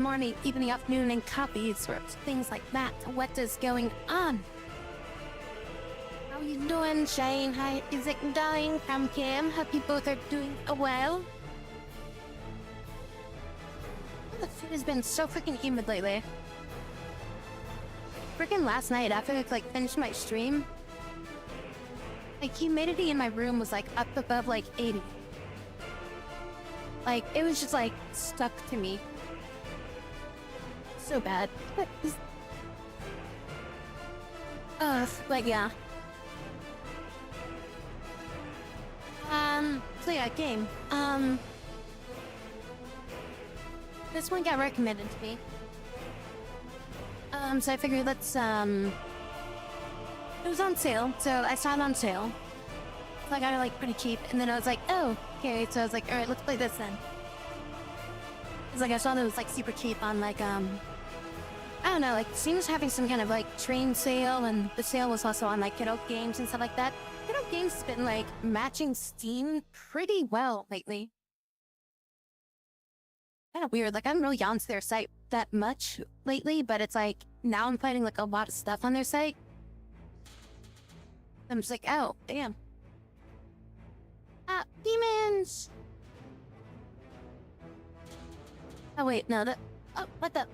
morning, evening, afternoon, and coffees or things like that. What is going on? How you doing, Shane? Hi, is it going? I'm Kim. Hope you both are doing well. The food has been so freaking humid lately. Freaking last night after I finished my stream, humidity in my room was up above 80. It was just stuck to me. So bad. But yeah. So yeah, game. This one got recommended to me. So I figured it was on sale, so I saw it on sale. So I got it pretty cheap, and then I was like, oh, okay, so I was like, alright, let's play this then. It's I saw that it was super cheap on I don't know, Steam was having some kind of train sale, and the sale was also on Kiddo Games and stuff like that. Kiddo Games has been matching Steam pretty well lately. Kind of weird, I haven't really gone to their site that much lately, but it's now I'm finding a lot of stuff on their site. I'm just oh, damn. Demons! Oh wait, no, oh, what the?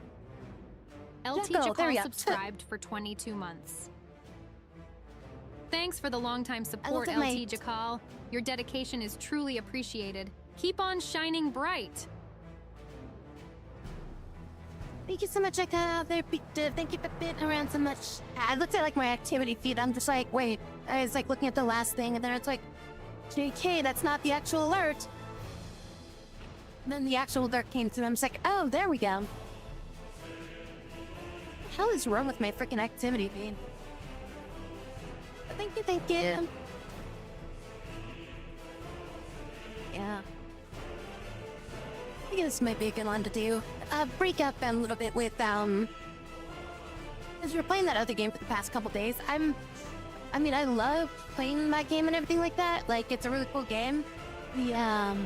LT Jakal subscribed for 22 months. Thanks for the long-time support, LT Jakal. Your dedication is truly appreciated. Keep on shining bright. Thank you so much, there. Thank you for being around so much. I looked at my activity feed. I'm just wait. I was looking at the last thing, and then it's JK, that's not the actual alert. And then the actual alert came through. I'm just oh, there we go. What the hell is wrong with my freaking activity feed? Thank you, thank you. Yeah. I think this might be a good one to do. Break up a little bit with, as we're playing that other game for the past couple days, I mean, I love playing that game and everything like that. It's a really cool game. The, oh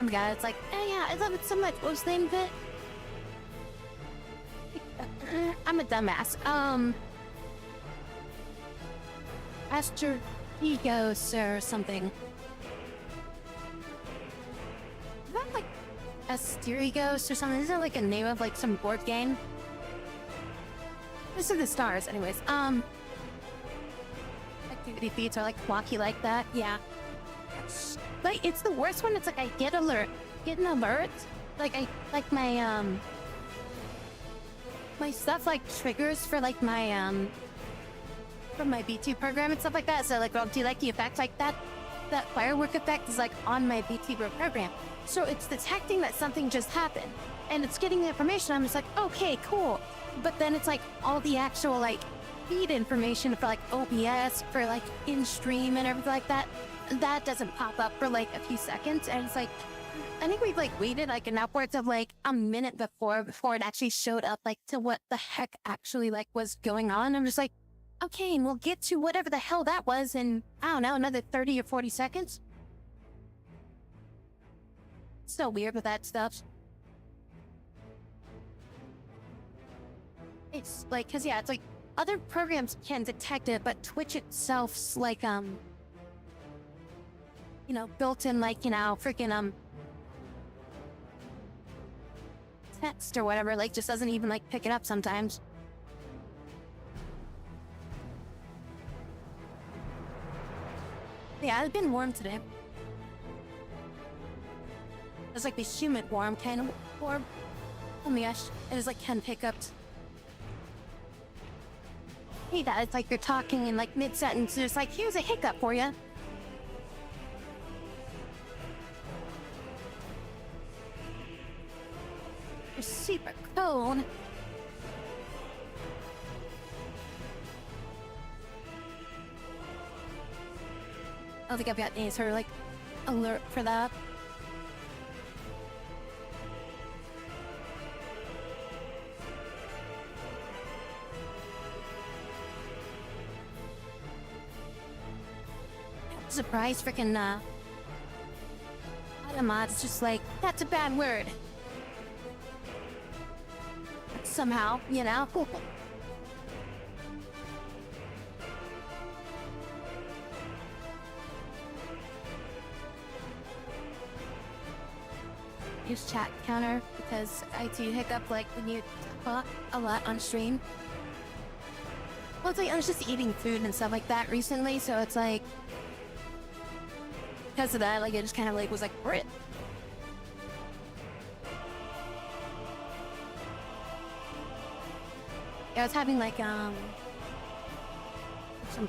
my god, it's oh yeah, I love it so much. What was the name of it? I'm a dumbass. Aster Egos or something. Is that Asterigos or something? Isn't it a name of some board game? This are the stars, anyways. Activity feeds are wonky like that. Yeah. But it's the worst one. It's I get an alert. My stuff triggers for my from my BT program and stuff like that. So I'll do the effect that firework effect is on my BT program. So it's detecting that something just happened, and it's getting the information. I'm just okay, cool. But then it's all the actual feed information for OBS for in stream and everything like that. That doesn't pop up for a few seconds, and it's I think we've waited an upwards of a minute before it actually showed up to what the heck actually was going on. I'm just okay, and we'll get to whatever the hell that was in, I don't know, another 30 or 40 seconds. So weird with that stuff. It's cause yeah, it's other programs can detect it, but Twitch itself's you know, built in freaking text or whatever, just doesn't even pick it up sometimes. Yeah, it's been warm today. It's the humid warm kind of warm. Oh my gosh, it is 10 pickups. Hey, that it's you're talking in mid-sentence, it's here's a hiccup for you. You're super cold. I don't think I've got any sort of alert for that. Surprise, freaking Automat is just that's a bad word. somehow, you know? Use chat counter because I do hiccup like when you talk a lot on stream. Well, it's like I was just eating food and stuff like that recently, so it's like because of that, like it just kind of like was like Brit. Yeah, I was having like some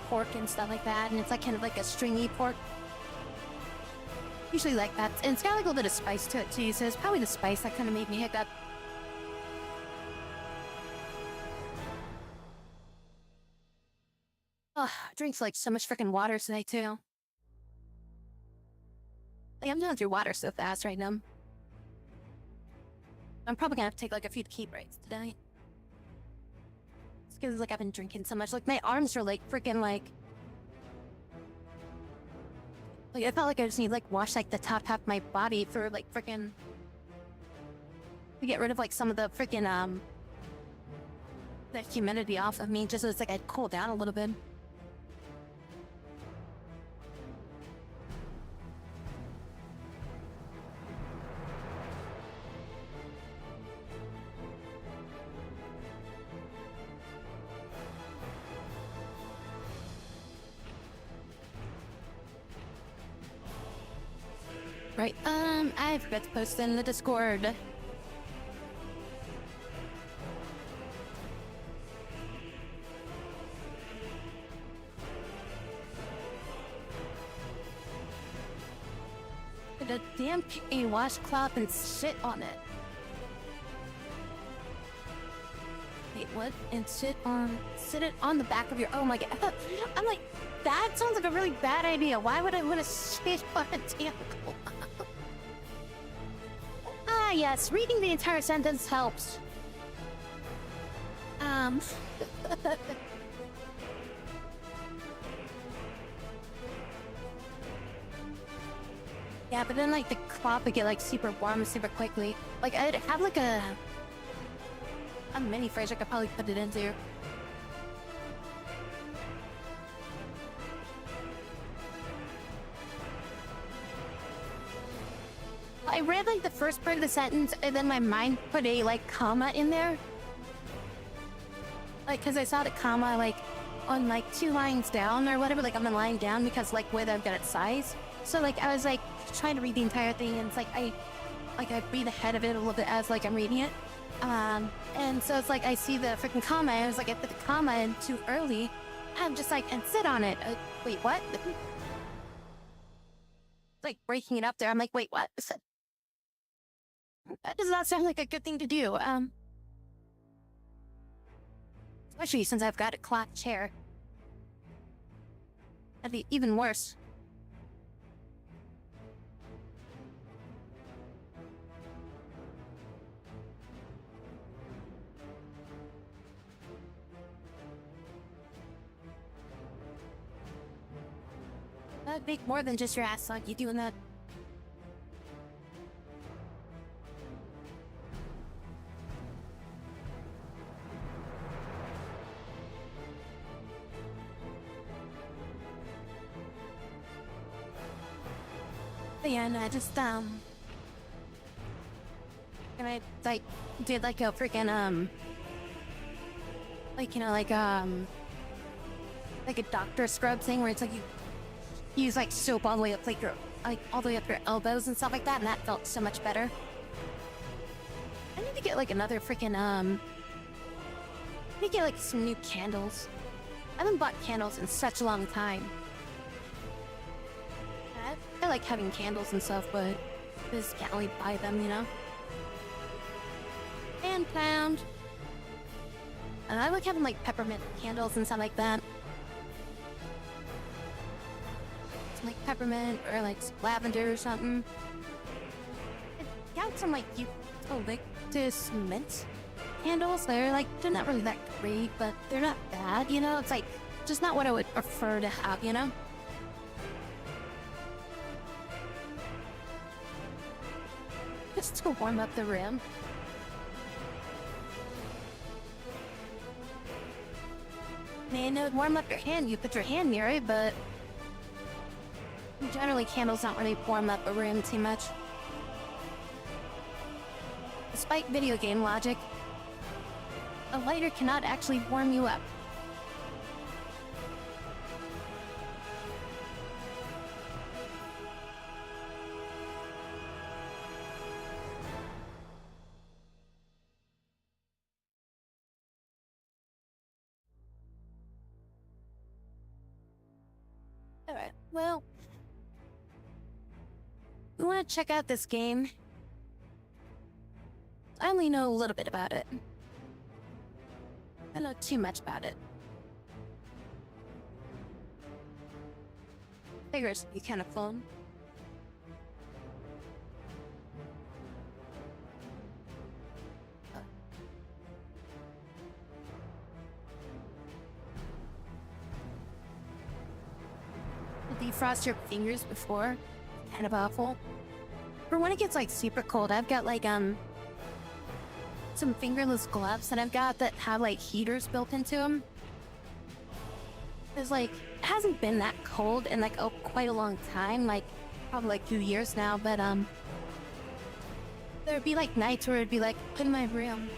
pork and stuff like that, and it's like kind of like a stringy pork. Usually like that, and it's got like a little bit of spice to it too, so it's probably the spice that kind of made me hiccup. Ugh, I drink like so much freaking water today too. Like, I'm going through water so fast right now. I'm probably gonna have to take like a few key breaks today. It's because like I've been drinking so much. Like my arms are like freaking like I felt like I just need like wash like the top half of my body for like freaking to get rid of like some of the freaking the humidity off of me, just so it's like I'd cool down a little bit. Right, I forgot to post in the Discord. The damn a washcloth and shit on it. Wait, what? And sit it on the back of your, oh my god. I'm like, that sounds like a really bad idea. Why would I want to sit on a damn cloth? Ah, yes, reading the entire sentence helps. Yeah, but then like the cloth would get like super warm super quickly. Like I'd have like a mini fridge I could probably put it into. I read like the first part of the sentence and then my mind put a like comma in there. Like, cause I saw the comma like on like 2 lines down or whatever, like I'm lying down because like where I've got its size. So like I was like trying to read the entire thing and it's like I read ahead of it a little bit as like I'm reading it. And so it's like I see the freaking comma and I was like I put the comma in too early. I'm just like, and sit on it. Wait, what? Like breaking it up there. I'm like, wait, what? That does not sound like a good thing to do. Especially since I've got a cloth chair. That'd be even worse. That'd make more than just your ass on you doing that. But yeah, no, I just, and I, like, did, like, a freaking, like, you know, like a doctor scrub thing where it's like you use, like, soap all the way up, like, all the way up your elbows and stuff like that, and that felt so much better. I need to get, like, another freaking, I need to get, like, some new candles. I haven't bought candles in such a long time. I like having candles and stuff, but I just can't really buy them, you know? And pound. And I like having like peppermint candles and stuff like that. Some like peppermint or like some lavender or something. I got some like eucalyptus mint candles. They're not really that great, but they're not bad, you know? It's like just not what I would prefer to have, you know? Just to warm up the room. I mean, it would warm up your hand. You put your hand near it, but generally candles don't really warm up a room too much. Despite video game logic, a lighter cannot actually warm you up. Alright, well, we want to check out this game. I only know a little bit about it. I don't know too much about it. Figures to be kind of fun. Defrost your fingers before. Kind of awful. For when it gets like super cold, I've got like some fingerless gloves that I've got that have like heaters built into them. It's like, it hasn't been that cold in like quite a long time, like probably like 2 years now, but there'd be like nights where it'd be like in my room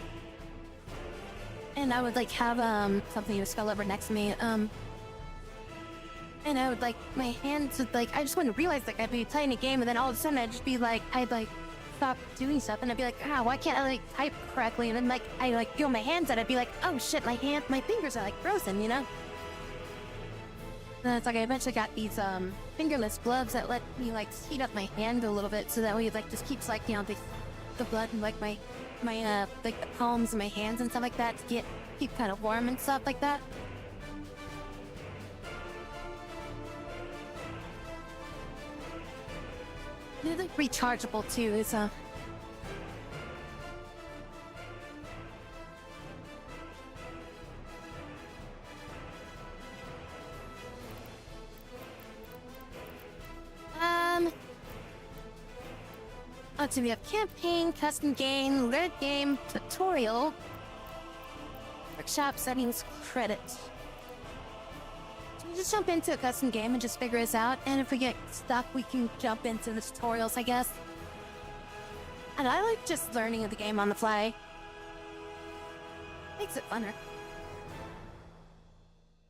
and I would like have something to spell over next to me, and I would like, my hands would like, I just wouldn't realize like I'd be playing a game and then all of a sudden I'd just be like, I'd like stop doing stuff and I'd be like, ah, why can't I like type correctly? And then like, I like feel my hands and I'd be like, oh shit, my fingers are like frozen, you know? Then it's like I eventually got these fingerless gloves that let me like heat up my hand a little bit so that way it like just keeps like, you know, the blood and like my like the palms of my hands and stuff like that to keep kind of warm and stuff like that. They're like rechargeable too, is let's see, we have campaign, custom game, learned game, tutorial, workshop settings, credits. So we just jump into a custom game and just figure this out, and if we get stuck, we can jump into the tutorials, I guess. And I like just learning the game on the fly. Makes it funner.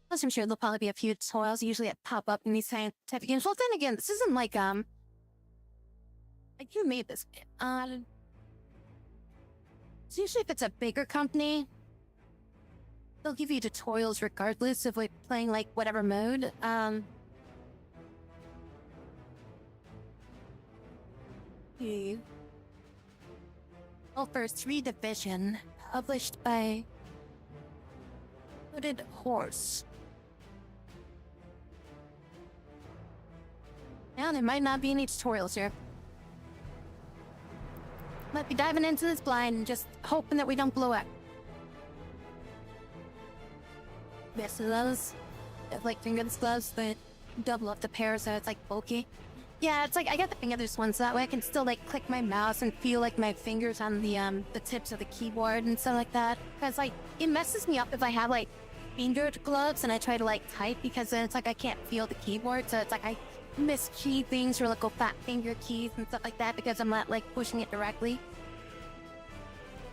Plus, I'm sure there'll probably be a few tutorials usually that pop up in these type of games. Well, then again, this isn't like you made this game. So usually if it's a bigger company, they'll give you tutorials regardless of like playing like whatever mode. Well, for 3 Division, published by Hooded Horse. Now there might not be any tutorials here. Might be diving into this blind and just hoping that we don't blow up. Best of those. I have like fingerless gloves, but double up the pair so it's like bulky. Yeah, it's like I got the fingerless ones so that way I can still like click my mouse and feel like my fingers on the tips of the keyboard and stuff like that. Cause like it messes me up if I have like fingered gloves and I try to like type because then it's like I can't feel the keyboard, so it's like I miss key things or like go fat finger keys and stuff like that because I'm not like pushing it directly.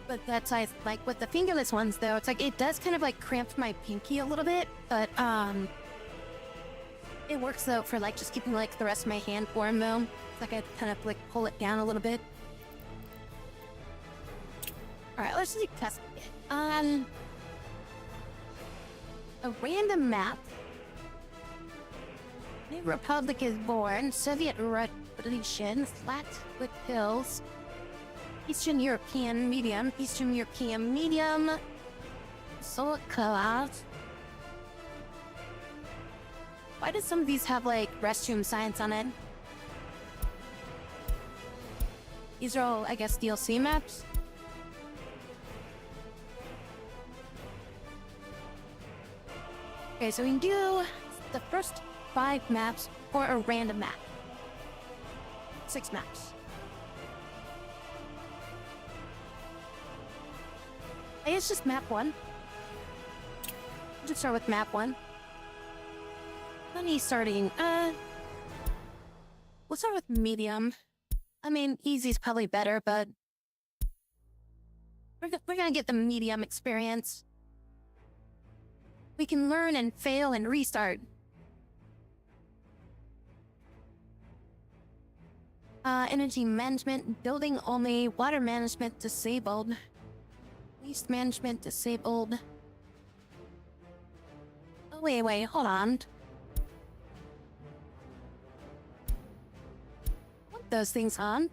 But that's like with the fingerless ones though, it's like it does kind of like cramp my pinky a little bit, but it works though for like just keeping like the rest of my hand warm though. It's like I kind of like pull it down a little bit. Alright, let's just test it. A random map. New Republic is born. Soviet Revolution. Flat with hills. Eastern European medium. Eastern European medium. Solar class. Why do some of these have like restroom signs on it? These are all, I guess, DLC maps. Okay, so we can do the first 5 maps or a random map. 6 maps. I guess just map 1. Just start with map 1. Funny starting. We'll start with medium. I mean, easy's probably better, but we're gonna get the medium experience. We can learn and fail and restart. Energy management, building only, water management disabled, waste management disabled. Oh, wait, hold on. Put those things on.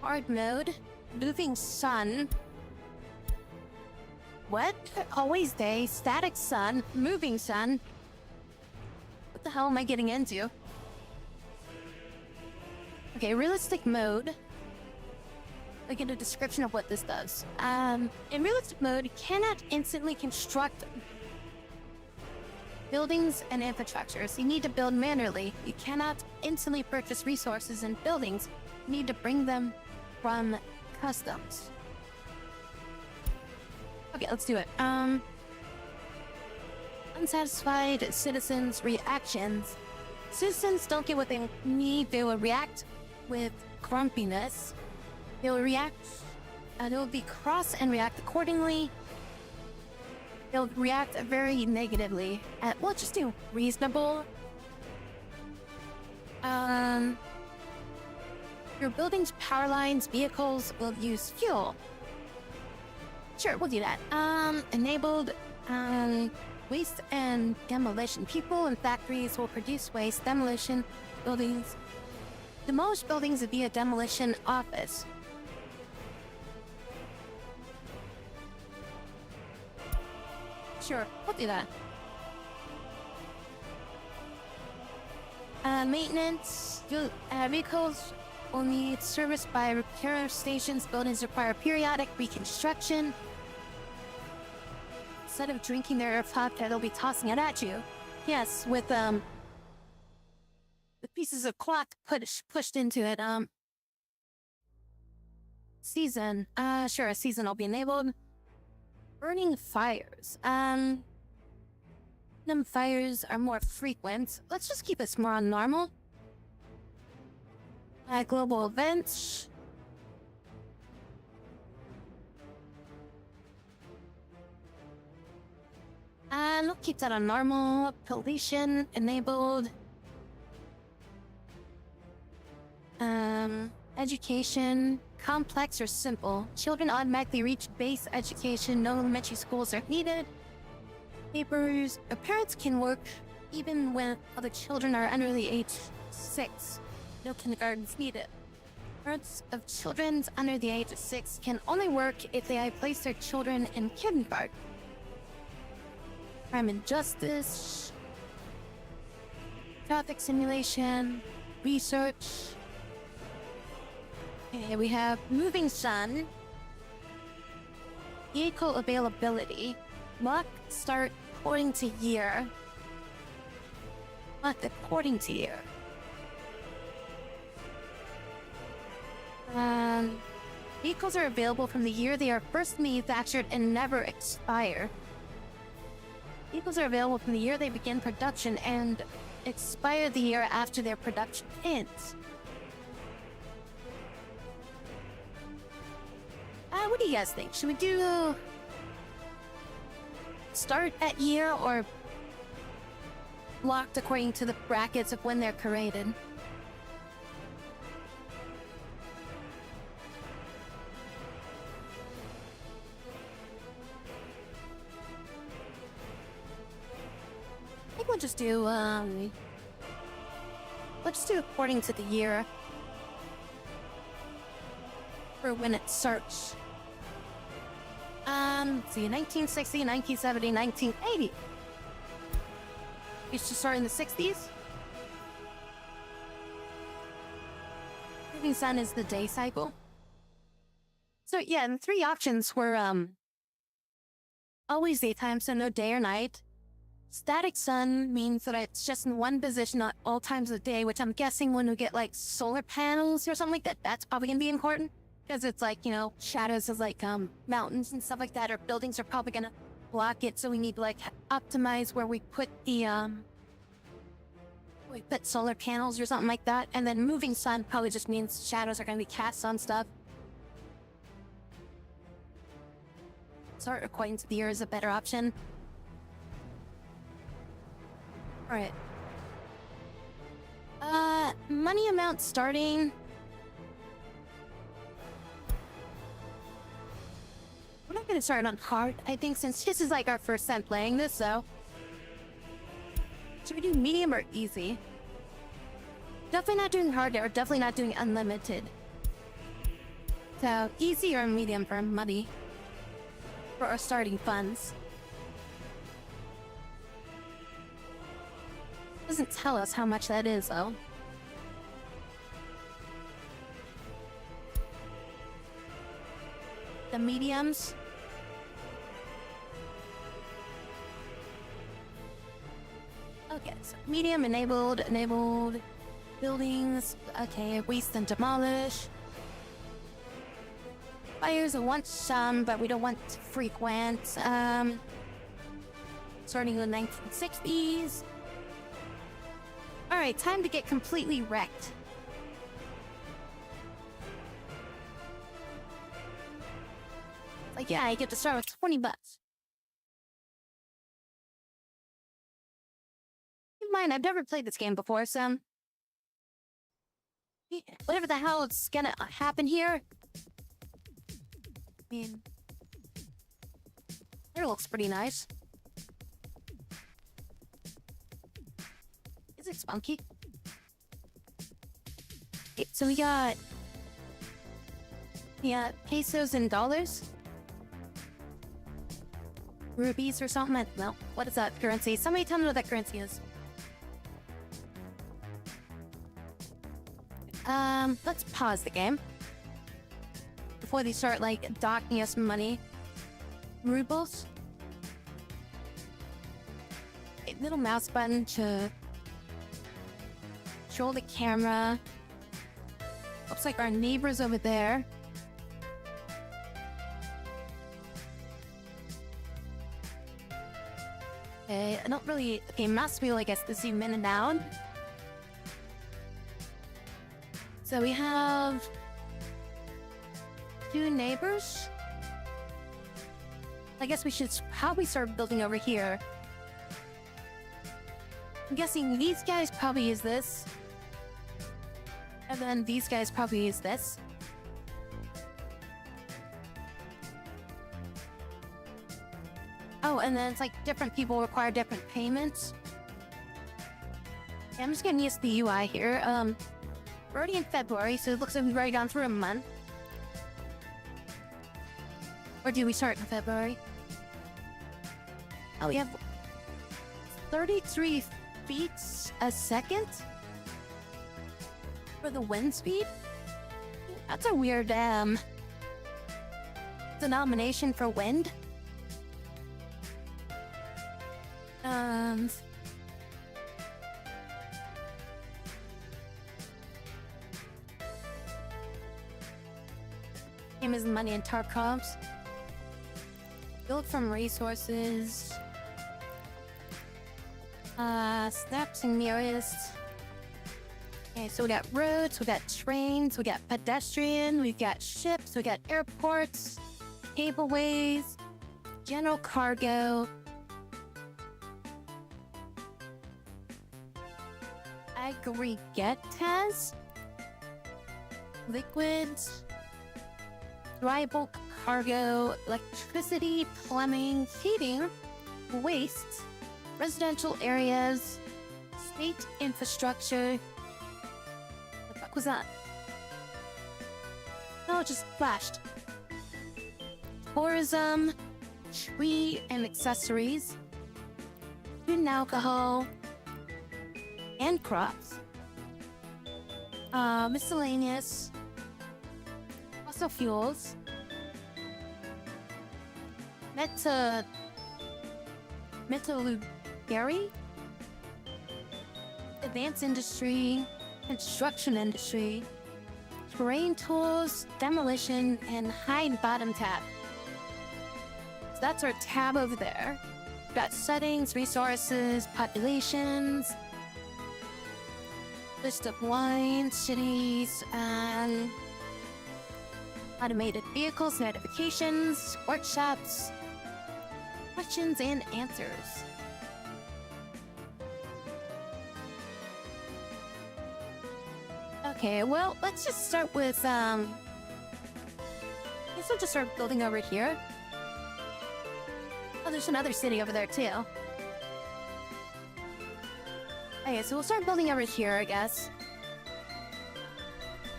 Hard mode, moving sun. What? Always day, static sun, moving sun. What the hell am I getting into? Okay, realistic mode. I get a description of what this does. In realistic mode, you cannot instantly construct buildings and infrastructures. You need to build manually. You cannot instantly purchase resources and buildings. You need to bring them from customs. Okay, let's do it. Unsatisfied citizens' reactions. Citizens don't get what they need. They will react with grumpiness. They will react, they will be cross and react accordingly. They'll react very negatively. We'll just do reasonable. Your building's power lines, vehicles will use fuel. Sure, we'll do that. Enabled, waste and demolition. People and factories will produce waste, demolition, buildings. Demolish buildings via demolition office. Sure, we'll do that. Maintenance. Vehicles will need service by repair stations. Buildings require periodic reconstruction. Instead of drinking their vodka, they'll be tossing it at you. Yes, with the pieces of clock pushed into it. Season. Sure, a season will be enabled. Burning fires. Them fires are more frequent. Let's just keep this more on normal. Global events. And we'll keep that on normal. Pollution enabled. Education. Complex or simple. Children automatically reach base education. No elementary schools are needed. Papers. Parents can work even when other children are under the age 6. No kindergartens needed. Parents of children under the age of 6 can only work if they have placed their children in kindergarten. Crime and justice. Traffic simulation. Research. Okay, we have moving sun. Vehicle availability. Luck start according to year. Luck according to year. Vehicles are available from the year they are first manufactured and never expire. Vehicles are available from the year they begin production and expire the year after their production ends. What do you guys think? Should we do start at year or locked according to the brackets of when they're created? I think we'll just do, let's do according to the year for when it starts. Let's see, 1960, 1970, 1980. Used to start in the 60s. Moving sun is the day cycle. So yeah, the 3 options were always daytime, so no day or night. Static sun means that it's just in one position at all times of the day, which I'm guessing when we get like solar panels or something like that, that's probably gonna be important. Because it's like, you know, shadows of like mountains and stuff like that, or buildings are probably gonna block it, so we need to like optimize where we put the we put solar panels or something like that. And then moving sun probably just means shadows are gonna be cast on stuff. Sort according to the year is a better option. Alright. Money amount starting. I'm not gonna start on hard, I think, since this is like our first time playing this, so. Should we do medium or easy? Definitely not doing hard or definitely not doing unlimited. So, easy or medium for money. For our starting funds. Doesn't tell us how much that is, though. The mediums. Okay, so medium enabled buildings. Okay, waste and demolish. Fires, I want some, but we don't want frequent. Starting in the 1960s. Alright, time to get completely wrecked. Like, yeah, I get to start with 20 bucks. Keep in mind, I've never played this game before, so... whatever the hell is gonna happen here... I mean... it looks pretty nice. Is it spunky? Okay, so we got... yeah, pesos and dollars? Rupees or something? No. What is that currency? Somebody tell me what that currency is. Let's pause the game. Before they start, like, docking us money. Rubles? A little mouse button to... control the camera. Looks like our neighbor's over there. Okay, I don't really... okay, mouse wheel, I guess, to zoom in and down. So we have... 2 neighbors? I guess we should probably start building over here. I'm guessing these guys probably use this. And then these guys probably use this. Oh, and then it's like different people require different payments. Okay, I'm just getting used to the UI here. We're already in February, so it looks like we've already gone through a month. Or do we start in February? Oh, we have 33 feet a second for the wind speed. That's a weird denomination for wind. Game is money and Tarkovs. Build from resources. Snaps and mirrors. Okay, so we got roads, we got trains, we got pedestrian, we got ships, we got airports, cableways, general cargo. Aggregates, liquids, dry bulk cargo, electricity, plumbing, heating, waste, residential areas, state infrastructure. What the fuck was that? No, it just flashed. Tourism, tree and accessories, food and alcohol, and crops. Miscellaneous. Fossil fuels. scary. Advanced industry, construction industry, terrain tools, demolition, and hide bottom tab. So that's our tab over there. We've got settings, resources, populations, list of wines, cities, and automated vehicles, notifications, workshops, questions and answers. Okay, well, let's just start with, I guess we'll just start building over here. Oh, there's another city over there, too. Okay, so we'll start building over here, I guess.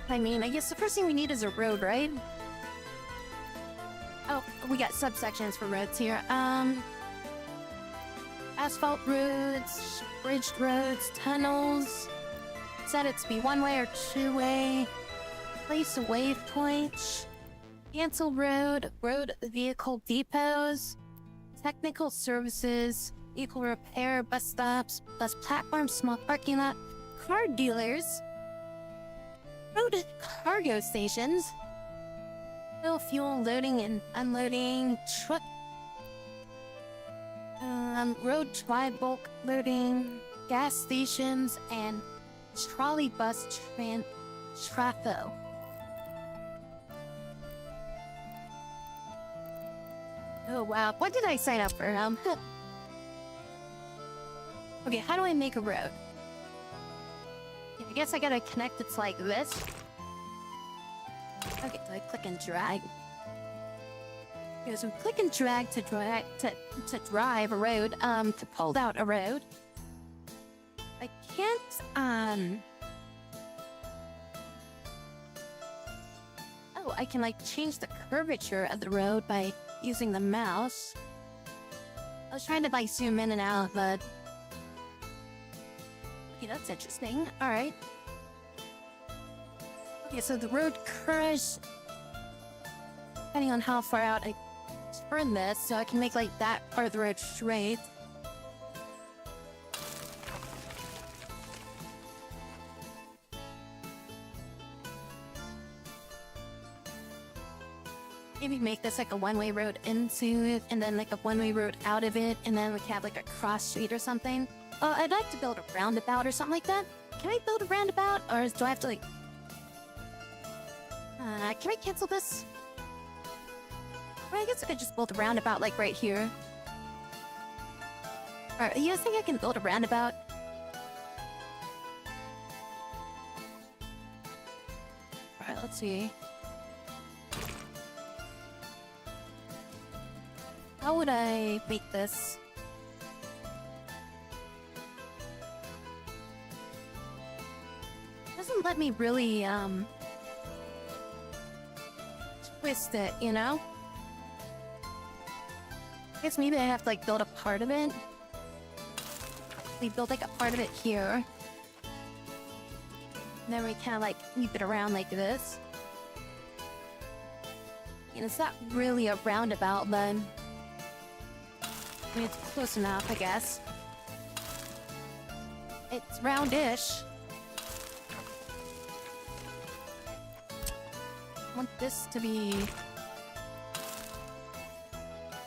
I mean, I guess the first thing we need is a road, right? Oh, we got subsections for roads here. Asphalt roads, bridged roads, tunnels. Set it to be one-way or two-way. Place a waypoint. Cancel road, road vehicle depots. Technical services, vehicle repair, bus stops, bus platforms, small parking lot, car dealers, road cargo stations, fill fuel loading and unloading, truck, road dry bulk loading, gas stations, and trolley bus trafo. Oh wow, what did I sign up for? Okay, how do I make a road? I guess I gotta connect it to like this. Okay, so I click and drag. Okay, so click and drag to drive a road, to pull out a road. I can't, oh, I can like change the curvature of the road by using the mouse. I was trying to like zoom in and out, but okay, that's interesting. All right. Okay, so the road curves depending on how far out I turn this, so I can make like that part of the road straight. Maybe make this like a one-way road into it, and then like a one-way road out of it, and then we can have like a cross street or something. I'd like to build a roundabout or something like that. Can I build a roundabout, or do I have to like... can I cancel this? Or I guess I could just build a roundabout like right here. Alright, you guys think I can build a roundabout? Alright, let's see. How would I make this? It doesn't let me really, twist it, you know? I guess maybe I have to, like, build a part of it. We build, like, a part of it here. And then we kind of, like, sweep it around like this. And it's not really a roundabout, then. I mean, it's close enough, I guess. It's roundish. I want this to be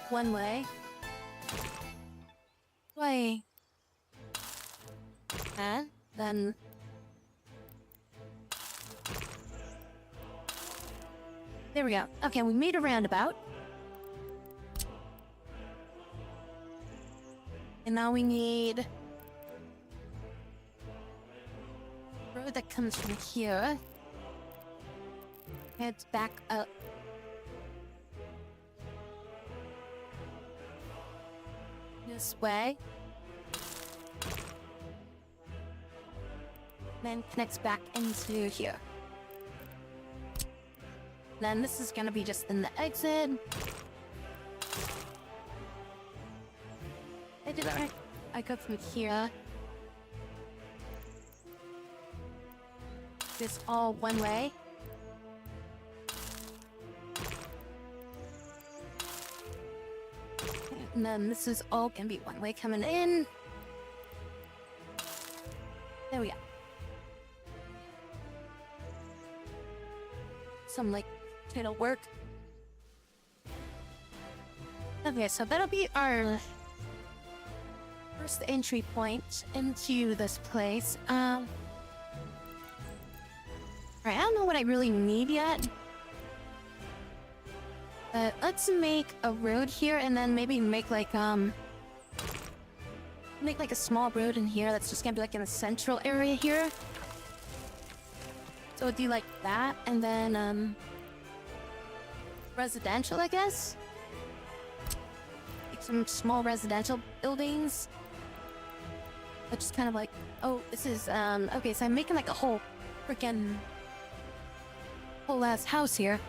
one way. Way. And then there we go. Okay, we made a roundabout. And now we need a road that comes from here. Heads back up. This way. Then connects back into here. Then this is gonna be just in the exit. I did that right. I go from here. This all one way. And then this is all gonna be one way coming in. some like title work. Okay, so that'll be our first entry point into this place. Alright, I don't know what I really need yet. But let's make a road here and then maybe make like a small road in here that's just gonna be like in the central area here. So do like that and then residential, I guess. Like some small residential buildings. That's just kind of like, oh, this is okay, so I'm making like a whole freaking whole ass house here.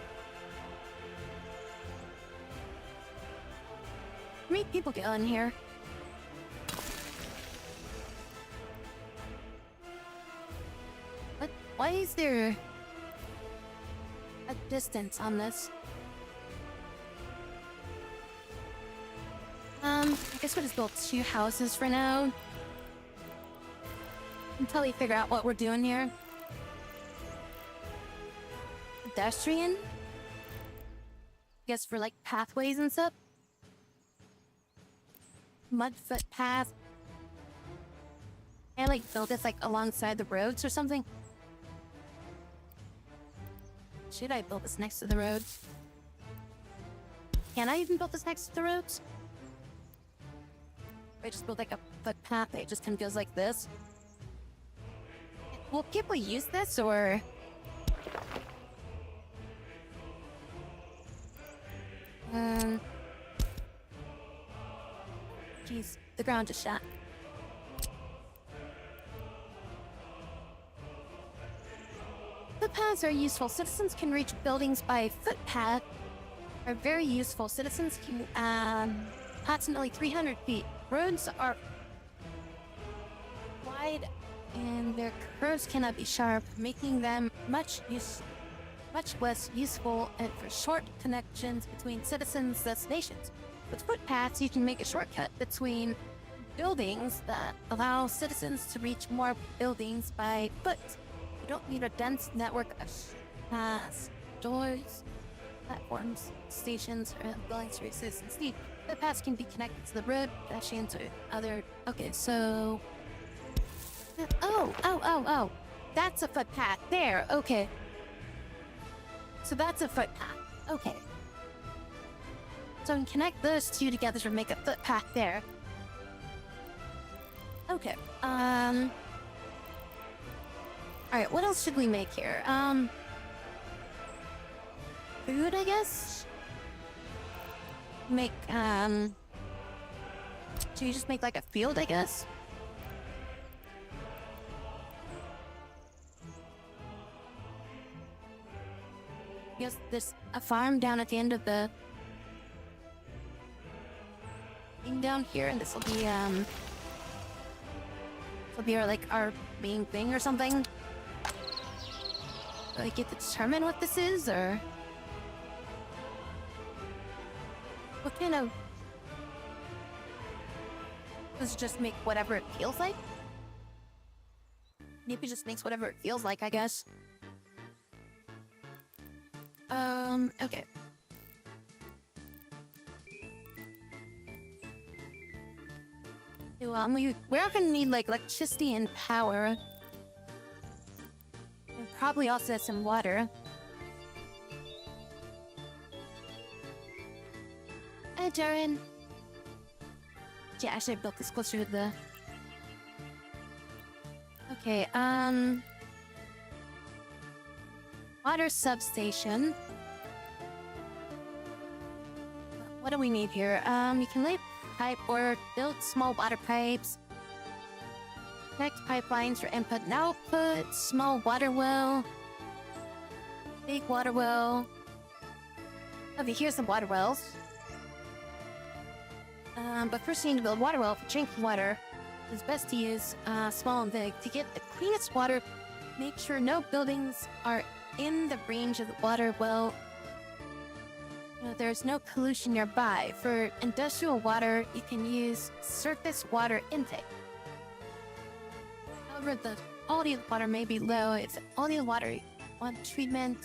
How many people get on here? What? Why is there a distance on this? I guess we'll just build 2 houses for now. Until we figure out what we're doing here. Pedestrian? I guess for like pathways and stuff. Mud footpath. And like build this like alongside the roads or something. Should I build this next to the roads? Can I even build this next to the roads? Or I just build like a footpath that just kind of goes like this. Will people use this or? Jeez, the ground just shot. Footpaths are useful. Citizens can reach buildings by footpath. Are very useful. Citizens can approximately 300 feet. Roads are wide and their curves cannot be sharp, making them much less useful and for short connections between citizens' destinations. With footpaths, you can make a shortcut between buildings that allow citizens to reach more buildings by foot. You don't need a dense network of paths, doors, platforms, stations, or buildings for citizens need. Footpaths can be connected to the road, pedestrians, or other. Okay, so. Oh. That's a footpath there. Okay. So that's a footpath. Okay. So I can connect those 2 together to make a footpath there. Okay. Alright, what else should we make here? Food, I guess? Make, should you just make like a field, I guess? Yes, there's a farm down at the end of the thing down here, and this will be our main thing or something. Do I get to determine what this is, or what kind of? Does it just make whatever it feels like? Maybe it just makes whatever it feels like, I guess. Okay. We're gonna need like electricity and power. And probably also some water. Hi, Jaren. Yeah, I should have built this closer to the... Okay, water substation. What do we need here? You can lay pipe or build small water pipes. Connect pipelines for input and output. Small water well. Big water well. Okay, here's the water wells. But first you need to build a water well for drinking water. It's best to use small and big. To get the cleanest water, make sure no buildings are in the range of the water well. There's no pollution nearby. For industrial water, you can use surface water intake. However, the quality of the water may be low. If the quality of the water you want treatment,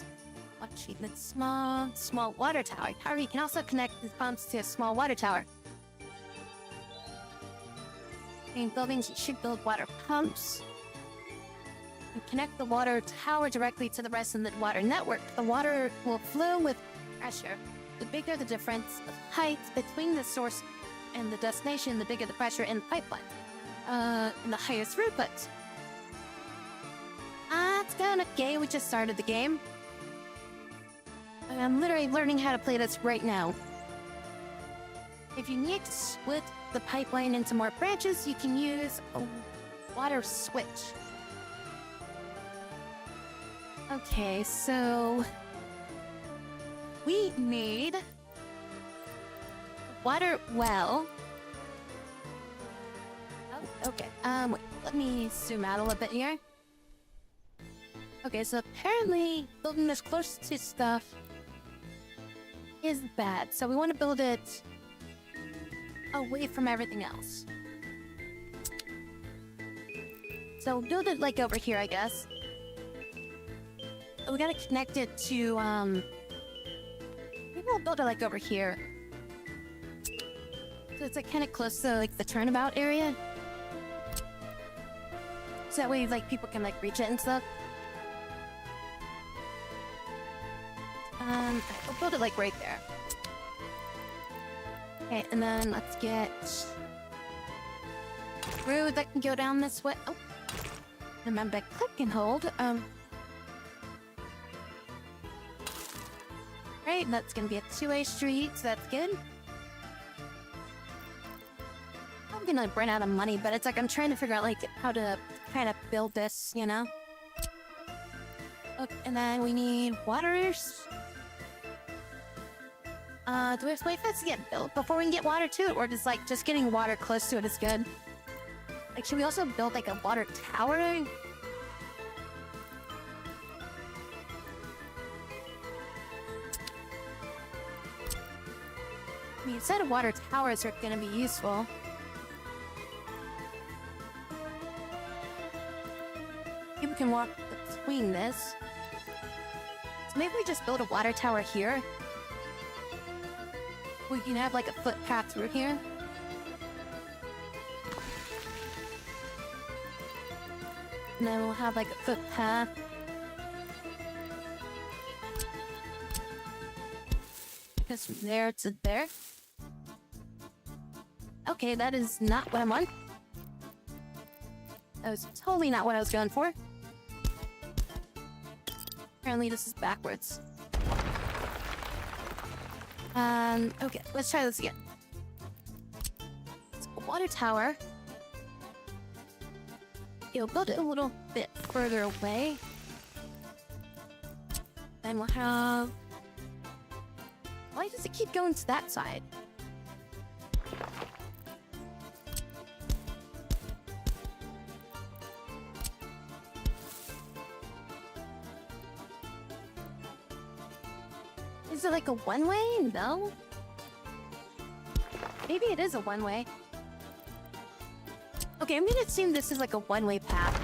water treatment, small water tower. However, you can also connect the pumps to a small water tower. In buildings, you should build water pumps. And connect the water tower directly to the rest of the water network. The water will flow with pressure. The bigger the difference of height between the source and the destination, the bigger the pressure in the pipeline. And the higher throughput. It's kinda gay, we just started the game. I'm literally learning how to play this right now. If you need to split the pipeline into more branches, you can use a water switch. Okay, so we need a water well. Oh, okay. Wait, let me zoom out a little bit here. Okay, so apparently building this close to stuff is bad. So we want to build it away from everything else. So we'll build it like over here, I guess. We gotta connect it to, maybe we'll build it like over here. So it's like kind of close to like the turnabout area. So that way like people can like reach it and stuff. We'll build it like right there. Okay, and then let's get road that can go down this way. Oh, remember click and hold. Right, that's gonna be a two-way street, so that's good. I'm gonna run out of money, but it's like I'm trying to figure out like how to kind of build this, you know? Okay, and then we need waters. Do we have to wait for this to get built before we can get water to it, or just getting water close to it is good? Like, should we also build like a water tower? I mean, a set of water towers are gonna be useful. People can walk between this. So maybe we just build a water tower here. We can have like a footpath through here. And then we'll have like a footpath. Because from there to there. Okay, that is not what I want. That was totally not what I was going for. Apparently this is backwards. Okay, let's try this again. It's a water tower. You'll build it a little bit further away. Then we'll have... Why does it keep going to that side? Is it like a one-way? No? Maybe it is a one-way. Okay, I'm gonna assume this is like a one-way path.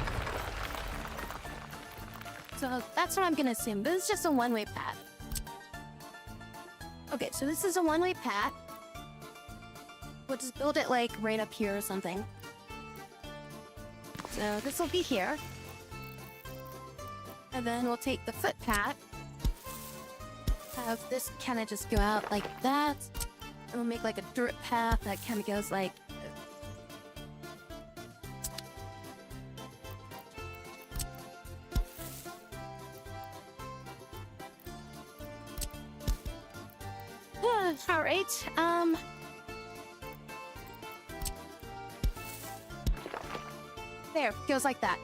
So that's what I'm gonna assume. This is just a one-way path. Okay, so this is a one-way path. We'll just build it like right up here or something. So this will be here. And then we'll take the footpath. Have this kind of just go out like that. And we'll make like a dirt path that kind of goes like... Alright, there, goes like that.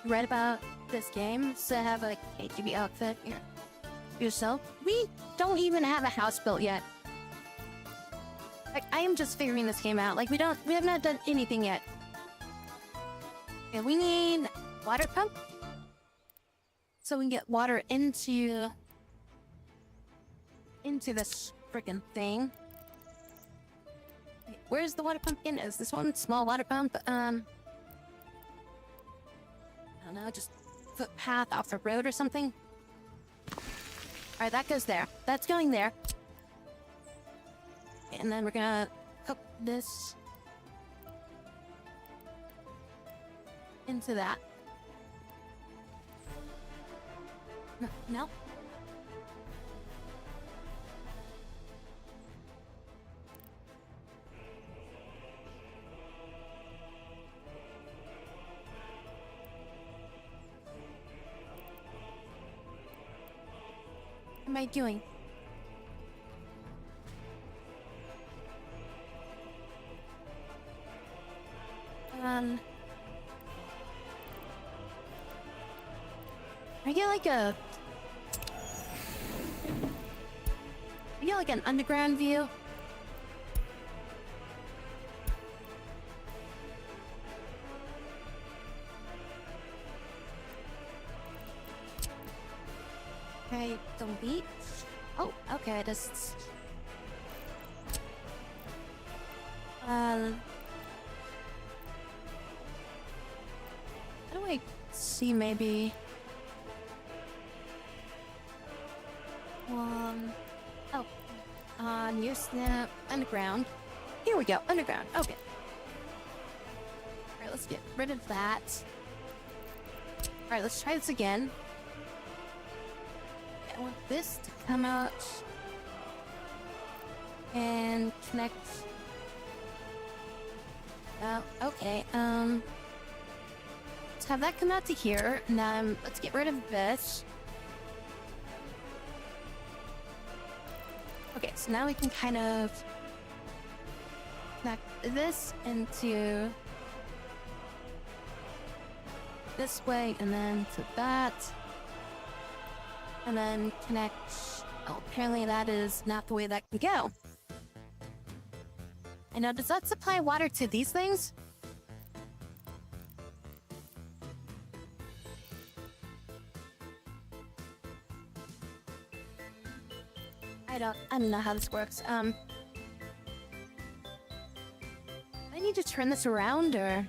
You read about this game? So have a KGB outfit here. Yourself? We don't even have a house built yet. Like, I am just figuring this game out. Like, we have not done anything yet. Okay, we need water pump. So we can get water into this freaking thing. Wait, where's the water pump in? Is this one small water pump? I don't know, just footpath off the road or something. Alright, that goes there. That's going there. And then we're gonna hook this into that. No. What am I doing? I get like a... I get like an underground view. Okay, delete. Oh, okay, just... How do I see maybe... Near snap, underground. Here we go, underground, okay. Alright, let's get rid of that. Alright, let's try this again. I want this to come out and connect. Okay, let's have that come out to here, and then let's get rid of this. Okay, so now we can kind of connect this into this way, and then to that, and then connect. Oh, apparently that is not the way that can go. I know, does that supply water to these things? I don't know how this works. I need to turn this around, or...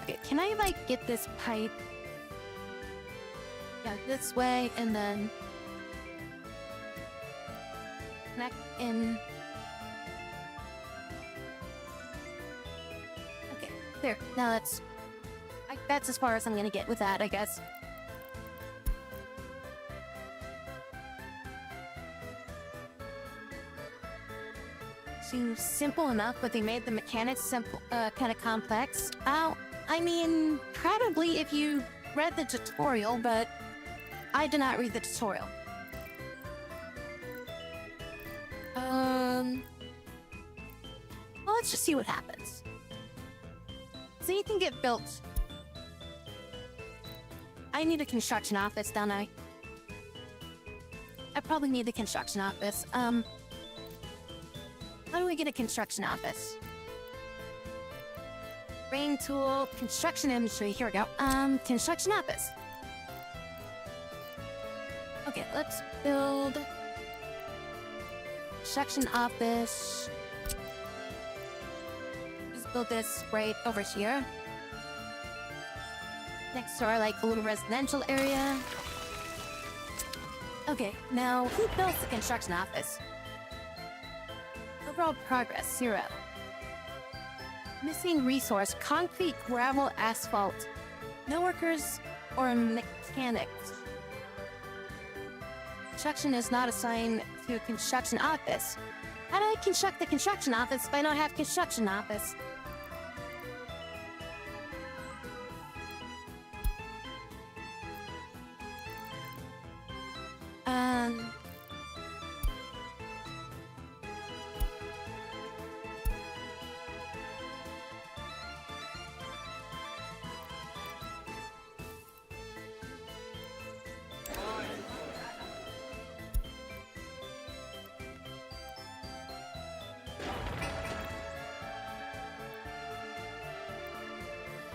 Okay, can I, like, get this pipe... Yeah, this way, and then... connect in... Okay, there. Now that's... that's as far as I'm gonna get with that, I guess. Seems simple enough, but they made the mechanics simple, kind of complex. I mean, probably if you read the tutorial, but I did not read the tutorial. Well, let's just see what happens. Does anything get built? I need a construction office, don't I? I probably need a construction office. How do we get a construction office? Brain tool, construction industry, here we go. Construction office. Okay, let's build construction office. Just build this right over here. Next to our, like, little residential area. Okay, now who built the construction office? Overall progress, 0. Missing resource, concrete, gravel, asphalt. No workers or mechanics. Construction is not assigned to a construction office. How do I construct the construction office if I don't have construction office?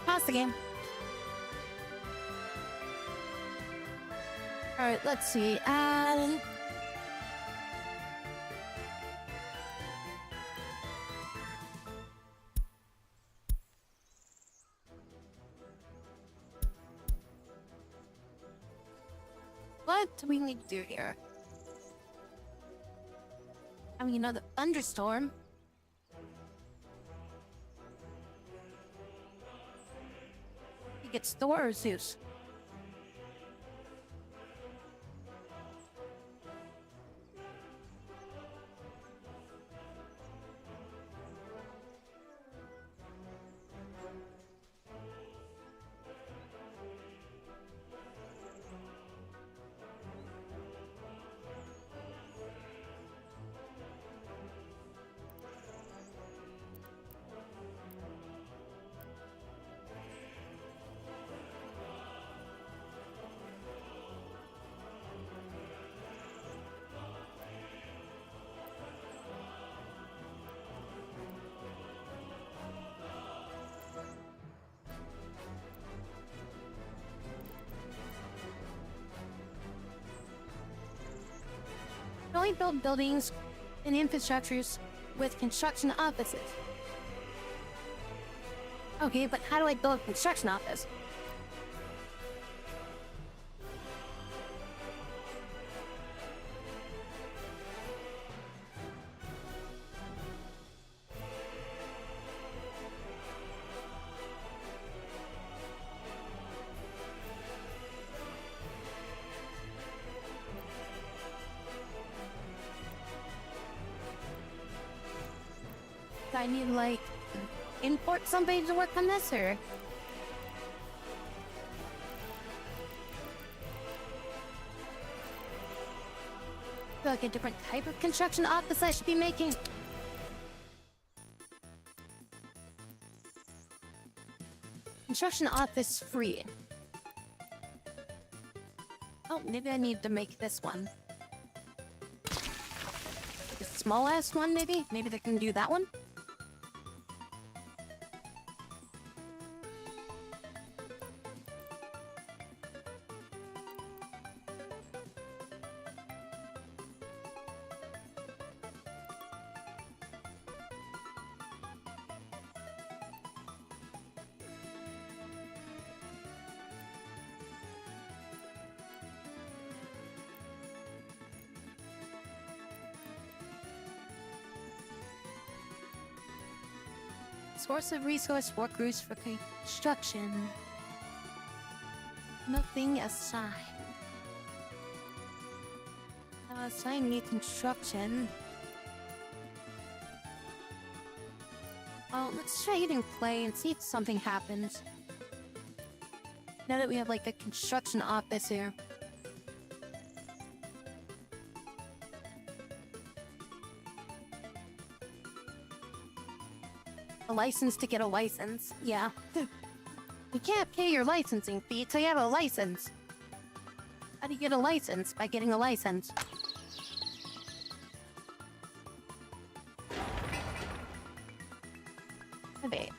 Pause the game. Alright, let's see. What do we need to do here? I mean, another thunderstorm. He gets Thor or Zeus. Can only build buildings and infrastructures with construction offices. Okay, but how do I build a construction office? Do I need, like, import somebody to work on this, or? Like a different type of construction office I should be making? Construction office free. Oh, maybe I need to make this one. The small-ass one, maybe? Maybe they can do that one? Source of resource workers for construction. Nothing assigned. Assign me construction. Let's try hitting play and see if something happens. Now that we have like a construction office here. A license to get a license. Yeah. You can't pay your licensing fee till you have a license. How do you get a license? By getting a license. Okay,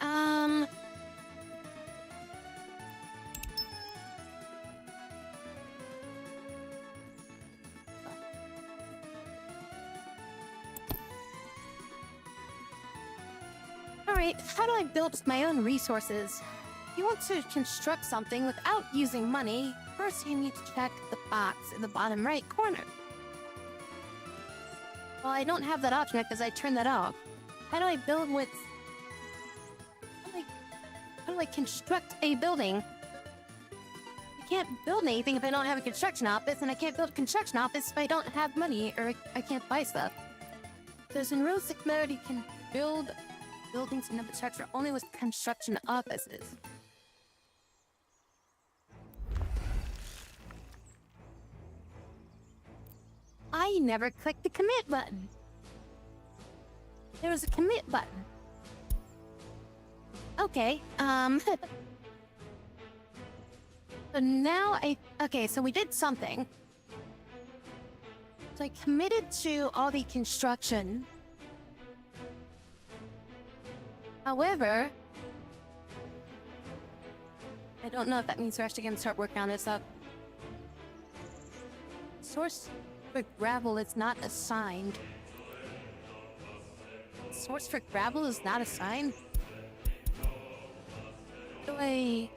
Alright, how do I build my own resources? If you want to construct something without using money, first you need to check the box in the bottom right corner. Well, I don't have that option because I turned that off. How do I build with... How do I construct a building? I can't build anything if I don't have a construction office, and I can't build a construction office if I don't have money, or I can't buy stuff. There's in realistic mode you can build buildings and infrastructure only with construction offices. I never clicked the commit button. There was a commit button. Okay, so now okay, so we did something. So I committed to all the construction. However, I don't know if that means we're actually gonna start working on this up. Source for gravel is not assigned. Source for gravel is not assigned? Do I...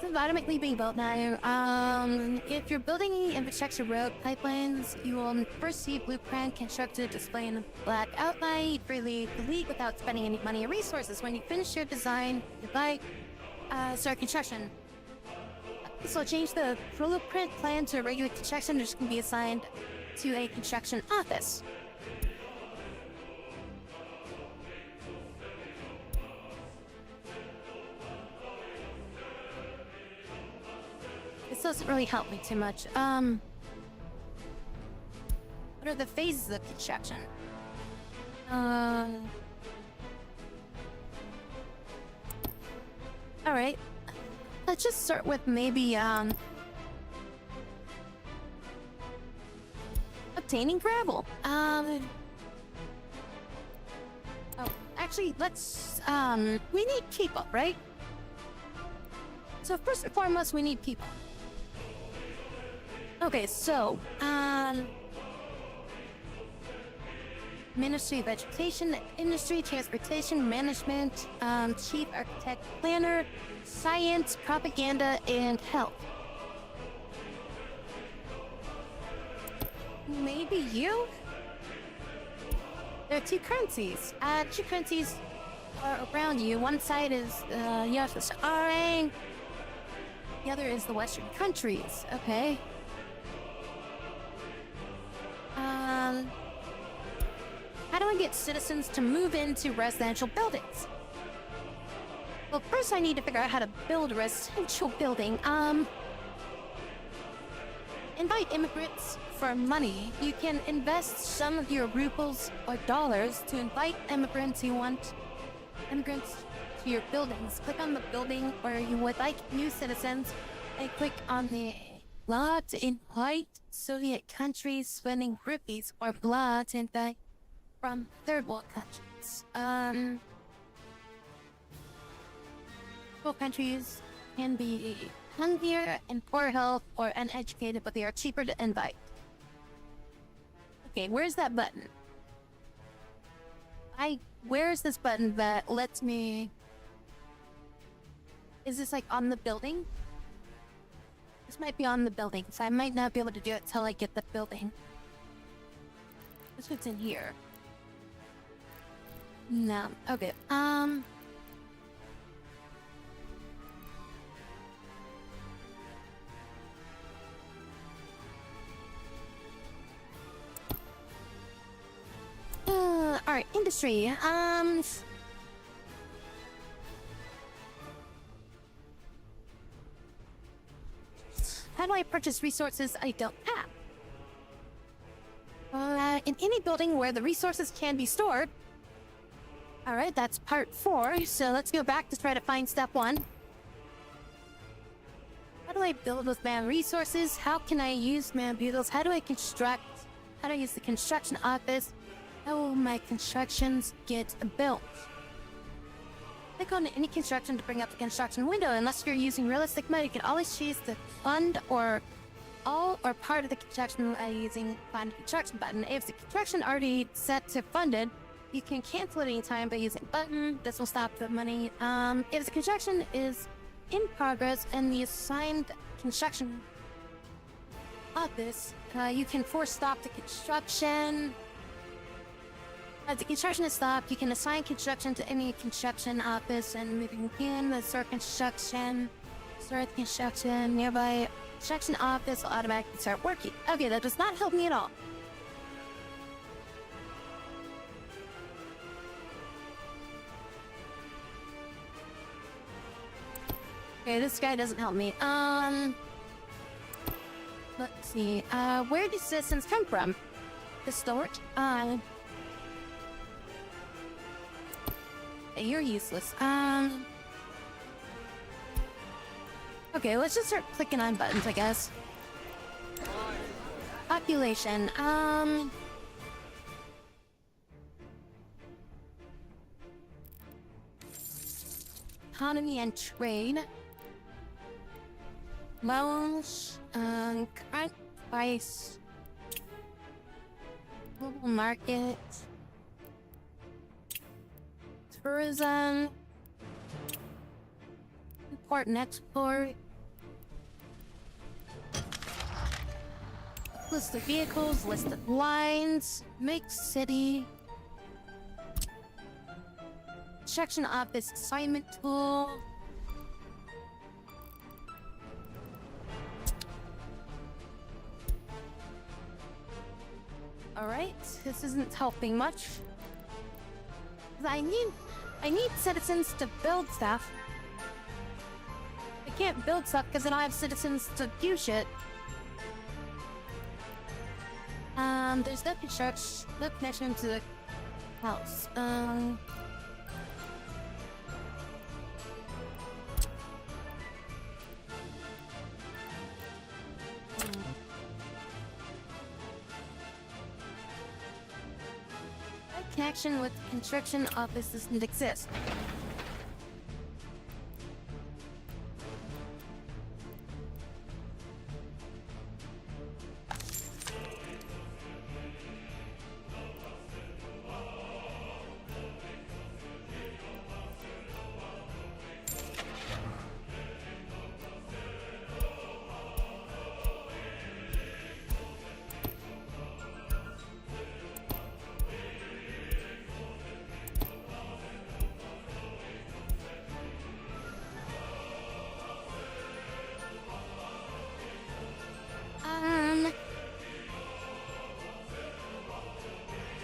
It's environmentally being built now. If you're building any infrastructure road pipelines, you will first see blueprint constructed display in a black outline. Freely delete without spending any money or resources. When you finish your design, start construction. So change the blueprint plan to a regular construction, which can be assigned to a construction office. This doesn't really help me too much. What are the phases of construction? Alright. Let's just start with maybe, obtaining gravel. Oh, actually, let's, we need people, right? So first and foremost, we need people. Okay, so, Ministry of Education, Industry, Transportation, Management, Chief Architect, Planner, Science, Propaganda, and Health. Maybe you? There are two currencies. Two currencies are around you. One side is Yasha Arang. The other is the Western countries. Okay. How do I get citizens to move into residential buildings? Well, first I need to figure out how to build a residential building. Invite immigrants for money. You can invest some of your rubles or dollars to invite immigrants to your buildings. Click on the building where you would like new citizens and click on the blah to invite Soviet countries spending rupees or blah to invite from third world countries. Poor countries can be hungrier and poor health or uneducated, but they are cheaper to invite. Okay, where's that button? Where's this button that lets me... Is this like on the building? This might be on the building, so I might not be able to do it till I get the building. This what's in here. No, okay, alright, industry, how do I purchase resources I don't have? In any building where the resources can be stored. Alright, that's part 4, so let's go back to try to find step 1. How do I build with man resources? How can I use man beetles? How do I construct? How do I use the construction office? How will my constructions get built? Click on any construction to bring up the construction window. Unless you're using realistic mode, you can always choose the fund or all or part of the construction by using fund construction button. If the construction already set to funded, you can cancel it anytime by using button. This will stop the money. If the construction is in progress and the assigned construction office, you can force stop the construction. As the construction is stopped, you can assign construction to any construction office and moving in the start construction nearby construction office will automatically start working. Okay, that does not help me at all. Okay, this guy doesn't help me. Let's see. Where do citizens come from? The storage? You're useless. Okay, let's just start clicking on buttons, I guess. Population, economy and trade. Loans, current price. Global market. Tourism. import and export. List of vehicles, list of lines, make city. Section office assignment tool. Alright, this isn't helping much. I need citizens to build stuff. I can't build stuff because I don't have citizens to do shit. There's no construction, no connection to the house. That connection with the construction office doesn't exist.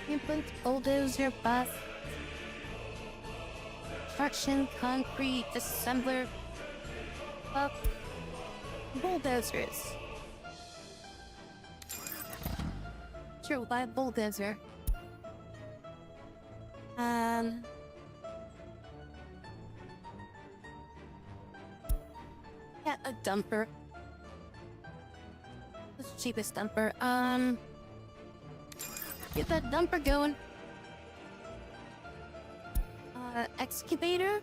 Implement bulldozer bus. Construction, concrete, assembler. Bulldozers. Sure, we'll buy a bulldozer. Yeah, a dumper. That's the cheapest dumper. Get that dumper going. Excavator.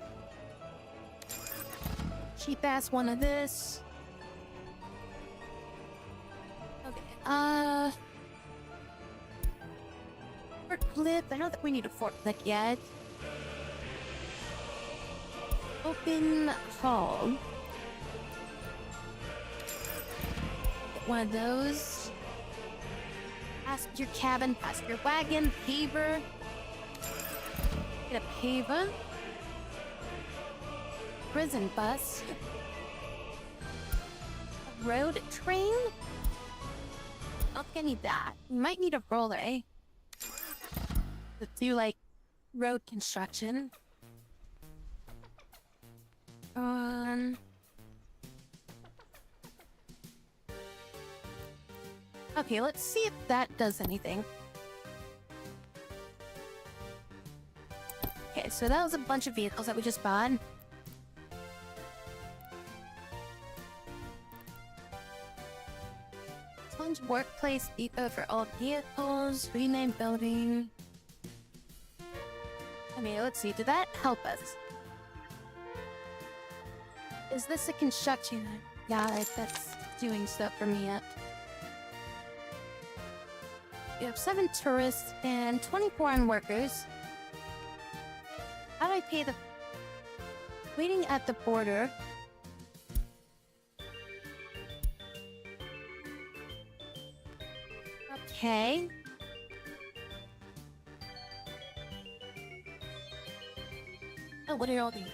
Cheap ass one of this. Okay. Forklift. I don't think we need a forklift yet. Open hall. Get one of those. Passenger cabin, passenger wagon, paver. Get a paver. Prison bus. A road train? I don't think I need that. We might need a roller, eh? To do, like, road construction. Okay, let's see if that does anything. Okay, so that was a bunch of vehicles that we just bought. Sponge workplace depot for all vehicles. Rename building. I mean, let's see. Did that help us? Is this a construction? Yeah, that's doing stuff for me yet. We have 7 tourists and 20 foreign workers. How do I pay the... Waiting at the border. Okay. Oh, what are all these?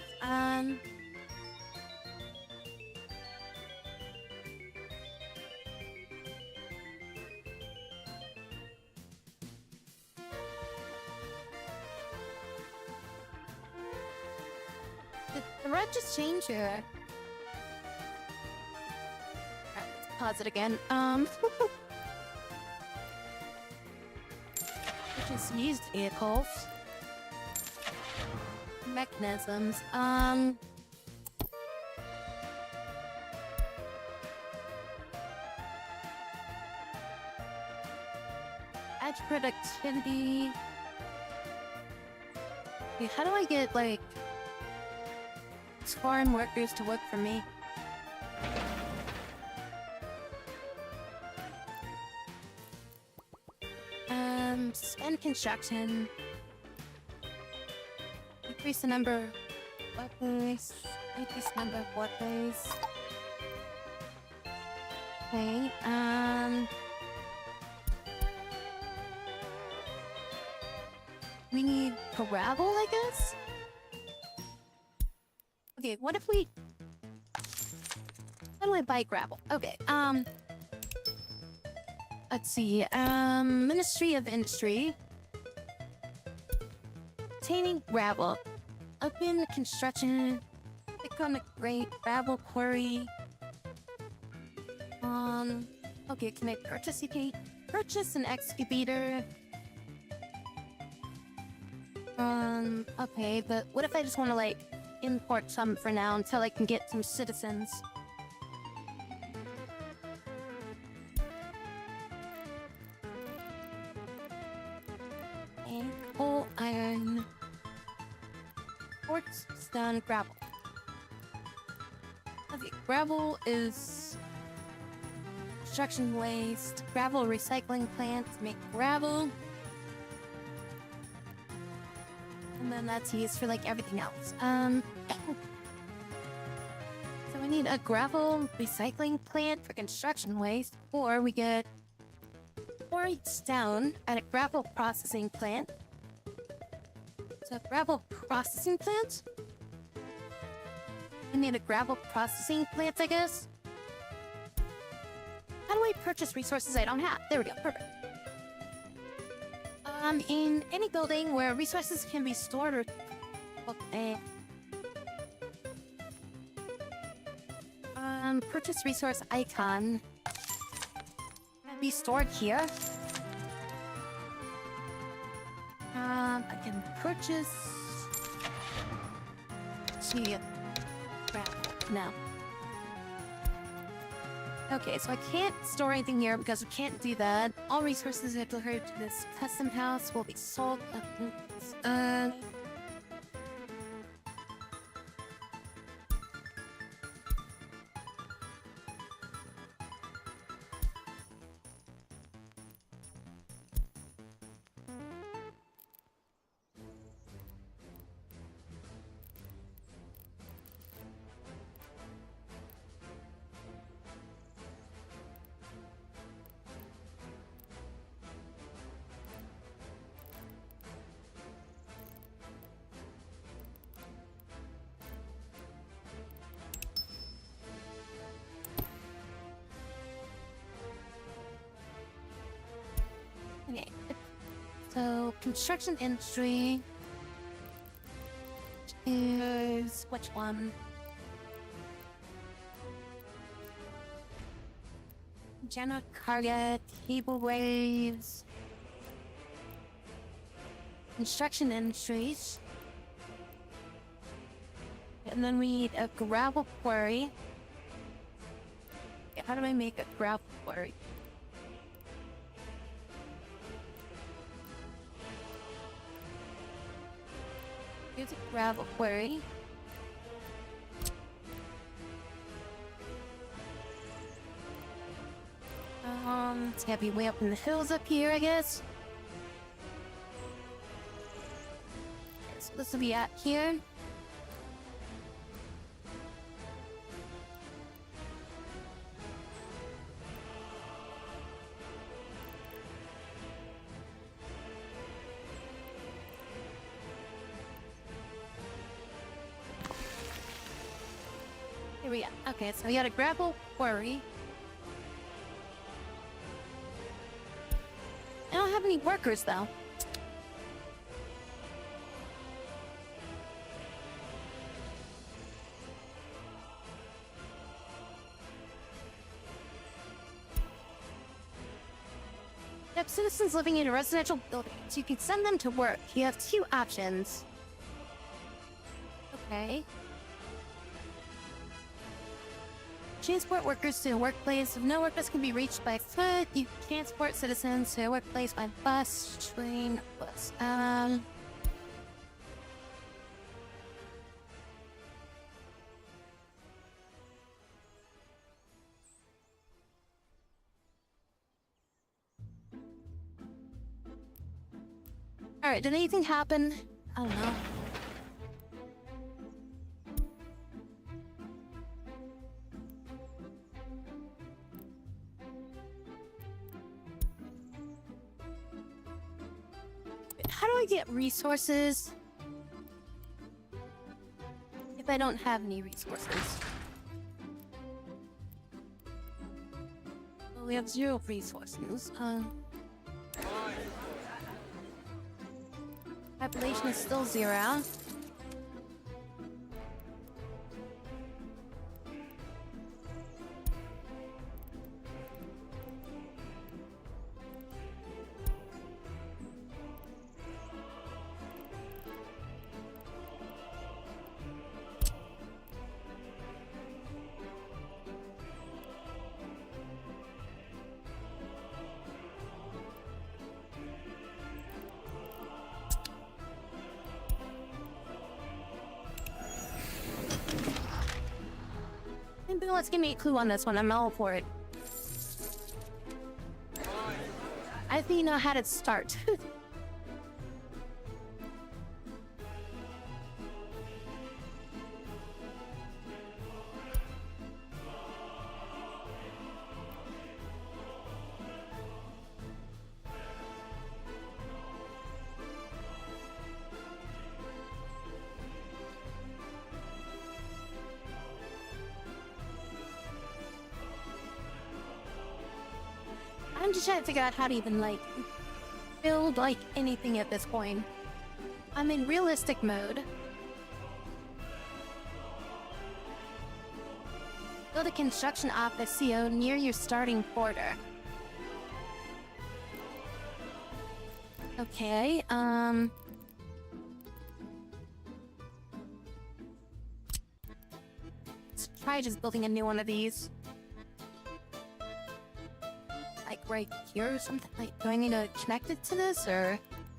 Did the red just change or... Alright, let's pause it again. Just used vehicles. Mechanisms. Add productivity. Okay, how do I get, like, foreign workers to work for me? Spend construction. Increase the number of weapons Increase number of workers. Okay, we need gravel, I guess? Okay, what if we... How do I buy gravel? Okay, let's see, Ministry of Industry. Obtaining gravel. Open construction. Click on the great gravel quarry. Okay, can I purchase it? Purchase an excavator. Okay, but what if I just want to, like, import some for now until I can get some citizens? And coal, iron, quartz, stone, gravel. Okay, gravel is construction waste. Gravel recycling plants make gravel. And then that's used for like everything else. So we need a gravel recycling plant for construction waste, or we get quarried stone at a gravel processing plant. So gravel processing plant? We need a gravel processing plant, I guess. How do I purchase resources I don't have? There we go, perfect. In any building where resources can be stored or... Okay. Purchase resource icon. Can be stored here. I can purchase... See... No. Okay, so I can't store anything here because we can't do that. All resources that delivered to this custom house will be sold. Okay. So, construction industry is which one? General cargo, cable waves, construction industries, and then we need a gravel quarry. Okay, how do I make a gravel quarry? Here's a gravel quarry. It's gotta be way up in the hills up here, I guess. So this will be out here. Here we go. Okay, so we got a gravel quarry. I don't have any workers, though. You have citizens living in a residential building, so you can send them to work. You have two options. Okay. Transport workers to a workplace. If no workers can be reached by foot, you transport citizens to a workplace by bus, train, bus. Alright, did anything happen? I don't know. how do I get resources if I don't have any resources? Well, we have 0 resources. Population is still 0. Maybe let's give me a clue on this one. I'm all for it. I think you know how to start. I'm just trying to figure out how to even, like, build, like, anything at this point. I'm in realistic mode. Build a construction office CO near your starting border. Okay, let's try just building a new one of these. Like right here or something? Like, do I need to connect it to this or? Yeah,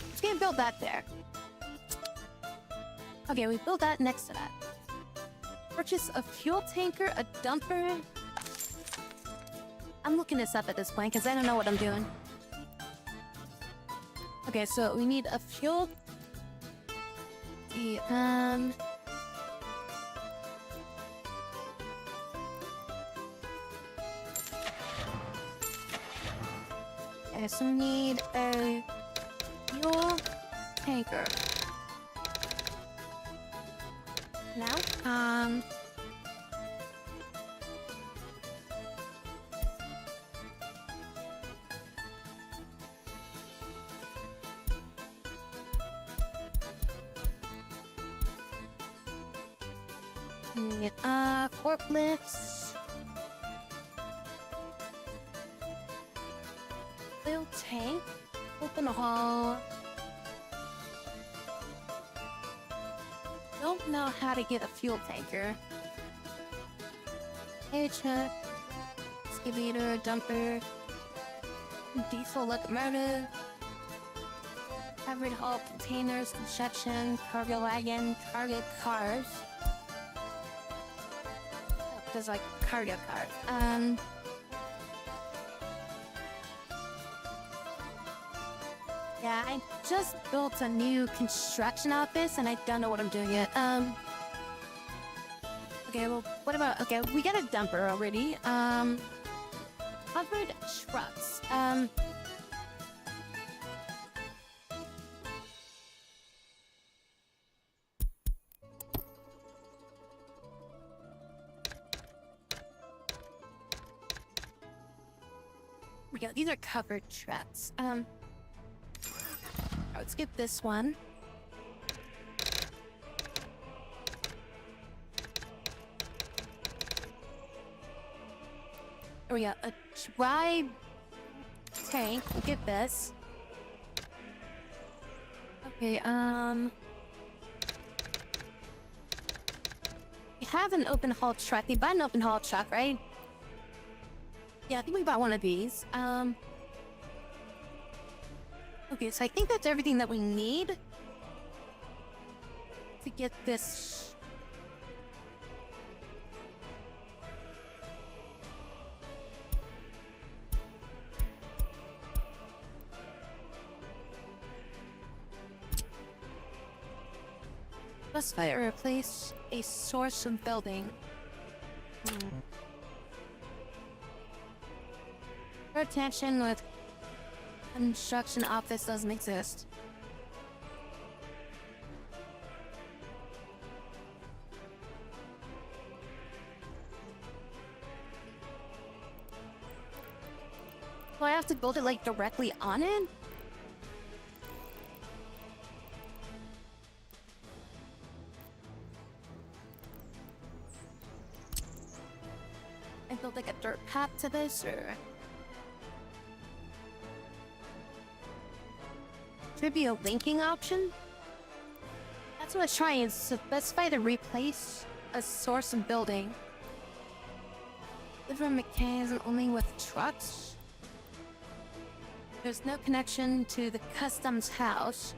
just gonna build that there. Okay, we built that next to that. Purchase a fuel tanker, a dumper. I'm looking this up at this point because I don't know what I'm doing. Okay, so we need a fuel. Okay, so we need a fuel tanker. Now, forklifts. Fuel tank. Open hall. Don't know how to get a fuel tanker. Air truck. Excavator, dumper. Diesel locomotive. Covered hull containers, construction, cargo wagon, cargo cars. There's like cargo cars. Yeah, I just built a new construction office and I don't know what I'm doing yet. Okay, well, what about, okay, we got a dumper already. Covered trucks. We go, these are covered trucks. Let's skip this one. There we go. A dry tank. We'll get this. Okay, we have an open haul truck. We bought an open haul truck, right? Yeah, I think we bought one of these. Okay, so I think that's everything that we need to get this. Bus fire replace a source of building. Protection with construction office doesn't exist. Do I have to build it like directly on it? I build like a dirt path to this, or should be a linking option? That's what I was trying to specify to replace a source of building. Different mechanism only with trucks. There's no connection to the customs house.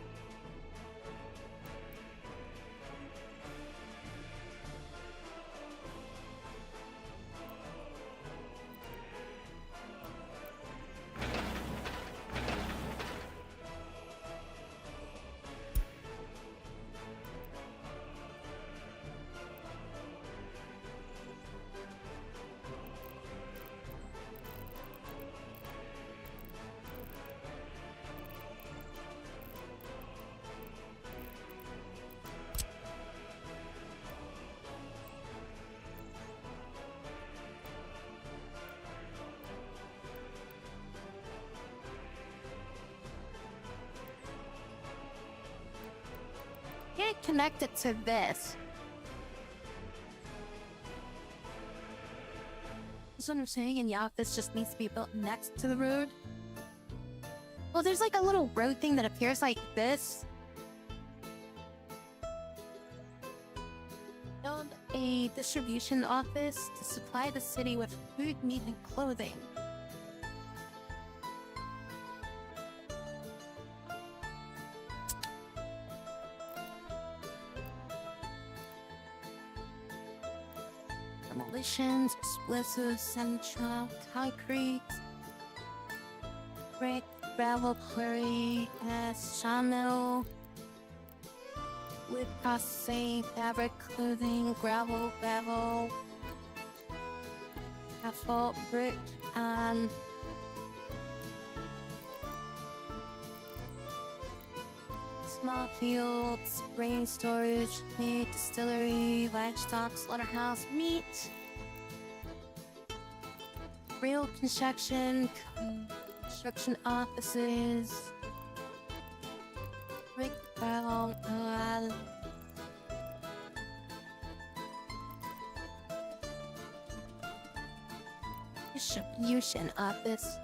Can't connect it to this. That's what I'm saying, and yeah, this just needs to be built next to the road. Well, there's like a little road thing that appears like this. Build a distribution office to supply the city with food, meat, and clothing. Demolitions, explosives, central, concrete, brick, gravel quarry, sawmill, wood processing, fabric, clothing, gravel, asphalt, brick, and small fields, grain storage, meat, distillery, livestock, slaughterhouse, meat, real construction offices, brick, barrel, distribution office.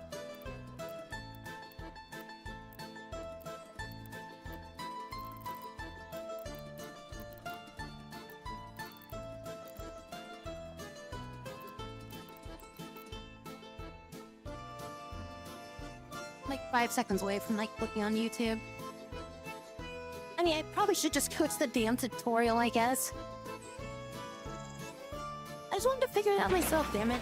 Like 5 seconds away from like looking on YouTube. I mean, I probably should just go to the damn tutorial, I guess. I just wanted to figure it out myself, damn it.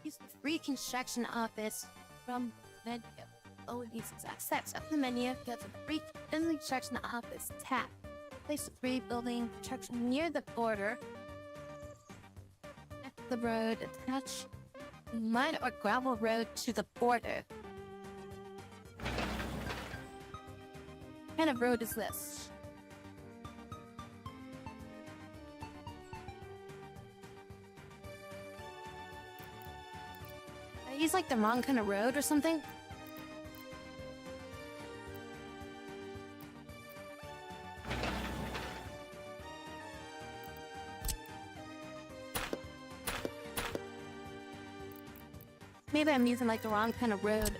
Use the free construction office from menu. Oh, these exact steps. Up the menu, get the free construction office tab. Place the free building construction near the border. Connect the road, attach mud or gravel road to the border. What kind of road is this? I use like the wrong kind of road or something? Maybe I'm using like the wrong kind of road.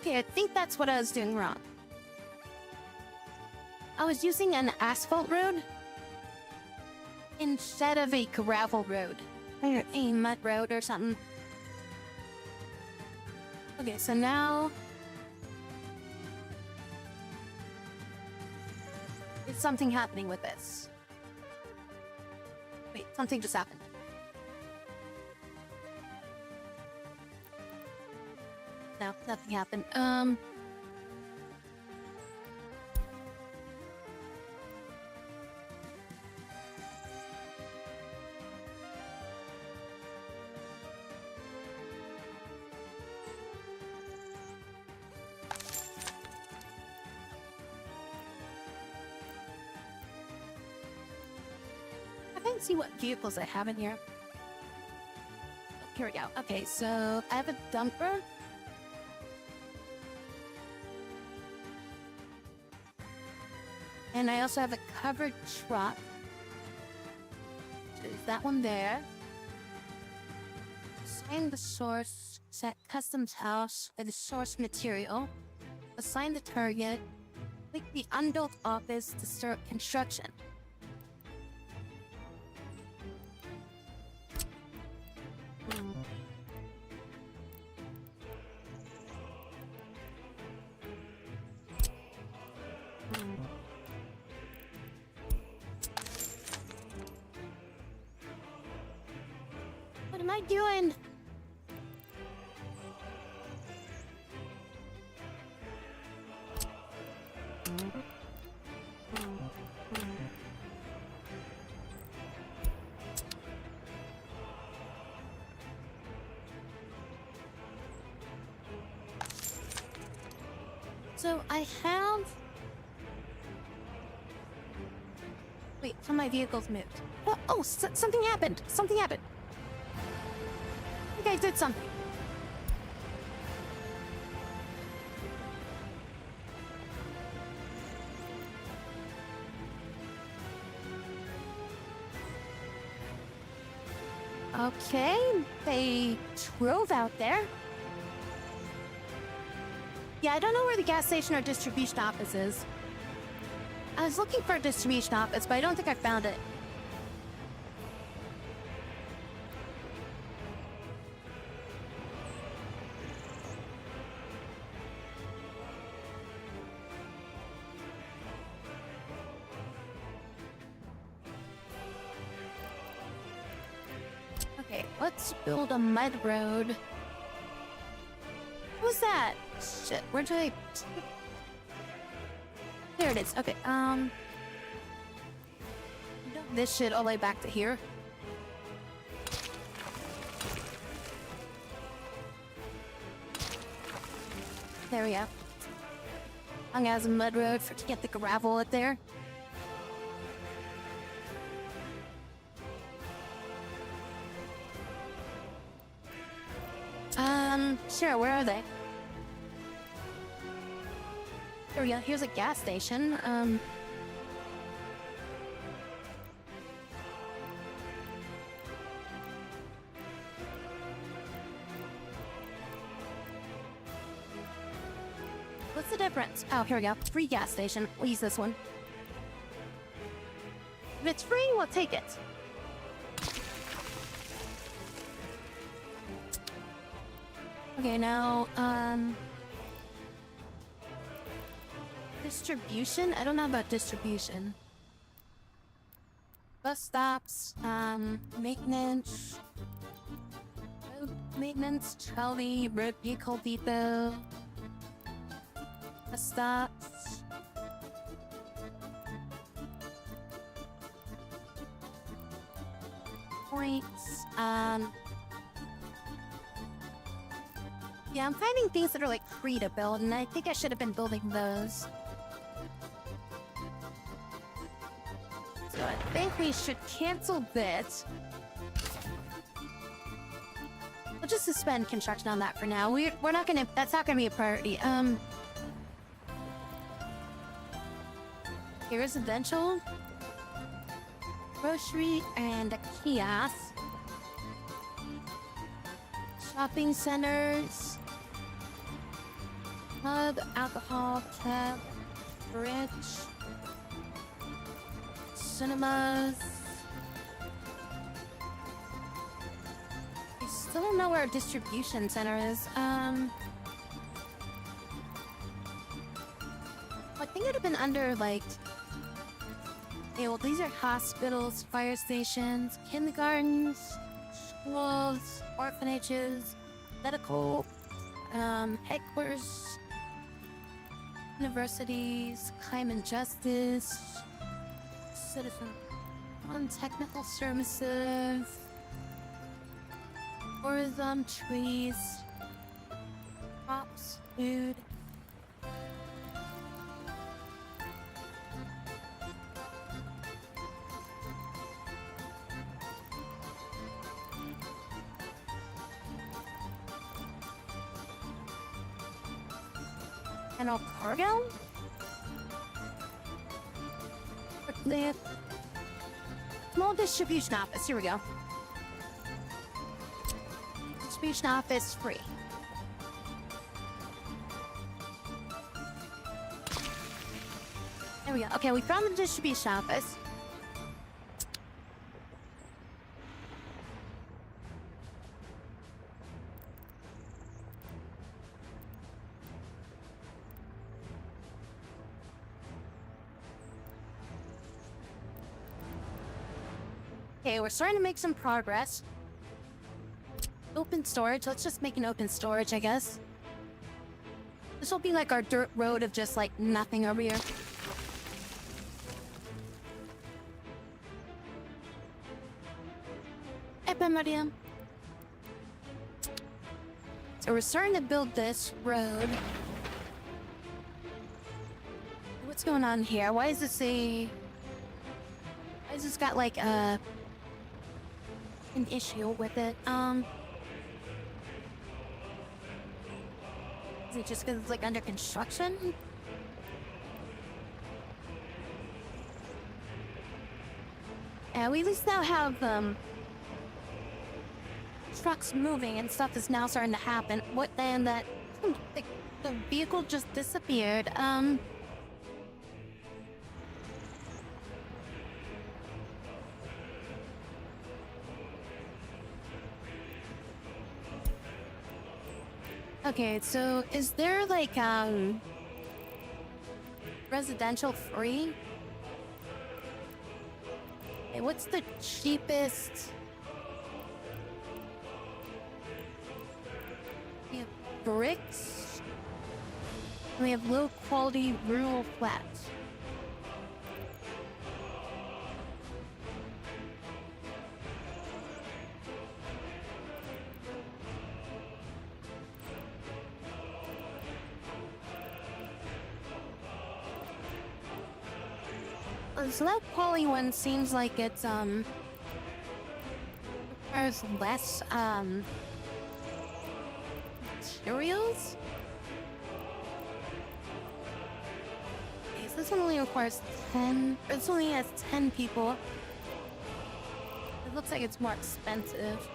Okay, I think that's what I was doing wrong. I was using an asphalt road instead of a gravel road. Or a mud road or something. Okay, so now... is something happening with this? Wait, something just happened. No, nothing happened. I can't see what vehicles I have in here. Oh, here we go. Okay, so I have a dumper. And I also have a covered truck. Is that one there? Assign the source, set customs house with the source material. Assign the target. Click the unbuilt office to start construction. What am I doing? So I have... Wait, some of my vehicles moved. Oh, something happened. Something happened. I think I did something. Okay, they drove out there. Yeah, I don't know where the gas station or distribution office is. I was looking for a distribution office, but I don't think I found it. Okay, let's build a mud road. What was that? Shit, where did I... There it is. Okay, this shit all the way back to here. There we go. Hung as a mud road to get the gravel up there. Sure, where are they? There we go, here's a gas station. What's the difference? Oh, here we go. Free gas station. We'll use this one. If it's free, we'll take it. Okay, now, distribution? I don't know about distribution. Bus stops, maintenance, road maintenance, trolley, road vehicle depot, bus stops. Points, yeah, I'm finding things that are like free to build, and I think I should have been building those. So I think we should cancel this. We'll just suspend construction on that for now. We're not gonna. That's not gonna be a priority. Okay, residential, grocery, and a kiosk. Shopping centers. Pub, alcohol, tab, bridge, cinemas. I still don't know where our distribution center is. I think it'd have been under like. Okay, well, these are hospitals, fire stations, kindergartens, schools, orphanages, medical, headquarters, universities, crime and justice, citizen, technical services, tourism, trees, crops, food. And our cargo? The small distribution office. Here we go. Distribution office free. There we go. Okay, we found the distribution office. Okay, we're starting to make some progress. Open storage. Let's just make an open storage, I guess. This will be like our dirt road of just like nothing over here. Epimedium. So we're starting to build this road. What's going on here? Why is this a... Why has this got like a... an issue with it? Is it just because it's like under construction? Yeah, we at least now have trucks moving and stuff is now starting to happen. What then that the vehicle just disappeared. Okay, so is there like residential free? Okay, what's the cheapest? We have bricks. We have low quality rural flats. So that quality one seems like it's requires less materials. Okay, so this one only requires 10. This only has 10 people. It looks like it's more expensive.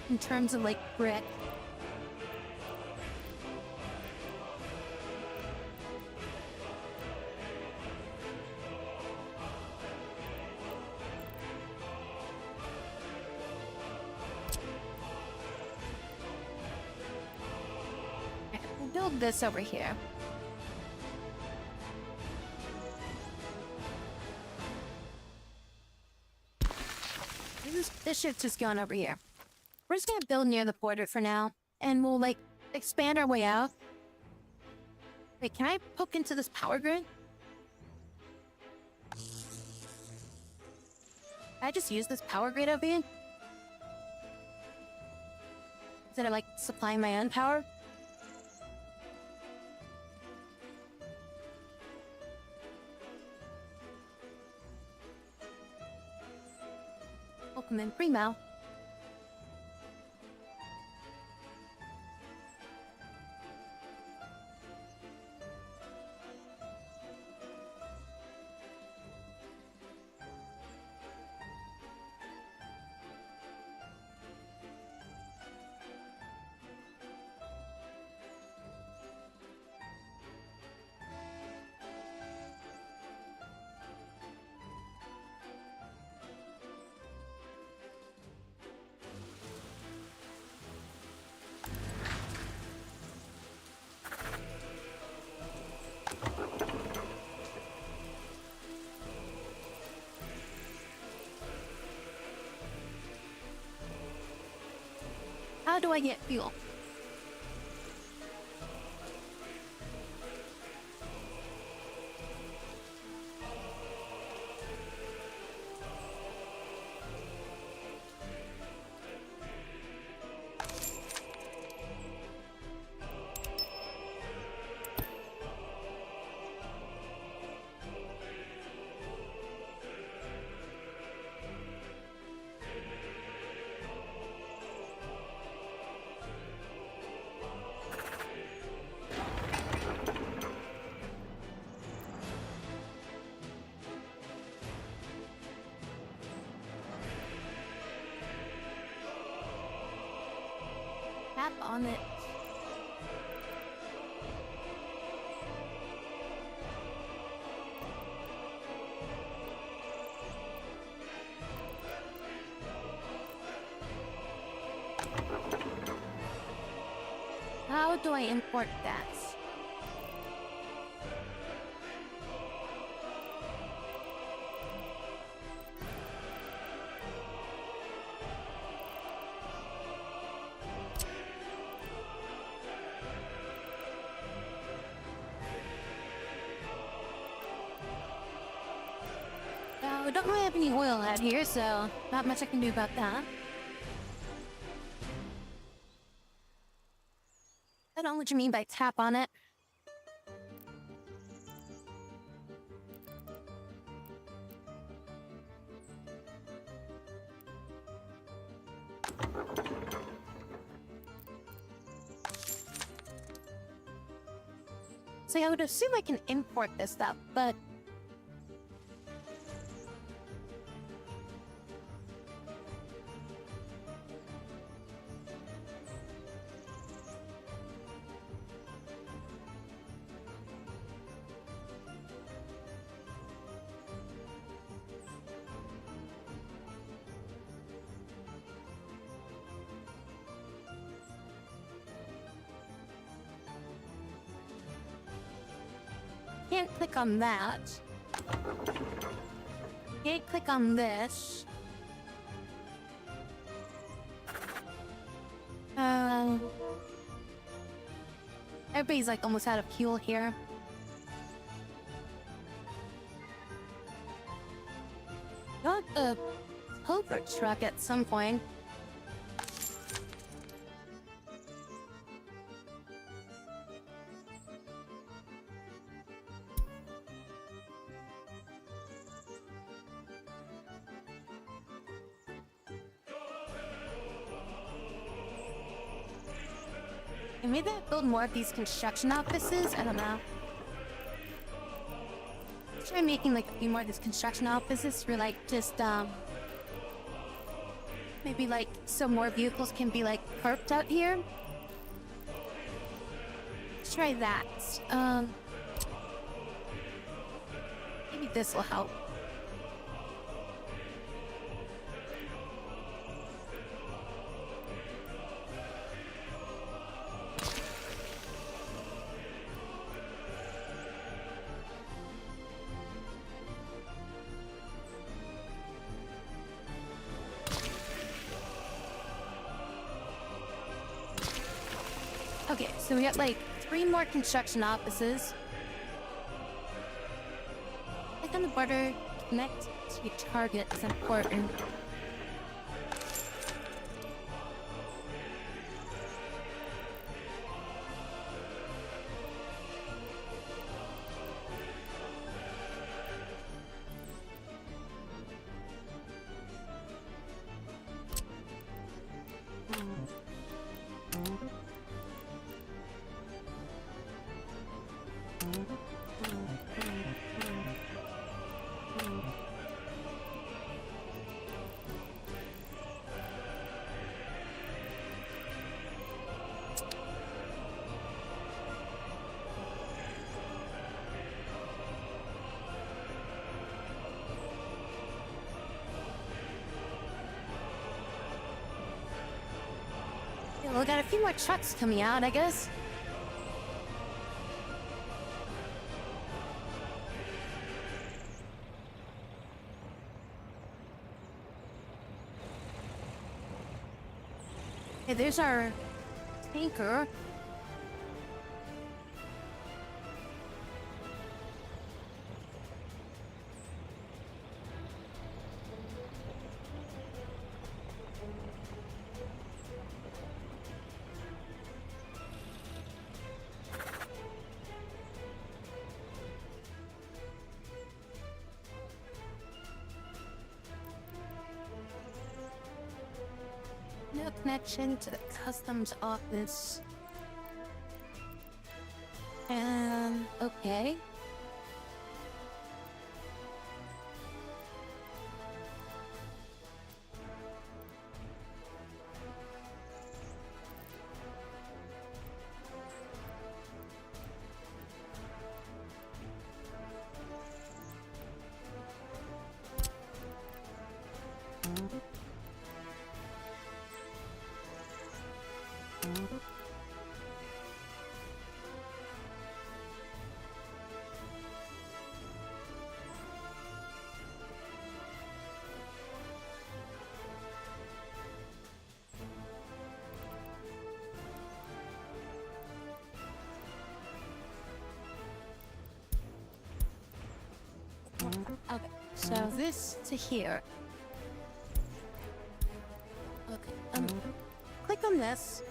In terms of like brick. Build this over here. This shit's just going over here. We're just gonna build near the border for now, and we'll like expand our way out. Wait, can I poke into this power grid? Can I just use this power grid over here? Instead of like supplying my own power? Welcome in, Primo. do I get fuel? Tap on it. How do I import that? We don't really have any oil out here, so not much I can do about that. I don't know what you mean by tap on it. So I would assume I can import this stuff, but can't click on that. Can't click on this. Everybody's like almost out of fuel here. Got a Hoover truck at some point. And maybe I build more of these construction offices? I don't know. Try making like a few more of these construction offices for like just maybe like some more vehicles can be like parked out here. Let's try that. Maybe this will help. Okay, so we got like 3 more construction offices. Click on the border, connect to your target is important. Yeah, we got a few more trucks coming out, I guess. Okay, there's our tanker. No connection to the customs office. Okay. Okay, so this to here. Okay, click on this.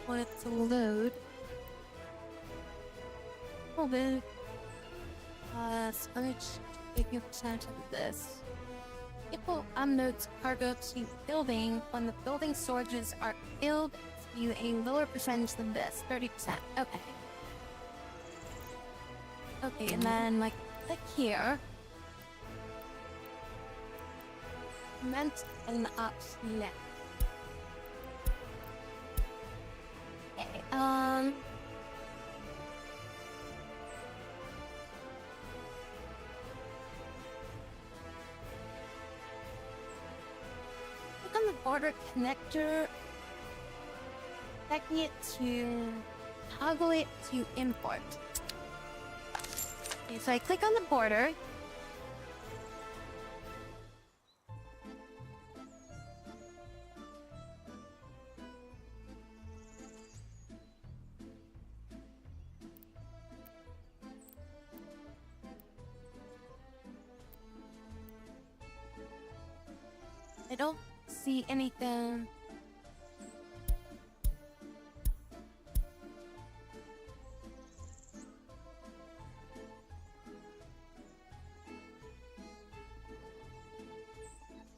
Want it to load. Hold it. Storage 50% of this. People unloads cargo to building when the building storages are filled to a lower percentage than this, 30%. Okay. Okay, and then like click here. Comment and up next. Okay, click on the border connector. Checking it to toggle it to import. Okay, so I click on the border. I don't see anything.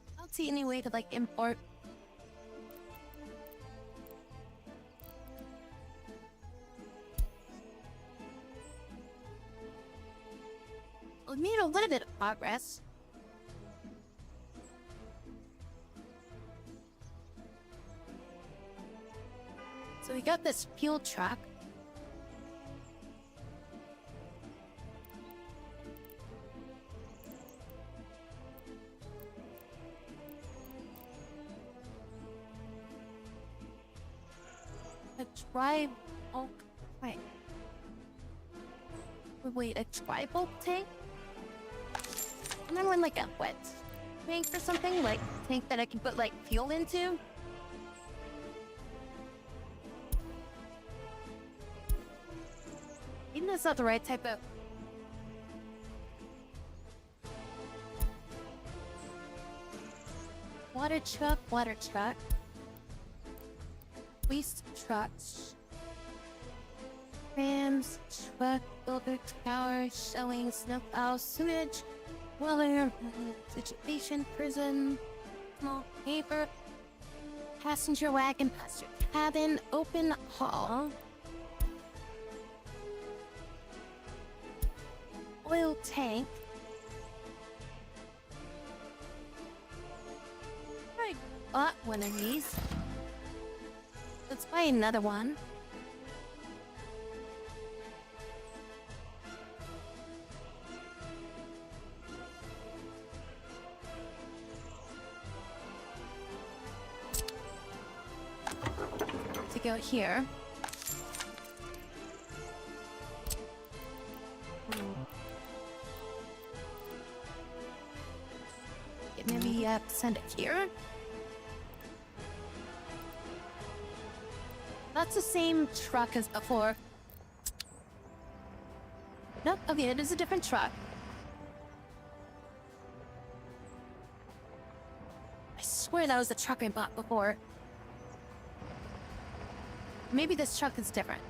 I don't see any way to like import. We made a little bit of progress. So we got this fuel truck. A dry bulk tank. Wait, a dry bulk tank? And then like a wet tank or something? Like a tank that I can put like fuel into? Even that's not the right type of... Water truck, water truck. Waste trucks. Trams, truck, builder, tower, shelling, snowplow, sewage, weather, situation, prison, small paper, passenger wagon, passenger cabin, open hall. Oil tank. I bought one of these. Let's buy another one. To go here. Maybe send it here. That's the same truck as before. Nope, okay, it is a different truck. I swear that was the truck I bought before. Maybe this truck is different.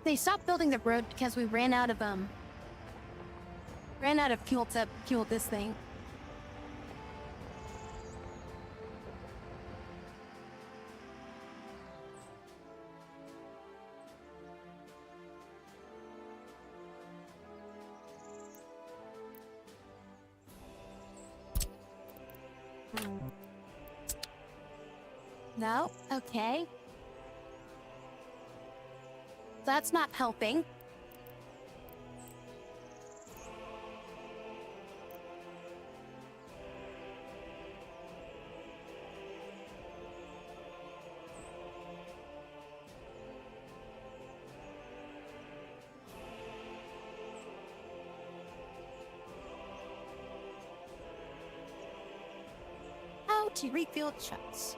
They stopped building the road because we ran out of fuel to fuel this thing. No? Okay. That's not helping. How to refuel trucks.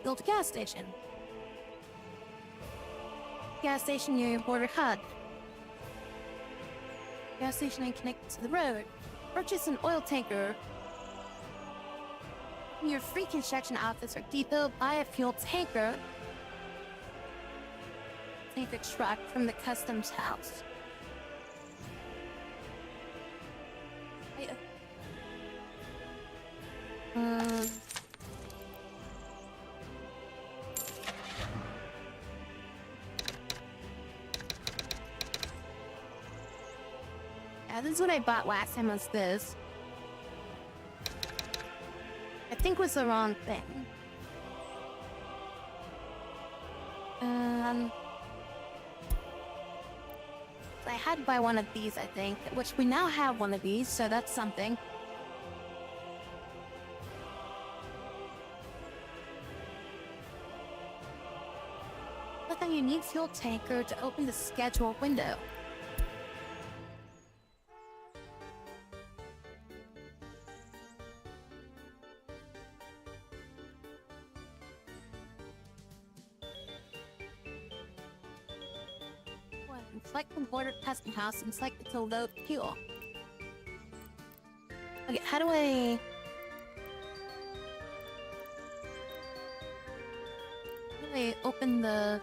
Build a gas station. Gas station near your border HUD. Gas station and connected to the road. Purchase an oil tanker. In your free construction office or depot, buy a fuel tanker. Take a truck from the customs house. Yeah, this is what I bought last time was this. I think was the wrong thing. I had to buy one of these, I think, which we now have one of these, so that's something. But then you need fuel tanker to open the schedule window. Select the border testing house and select it to load fuel. Okay, how do I open the...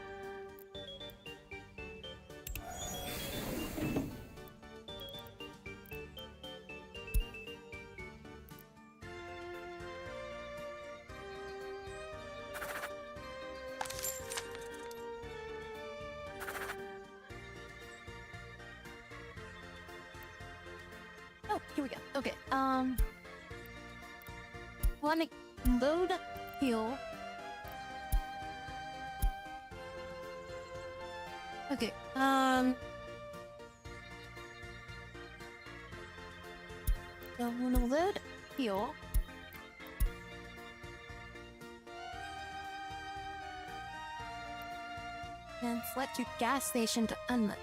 Oh, here we go. Okay, want to load fuel. Okay, so I'm gonna load fuel. And select your gas station to unload.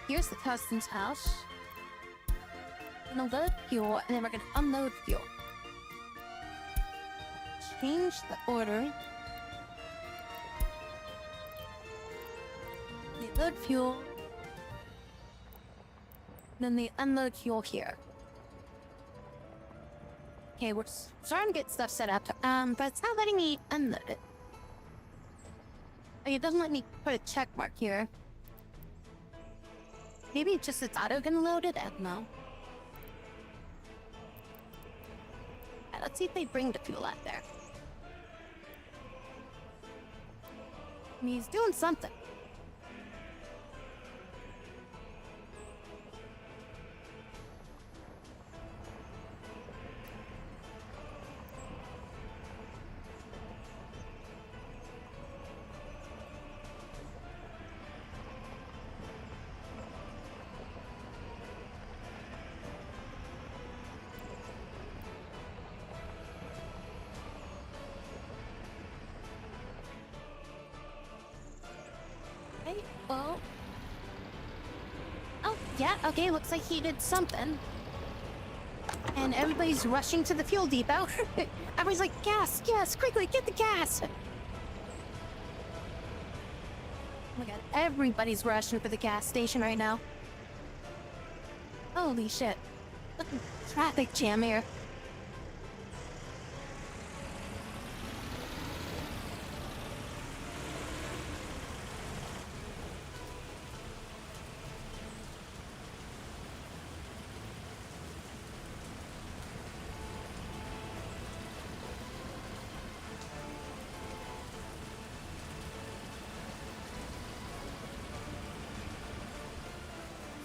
Here's the customs house. We're gonna load fuel, and then we're gonna unload fuel. Change the order. They load fuel. Then they unload fuel here. Okay, we're starting to get stuff set up. But it's not letting me unload it. Okay, it doesn't let me put a check mark here. Maybe it's just it's auto gonna load it? I don't know. Right, let's see if they bring the fuel out there. I mean, he's doing something. Well. Oh, yeah, okay, looks like he did something. And everybody's rushing to the fuel depot. Everybody's like, gas, gas, quickly, get the gas! Oh my god, everybody's rushing for the gas station right now. Holy shit. Traffic jam here.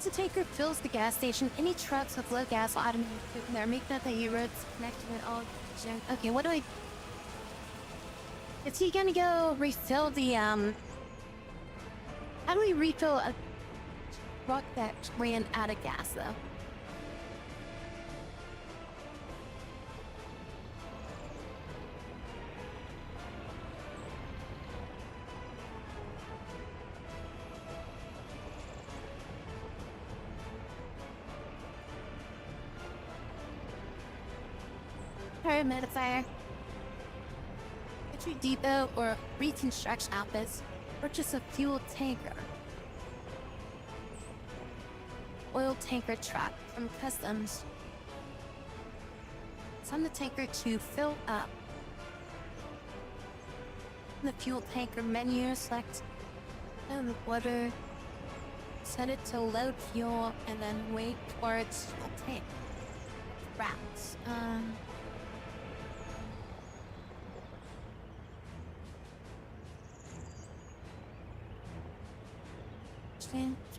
The tanker fills the gas station. Any trucks with low gas will automatically put in there. Make that the roads connected with all junk. Okay, what do I... Is he gonna go refill the, How do we refill a truck that ran out of gas, though? Humidifier. Entry depot or reconstruction office. Purchase a fuel tanker. Oil tanker truck from customs. Send the tanker to fill up. In the fuel tanker menu, select the water. Set it to load fuel and then wait for its fuel tank. Routes.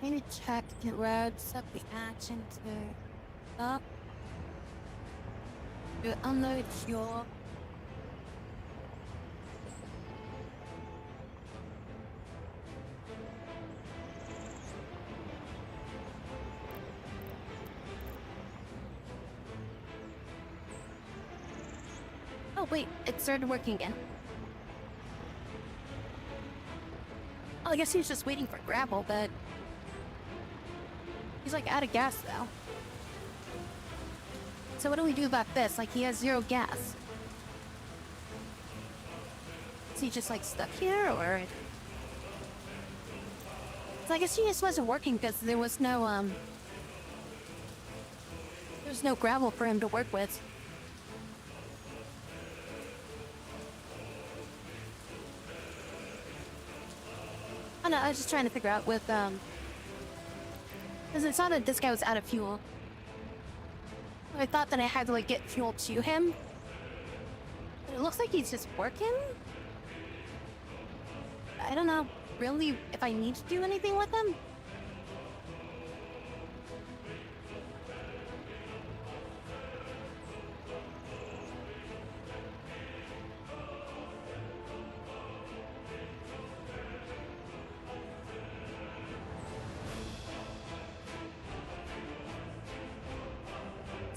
Trying to check the roads up the action to up to unload fuel. Oh wait, it started working again. Oh, I guess he's just waiting for gravel, but he's like out of gas though. So what do we do about this? Like he has 0 gas. Is he just like stuck here or? So I guess he just wasn't working because there was no there's no gravel for him to work with. Oh no, I was just trying to figure out with because it saw that this guy was out of fuel. I thought that I had to like get fuel to him. But it looks like he's just working. I don't know really if I need to do anything with him.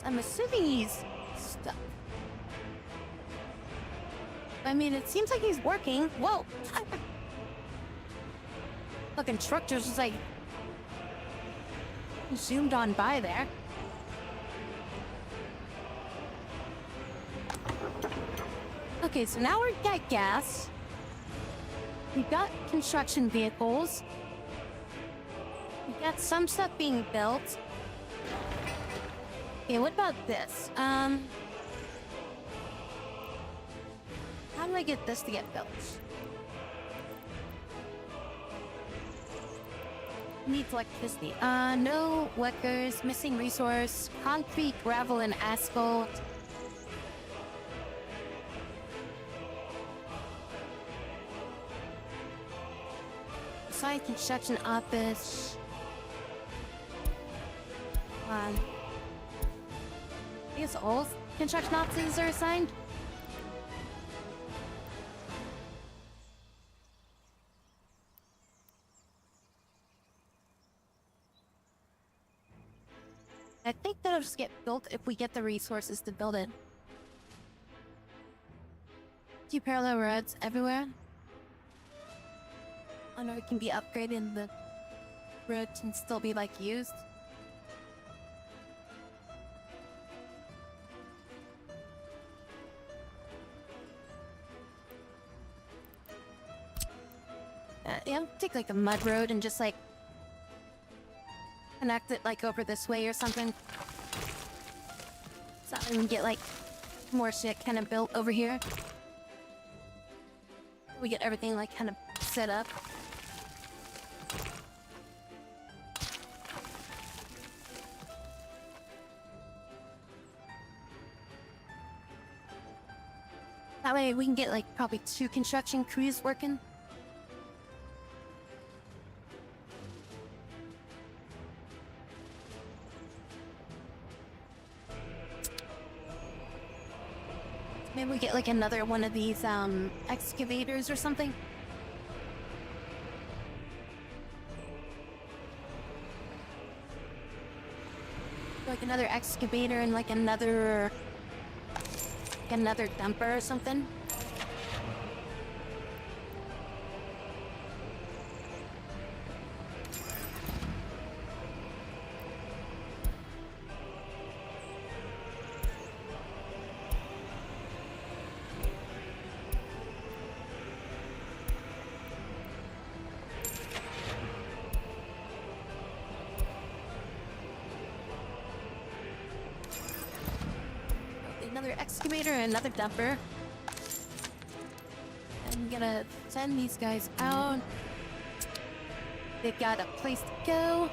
I'm assuming he's stuck. I mean, it seems like he's working. Whoa! Fucking truck just like zoomed on by there. Okay, so now we've got gas. We've got construction vehicles. We've got some stuff being built. Okay, what about this? How do I get this to get built? Needs electricity. No workers, missing resource, concrete, gravel, and asphalt. Site construction office. I guess all construction offices are assigned. I think that'll just get built if we get the resources to build it. 2 parallel roads everywhere. I know it can be upgraded and the road can still be like used. Yeah, take like a mud road and just like connect it like over this way or something. So that we can get like more shit kind of built over here. We get everything like kind of set up. That way we can get like probably 2 construction crews working. Maybe we get like another one of these excavators or something. Like another excavator and like another dumper or something. Another excavator and another dumper. I'm gonna send these guys out. They've got a place to go.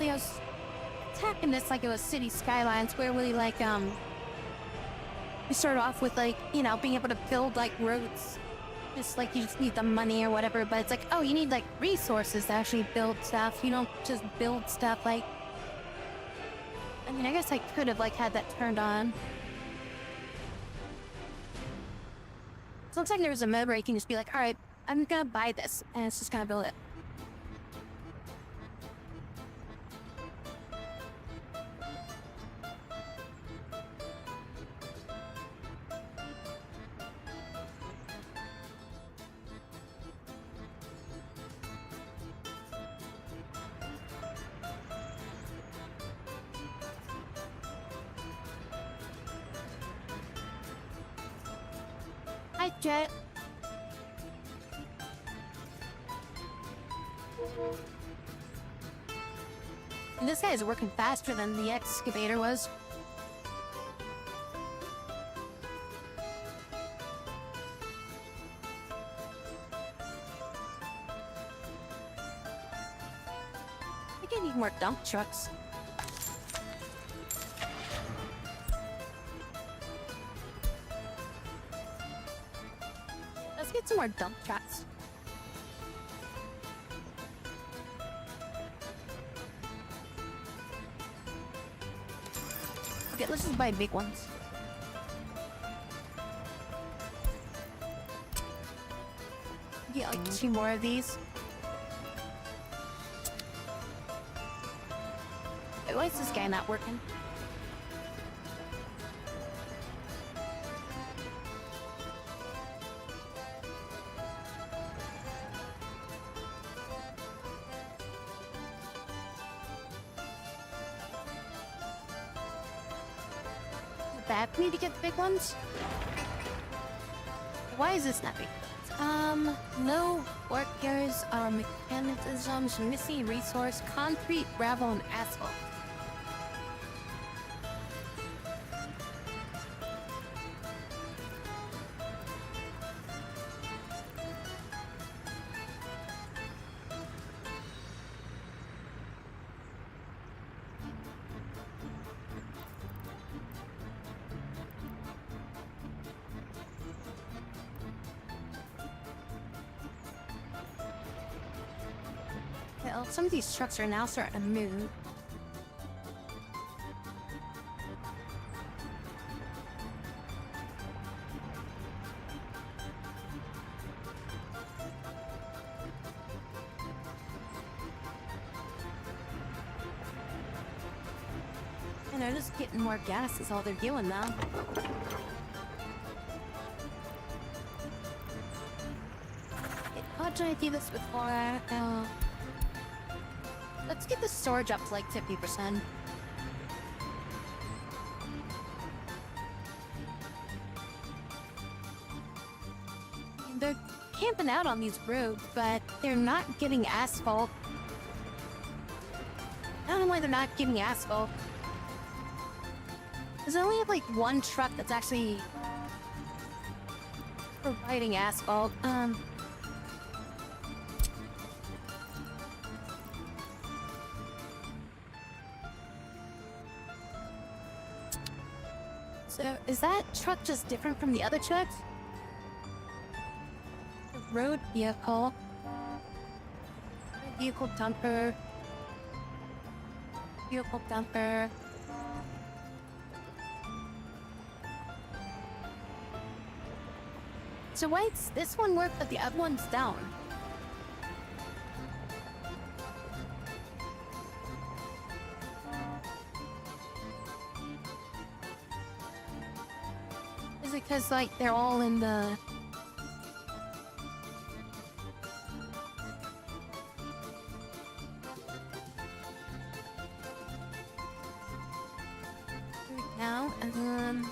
I was attacking this like it was City Skylines, where we like we started off with like, you know, being able to build like roads, just like you just need the money or whatever. But it's like, oh, you need like resources to actually build stuff. You don't just build stuff like. I mean, I guess I could have like had that turned on. So looks like there was a mode where you can just be like, all right, I'm gonna buy this, and it's just gonna build it. Hi, Jet. And this guy is working faster than the excavator was. I think I need more dump trucks. Let's get some more dump trucks. Okay, let's just buy big ones. Get like 2 more of these. Wait, why is this guy not working? Bad for me to get the big ones? Why is this not big? No workers are mechanisms, missing resource, concrete, gravel, and asphalt. Well, some of these trucks are now starting to move. they're just getting more gas is all they're doing now. How did I do this before? Let's get the storage up to like 50%. They're camping out on these roads, but they're not getting asphalt. I don't know why they're not getting asphalt. Because I only have like one truck that's actually providing asphalt. So, is that truck just different from the other trucks? The road vehicle. Vehicle dumper. Vehicle dumper. So why does this one work but the other one's down? Is it because, like, they're all in the... now, and then...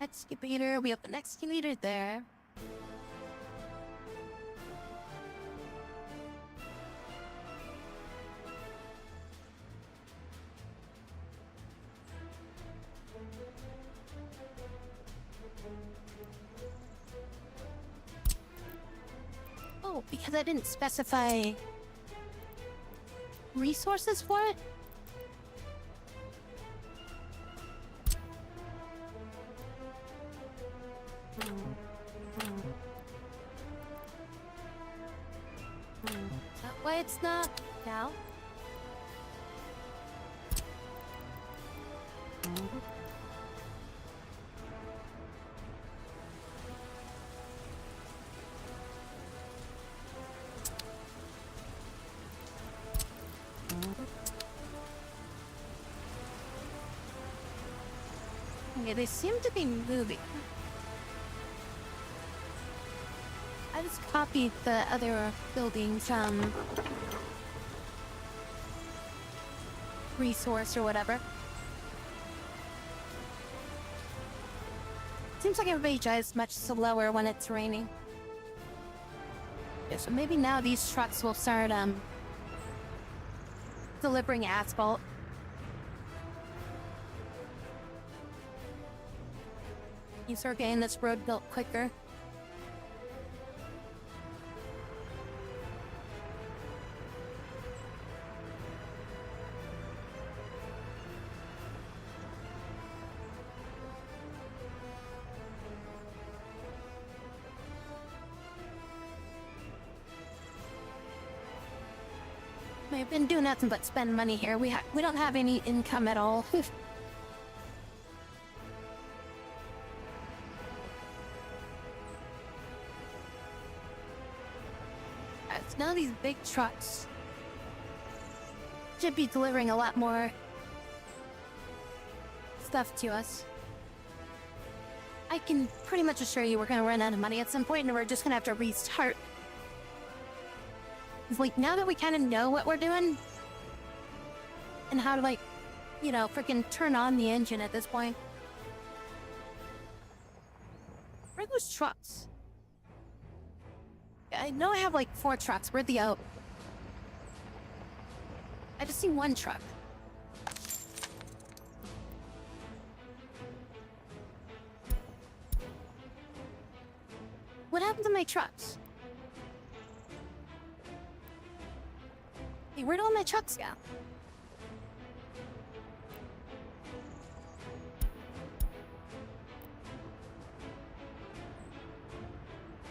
excavator, we have an excavator there. Oh, because I didn't specify resources for it? Is that why it's not now? Okay, they seem to be moving. I just copied the other building's resource or whatever. Seems like everybody drives much slower when it's raining. Yeah, so maybe now these trucks will start delivering asphalt. You start getting this road built quicker. We've been doing nothing but spend money here. We don't have any income at all. Now these big trucks should be delivering a lot more stuff to us. I can pretty much assure you we're gonna run out of money at some point and we're just gonna have to restart. It's like, now that we kind of know what we're doing and how to, like, you know, freaking turn on the engine at this point. Where are those trucks? I know I have like 4 trucks. Where'd the out? I just see 1 truck. What happened to my trucks? Hey, where'd all my trucks go?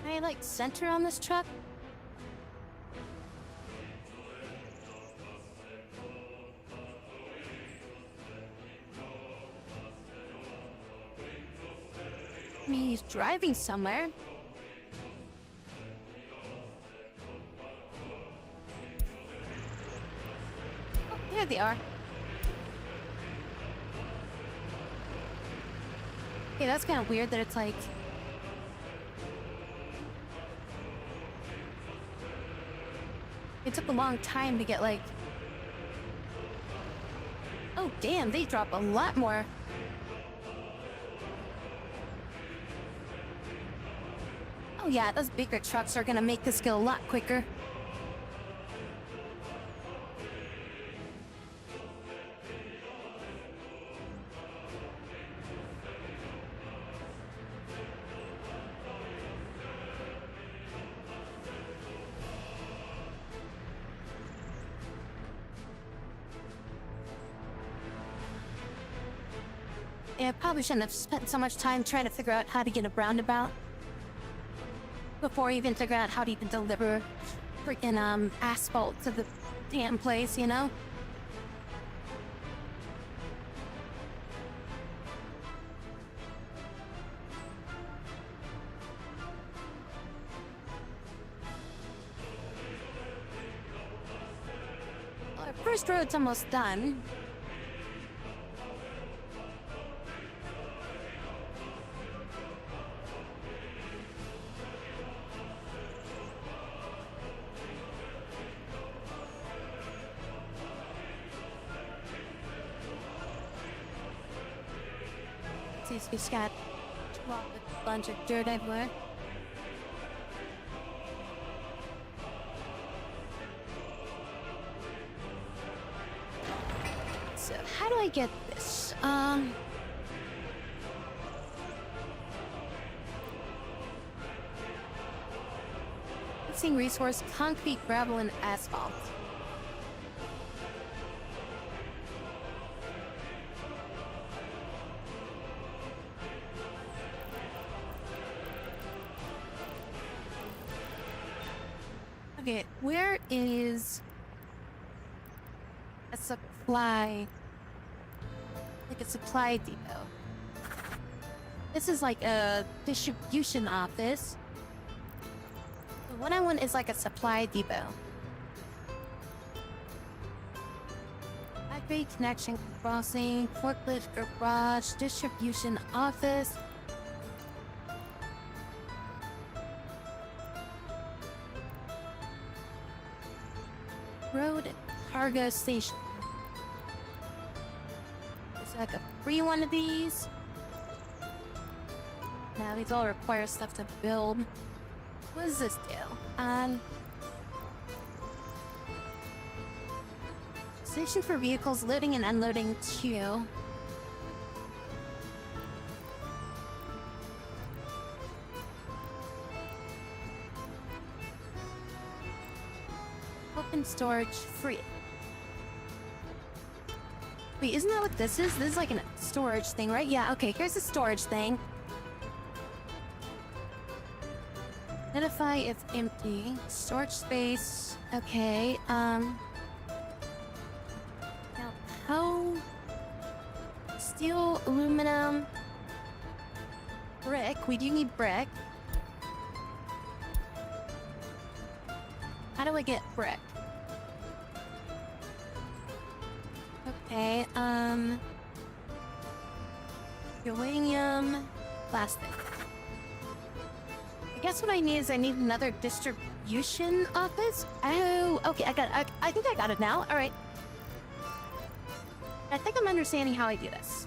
Can I, like, center on this truck? I mean, he's driving somewhere. There they are. Okay, that's kind of weird that it's like... It took a long time to get like... Oh damn, they drop a lot more. Oh yeah, those bigger trucks are gonna make this go a lot quicker. Yeah, I probably shouldn't have spent so much time trying to figure out how to get a roundabout before I even figure out how to even deliver freaking asphalt to the damn place, you know? Well, our first road's almost done. He's just got a bunch of dirt everywhere. So how do I get this? Mixing resource, concrete, gravel, and asphalt. Okay, where is a supply? Like a supply depot. This is like a distribution office. But what I want is like a supply depot. Factory connection crossing, forklift garage, distribution office. Road cargo station. Is like a free one of these? Now these all require stuff to build. What does this do? Station for vehicles loading and unloading too. Open storage free. Wait, isn't that what this is? This is like a storage thing, right? Yeah, okay, here's the storage thing. Identify if empty. Storage space. Okay, now how... Steel, aluminum, brick. We do need brick. How do I get brick? Okay, uranium, plastic. I guess what I need is I need another distribution office. Oh, okay, I think I got it now. All right. I think I'm understanding how I do this.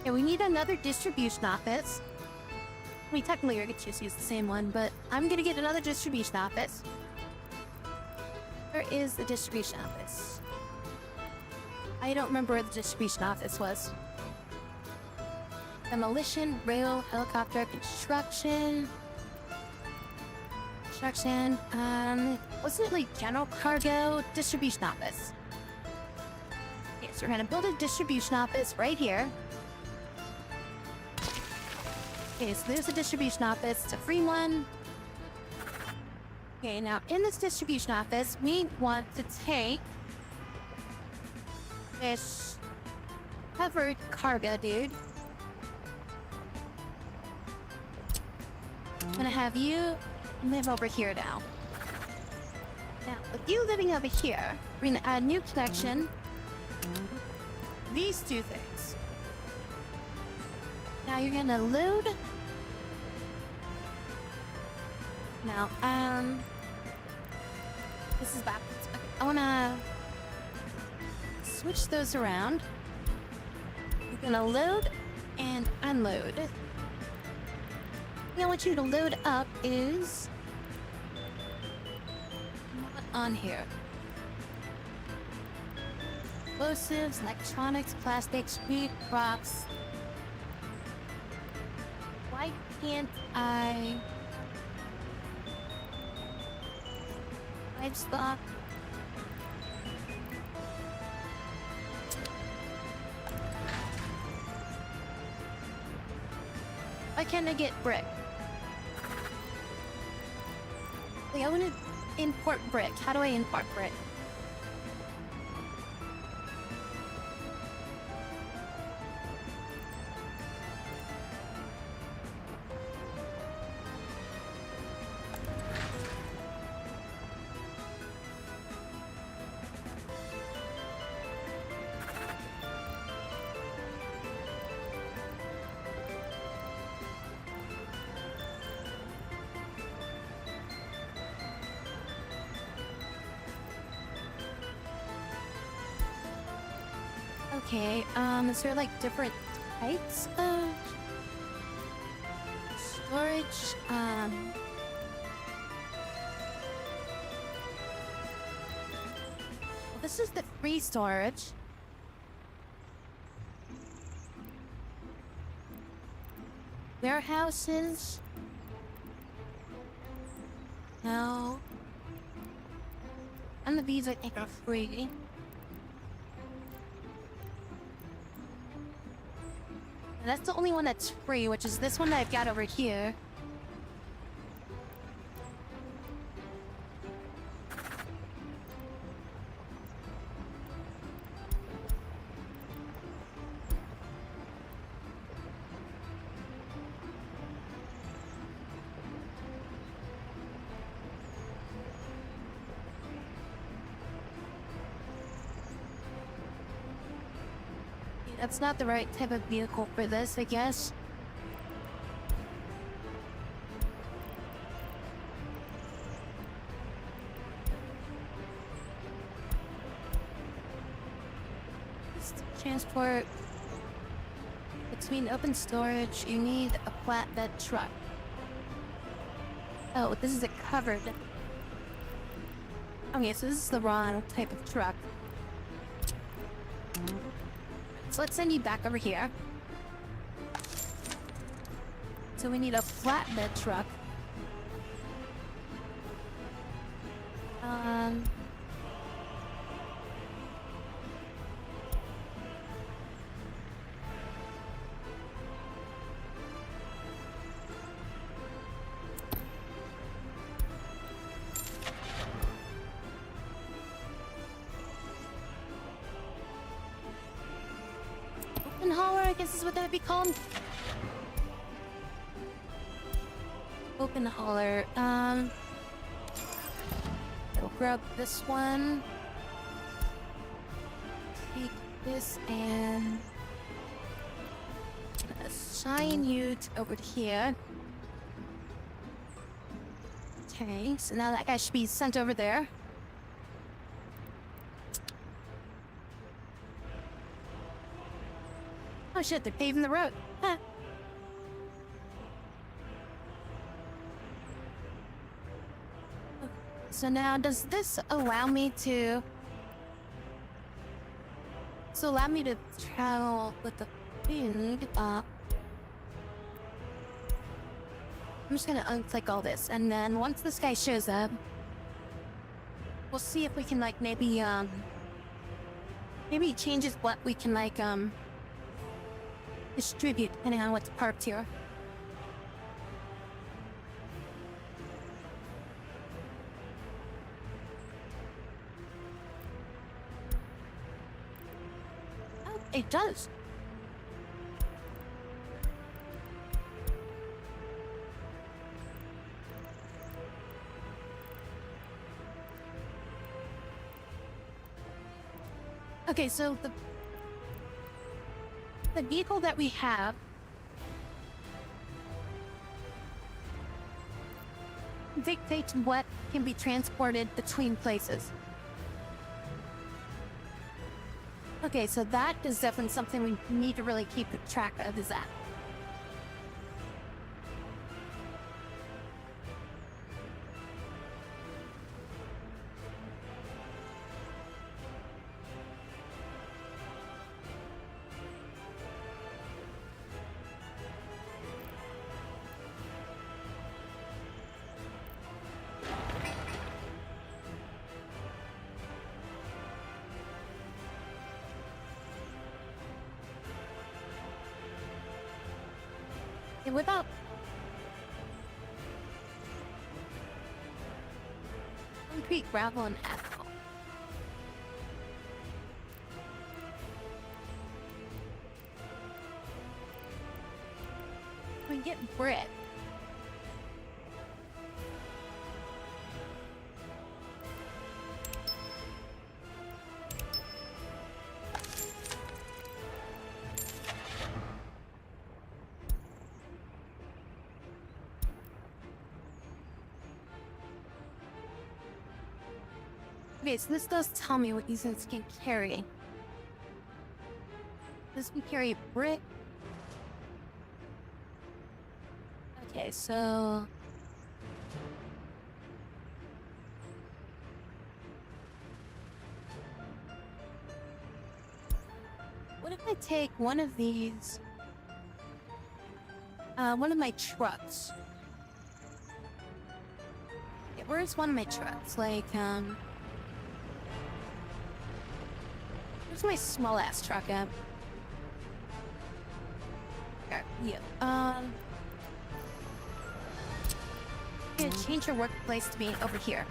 Okay, we need another distribution office. I mean, technically, I could just use the same one, but I'm gonna get another distribution office. Where is the distribution office? I don't remember where the distribution office was. Demolition, rail, helicopter, construction. Wasn't it like general cargo distribution office? Okay, so we're gonna build a distribution office right here. Okay, so there's a distribution office. It's a free one. Okay, now in this distribution office, we want to take this covered cargo, dude. I'm gonna have you live over here now. Now, with you living over here, we're gonna add new connection. these two things. Now you're gonna load. Now, this is backwards. Okay, I wanna switch those around. You're gonna load and unload. What I want you to load up is not on here. Explosives, electronics, plastics, food, crops. Why can't I... livestock? Why can't I get brick? Wait, I want to import brick. How do I import brick? Okay, is there like different types of storage? Well, this is the free storage. Warehouses. No. And these I think are free. And that's the only one that's free, which is this one that I've got over here. That's not the right type of vehicle for this, I guess. Transport between open storage, you need a flatbed truck. Oh, this is a covered. Okay, so this is the wrong type of truck. So let's send you back over here. So we need a flatbed truck. Open hauler, I guess is what that would be called. Open hauler. I'll grab this one. Take this and assign you to over here. Okay, so now that guy should be sent over there. Oh shit, they're paving the road. Huh. So now, does this allow me to... allow me to travel with the food? I'm just gonna unclick all this, and then once this guy shows up, we'll see if we can, like, maybe it changes what we can, like, distribute, depending on what's parked here. Oh, it does. Okay, so the vehicle that we have dictates what can be transported between places. Okay, so that is definitely something we need to really keep track of, is that. Okay, what about concrete, gravel, and asphalt? We get brick. Okay, so this does tell me what these things can carry. This can carry brick. Okay, so... what if I take one of these... one of my trucks? Okay, where's one of my trucks? Like, where's my small-ass truck at? Okay, yeah, I'm gonna change your workplace to be over here.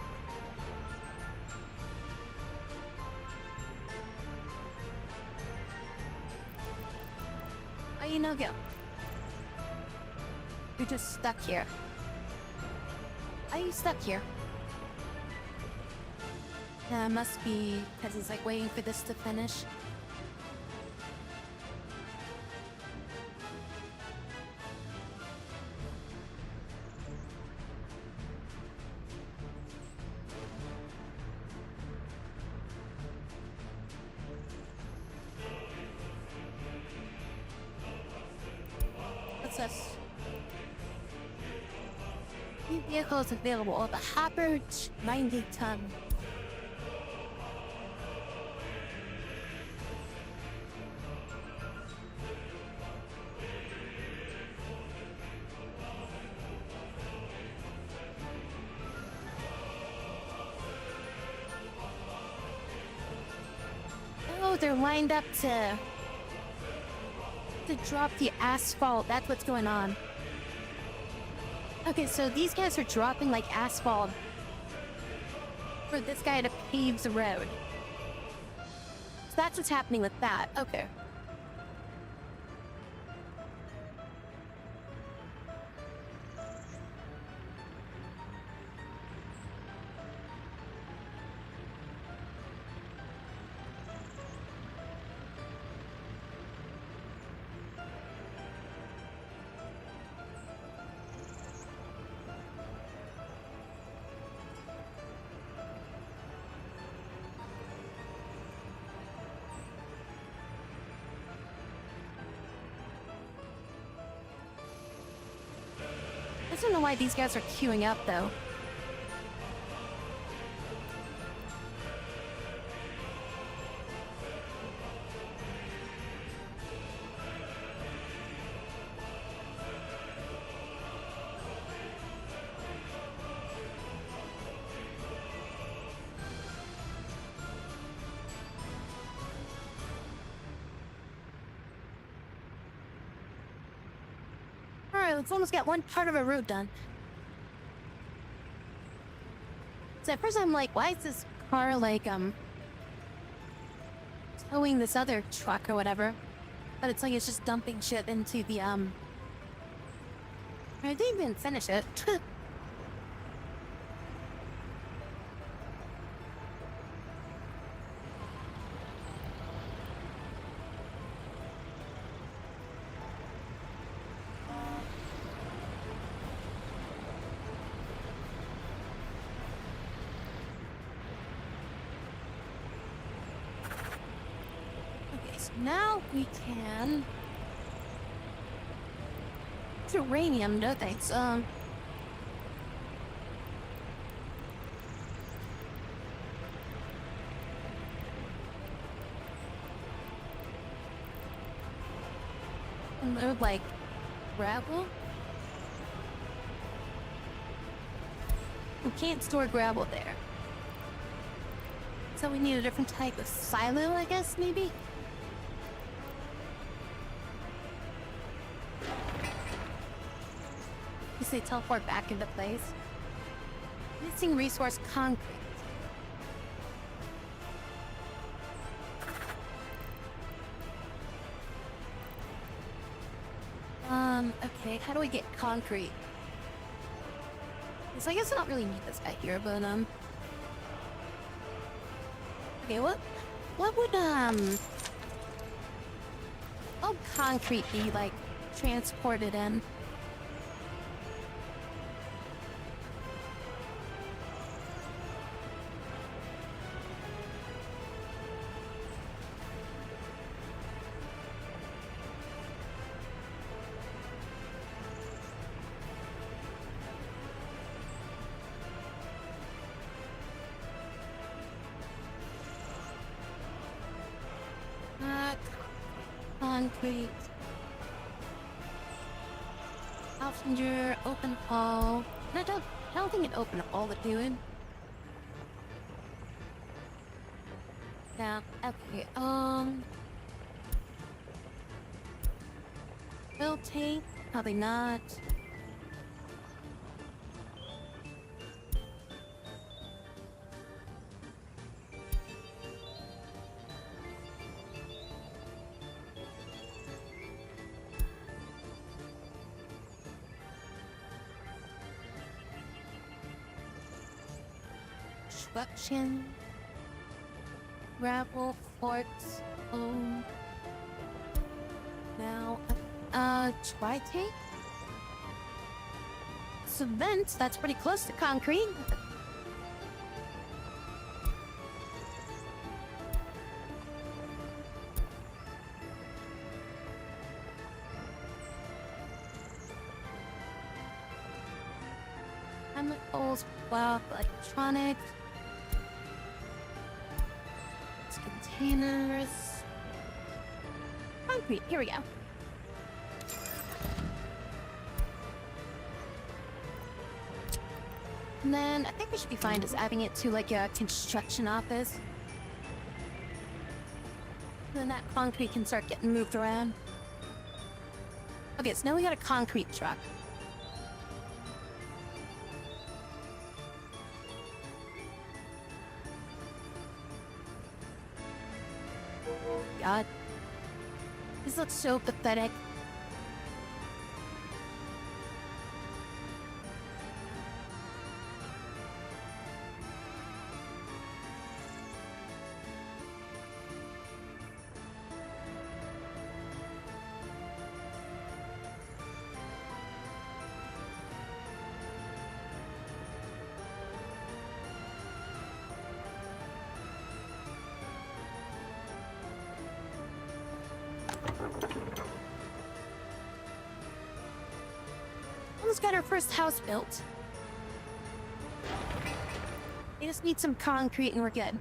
Oh, you know, go. You're just stuck here. Are you stuck here? Must be because he's like waiting for this to finish. What's this? New vehicles available. The Hopper 90 ton. Oh, they're lined up to drop the asphalt. That's what's going on. Okay, so these guys are dropping like asphalt for this guy to pave the road. So that's what's happening with that. Okay. I don't know why these guys are queuing up, though. Alright, let's almost get one part of a road done. So at first I'm like, why is this car like, towing this other truck or whatever? But it's like it's just dumping shit into the, I didn't even finish it. Now we can... Uranium, no thanks. Unload, like, gravel? We can't store gravel there. So we need a different type of silo, I guess, maybe? You say teleport back into place. Missing resource concrete. Okay, how do we get concrete? So I guess I don't really need this guy here, but, okay, what would, what would concrete be, like, transported in? Concrete. Passenger, open hall. I don't think it open all the doing. Yeah, okay, Fill tank, probably not. Construction, gravel, quartz, now, tri-tank? Cement, that's pretty close to concrete. Chemicals, wow, electronics. Containers. Concrete, here we go. And then I think we should be fine just adding it to like a construction office. And then that concrete can start getting moved around. Okay, so now we got a concrete truck. God. This looks so pathetic. Almost got our first house built. We just need some concrete and we're good.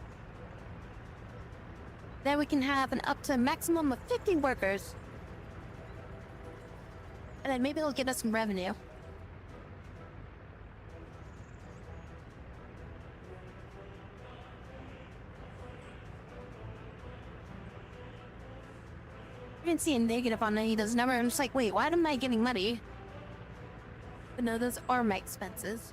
Then we can have an up to a maximum of 50 workers. And then maybe it'll get us some revenue. I didn't see a negative on any of those numbers. I'm just like, wait, why am I getting money? But no, those are my expenses.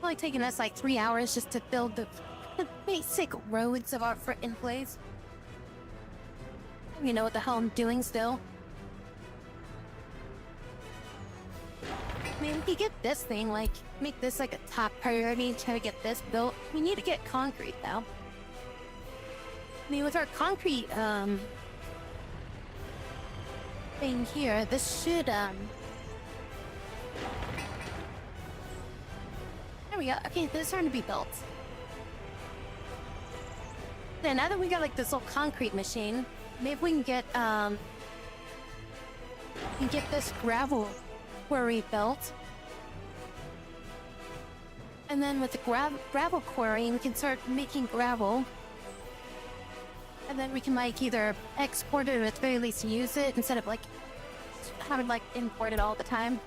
Only taking us like 3 hours just to build the basic roads of our frickin' place. You know what the hell I'm doing still. I mean, we get this thing, like, make this like a top priority, try to get this built. We need to get concrete, though. I mean, with our concrete, thing here, this should, there we go. Okay, this is starting to be built. Then now that we got, like, this little concrete machine, maybe we can get this gravel quarry built. And then with the gravel quarry, we can start making gravel. And then we can, like, either export it or at the very least use it instead of, like, having, like, import it all the time.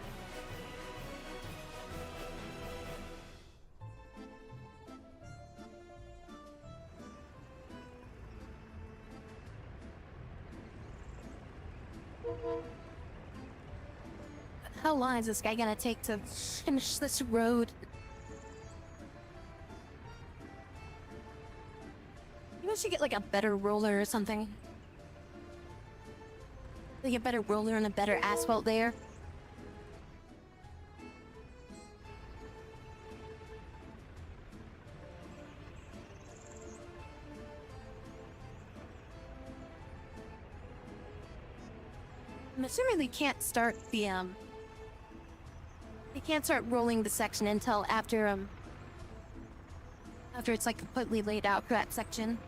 How long is this guy gonna take to finish this road? Maybe I should get like a better roller or something. Like a better roller and a better asphalt there. I'm assuming they can't start the they can't start rolling the section until after it's like completely laid out for that section.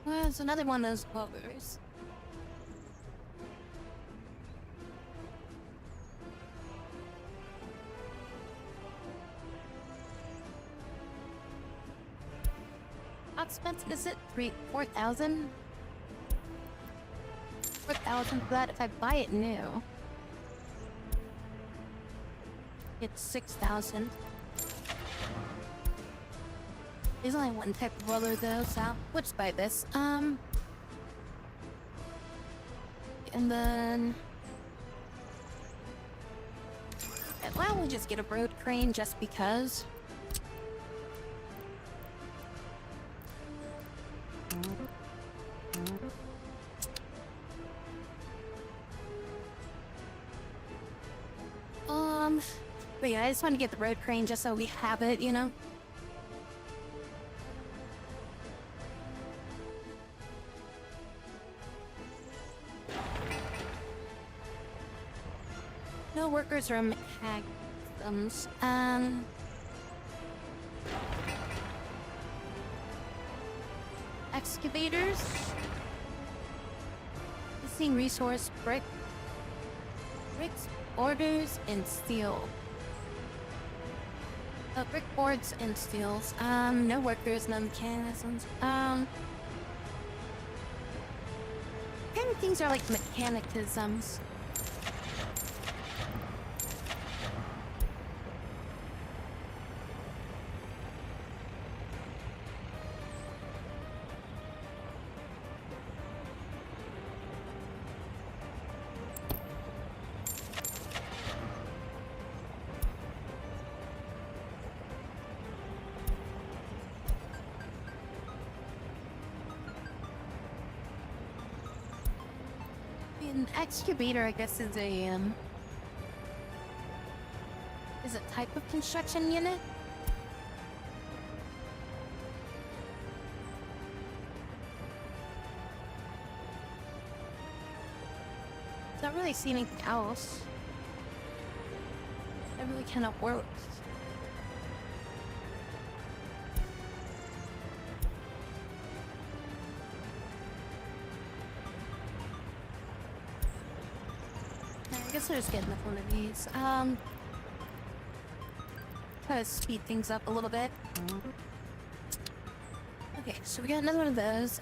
Well, it's another one of those rollers. How expensive is it? 4,000? 4,000 for that if I buy it new. It's 6,000. There's only one type of roller though, so we'll just buy this. And then why don't we just get a road crane just because? But yeah, I just want to get the road crane just so we have it, you know? No workers or mechanisms. Excavators. Missing resource bricks, orders, and steel. Brick boards and steels. No workers, no mechanisms. Kind of things are like mechanicisms. An excavator, I guess, is a type of construction unit. Don't really see anything else. That really kind of works. I guess I'll just get enough one of these. Try to speed things up a little bit. Okay, so we got another one of those.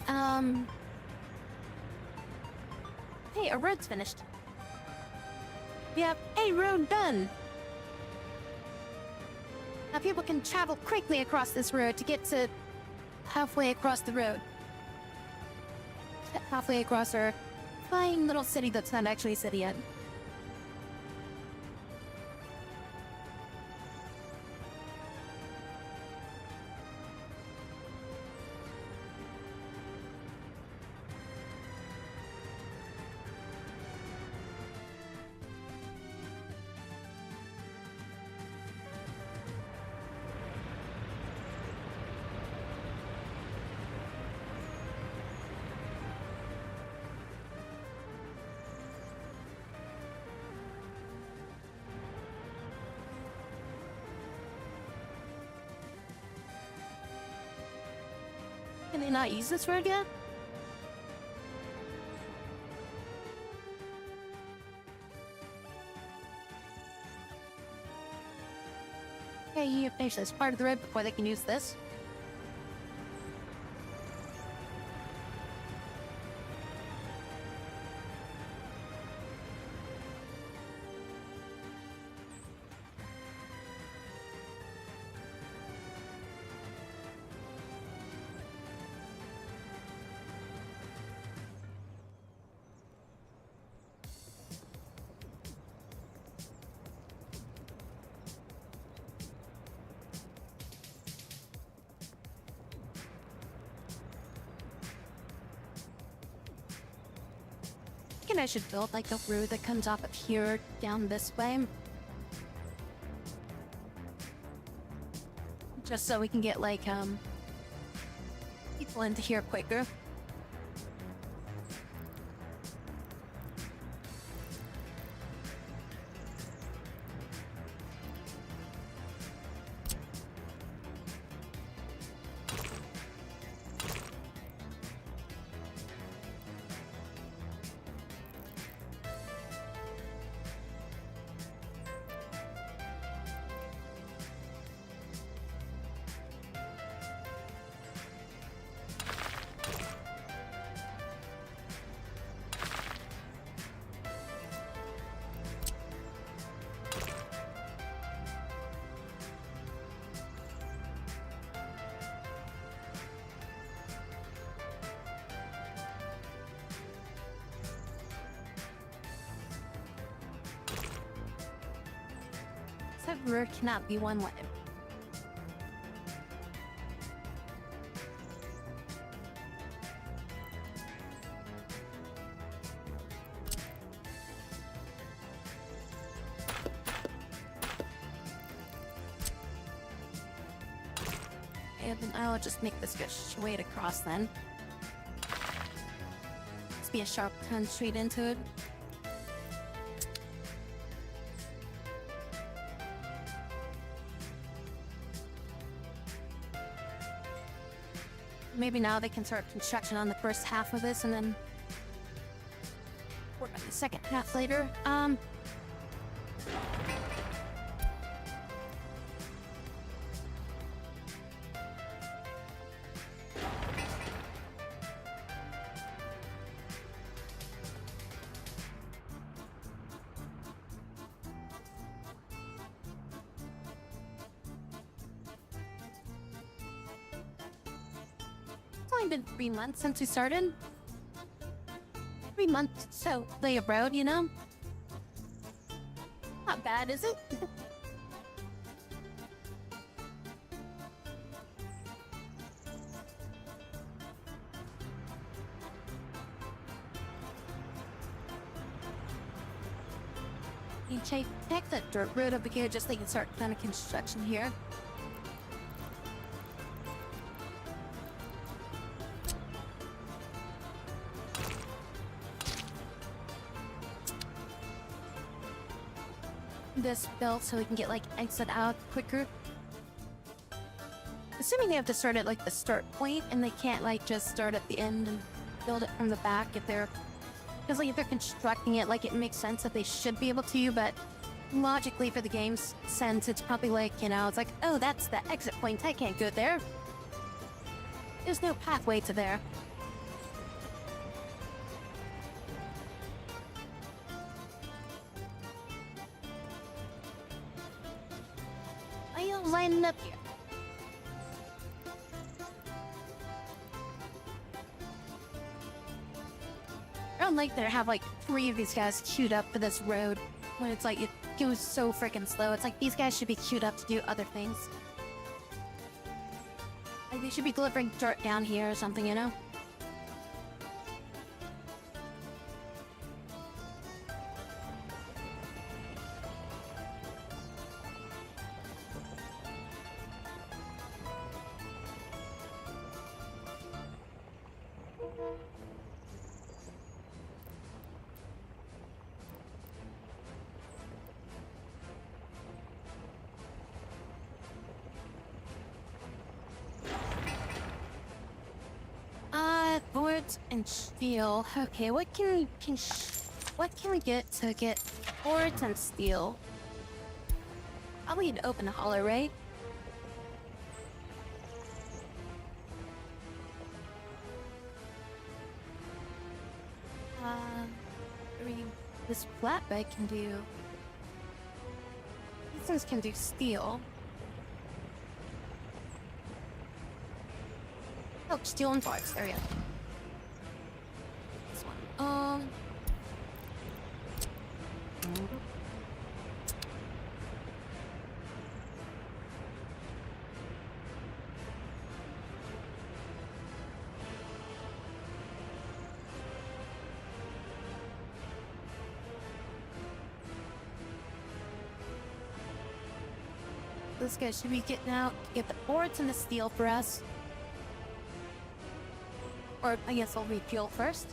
Hey, our road's finished. Yep, hey, road done! Now people can travel quickly across this road to get to halfway across the road. Halfway across our terrifying little city that's not actually a city yet. Can they not use this road yet? Okay, you finish this part of the road before they can use this. I think I should build like a road that comes off of here down this way. Just so we can get like people into here quicker. That road cannot be one way. And then I'll just make this go straight across then. Let's be a sharp turn straight into it. Maybe now they can start construction on the first half of this and then work on the second half later. It's only been 3 months since we started. 3 months, so lay a road, you know? Not bad, is it? You take that dirt road over here just so you can start kind of construction here. This built so we can get like exit out quicker. Assuming they have to start at like the start point and they can't like just start at the end and build it from the back if they're, because like if they're constructing it, like it makes sense that they should be able to, but logically for the game's sense, it's probably like, you know, it's like, oh, that's the exit point, I can't go there. There's no pathway to there. I'll line it up here. don't like that I have like 3 of these guys queued up for this road when it's like it goes so freaking slow. It's like these guys should be queued up to do other things. Like they should be delivering dirt down here or something, you know? Boards and steel. Okay, what can we get to get boards and steel? Probably need to open a hauler, right? This flatbed can do. These things can do steel. Oh, steel and boards. There we go. This one. This guy should be getting out to get the boards and the steel for us. Or I guess I'll refuel first.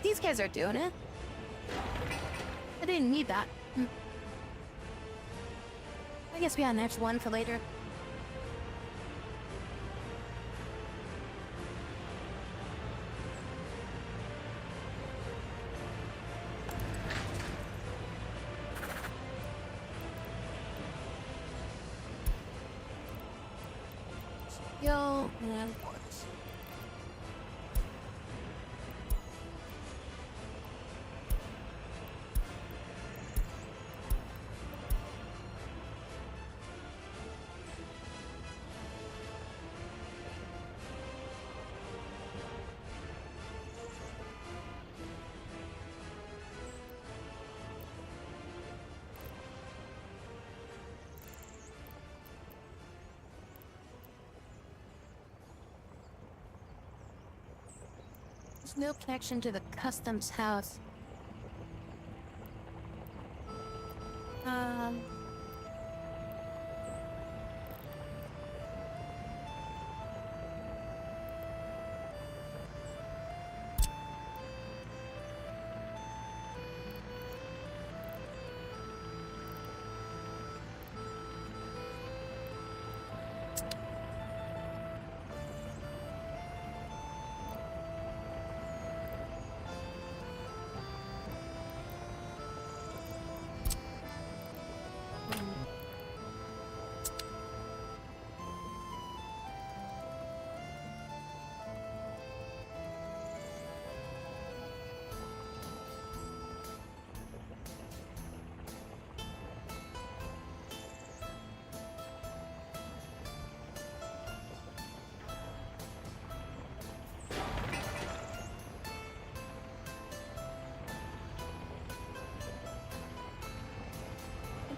These guys are doing it. I didn't need that. I guess we got an extra one for later. Yo, and boards. There's no connection to the customs house.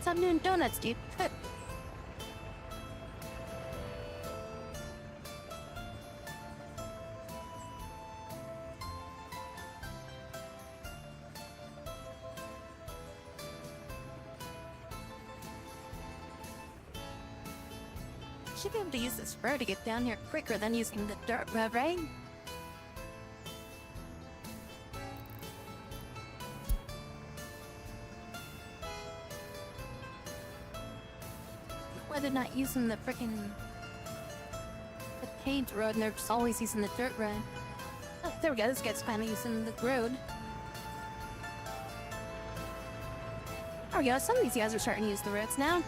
Some new donuts, dude. Should be able to use this spur to get down here quicker than using the dirt road, right? Why they're not using the frickin' the paved road and they're just always using the dirt road. Oh, there we go, this guy's finally using the road. There we go, some of these guys are starting to use the roads now.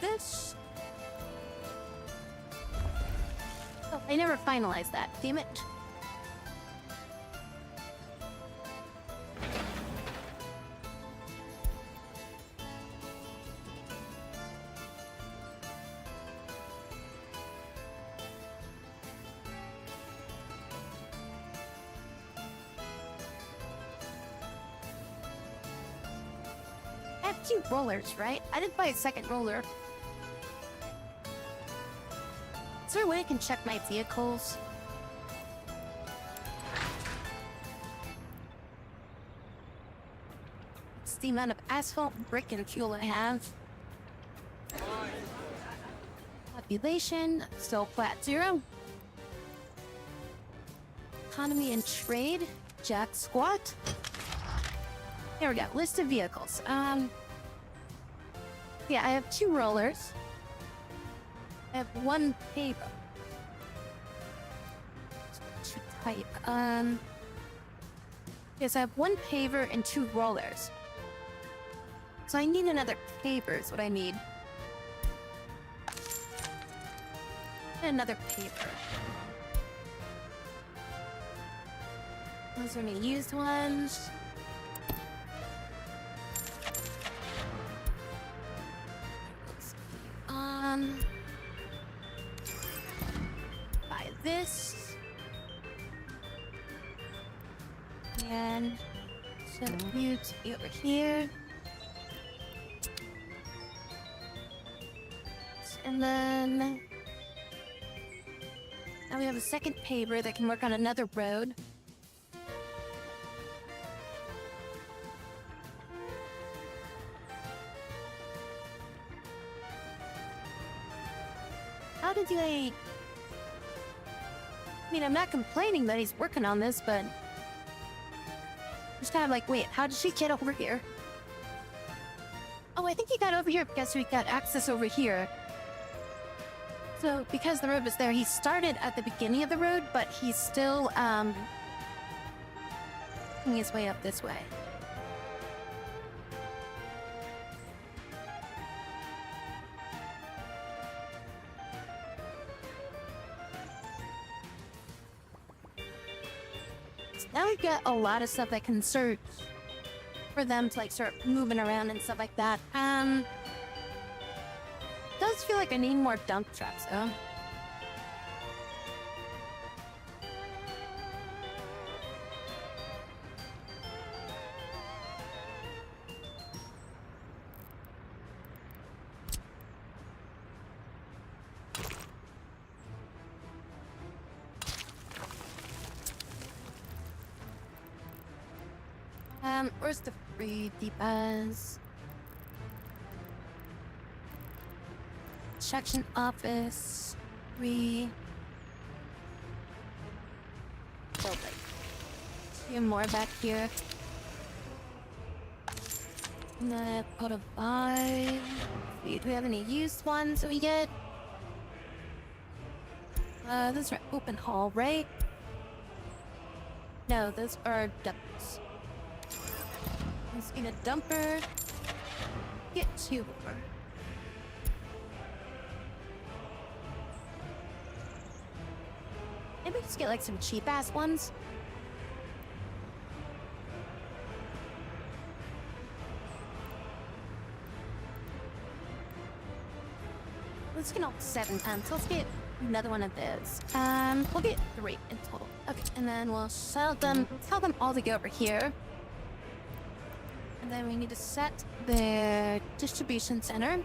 this. Oh, I never finalized that. Damn it. I have 2 rollers, right? I didn't buy a second roller. Is there a way I can check my vehicles? It's the amount of asphalt, brick, and fuel I have. Population, still flat 0. Economy and trade, jack squat. Here we go, list of vehicles. Yeah, I have 2 rollers. I have 1 paper. To type. Yes, I have 1 paver and 2 rollers. So I need another paper is what I need. And another paper. Those are any used ones. Buy this. And set you to be over here. And then now we have a second paver that can work on another road. How did I mean, I'm not complaining that he's working on this, but just kind of like, wait, how did she get over here? Oh, I think he got over here because we got access over here. So, because the road was there, he started at the beginning of the road, but he's still, making his way up this way. So now we've got a lot of stuff that can search for them to, like, start moving around and stuff like that. Does feel like I need more dump trucks, though. Where's the free depots? Section office, 3. Building. 2 more back here. And then put a 5. Do we have any used ones that we get? Those are open haul, right? No, those are dumps. Let's get a dumper. Get 2 more. Maybe just get like some cheap ass ones. Let's get all 7 times. Let's get another one of those. We'll get 3 in total. Okay, and then we'll tell them all to go over here. And then we need to set their distribution center.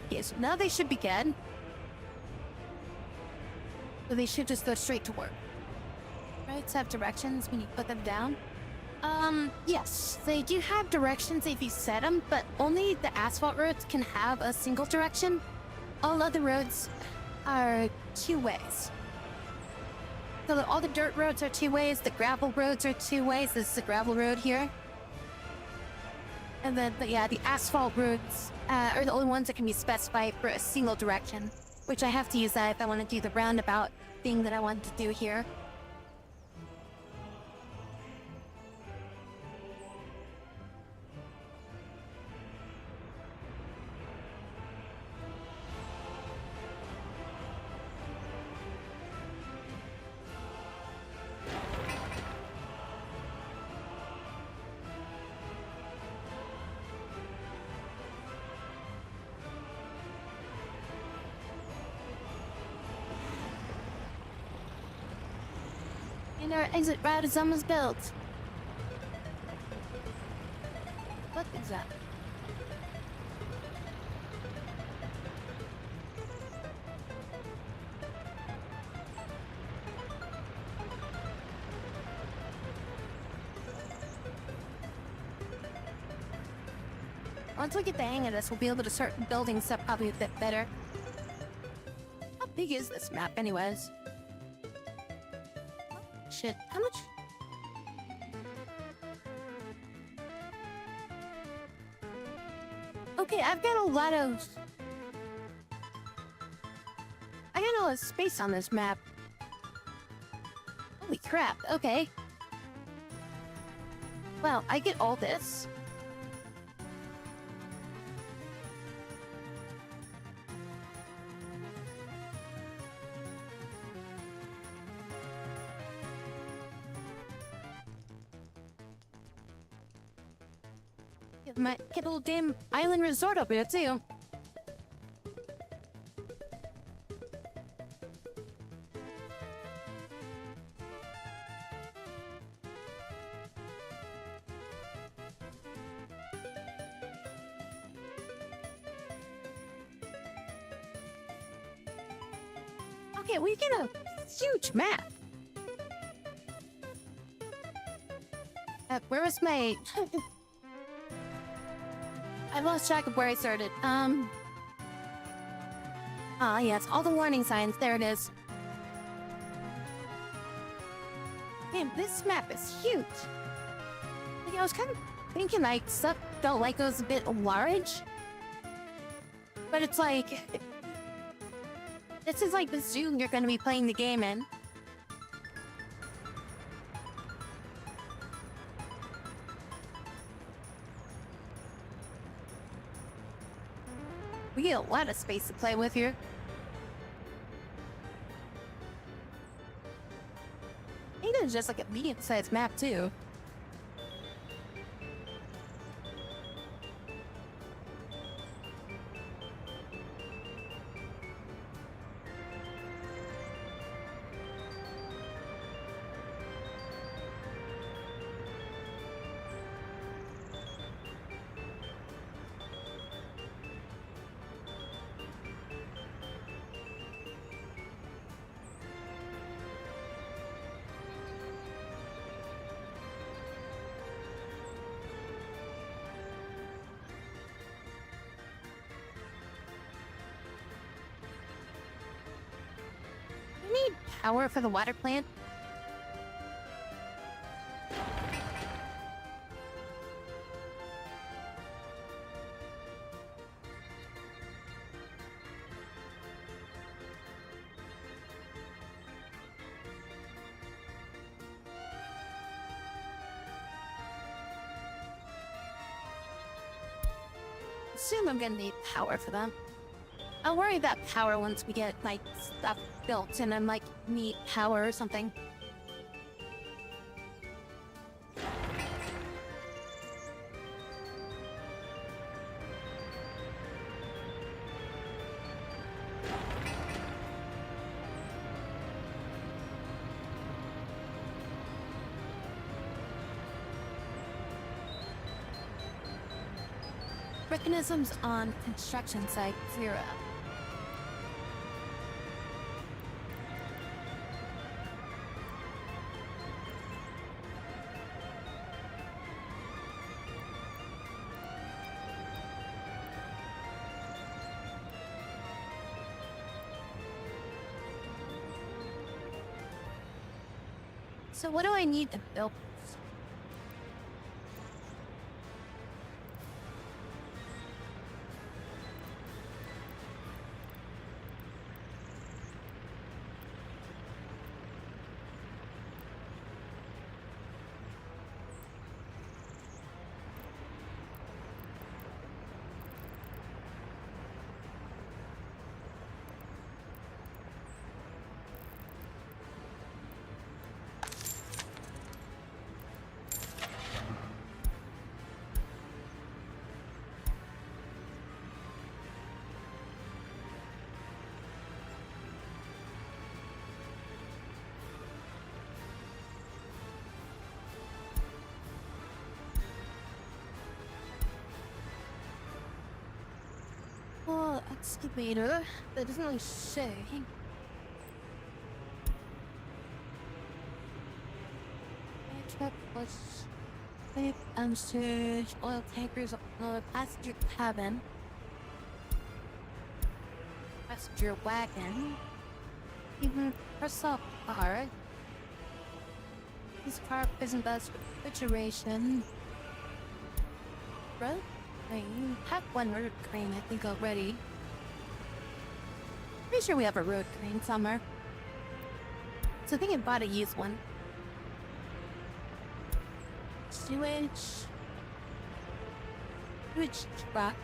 Okay, so now they should be good. So they should just go straight to work. Right, so have directions when you put them down. Yes, they do have directions if you set them, but only the asphalt roads can have a single direction. All other roads are 2 ways. So all the dirt roads are 2 ways, the gravel roads are 2 ways. This is the gravel road here. And then, but yeah, the asphalt roads are the only ones that can be specified for a single direction, which I have to use that if I want to do the roundabout thing that I want to do here. And our exit route is almost built. What is that? Once we get the hang of this, we'll be able to start building stuff probably a bit better. How big is this map, anyways? Shit, how much? Okay, I've got a lot of... I got a lot of space on this map. Holy crap, okay. Well, I get all this. Might get a little damn island resort up here too. Okay, we get a huge map. Where was my... I lost track of where I started. Yes, all the warning signs. There it is. Man, this map is huge. Like, I was kind of thinking, like, stuff felt like it was a bit large. But it's like... This is like the zoo you're going to be playing the game in. We get a lot of space to play with here. I think it's just like a medium-sized map, too. Need power for the water plant? Assume I'm gonna need power for them. I'll worry about power once we get, like, stuff built and I'm, like, need power or something. Mechanisms on construction site 0. So what do I need to build this? excavator. That doesn't really say. Truck plus pipe and surge, oil tankers, passenger cabin, passenger wagon, even personal car. This car isn't best refrigeration. Road crane. Have one road crane, I think, already. Pretty sure we have a road crane somewhere. So I think I bought a used one. Sewage truck.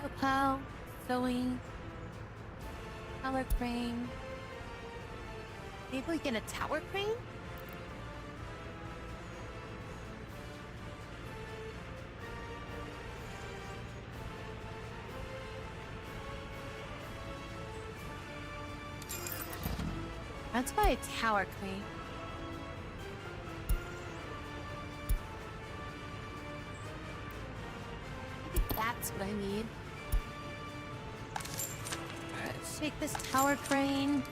Snowplow. Sewing. Tower crane. Maybe we get a tower crane? Let's buy a tower crane. I think that's what I need. Alright, let's take this tower crane.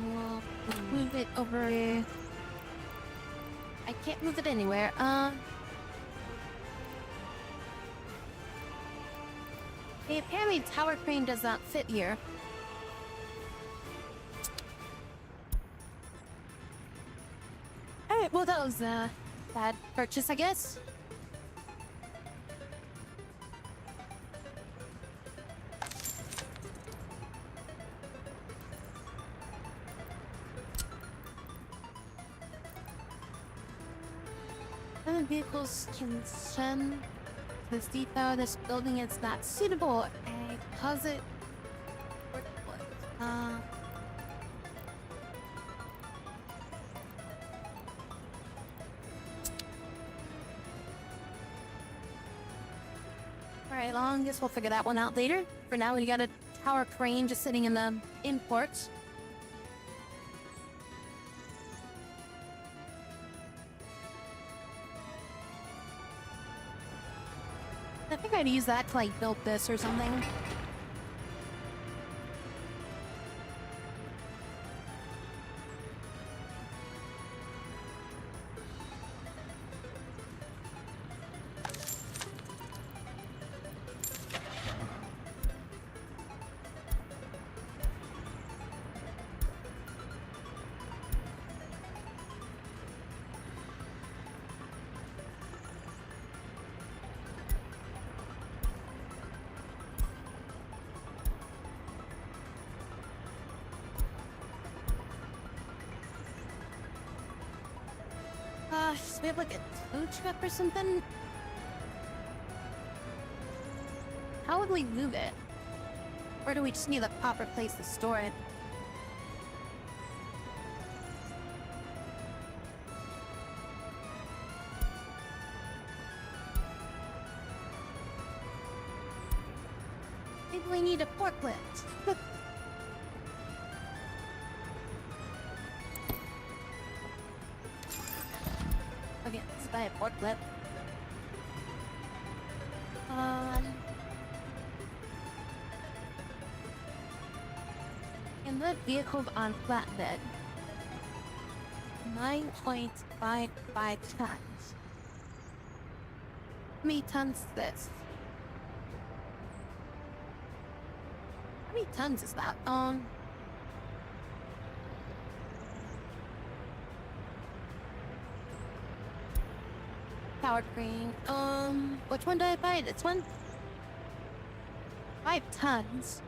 We'll move it over here. I can't move it anywhere. Hey, apparently tower crane does not fit here. Alright, well that was a bad purchase, I guess. Other vehicles can send this depot. This building is not suitable. I posit. Alright, long. Guess we'll figure that one out later. For now, we got a tower crane just sitting in the imports. I think I'd use that to like build this or something. So we have like a tow truck or something? How would we move it? Or do we just need a proper place to store it? Maybe we need a forklift. Okay, let's buy a forklift. And the vehicle on flatbed. 9.55 tons. How many tons is this? How many tons is that? Power crane. Which one did I buy? This one? 5 tons.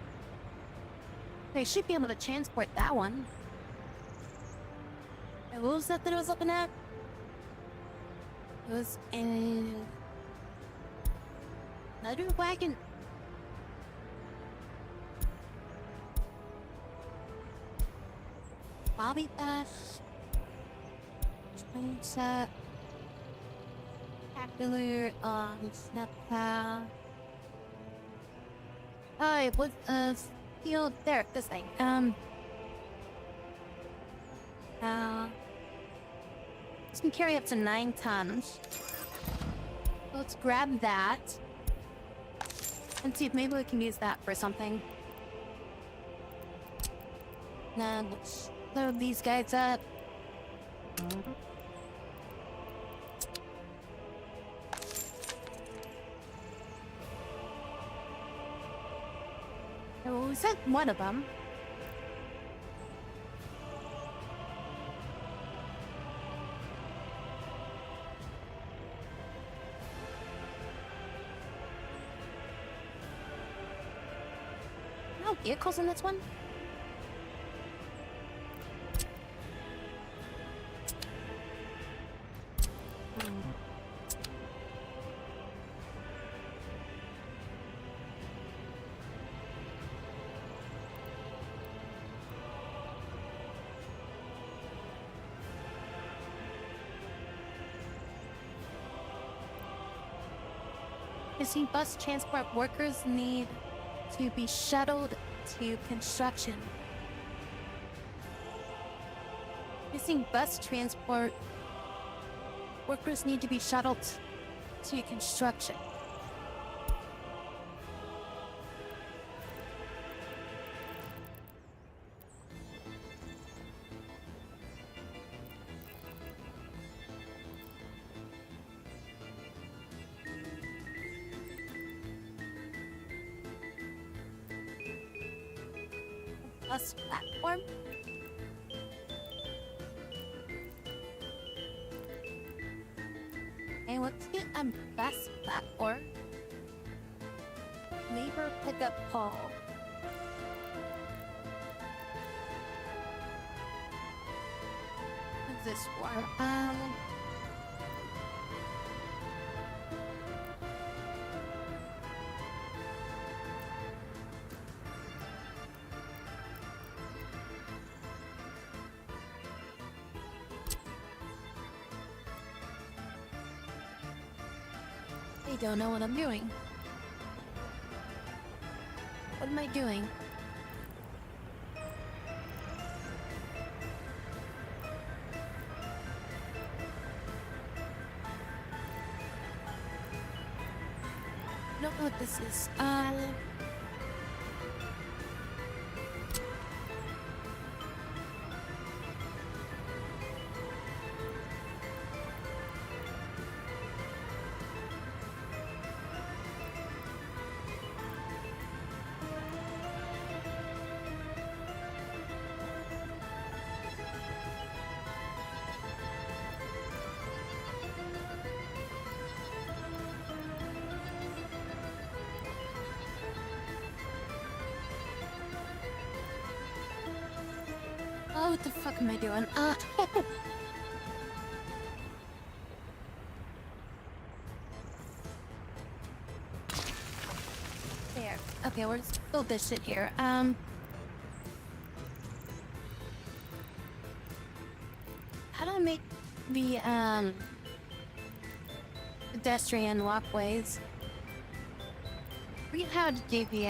They should be able to transport that one. And what was that I was looking at? It was in another wagon. Bobby Bass. Train set. Caterpillar, Snapchat. Oh, it was field there, this thing. This can carry up to 9 tons. Let's grab that. And see if maybe we can use that for something. Now let's load these guys up. Oh, we sent one of them. No vehicles in this one? Missing bus transport workers need to be shuttled to construction. Missing bus transport workers need to be shuttled to construction. Bus platform. And let's get a bus platform. Labor pickup pole. What's this for? I don't know what I'm doing. What am I doing? I don't know what this is. Oh, what the fuck am I doing? There. Okay, we're just build this shit here. How do I make the, pedestrian walkways? Read how to do the,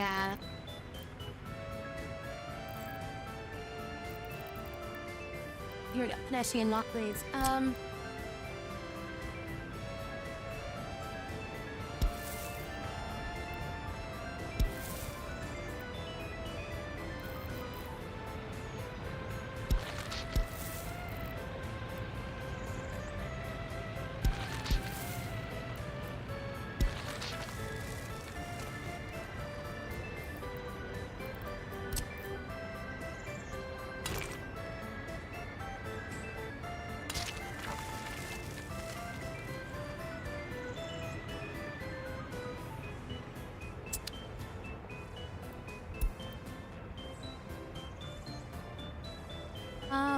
here we go, pedestrian walkways.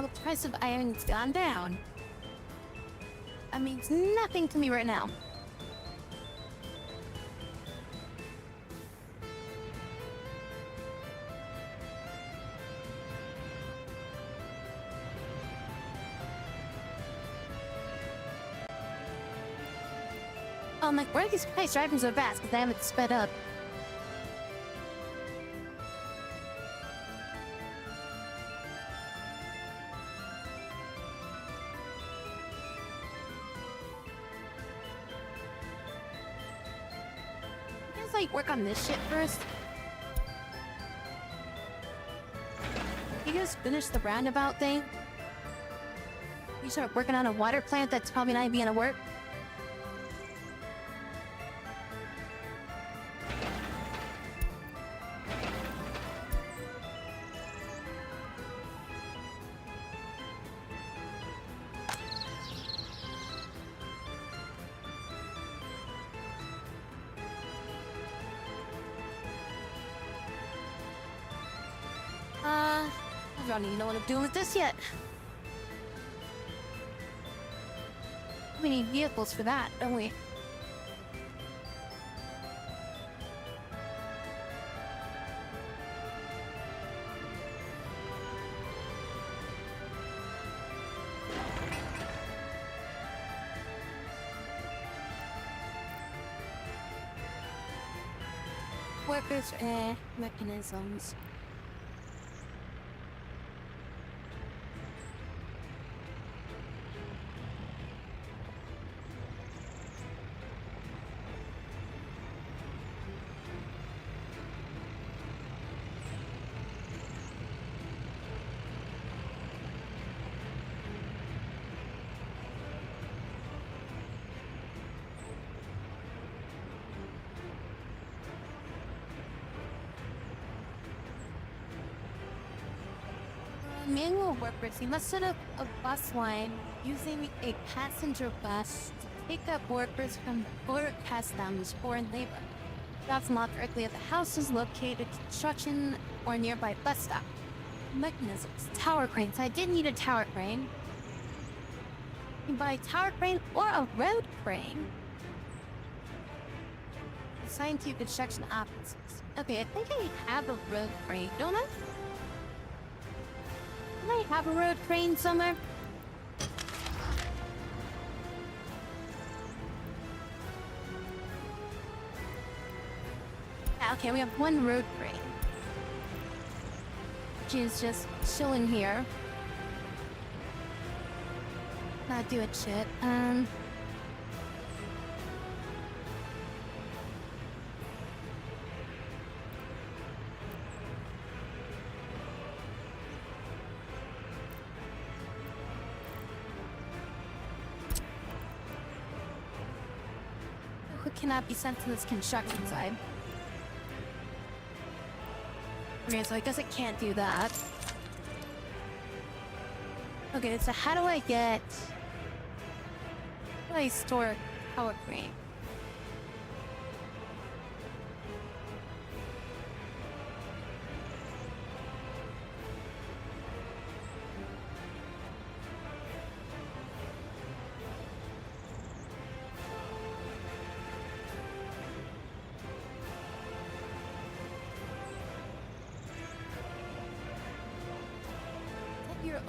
The price of iron's gone down. That means nothing to me right now. Oh, I'm like, where are these guys driving so fast? Because they haven't sped up. Let's like work on this shit first. You just finish the roundabout thing. You start working on a water plant that's probably not even gonna work. I don't even know what I'm doing with this yet. We need vehicles for that, don't we? Workers and mechanisms. Manual workers, you must set up a bus line using a passenger bus to pick up workers from border customs foreign labor. Jobs not directly at the houses located construction or nearby bus stop. Mechanisms, tower cranes. I did need a tower crane. You can buy a tower crane or a road crane. Assigned to construction offices. Okay, I think I have a road crane, don't I? Do I have a road crane somewhere? Okay, we have one road crane. Which is just chilling here. Not doing shit. Who cannot be sent to this construction side? Okay, so I guess I can't do that. Okay, so how do I get... How do I store a power crane?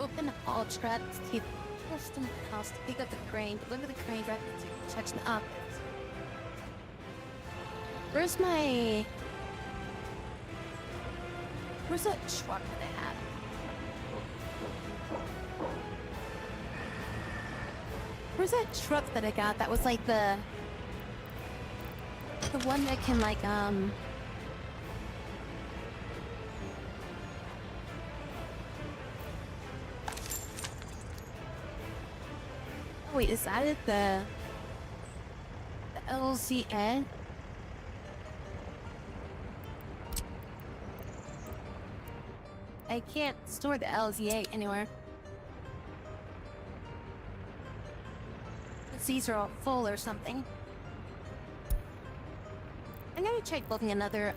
Open all traps to post in the house to pick up the crane, deliver the crane directly to construction office. Where's my... Where's that truck that I had? Where's that truck that I got that was like the one that can like, Wait, is that it? The LZN? I can't store the LZA anywhere. These are all full or something. I'm gonna try building another,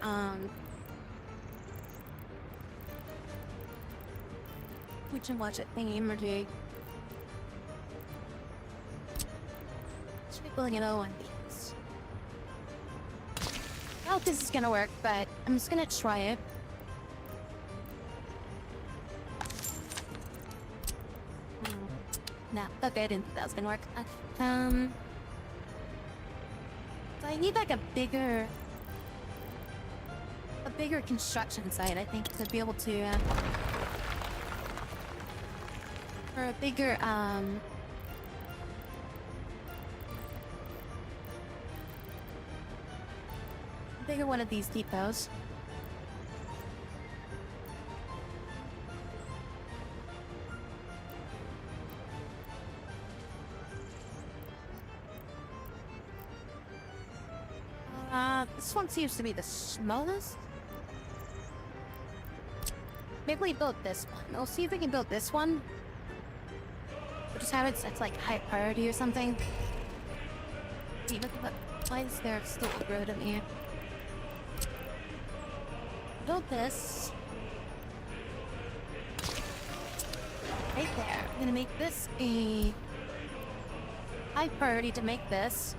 we can watch it thingy emerging. Building another one of these. I don't know if this is gonna work, but I'm just gonna try it. No, okay, I didn't think that was gonna work. So I need like a bigger construction site, I think, to be able to, or a bigger, bigger one of these depots. This one seems to be the smallest. Maybe we build this one. We'll see if we can build this one. We'll just have it set like high priority or something. See, look at why is there still a road in here? Build this. Right there. I'm gonna make this a high priority to make this.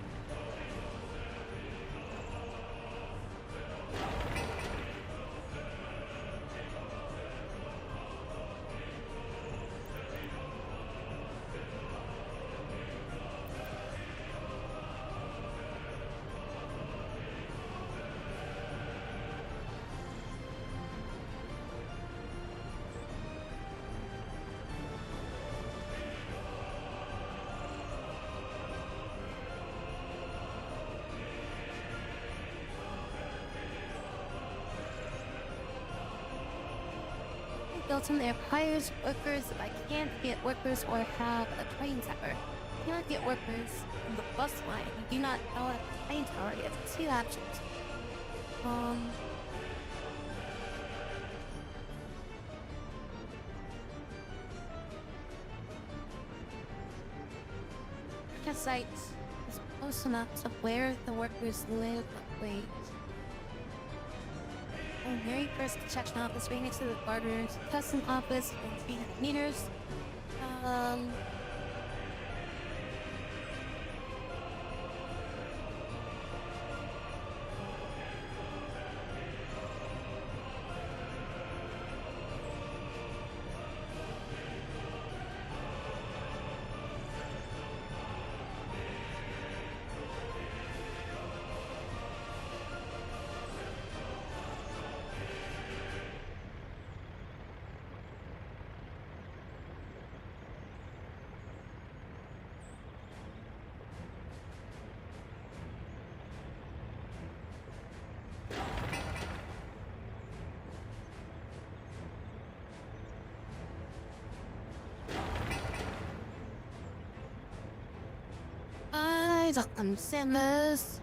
Built some there hires workers if I can't get workers or have a train tower. You cannot get workers on the bus line. You do not have a train tower yet. Two options. The site is close enough to where the workers live. Wait. Very first construction office right next to the barber's custom office and 300 meters. I don't understand this.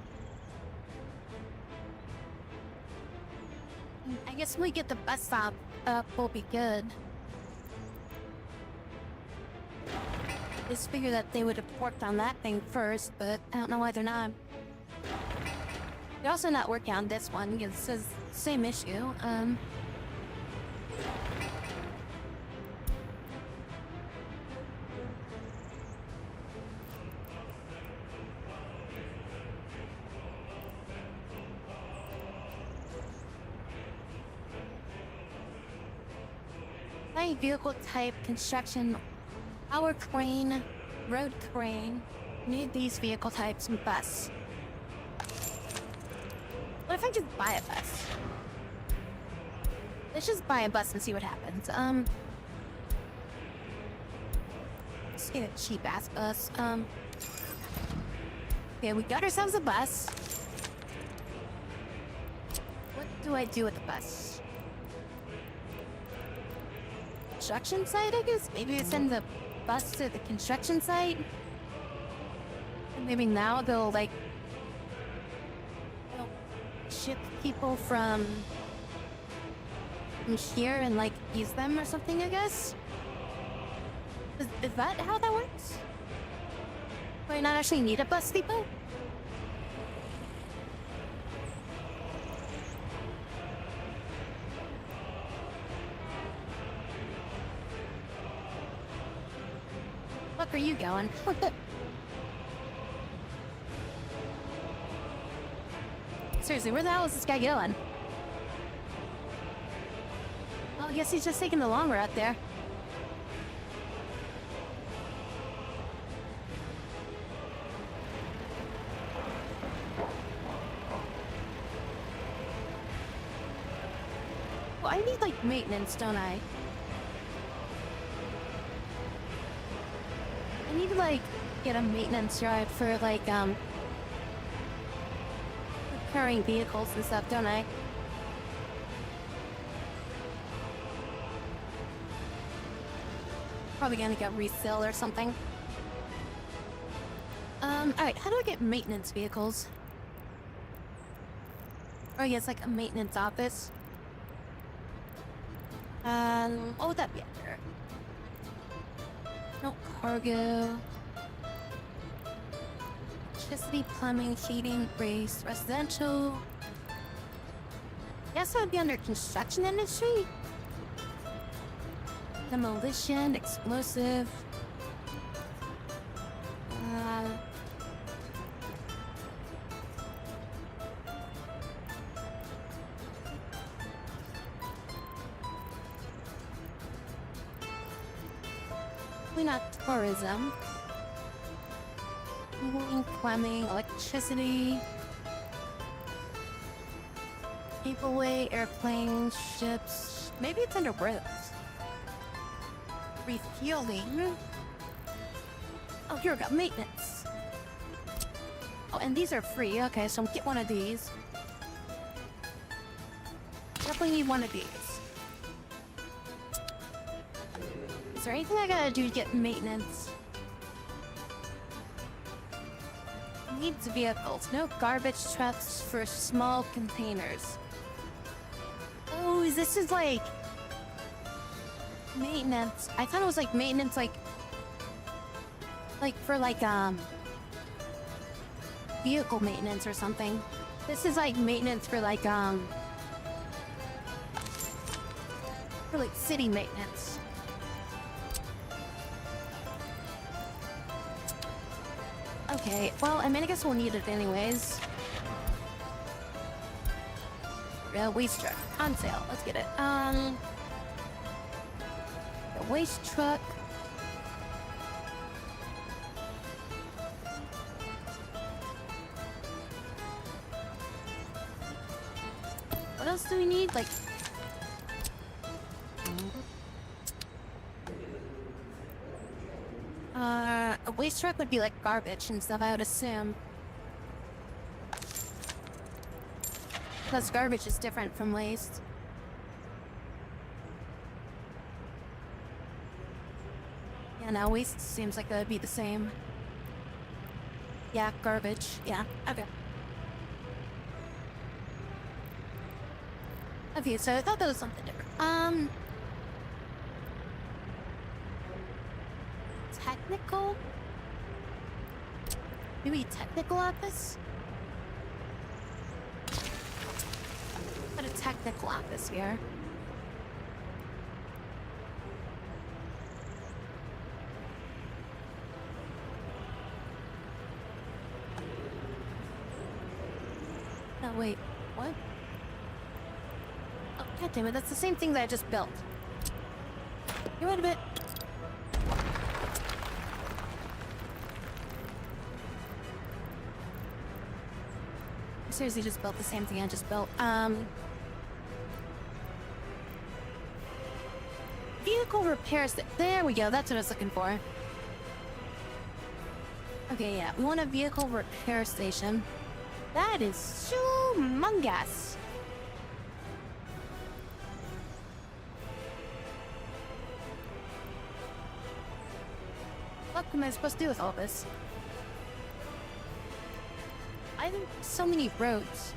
I guess when we get the bus stop up, we'll be good. Just figure that they would have worked on that thing first, but I don't know why they're not. They're also not working on this one because it says same issue. Vehicle type, construction, power crane, road crane. Need these vehicle types and bus. What if I just buy a bus? Let's just buy a bus and see what happens. Let's get a cheap ass bus. Okay, we got ourselves a bus. What do I do with the bus? Construction site, I guess? Maybe we send the bus to the construction site? And maybe now they'll, like... they'll ship people from here and, like, use them or something, I guess? Is that how that works? Do I not actually need a bus depot? Where are you going? Seriously, where the hell is this guy going? Oh, I guess he's just taking the long route there. Well, I need, like, maintenance, don't I? I need to, like, get a maintenance yard for, like, repairing vehicles and stuff, don't I? Probably gonna get resale or something. Alright, how do I get maintenance vehicles? Oh yeah, it's like a maintenance office. What would that be under? No cargo. Electricity, plumbing, heating, race, residential. Yes, that would be under construction industry. Demolition, explosive. Probably not tourism. Cooling, plumbing, electricity. Peopleway, airplanes, ships. Maybe it's under roads. Refueling. Oh, here we go. Maintenance. Oh, and these are free. Okay, so get one of these. Definitely need one of these. Is there anything I gotta do to get maintenance? Needs vehicles. No garbage trucks for small containers. Oh, this is like maintenance. I thought it was like maintenance, like for vehicle maintenance or something. This is like maintenance for like city maintenance. Okay, well, I mean, I guess we'll need it anyways. Waste truck on sale. Let's get it. The waste truck. What else do we need? Like, a waste truck would be like garbage and stuff, I would assume. Plus, garbage is different from waste. Yeah, now waste seems like that'd be the same. Yeah, garbage. Yeah, okay. Okay, so I thought that was something different. Technical? Maybe technical office? What a technical office here. No, wait, what? Oh, god damn it, that's the same thing that I just built. You wait a bit. I seriously just built the same thing I just built. Vehicle repairs. There we go. That's what I was looking for. Okay, yeah. We want a vehicle repair station. That is humongous. What am I supposed to do with all this? I have so many roads.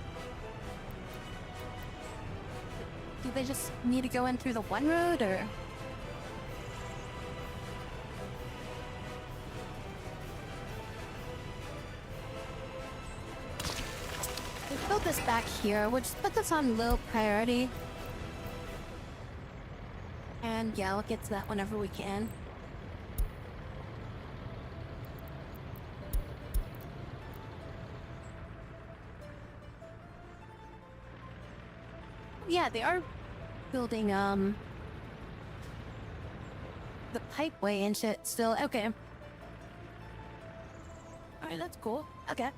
Do they just need to go in through the one road, or? We built this back here, which put this on low priority. And yeah, we'll get to that whenever we can. Yeah, they are building, the pipeway and shit still. Okay. Alright, that's cool. Okay,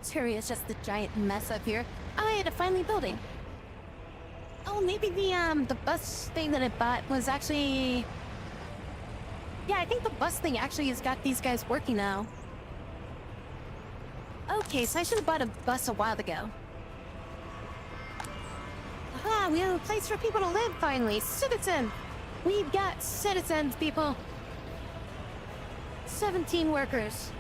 Syria is just a giant mess up here. Oh, yeah, they're finally building. Oh, maybe the bus thing that I bought was actually... Yeah, I think the bus thing actually has got these guys working now. Okay, so I should have bought a bus a while ago. Aha, we have a place for people to live finally. Citizen! We've got citizens, people. 17 workers.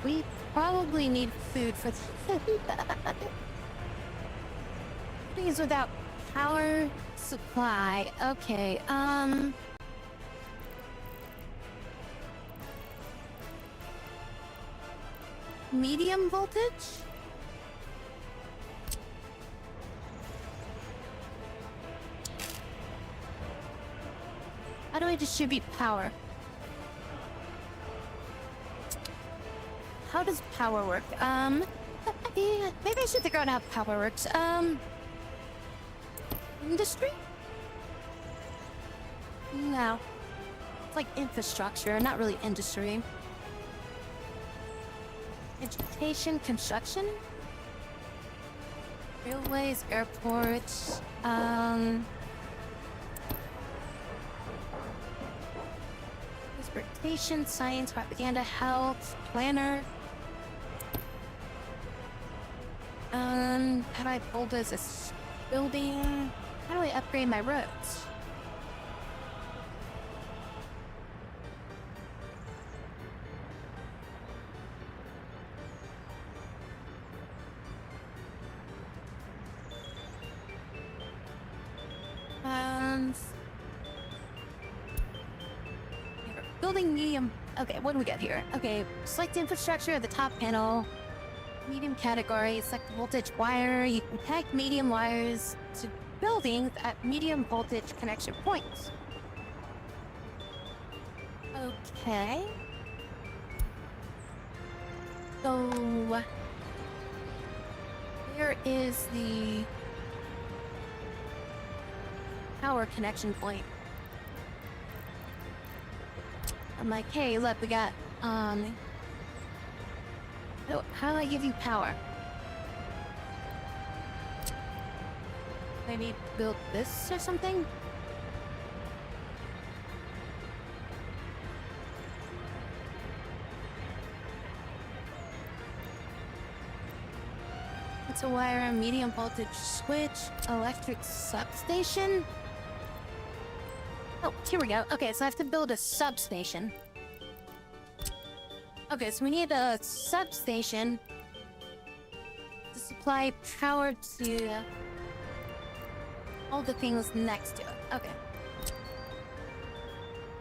We probably need food for things without power supply. Okay, medium voltage? How do I distribute power? How does power work? Yeah, maybe I should figure out how power works. Industry? No. It's like infrastructure, not really industry. Education, construction? Railways, airports, transportation, science, propaganda, health, planner. How do I bulldoze this building? How do I upgrade my roads? Building medium. Okay, what do we got here? Okay, select infrastructure at the top panel. Medium category, select voltage wire. You can connect medium wires to buildings at medium voltage connection points. Okay. So, where is the power connection point? I'm like, hey, look, we got, how do I give you power? Maybe build this or something? It's a wire, medium voltage switch, electric substation. Oh, here we go. Okay, so I have to build a substation. Okay, so we need a substation to supply power to all the things next to it. Okay.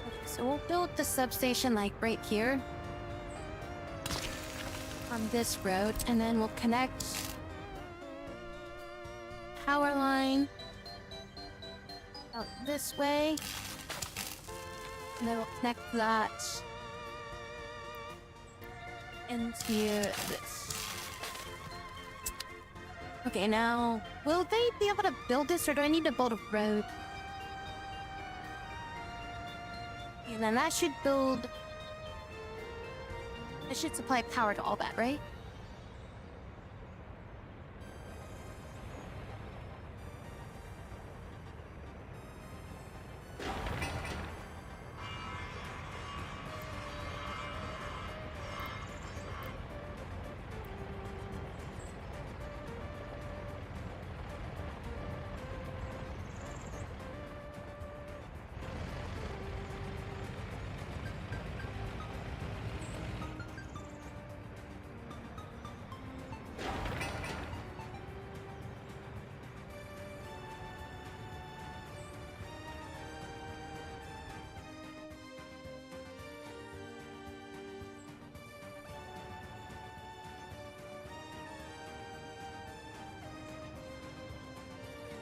Okay, so we'll build the substation like right here on this road, and then we'll connect power line out this way, and then we'll connect that into this. Okay, now, will they be able to build this, or do I need to build a road? And then that should build... It should supply power to all that, right?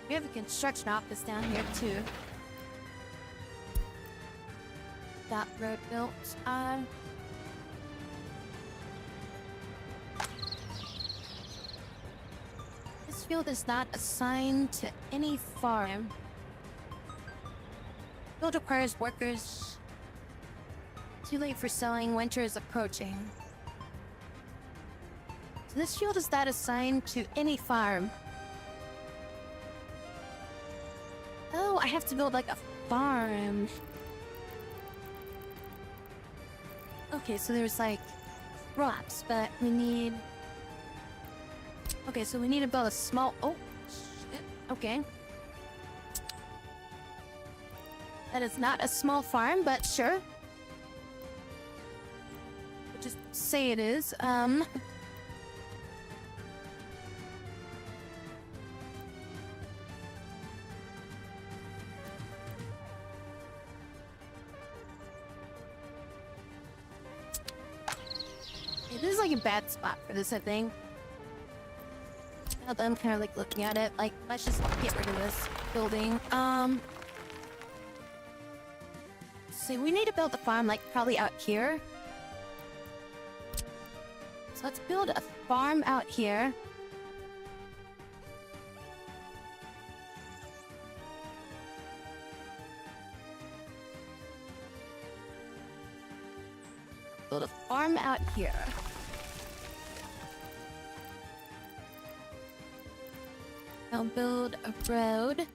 We have a construction office down here too. That road built. This field is not assigned to any farm. Field requires workers. Too late for selling. Winter is approaching. So this field is that assigned to any farm. Oh, I have to build like a farm. Okay, so there's like crops, but we need... Okay, so we need to build a small... Oh, shit. Okay. That is not a small farm, but sure. We'll just say it is. This is like a bad spot for this, I think. Now that I'm kind of like looking at it, like, let's just get rid of this building. So we need to build the farm, like, probably out here. So let's build a farm out here. Build a farm out here. I'll build a road.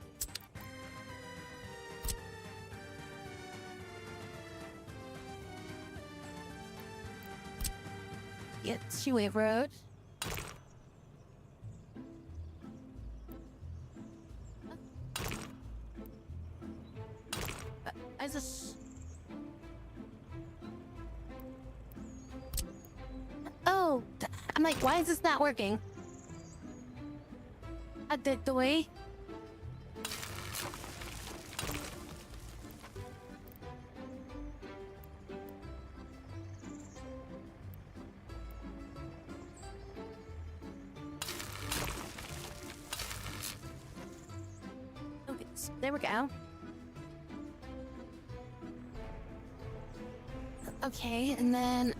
Get two-way road. I just... Oh! I'm like, why is this not working? I did the way. Okay, so there we go. Okay, and then,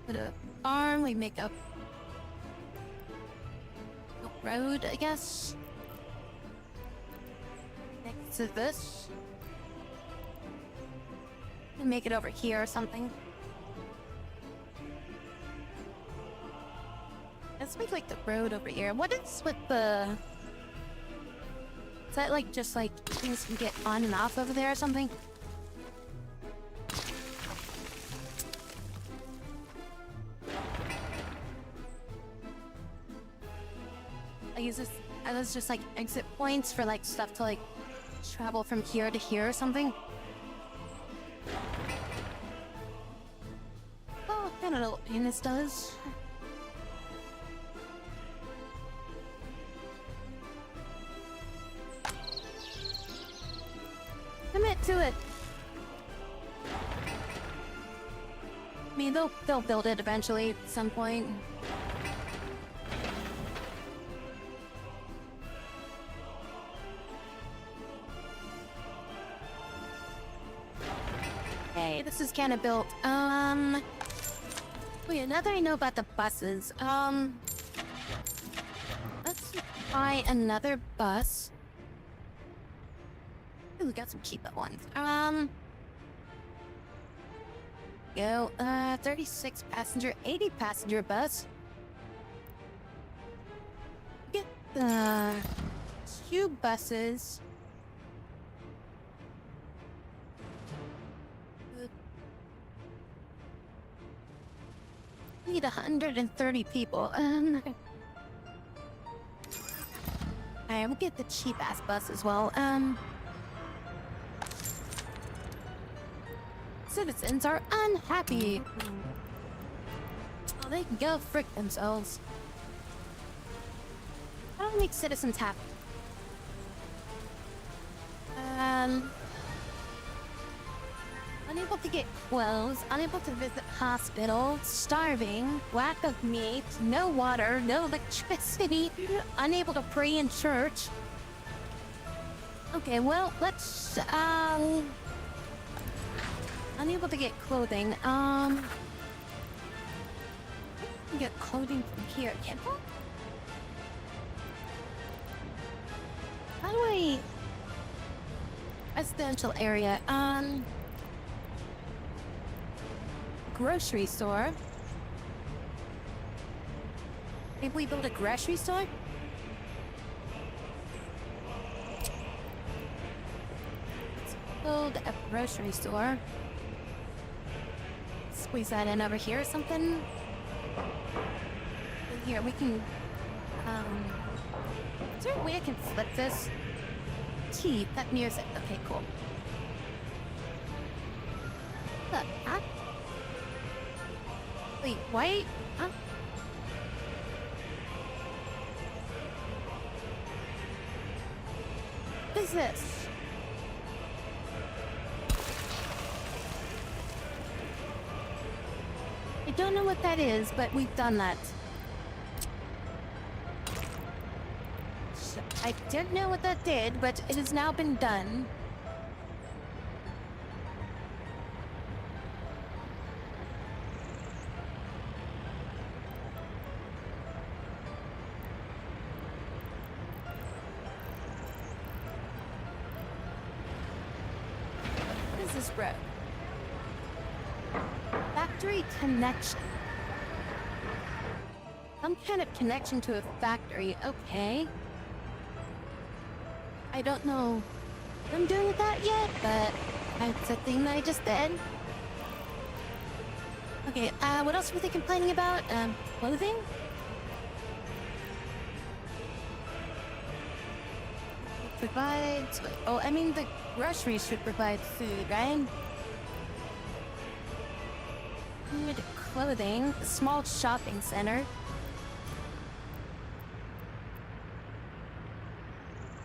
put a farm, we make a road, I guess. Next to this. And make it over here or something. Let's make like the road over here. What is with the... Is that like just like things can get on and off over there or something? Like is this... Are those just like exit points for like stuff to like travel from here to here or something? Oh, I don't know what pain this does. Commit to it. I mean, they'll build it eventually at some point. Hey, this is kind of built. Wait, another I know about the buses. Let's buy another bus. Ooh, we got some cheap ones. Go, 36 passenger, 80 passenger bus. Get the 2 buses. Need 130 people. Alright, we'll get the cheap ass bus as well. Citizens are unhappy. Oh, they can go frick themselves. How do we make citizens happy? Unable to get clothes, unable to visit hospital, starving, lack of meat, no water, no electricity, unable to pray in church. Okay, well, let's, unable to get clothing, get clothing from here, can't I? How do I... Residential area, grocery store. Maybe we build a grocery store? Let's build a grocery store. Squeeze that in over here or something. Here, we can, is there a way I can flip this? T, that nears it. Okay, cool. Look, huh? Wait, why? Huh? What is this? I don't know what that is, but we've done that. I didn't know what that did, but it has now been done. What is this road? Factory connection. Some kind of connection to a factory. Okay. I don't know what I'm doing with that yet, but that's a thing that I just did. Okay, what else were they complaining about? Clothing? Provides... Oh, I mean, the groceries should provide food, right? Food, clothing, a small shopping center.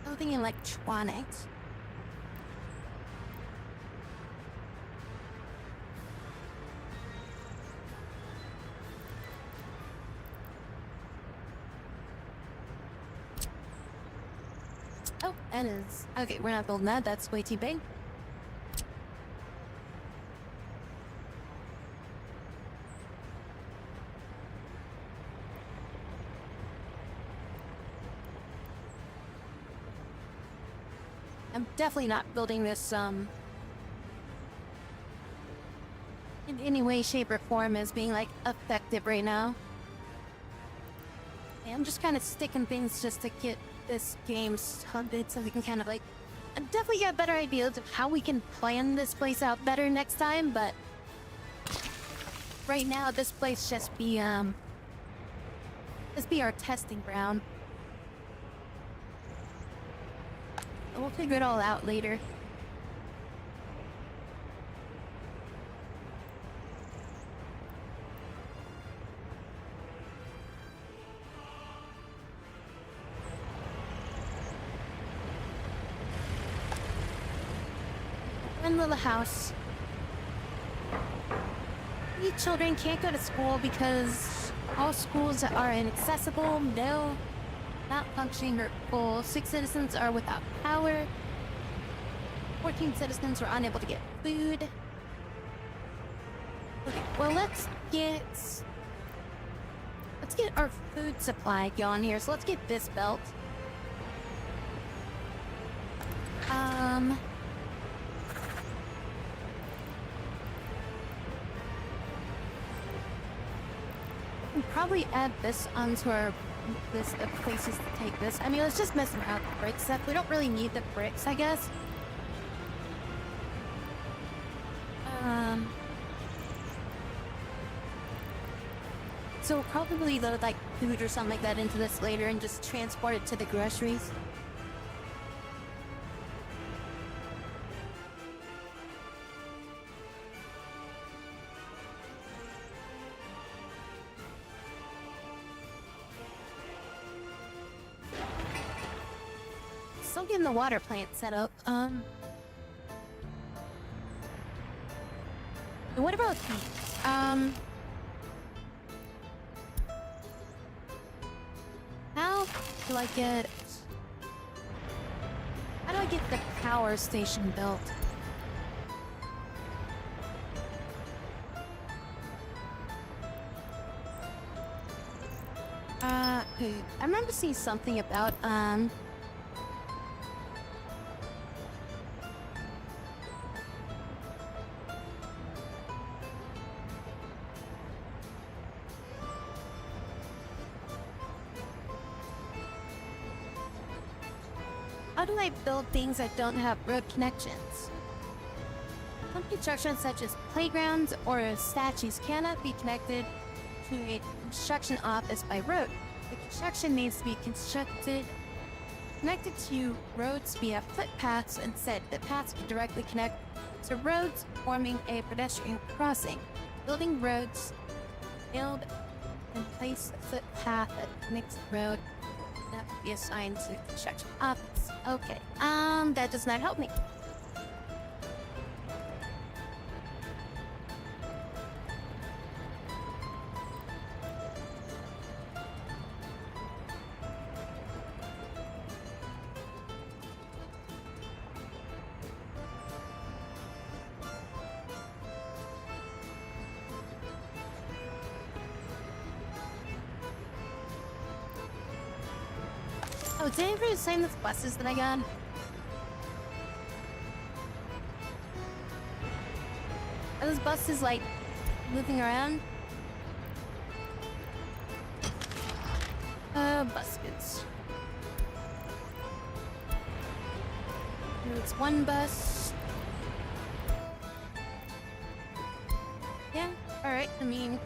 Clothing, electronics. Oh, that is... Okay, we're not building that. That's way too big. I'm definitely not building this, in any way, shape, or form as being, like, effective right now. Yeah, I'm just kind of sticking things just to get this game started so we can kind of, like... definitely get better ideas of how we can plan this place out better next time, but... right now, this place just be our testing ground. We'll figure it all out later. One little house. We children can't go to school because all schools are inaccessible. No. Not functioning or full. 6 citizens are without power. 14 citizens were unable to get food. Okay, well let's get our food supply going here. So let's get this belt. We'll probably add this onto our list of places to take this. I mean, let's just mess around with the brick stuff. We don't really need the bricks, I guess. So we'll probably load like food or something like that into this later and just transport it to the groceries. Still getting the water plant set up. What about these? How do I get... How do I get the power station built? I remember seeing something about, How do I build things that don't have road connections? Some construction such as playgrounds or statues cannot be connected to a construction office by road. The construction needs to be connected to roads via footpaths instead. The paths can directly connect to roads, forming a pedestrian crossing. Building roads, build and place a footpath that connects the road that will be assigned to the construction office. Okay, that does not help me. Oh, did anybody sign those buses that I got? Are those buses, like, moving around? Buskets. It's one bus. Yeah, alright, I mean...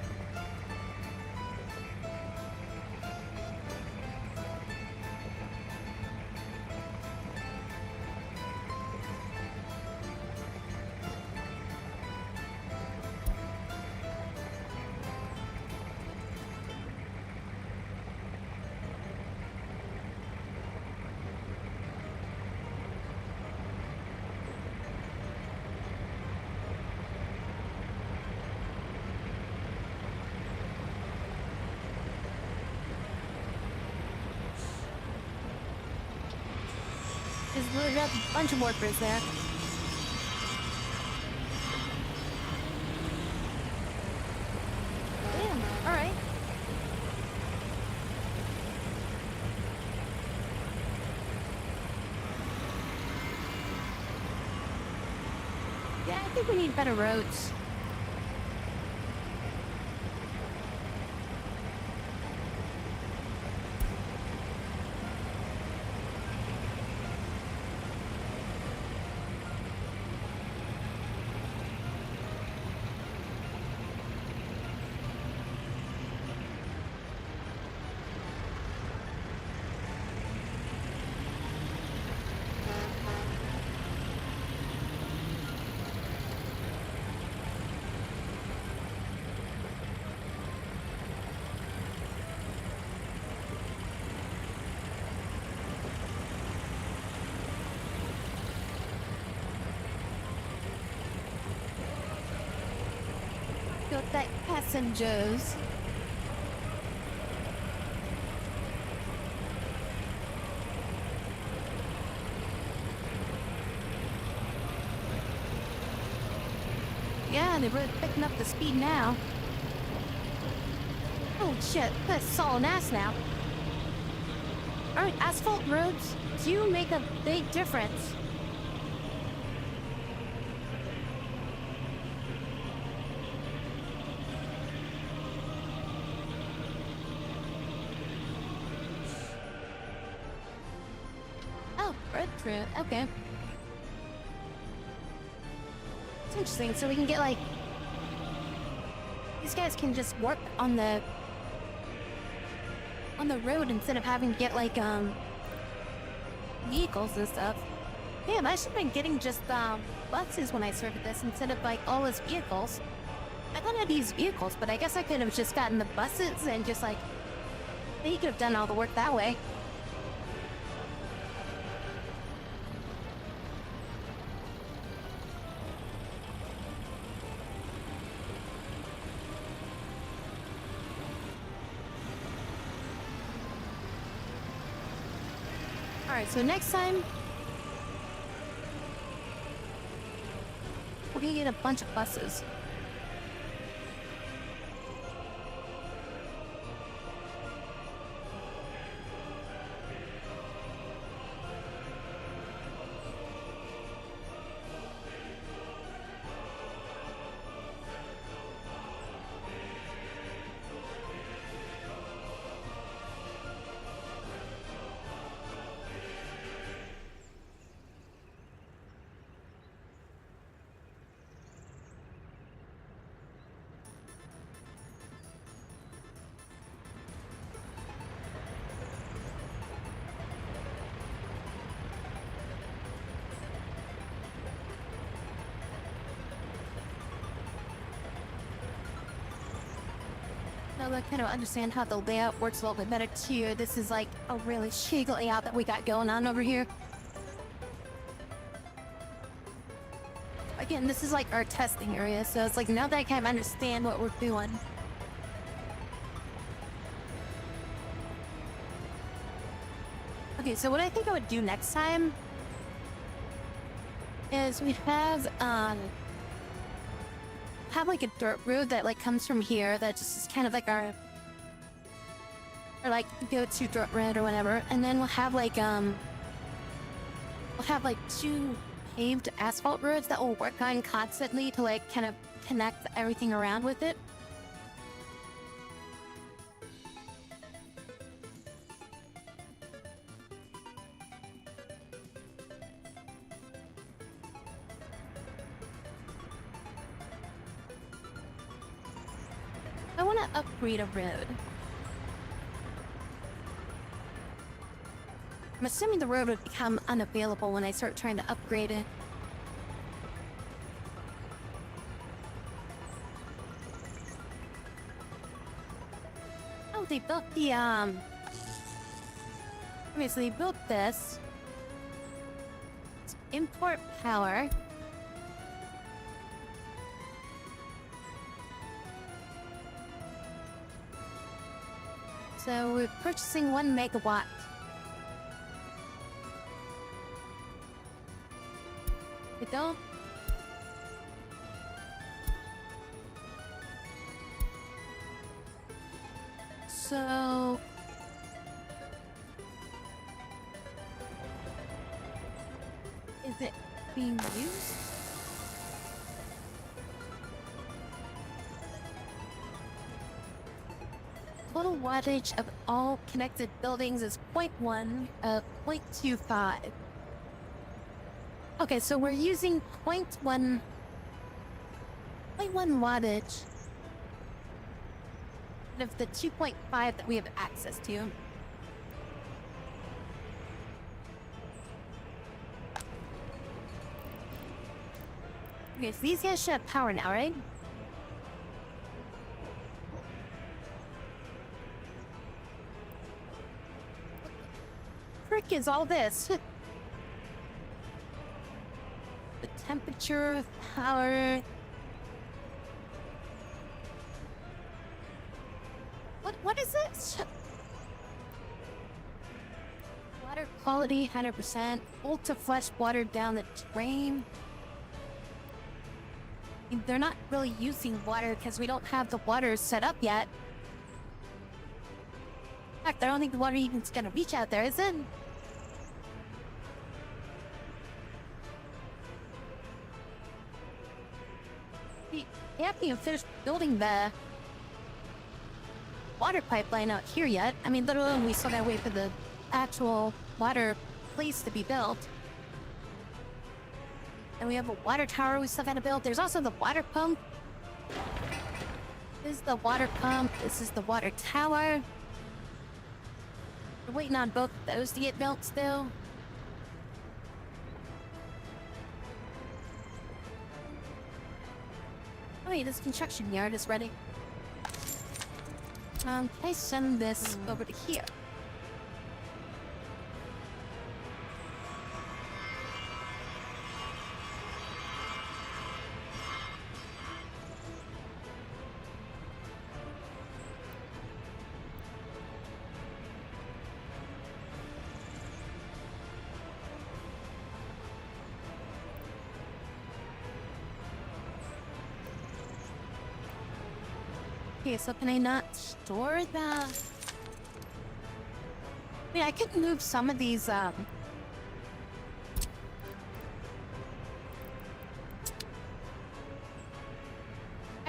There's a bunch of workers there. Damn, alright. Yeah, I think we need better roads. Got that passengers. Yeah, they're really picking up the speed now. Oh shit, that's solid ass now. Alright, asphalt roads do make a big difference. Breadfruit, okay. It's interesting, so we can get like... These guys can just work on the road instead of having to get like, vehicles and stuff. Damn, I should have been getting just, buses when I started this instead of like all those vehicles. I thought I'd use vehicles, but I guess I could have just gotten the buses and just like... They could have done all the work that way. Alright, so next time, we're gonna get a bunch of buses. So I kind of understand how the layout works a little bit better too. This is like a really chic layout that we got going on over here. Again, this is like our testing area, so it's like now that I kind of understand what we're doing. Okay, so what I think I would do next time is we have like a dirt road that like comes from here that just is kind of like our like go-to dirt road or whatever, and then we'll have like 2 paved asphalt roads that we'll work on constantly to like kind of connect everything around with it. I want to upgrade a road. I'm assuming the road would become unavailable when I start trying to upgrade it. Oh, they built the, okay, so they built this. It's import power. So we're purchasing 1 megawatt. We don't. So is it being used? Total wattage of all connected buildings is 0.1 of 0.25. Okay, so we're using 0.1 wattage of the 2.5 that we have access to. Okay, so these guys should have power now, right? Frick is all this? The temperature, power. What is this? Water quality 100%. Ultra flush water down the drain. I mean, they're not really using water because we don't have the water set up yet. In fact, I don't think the water even's gonna reach out there, is it? We haven't even finished building the water pipeline out here yet. I mean, literally, we still gotta wait for the actual water place to be built. And we have a water tower we still gotta build. There's also the water pump. This is the water pump. This is the water tower. We're waiting on both of those to get built still. Oh wait, this construction yard is ready. Can I send this over to here? Okay, so can I not store the... I mean, I could move some of these, I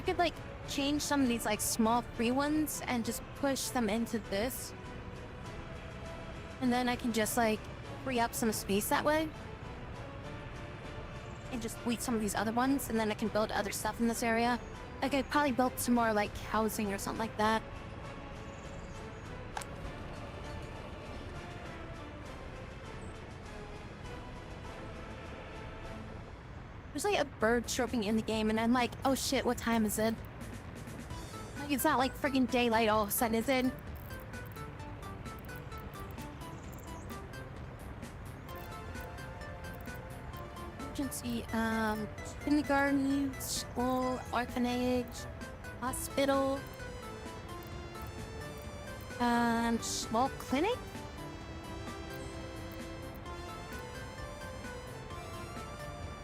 could, like, change some of these, like, small free ones and just push them into this. And then I can just, like, free up some space that way. And just delete some of these other ones, and then I can build other stuff in this area. I could probably build some more, like, housing or something like that. There's, like, a bird chirping in the game, and I'm like, oh shit, what time is it? It's not like freaking daylight all of a sudden, is it? Emergency, kindergarten, school, orphanage, hospital, small clinic?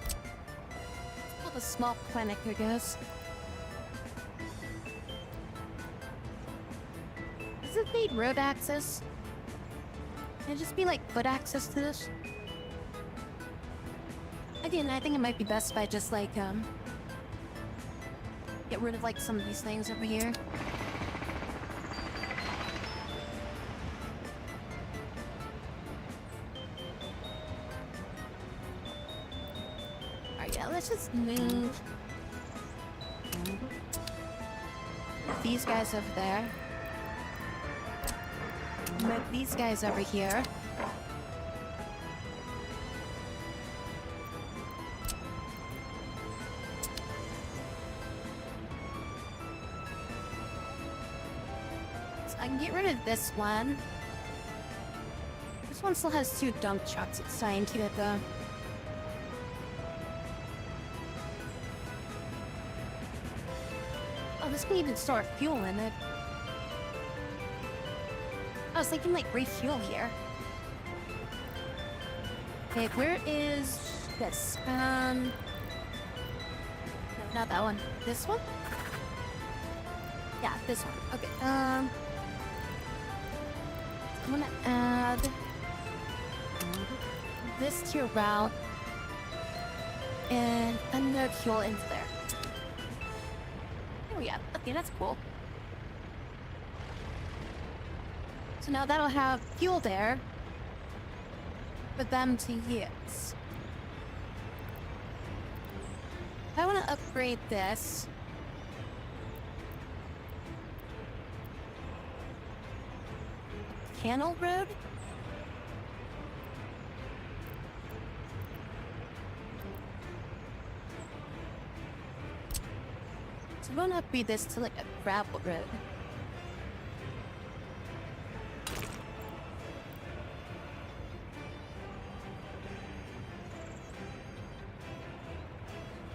It's called a small clinic, I guess. Does it need road access? Can it just be like foot access to this? Again, I think it might be best if I just like get rid of like some of these things over here. Alright, yeah, let's just move these guys over there. Move these guys over here. I can get rid of this one. This one still has 2 dump trucks assigned to it, though. Oh, this can even store fuel in it. I was thinking, like, refuel here. Okay, where is this? No, not that one. This one? Yeah, this one. Okay, I'm gonna add this to your route and unload fuel into there. There we go. Okay, that's cool. So now that'll have fuel there for them to use. I want to upgrade this. Canal Road? So we want to upgrade this to like a gravel road.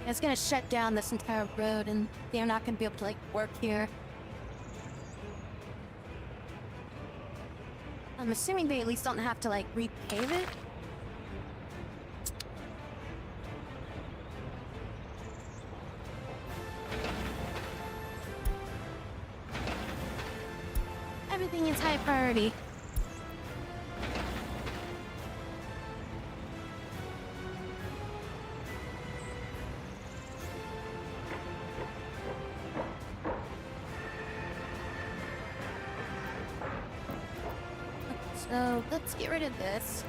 It's gonna shut down this entire road and they're not gonna be able to like work here. I'm assuming they at least don't have to like repave it. Everything is high priority. So let's get rid of this.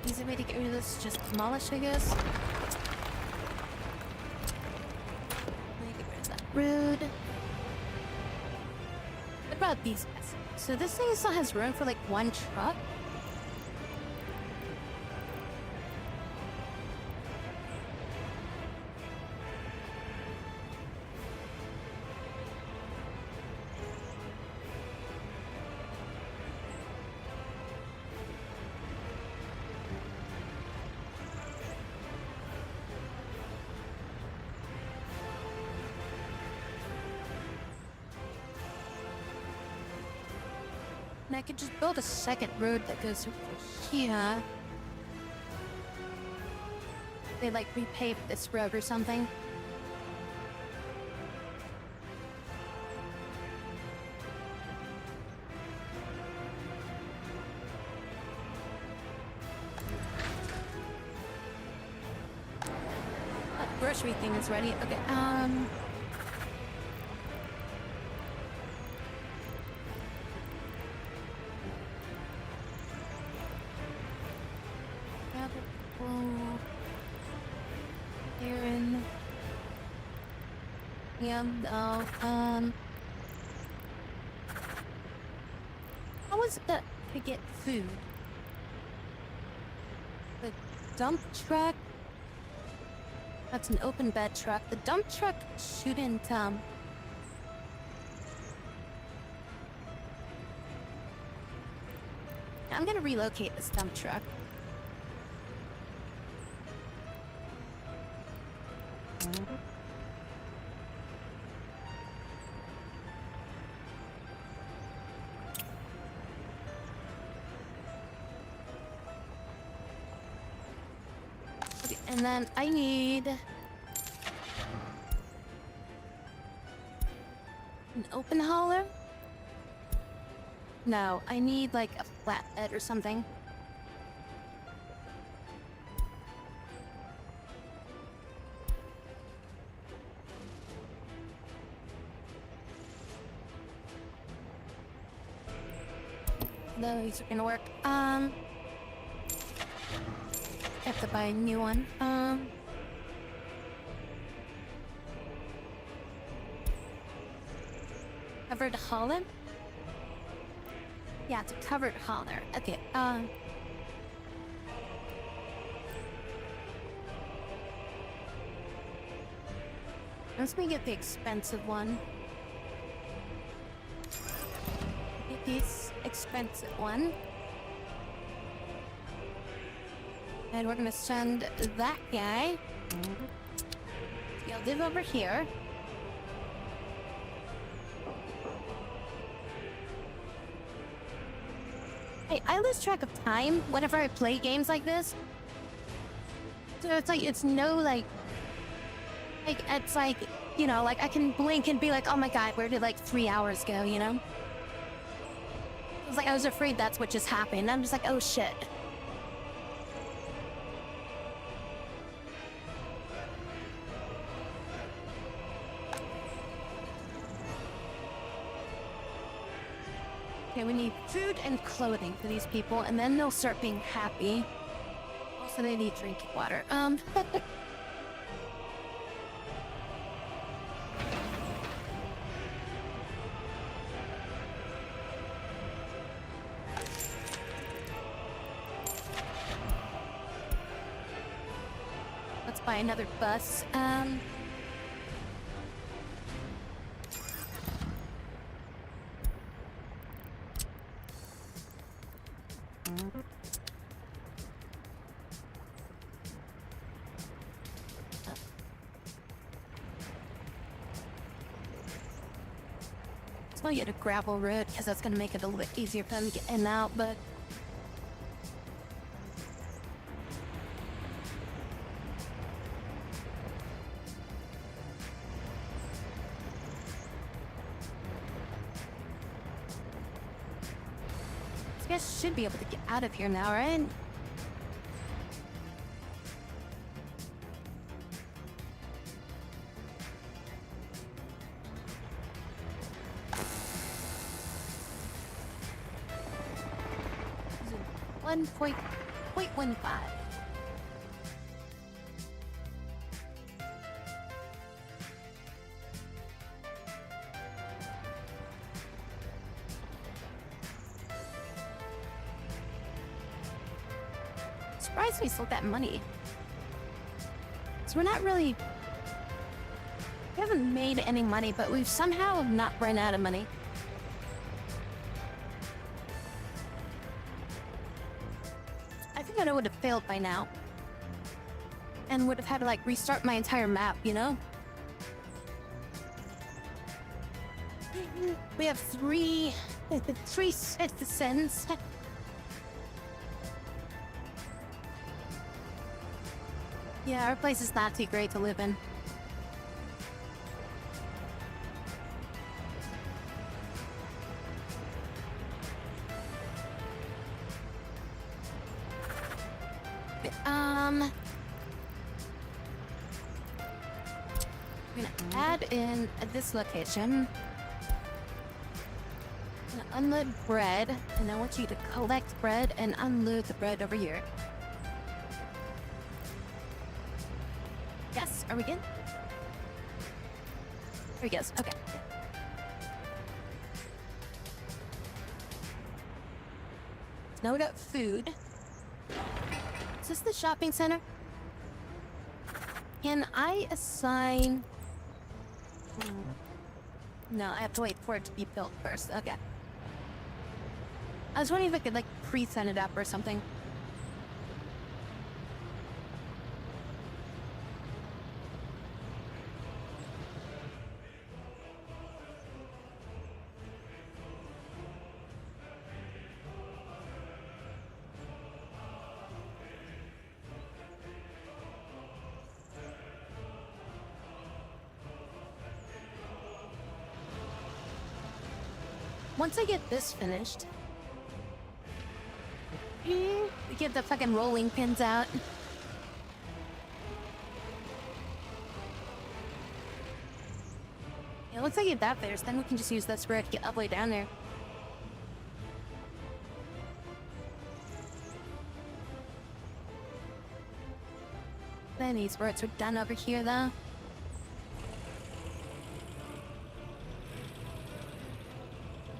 Easy way to get rid of this, just demolish, I guess. Let me get rid of that road. What about these guys? So this thing still has room for like 1 truck. And I could just build a second road that goes over here. They like repave this road or something. That grocery thing is ready. Okay, Aaron. Yeah, no, how was it that to get food? dump truck. That's an open bed truck. The dump truck shouldn't, I'm gonna relocate this dump truck. Okay, and then I need an open hauler. No, I need like a flatbed or something. Those are gonna work. I have to buy a new one. Covered hauler? Yeah, it's a covered hauler. Okay, let's get the expensive one. Get this expensive one. And we're gonna send that guy. He'll live over here. Hey, I lose track of time whenever I play games like this. So it's like, it's no like, it's like, you know, like I can blink and be like, oh my god, where did like 3 hours go, you know? It was like, I was afraid that's what just happened. I'm just like, oh shit. Okay, we need food and clothing for these people, and then they'll start being happy. Also, they need drinking water. Let's buy another bus. I'll get a gravel road because that's gonna make it a little bit easier for them to get in and out, but these guys should be able to get out of here now, right? .15. Surprised we sold that money. So we're not really... We haven't made any money, but we've somehow not run out of money. I think I would have failed by now. And would have had to like restart my entire map, you know? We have three citizens. Yeah, our place is not too great to live in. I'm gonna add in at this location. I'm gonna unload bread, and I want you to collect bread and unload the bread over here. Yes, are we good? There he goes, okay. Now we got food. Is this the shopping center? Can I assign... No, I have to wait for it to be built first. Okay. I was wondering if I could, like, pre-send it up or something. Once I get this finished, we get the fucking rolling pins out. Yeah, once I get that finished, then we can just use that spread to get all the way down there. Then these roads are done over here, though.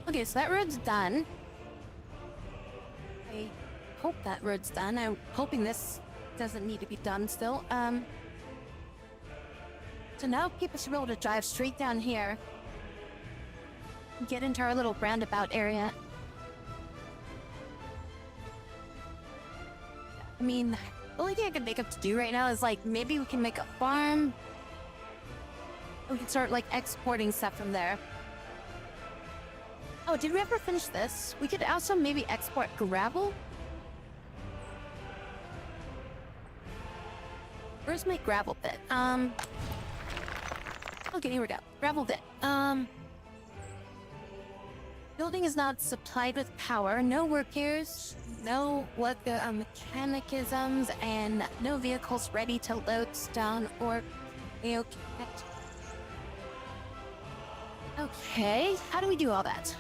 Okay, so that road's done. I hope that road's done. I'm hoping this doesn't need to be done still. So now people should be able to drive straight down here. Get into our little roundabout area. I mean, the only thing I can think of to do right now is, like, maybe we can make a farm. We can start, like, exporting stuff from there. Oh, did we ever finish this? We could also maybe export gravel? Where's my gravel pit? Okay, here we go. Gravel pit. Building is not supplied with power. No workers. No mechanicisms, and no vehicles ready to load stone or Okay, how do we do all that?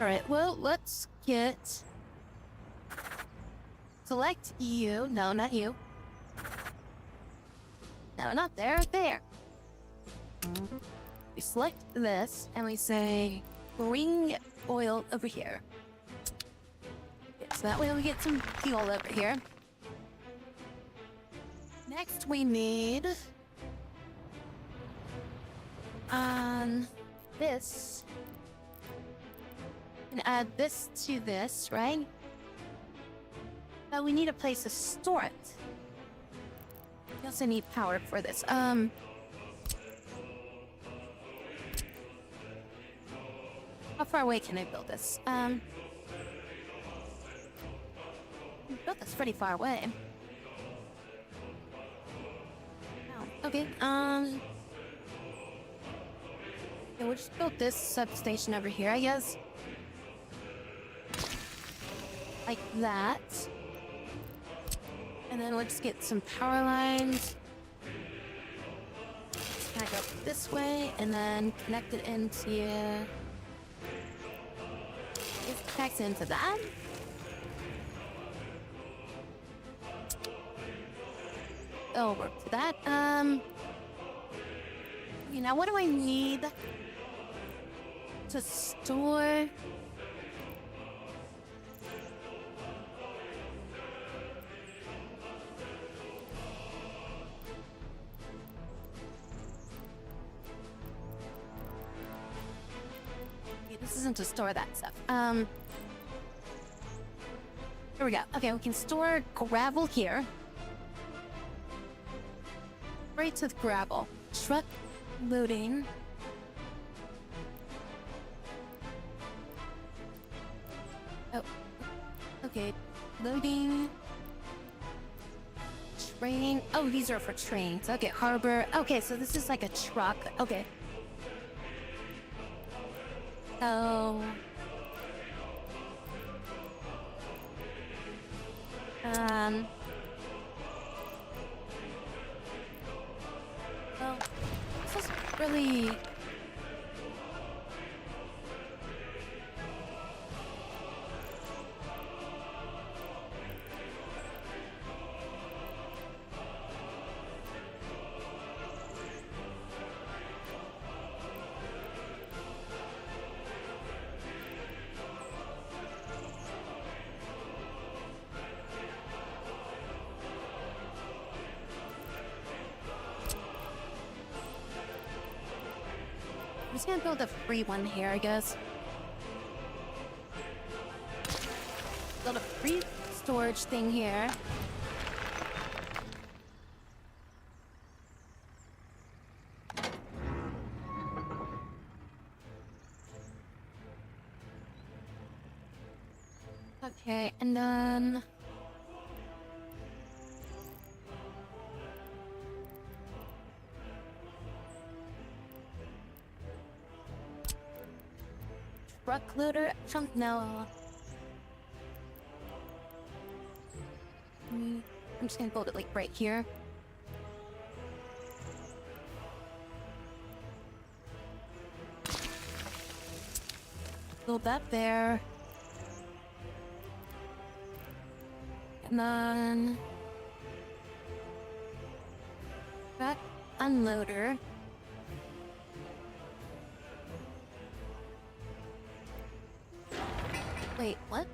Alright, well, let's get... Select you. No, not you. No, not there. There. We select this, and we say, bring oil over here. Okay, so that way we get some fuel over here. Next, we need this. And add this to this, right? But we need a place to store it. We also need power for this. How far away can I build this? Built this pretty far away. Okay, yeah, we'll just build this substation over here, I guess. Like that. And then we'll just get some power lines. Just kind of go this way, and then connect it into... It connects into that. It'll work for that. Okay, now what do I need to store? Okay, this isn't to store that stuff. Here we go. Okay, we can store gravel here. Rates with gravel. Truck loading. Oh. Okay. Loading. Train. Oh, these are for trains. Okay, harbor. Okay, so this is like a truck. Okay. So... Well, this is really... just gonna build a free one here, I guess. Build a free storage thing here. Okay, and then... truck loader? No. I'm just gonna build it like right here. Build that there. And then... that unloader. Wait, what?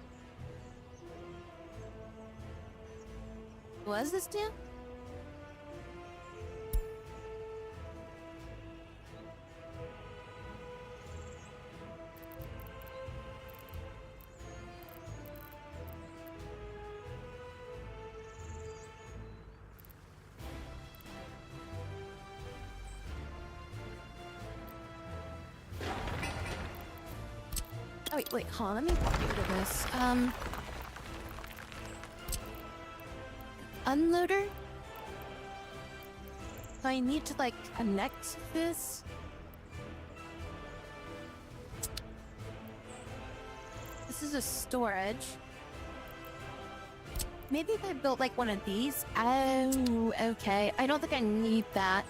Was this do? Oh, wait, hold on, let me get rid of this. Unloader? So I need to, like, connect this? This is a storage. Maybe if I built, like, one of these? Oh, okay. I don't think I need that.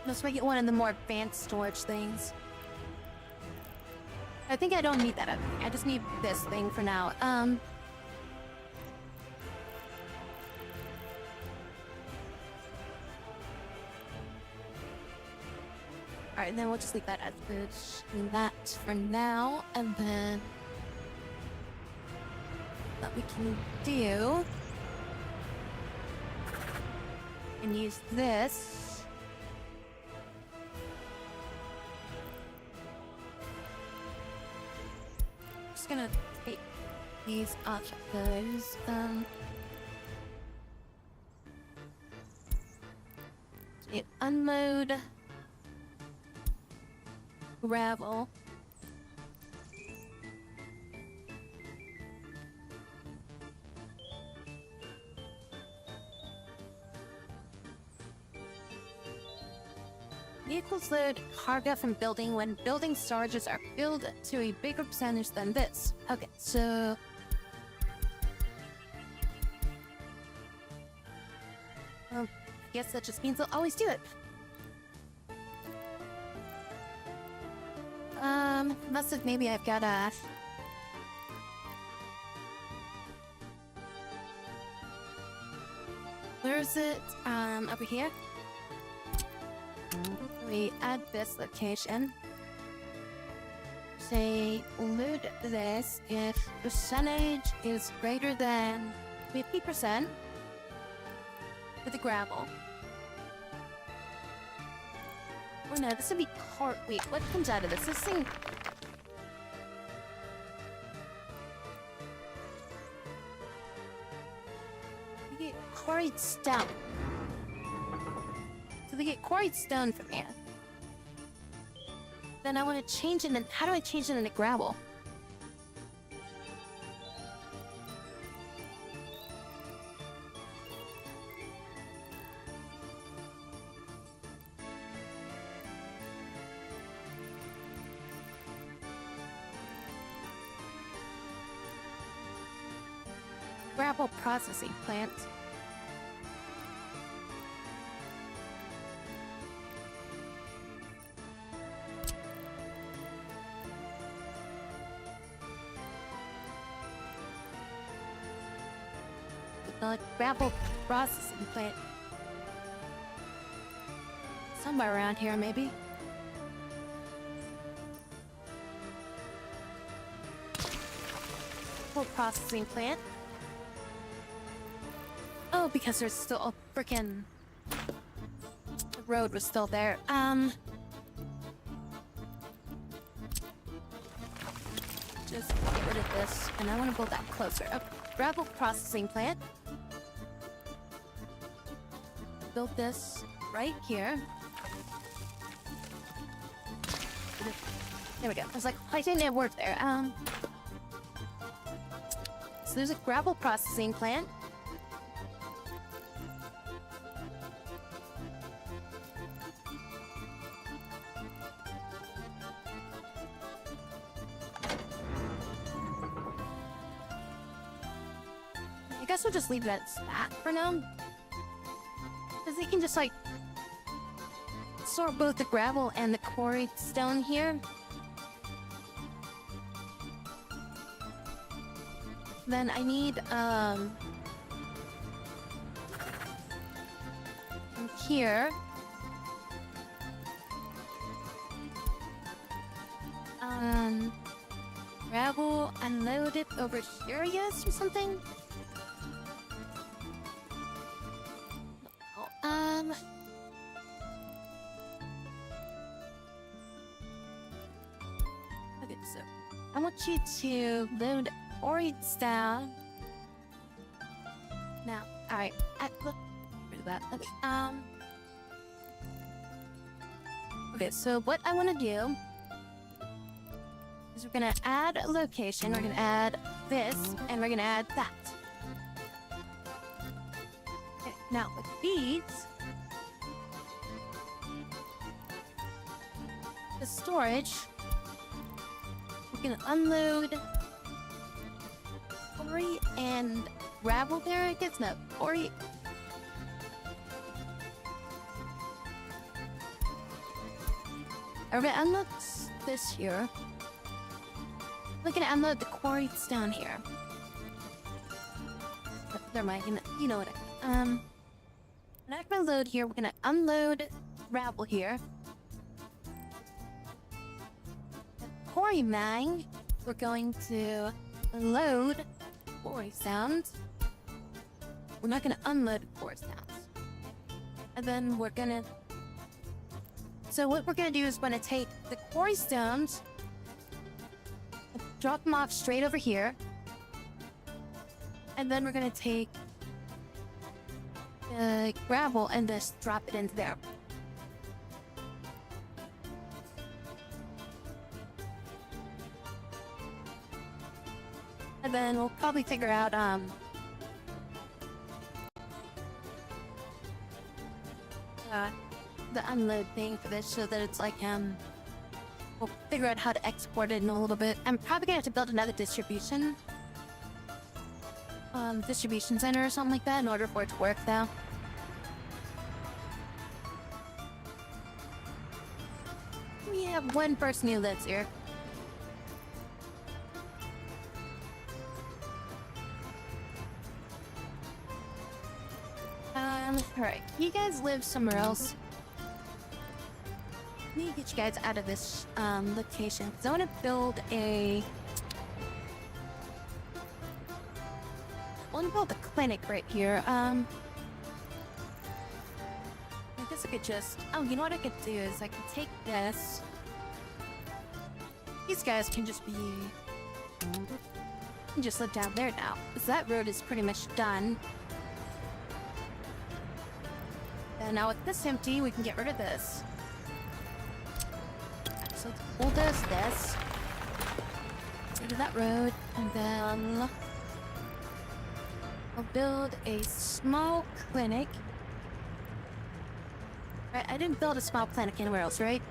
Let's make it one of the more advanced storage things. I think I don't need that. I just need this thing for now. Alright, then we'll just leave that as that for now, and then what we can do and use this. Just gonna take these off those. Unload gravel. Vehicles load cargo from building when building storages are filled to a bigger percentage than this. Okay, so... well, I guess that just means they'll always do it. Must have maybe I've got a... where is it? Over here? We add this location. Say, load this if percentage is greater than 50% with the gravel. Oh no, this would be car- wait, what comes out of this? This thing... we get quarried stone. So they get quarried stone from here. Then I want to change it, and how do I change it into gravel? Gravel processing plant. Gravel processing plant. Somewhere around here, maybe. Gravel processing plant. Oh, because there's still a frickin'... the road was still there. this, and I want to build that closer. A gravel processing plant. Build this right here. There we go. I was like, I didn't have work there. So there's a gravel processing plant. I guess we'll just leave it at that for now. Because they can just like store both the gravel and the quarried stone here. Then I need from here gravel unload it over here, I guess, or something. Okay, so I want you to load Ori's down. Now, alright, look, rid of that. Okay, so what I want to do is we're gonna add a location, we're gonna add this, and we're gonna add that. Okay, now with these, the storage, we're gonna unload Ori and gravel there, I guess. No, Ori. We're gonna unload this here. We're gonna unload the quarries down here. Never mind, you know what we're not gonna load here, we're gonna unload gravel here. The quarry mine, we're going to load quarry sounds. We're not gonna unload quarry sounds. And then we're gonna... So what we're gonna do is we're gonna take the quarry stones, drop them off straight over here, and then we're gonna take the gravel and just drop it into there. And then we'll probably figure out the unload thing for this so that it's like we'll figure out how to export it in a little bit. I'm probably gonna have to build another distribution center or something like that in order for it to work though. We have one person who lives here. Alright, you guys live somewhere else. I need to get you guys out of this location. Because I want to build a clinic right here. I guess I could just... Oh, you know what I could do is I could take this. These guys can just be... can just live down there now. Because that road is pretty much done. And now with this empty, we can get rid of this. So we'll do this. Rid of that road, and then we'll build a small clinic. Right, I didn't build a small clinic anywhere else, right?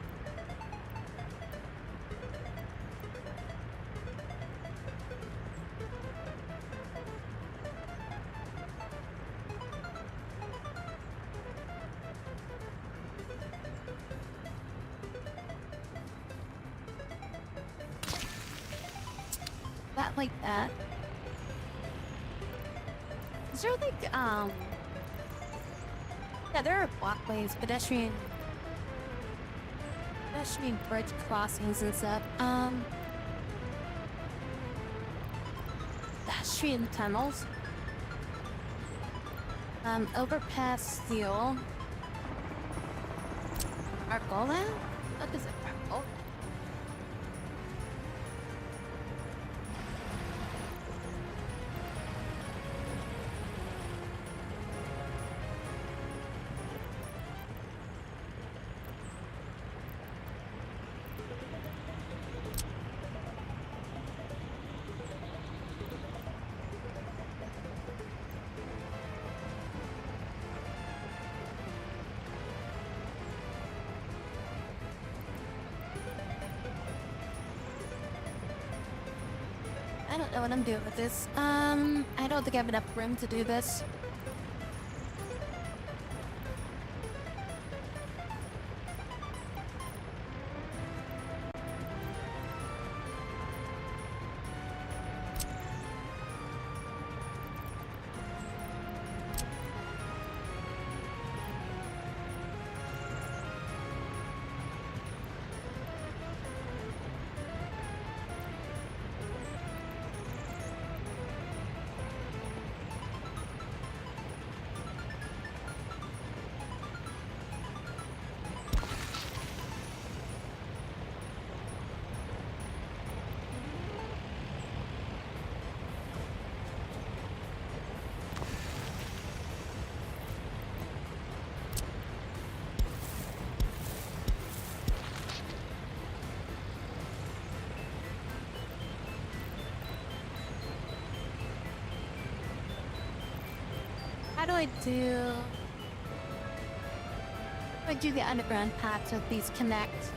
That like that. Is there like yeah, there are walkways, pedestrian bridge crossings and stuff. Pedestrian tunnels. Overpass steel. Argola? What is it? Argola? I don't know what I'm doing with this. I don't think I have enough room to do this. How do I do the underground path so these connect?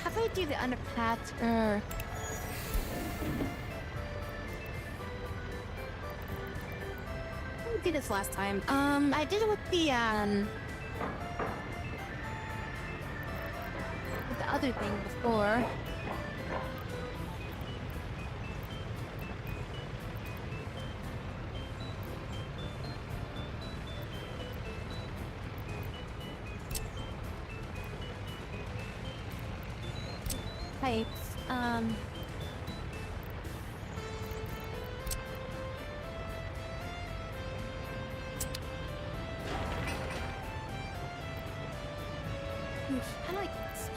How do I do the underpath? I did this last time. I did it with the other thing before. Pipes. I like this.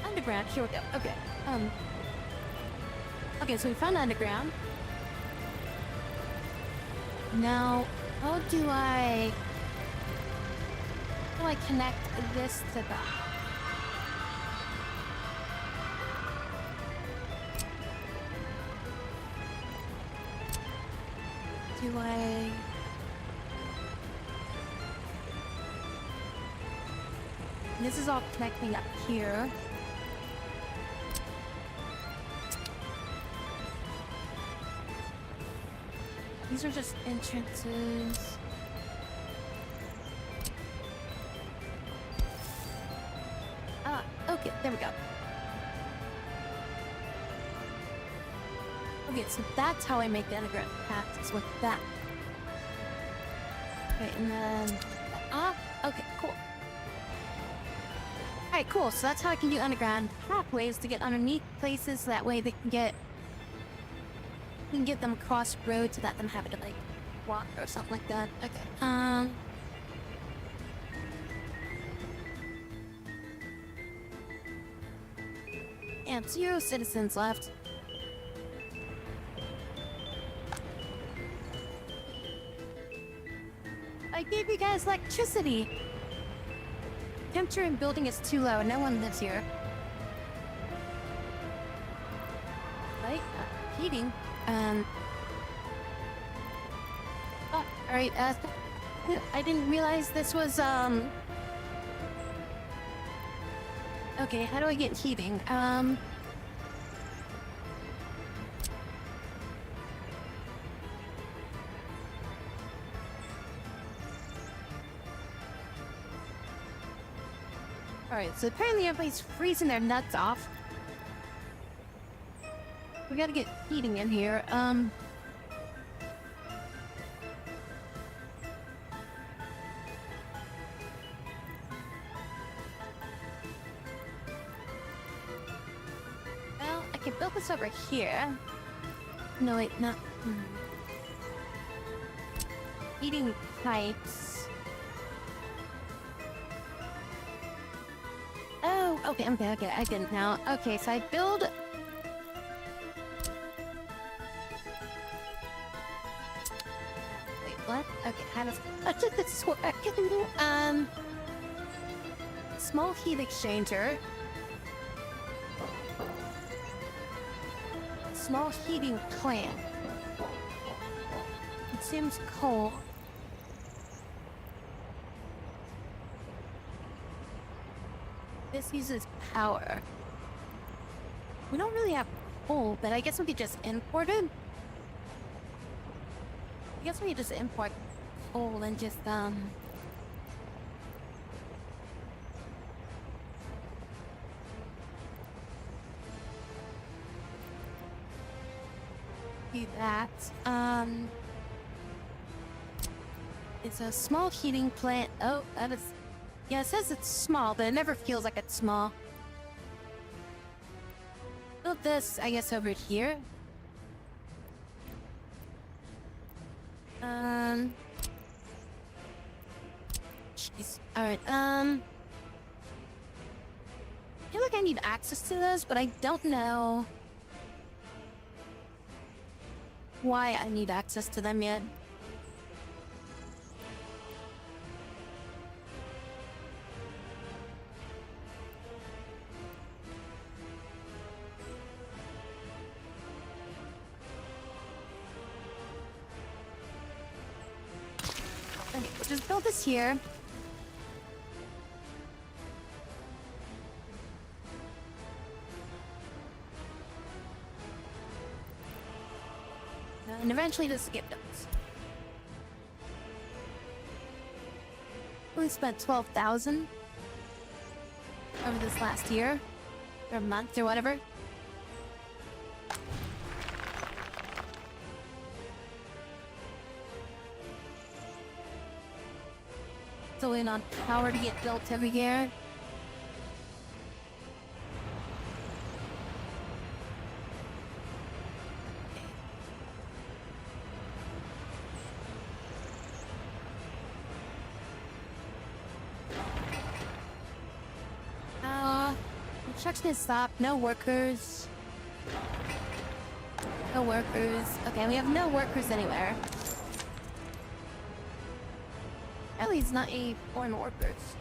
Underground. Here we go. Okay. Okay, so we found underground. Now, how do I connect this to that? Do I... This is all connecting up here. These are just entrances. Okay, there we go. Okay, so that's how I make the underground path, is with that. Okay, and then... okay, cool. Alright, cool, so that's how I can do underground pathways to get underneath places, so that way they can get... We can get them across roads without them having to, like, walk or something like that. Okay, and 0 citizens left. I gave you guys electricity! Temperature in building is too low, no one lives here. Light? Heating? Oh, alright, I didn't realize this was, Okay, how do I get heating? Alright, so apparently everybody's freezing their nuts off. We gotta get heating in here, Well, I can build this over here. No, wait, no. Heating pipes. Okay, I get it now. Okay, so I build... Wait, what? Okay, how does... I took this work. Small heat exchanger. Small heating plant. Consumes coal. This uses power. We don't really have coal, but I guess we could just import it. I guess we could just import coal and just, do that. It's a small heating plant. Oh, that is... Yeah, it says it's small, but it never feels like it's small. Build this, I guess, over here. Jeez. Alright, I feel like I need access to this, but I don't know why I need access to them yet. Okay, we'll just build this here. And eventually just skip those. We spent 12,000 over this last year, or month, or whatever. So in on power to get built every year. Construction is stopped. No workers. No workers. Okay, we have no workers anywhere. At least not any foreign workers.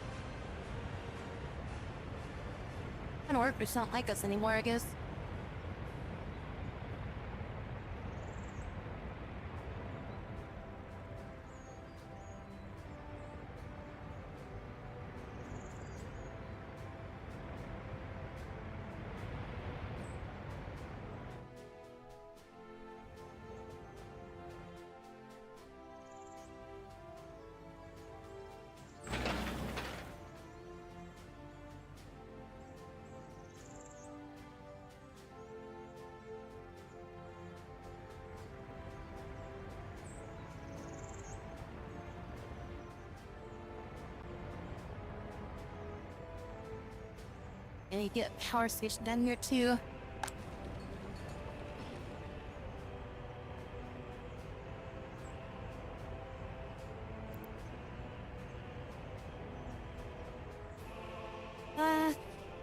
Foreign workers don't like us anymore, I guess. And you get a power station down here too.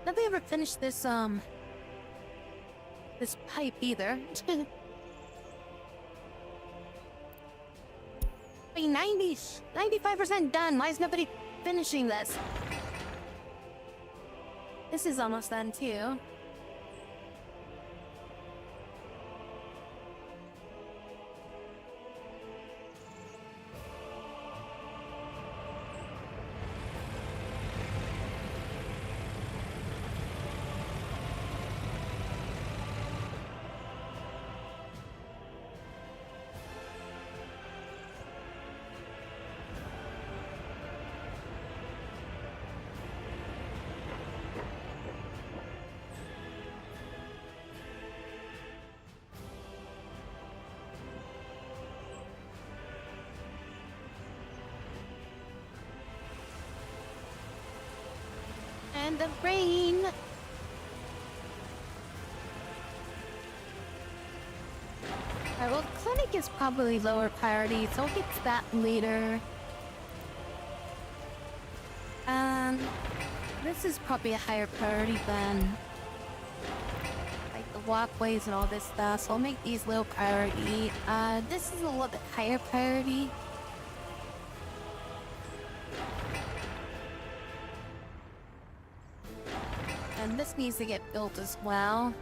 Nobody ever finished this this pipe either. I mean, 95% done. Why is nobody finishing this? This is almost done too. And the rain. Alright, well, clinic is probably lower priority, so we'll get to that later. This is probably a higher priority than like the walkways and all this stuff, so I'll make these low priority. This is a little bit higher priority. And this needs to get built as well.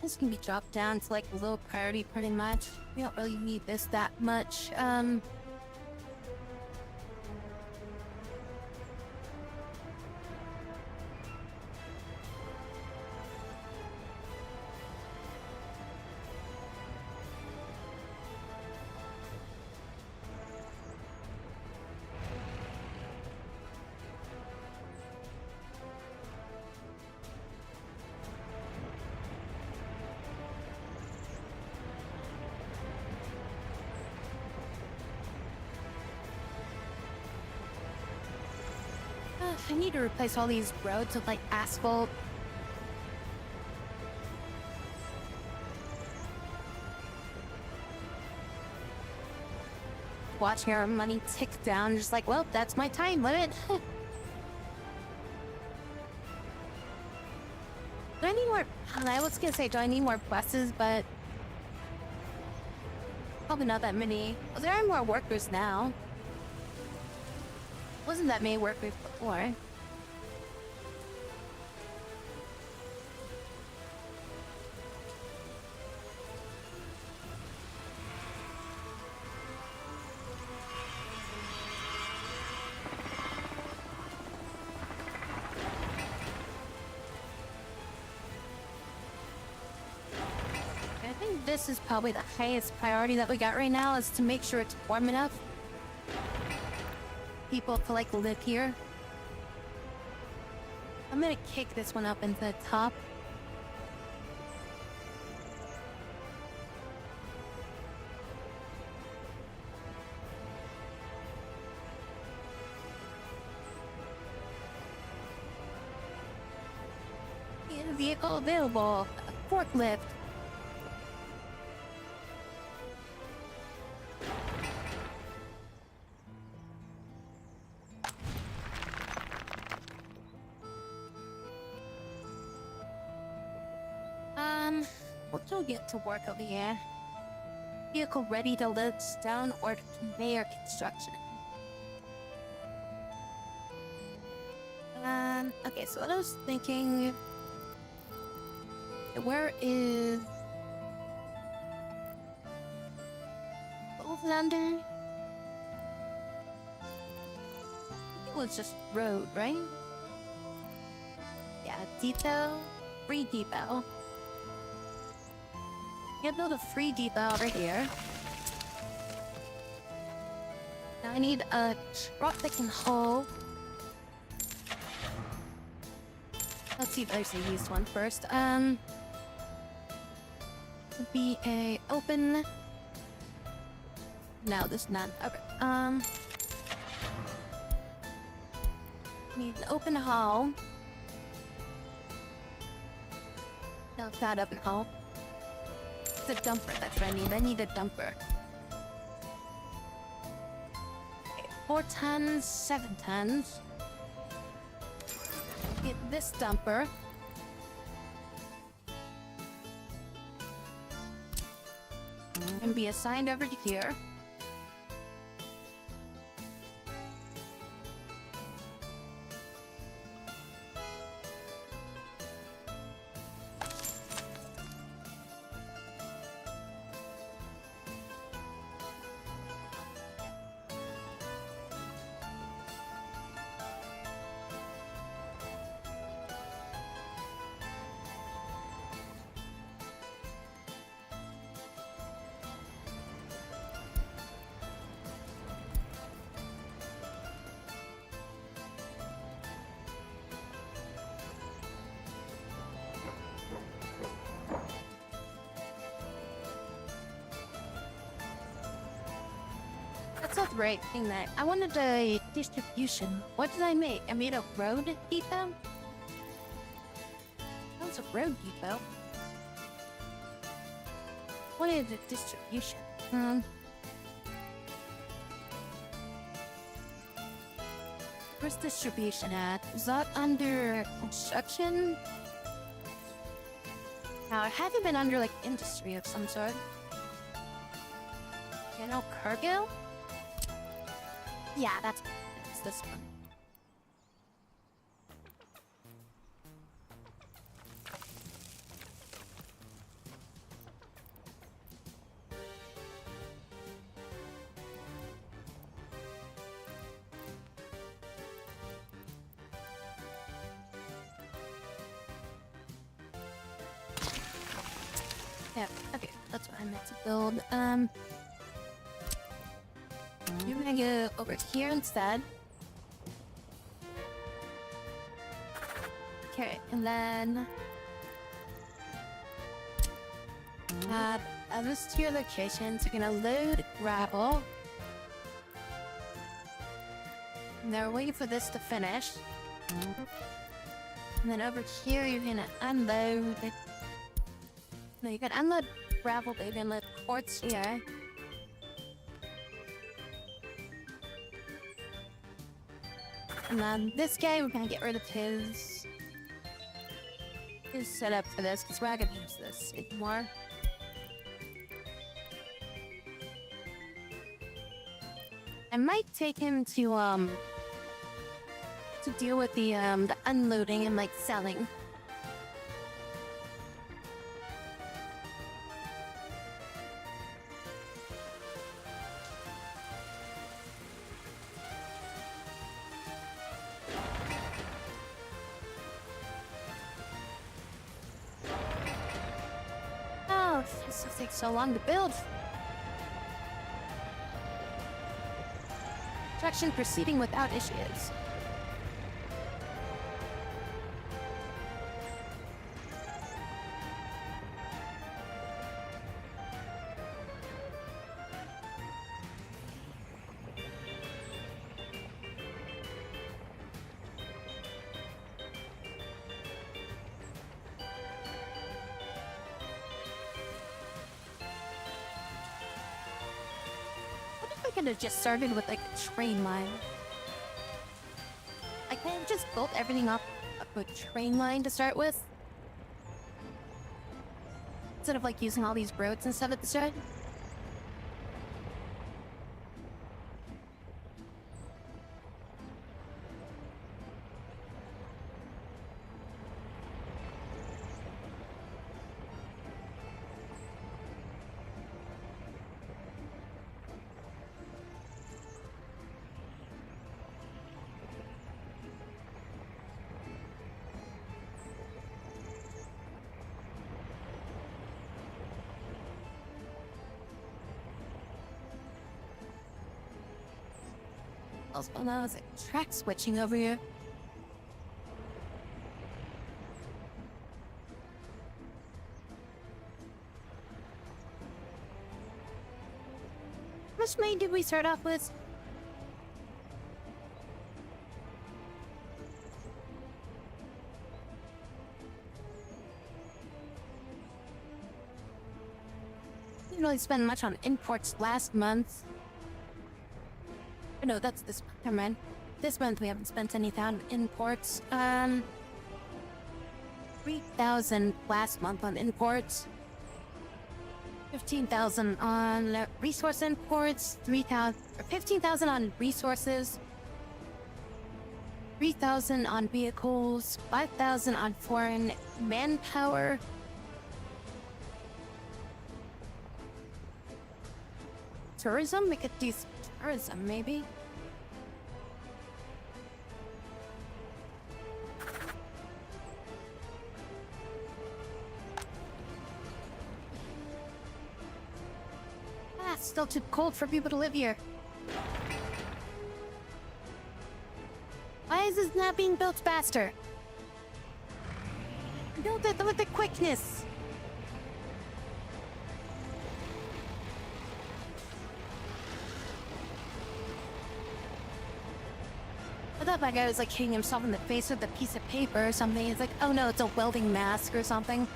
This can be dropped down to like low priority pretty much. We don't really need this that much. I need to replace all these roads with like asphalt. Watching our money tick down, just like, well, that's my time limit. Do I need more? I was gonna say, do I need more buses? But probably not that many. Well, there are more workers now. Wasn't that many workers before? I think this is probably the highest priority that we got right now, is to make sure it's warm enough people to like live here. I'm gonna kick this one up into the top. Vehicle available. Forklift. We'll get to work over here. Vehicle ready to lift stone or conveyor construction. Okay, so what I was thinking... Where is... What was it under? I think it was just road, right? Yeah, depot. Free depot. Can't build a free depot over here. Now I need a truck that can haul. Let's see if there's a used one first. Would be a open. No, there's none. Okay. Need an open haul. No, it's not open haul. It's a dumper, that's what I need. I need a dumper. Okay, 4 tons, 7 tons. Get this dumper. And be assigned over to here. the right thing there. I wanted a distribution. What did I make? I made a road depot? That was a road depot. What is a distribution? Where's distribution at? Is that under construction? Now, I haven't been under, like, industry of some sort. You know, cargo? Yeah, that's this one. Yeah, okay, that's what I meant to build. You're gonna go over here instead. Okay, and then at those two locations, you're gonna load gravel. And they're waiting for this to finish. And then over here, you're gonna unload. No, you can unload gravel, but you can unload quartz here. And then this guy, we're gonna get rid of his setup for this, because we're not gonna use this anymore. I might take him to deal with the unloading and like selling. Oh, this will take so long to build. Construction proceeding without issues. I could have just started with like a train line. I could have just built everything up a train line to start with. Instead of like using all these roads and stuff at the start. Oh no, it's like track switching over here. How much money did we start off with? Didn't really spend much on imports last month. No, that's this month. Never mind. This month we haven't spent anything on imports. 3,000 last month on imports. 15,000 on resource imports. 15,000 on resources. 3,000 on vehicles. 5,000 on foreign manpower. Tourism? We could do tourism, maybe. Ah, it's still too cold for people to live here. Why is this not being built faster? Build it with the quickness. thought that guy was like hitting himself in the face with a piece of paper or something. It's like, oh no, it's a welding mask or something.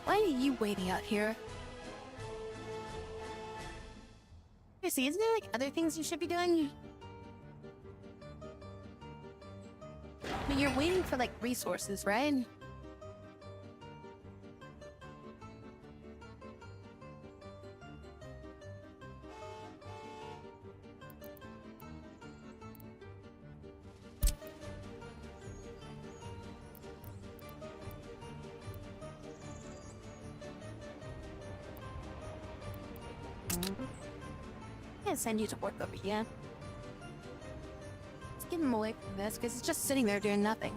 Why are you waiting out here? Seriously, isn't there like other things you should be doing? I mean, you're waiting for like resources, right? Can't send you to work over here. Let's get him away from this, because it's just sitting there doing nothing.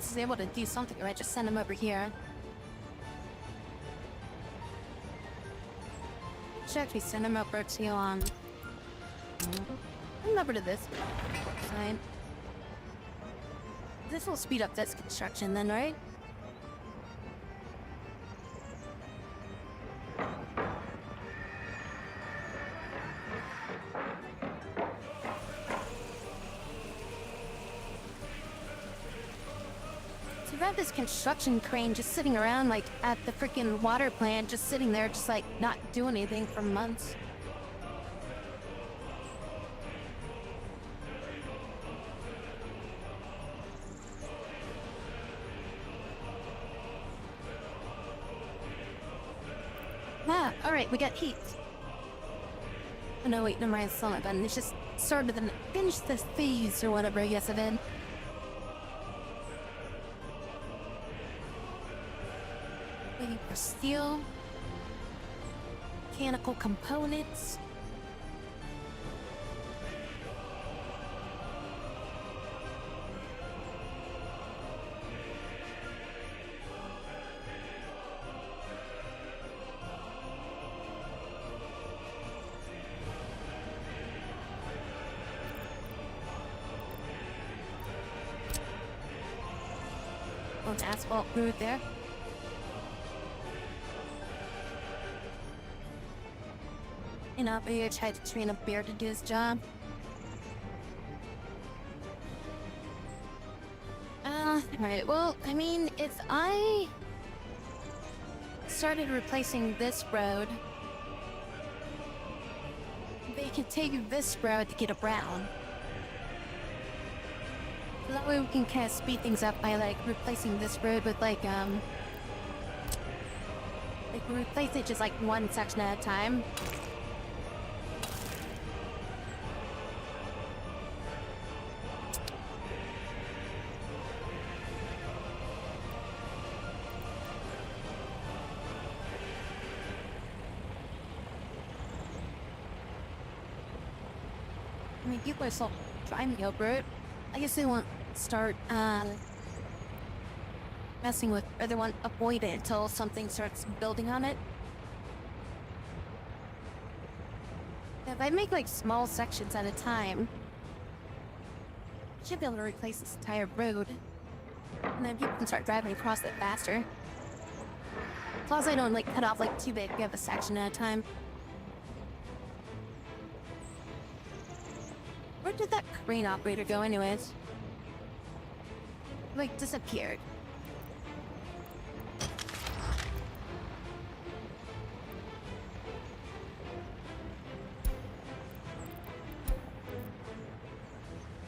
Is able to do something, right? Just send him over here. Should actually send him over to come over to this side. This will speed up this construction then, right? We have this construction crane just sitting around like at the freaking water plant, just sitting there, just like not doing anything for months. Ah, alright, we got heat. Oh no, wait, never mind, it's not button. It's just started to finish this phase or whatever, yes it did. Waiting for steel, mechanical components. An asphalt road there. An operator tried to train a bear to do his job. Right, well, I mean, if I started replacing this road, they could take this road to get around. So that way we can kind of speed things up by, like, replacing this road with, like, replace it just, like, one section at a time. I mean, people are still driving over it. I guess they won't start, messing with, or they won't avoid it until something starts building on it. If I make, like, small sections at a time, I should be able to replace this entire road. And then people can start driving across it faster. As long as I don't, like, cut off, like, too big of a section at a time. Where did that crane operator go anyways? Like, disappeared.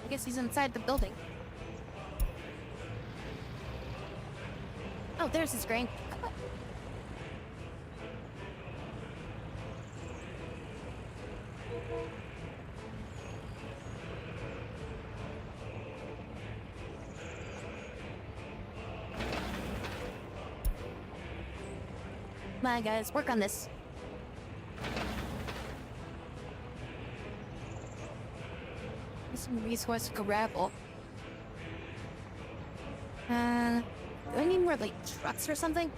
I guess he's inside the building. Oh, there's his crane. Come on, guys, work on this. Some resource gravel. Do I need more, like, trucks or something?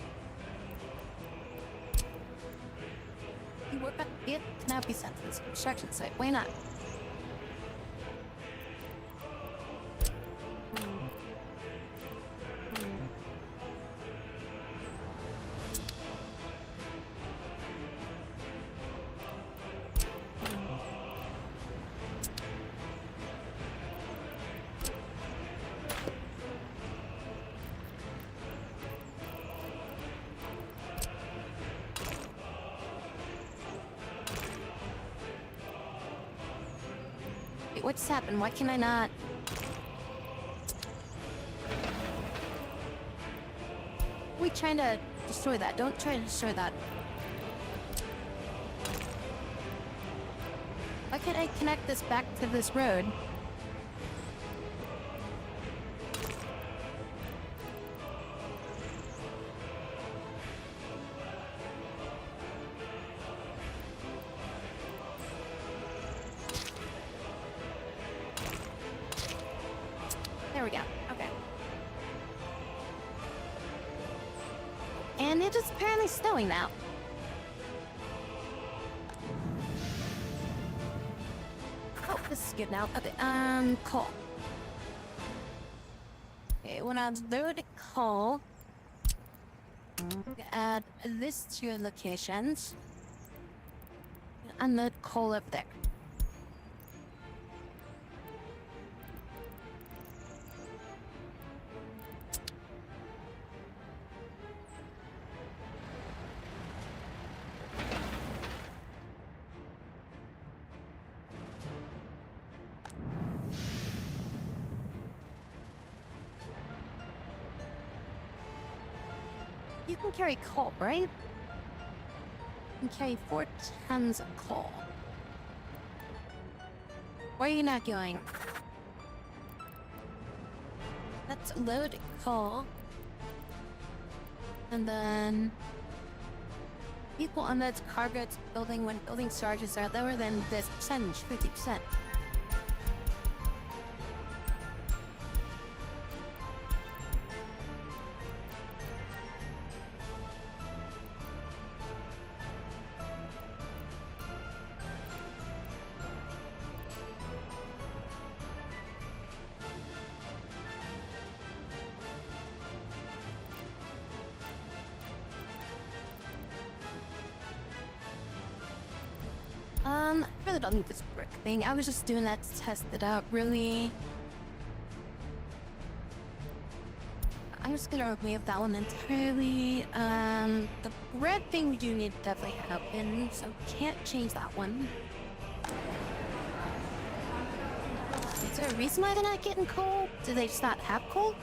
You work on it cannot be sent to this construction site. Why not? Wait, what's happened? Why can I not? We trying to destroy that. Don't try to destroy that. Why can't I connect this back to this road? There we go. Okay. And it is apparently snowing now. Oh, this is good now. Okay, coal. Okay, when I load coal, add this to your locations. And the coal up there. You can carry coal, right? You can carry 4 tons of coal. Where are you not going? Let's load coal. And then... equal on that cargo to building when building charges are lower than this percentage, 50%. I really don't need this brick thing. I was just doing that to test it out, really. I'm just gonna remove that one entirely. The bread thing we do need to definitely happen, so can't change that one. Is there a reason why they're not getting coal? Do they just not have coal?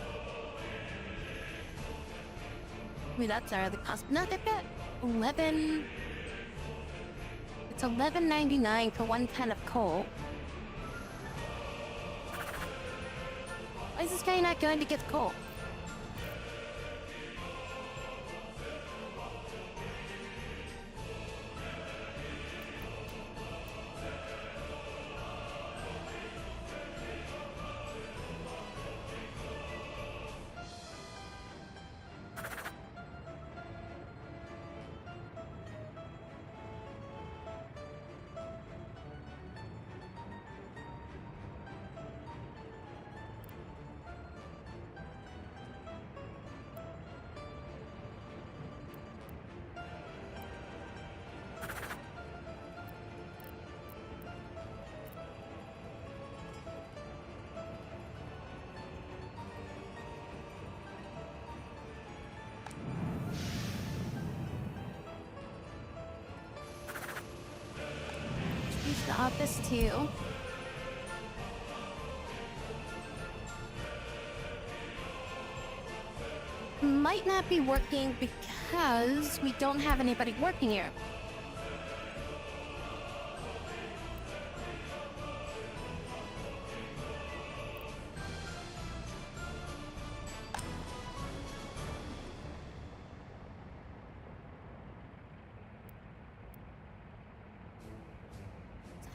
I mean, that's our other cost. No, they've got 11... It's $11.99 for 1 ton of coal. Why is this guy not going to get the coal? The office too. Might not be working because we don't have anybody working here.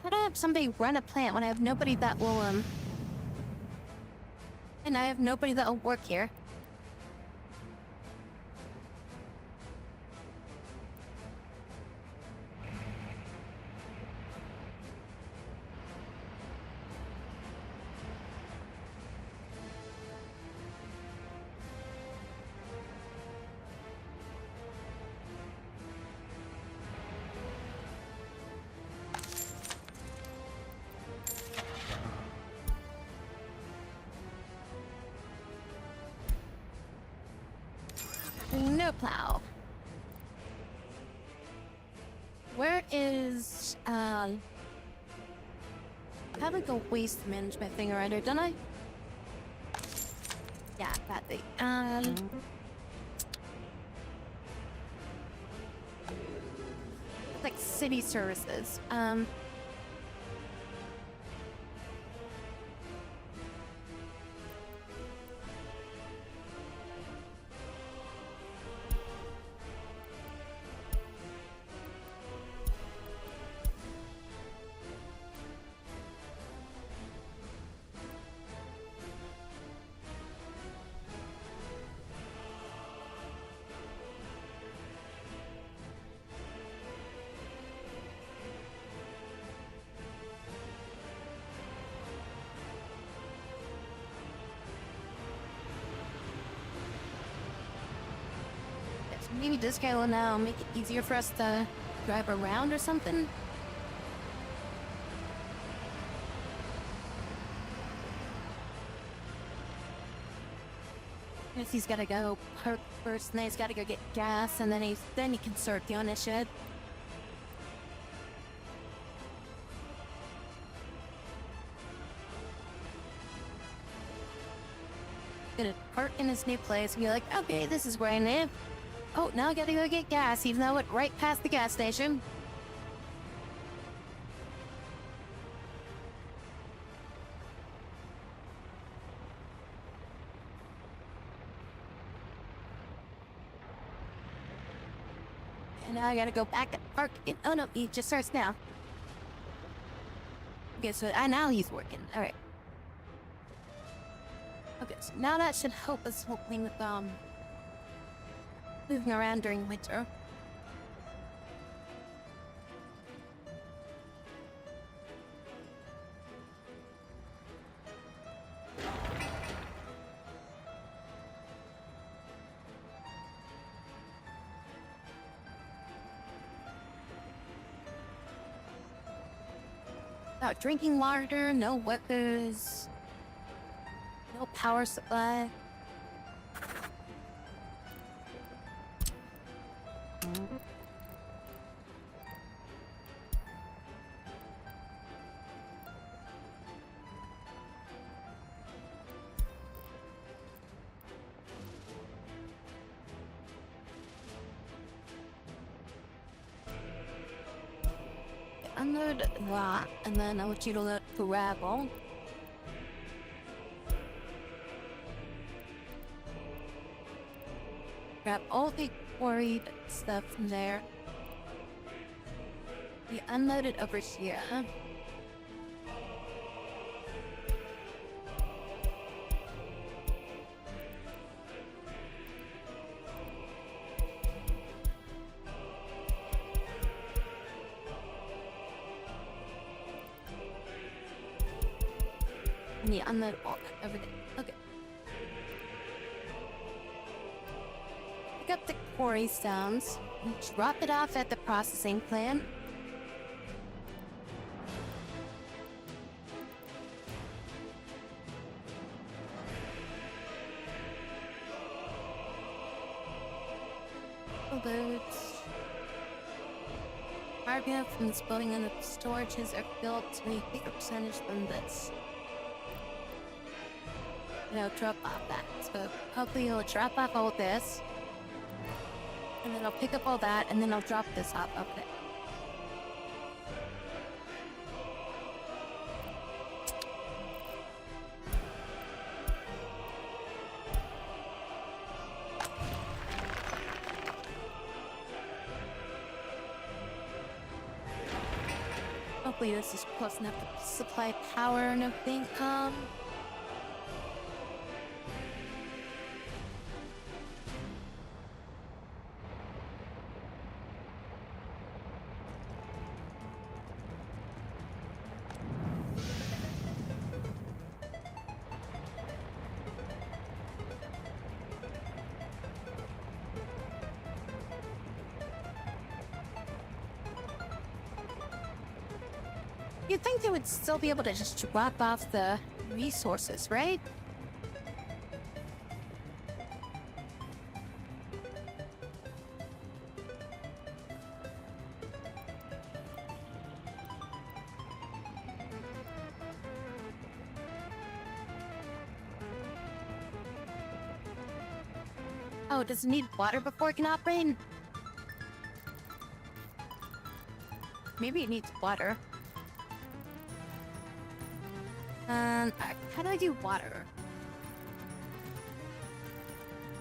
How do I have somebody run a plant when I have nobody that will, and I have nobody that will work here? No plow. Where is, I have like a waste management thing around here, don't I? Yeah, that thing. Like city services. Maybe this guy will now make it easier for us to drive around or something. Guess he's gotta go park first, and then he's gotta go get gas, and then he can start doing this shit. Gonna park in his new place and be like, okay, this is where I live. Oh, now I gotta go get gas, even though I went right past the gas station. And now I gotta go back and park in. Oh no, he just starts now. Okay, so now he's working. Alright. Okay, so now that should help us hopefully with moving around during winter. Without drinking water, no weapons, no power supply. Unload that, and then I want you to load gravel. Grab all the quarried stuff from there. We unload it over here. And you unload all that over there. Okay. Pick up the quarry stones and drop it off at the processing plant. Loads. Cargo from this building and the storages are built to make a bigger percentage than this. And I'll drop off that. So hopefully he'll drop off all this. And then I'll pick up all that, and then I'll drop this off. Okay. Oh, hopefully this is close enough to supply power and everything. You'd think they would still be able to just drop off the resources, right? Oh, does it need water before it can operate? Maybe it needs water. How do I do water?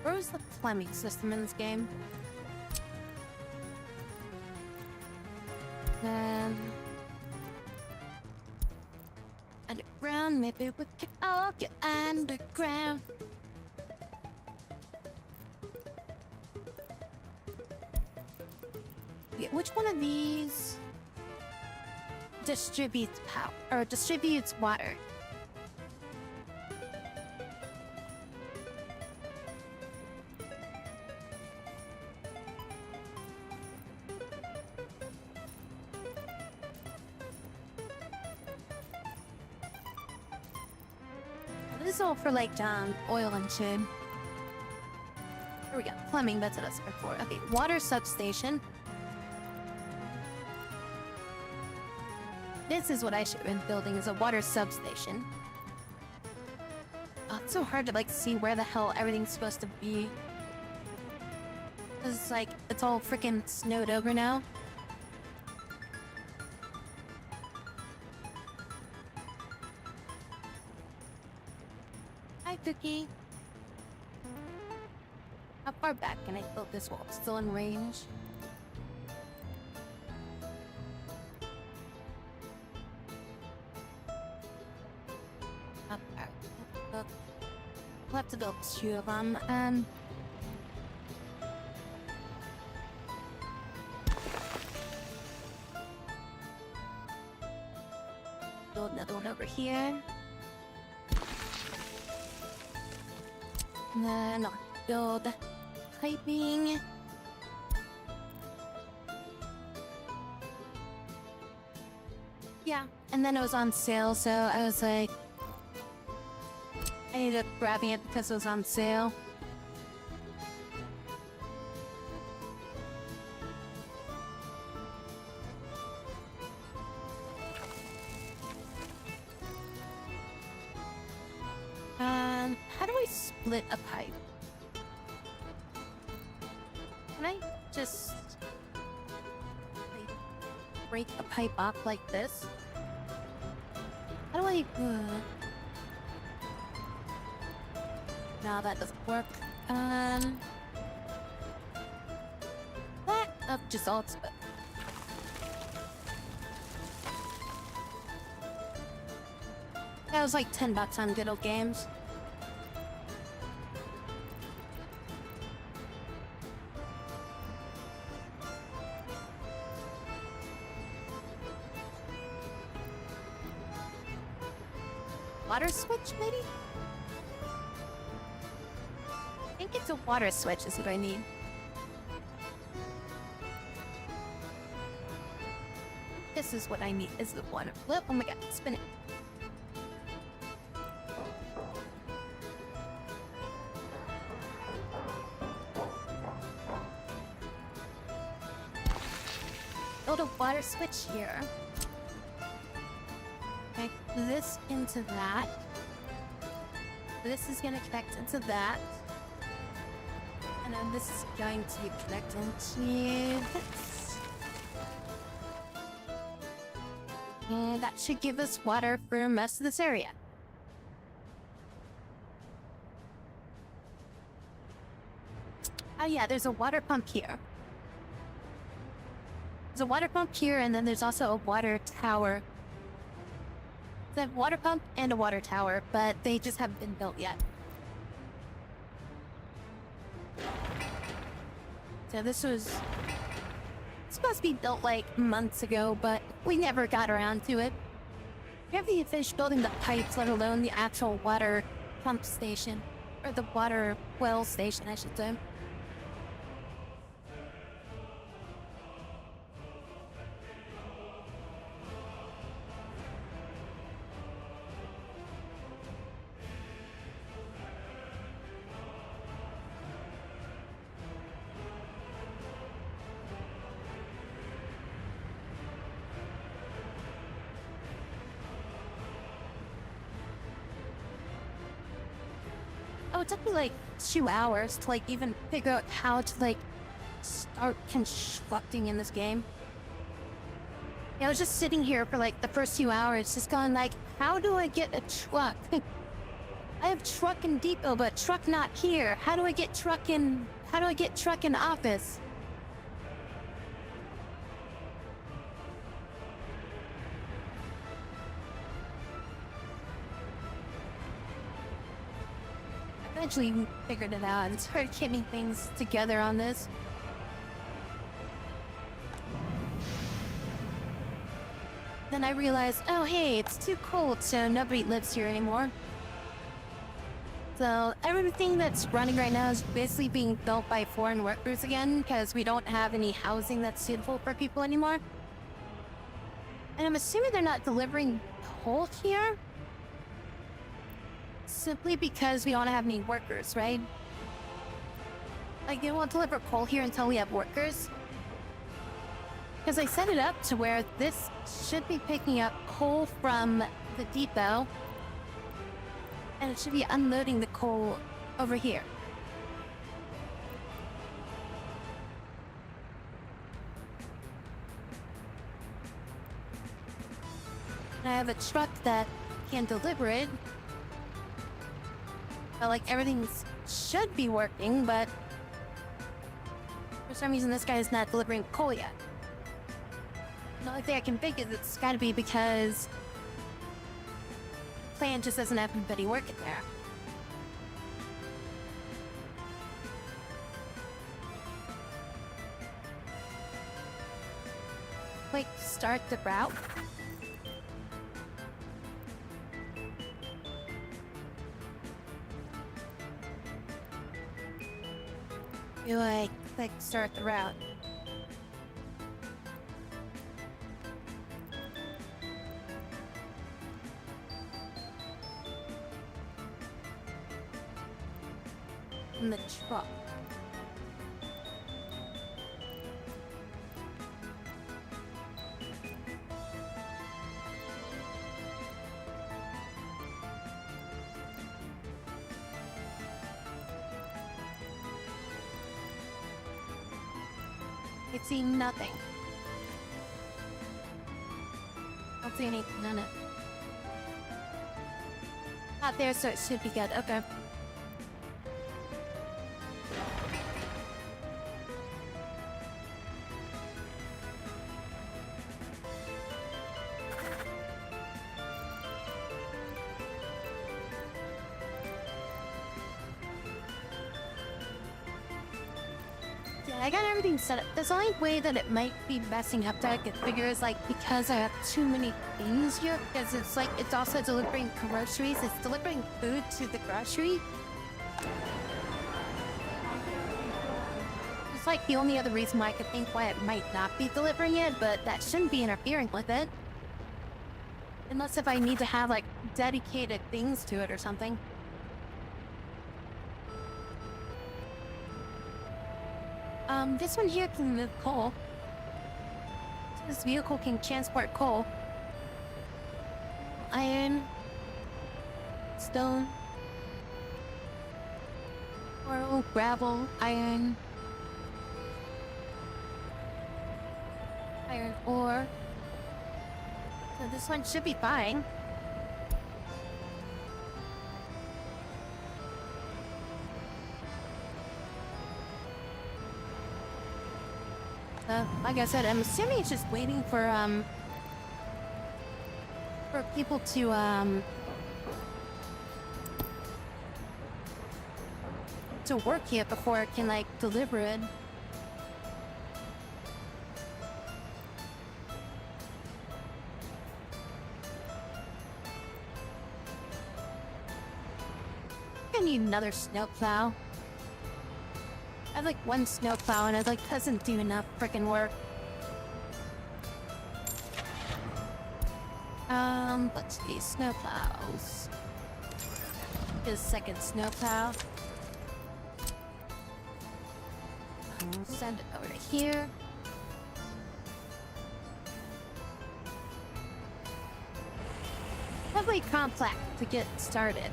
Where's the plumbing system in this game? Underground, maybe we can all get underground. Yeah, which one of these distributes power or distributes water? This is all for like oil and shit. Here we go. Plumbing, that's what I was looking for. Okay, water substation. This is what I should have been building, is a water substation. Oh, it's so hard to like see where the hell everything's supposed to be. Cause like it's all freaking snowed over now. Hi, Cookie. How far back can I build this wall? Still in range? We'll have to build two of them. Build another one over here. And then I'll build piping. Yeah, and then it was on sale, so I was like, I ended up grabbing it because it was on sale. How do I split a pipe? Can I just like, break a pipe up like this? How do I? No, that doesn't work. That up just all split. That was like $10 on Good Old Games. Water switch, maybe? I think it's a water switch is what I need. This is what I need, is the water flip. Oh my god, spin it. Build a water switch here. Connect this into that. This is gonna connect into that. And then this is going to connect into this. And that should give us water for most of this area. Oh yeah, there's a water pump here. There's a water pump here, and then there's also a water tower. They have a water pump and a water tower, but they just haven't been built yet. So this was supposed to be built like months ago, but we never got around to it. We haven't even finished building the pipes, let alone the actual water pump station. Or the water well station, I should say. Oh, it took me like 2 hours to like even figure out how to like start constructing in this game. Yeah, I was just sitting here for like the first few hours just going like, how do I get a truck? I have truck in depot, but truck not here. How do I get truck in office? Eventually figured it out and started getting things together on this. Then I realized, oh hey, it's too cold, so nobody lives here anymore. So everything that's running right now is basically being built by foreign workers again, because we don't have any housing that's suitable for people anymore. And I'm assuming they're not delivering coal here? Simply because we don't have any workers, right? Like, they won't deliver coal here until we have workers. Because I set it up to where this should be picking up coal from the depot. And it should be unloading the coal over here. And I have a truck that can deliver it. But like everything should be working, but for some reason this guy is not delivering coal yet. The only thing I can think is it's gotta be because the plant just doesn't have anybody working there. Wait, start the route? Do I click start the route? In the truck. I see nothing. I don't see anything on it. Not there, so it should be good. Okay. Yeah, I got everything set up. The only way that it might be messing up that I could figure is like because I have too many things here. Because it's like it's also delivering groceries. It's delivering food to the grocery. It's like the only other reason why I could think why it might not be delivering it, but that shouldn't be interfering with it. Unless if I need to have like dedicated things to it or something. This one here can move coal. This vehicle can transport coal. Iron. Stone. Coral, gravel, iron. Iron ore. So this one should be fine. Like I said, I'm assuming it's just waiting for people to work here before it can, like, deliver it. I need another snowplow. I have like one snowplow and it like doesn't do enough freaking work. Let's see, snowplows. Get a second snowplow. Send it over to here. Probably complex to get started.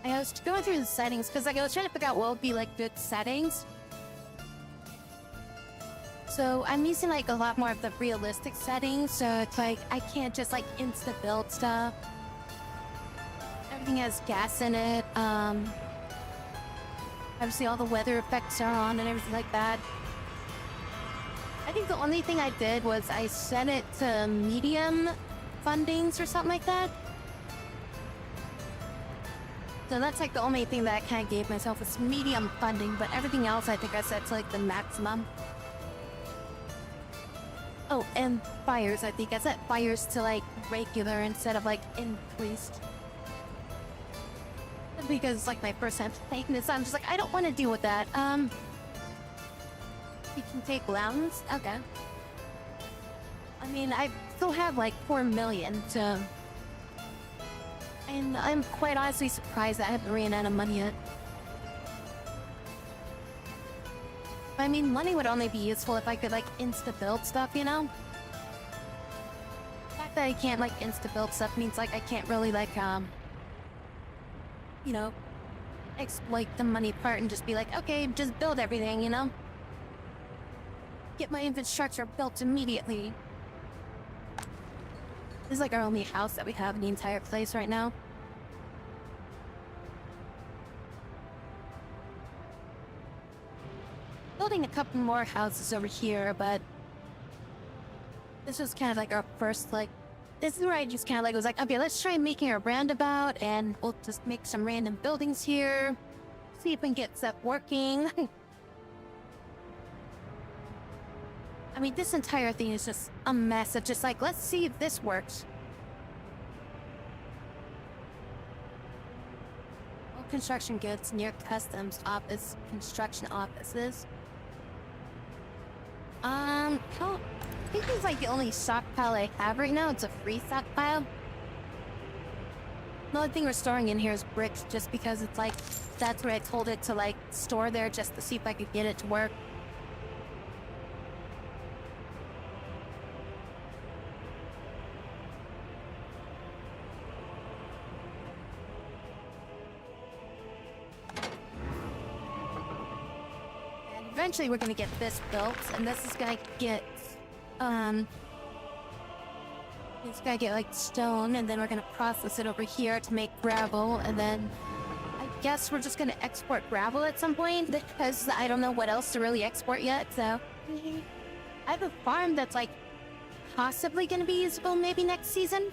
I was going through the settings because like I was trying to figure out what would be like good settings. So I'm using like a lot more of the realistic settings, so it's like I can't just like insta build stuff. Everything has gas in it. Obviously all the weather effects are on and everything like that. I think the only thing I did was I set it to medium fundings or something like that. So that's like the only thing that I kind of gave myself is medium funding, but everything else I think I set to like the maximum. Oh, and fires, I think I set fires to like regular instead of like increased. Because like my first time taking this, I'm just like, I don't want to deal with that. You can take loans? Okay. I mean, I still have like 4 million, so... And I'm quite honestly surprised that I haven't ran out of money yet. I mean, money would only be useful if I could, like, insta-build stuff, you know? The fact that I can't, like, insta-build stuff means, like, I can't really, like, you know, exploit the money part and just be like, okay, just build everything, you know? Get my infrastructure built immediately. This is, like, our only house that we have in the entire place right now. Building a couple more houses over here, but this was kind of like our first, like, this is where I just kind of like was like, okay, let's try making a roundabout and we'll just make some random buildings here, see if we can get stuff working. I mean, this entire thing is just a mess of just like, let's see if this works. All construction goods near customs office, construction offices. I think it's like the only stockpile I have right now. It's a free stockpile. The only thing we're storing in here is bricks just because it's like, that's where I told it to like store there just to see if I could get it to work. Eventually we're gonna get this built, and this is gonna get, it's gonna get like stone, and then we're gonna process it over here to make gravel, and then I guess we're just gonna export gravel at some point, because I don't know what else to really export yet, so. I have a farm that's like possibly gonna be usable maybe next season.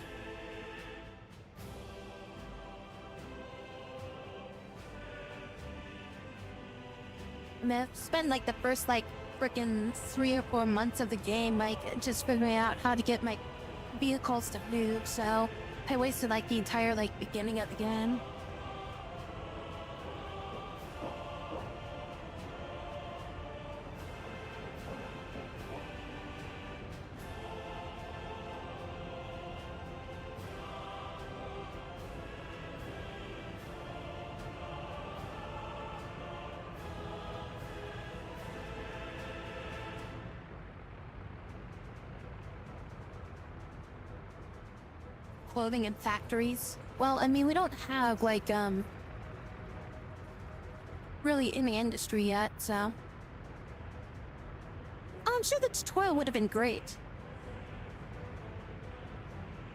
I mean, I've spent like the first like freaking 3 or 4 months of the game like just figuring out how to get my vehicles to move, so I wasted like the entire like beginning of the game. Clothing and factories. Well, I mean, we don't have like really any industry yet, so I'm sure the tutorial would have been great.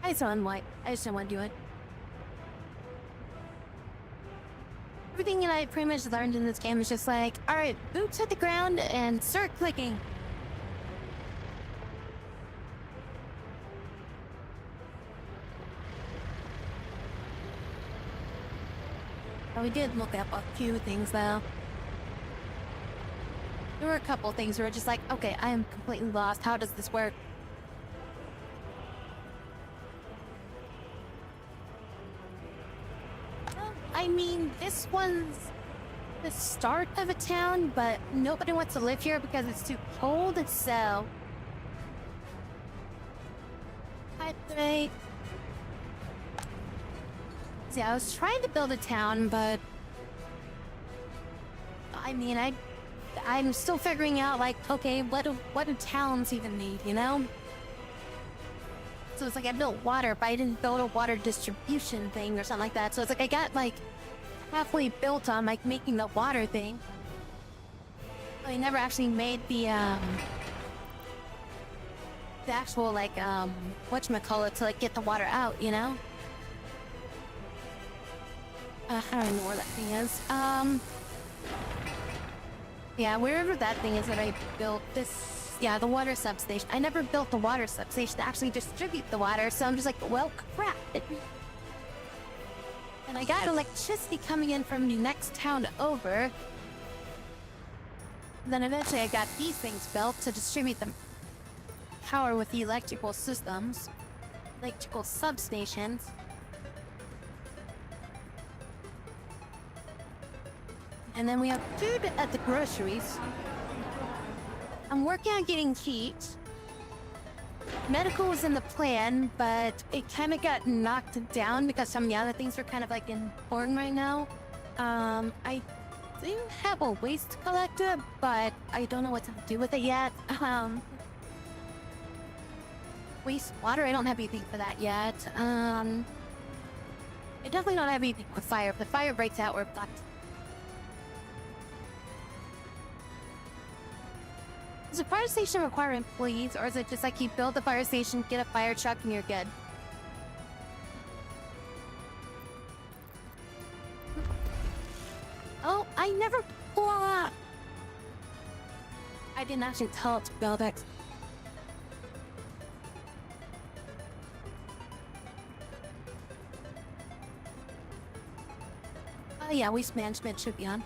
I just don't want to do it. everything that I pretty much learned in this game is just like, alright, boots hit the ground and start clicking. Oh, we did look up a few things though. There were a couple things where we're just like, okay, I am completely lost. How does this work? Well, I mean, this one's the start of a town, but nobody wants to live here because it's too cold, so... I See, I was trying to build a town, but... I mean, I'm still figuring out, like, okay, what do towns even need, you know? So it's like I built water, but I didn't build a water distribution thing or something like that. So it's like I got, like, halfway built on, like, making the water thing. I never actually made the actual, like, whatchamacallit to, like, get the water out, you know? I don't know where that thing is. Yeah, wherever that thing is that I built this... Yeah, the water substation. I never built the water substation to actually distribute the water, so I'm just like, well, crap. And I got electricity coming in from the next town over. Then eventually I got these things built to distribute the power with the electrical systems. Electrical substations. And then we have food at the groceries. I'm working on getting heat. Medical was in the plan, but it kind of got knocked down because some of the other things are kind of like important right now. I do have a waste collector, but I don't know what to do with it yet. Wastewater, I don't have anything for that yet. I definitely don't have anything with fire. If the fire breaks out, we're fucked. Does a fire station require employees, or is it just like you build the fire station, get a fire truck, and you're good? Oh, I never pull up! I didn't actually tell it to go back. Oh yeah, waste management should be on.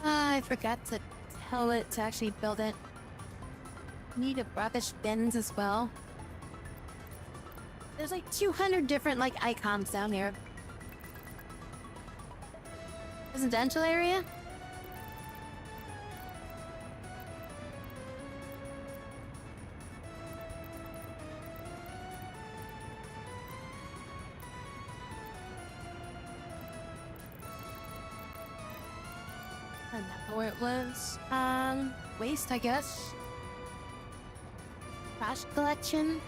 I forgot to tell it to actually build it. Need a rubbish bins as well. There's like 200 different like icons down here. Residential area? I don't know where it was. Waste, I guess. Trash collection.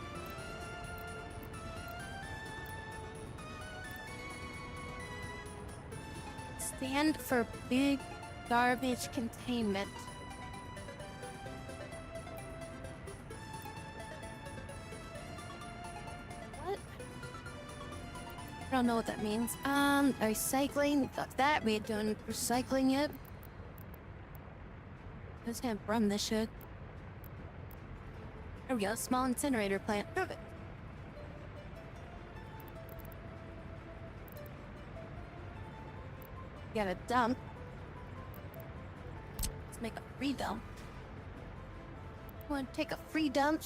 Stand for big garbage containment. What? I don't know what that means. Recycling. Fuck that. We ain't doing recycling yet. Let's have run this shit. There we go. Small incinerator plant. Perfect. Got a dump. Let's make a free dump. Want to take a free dump?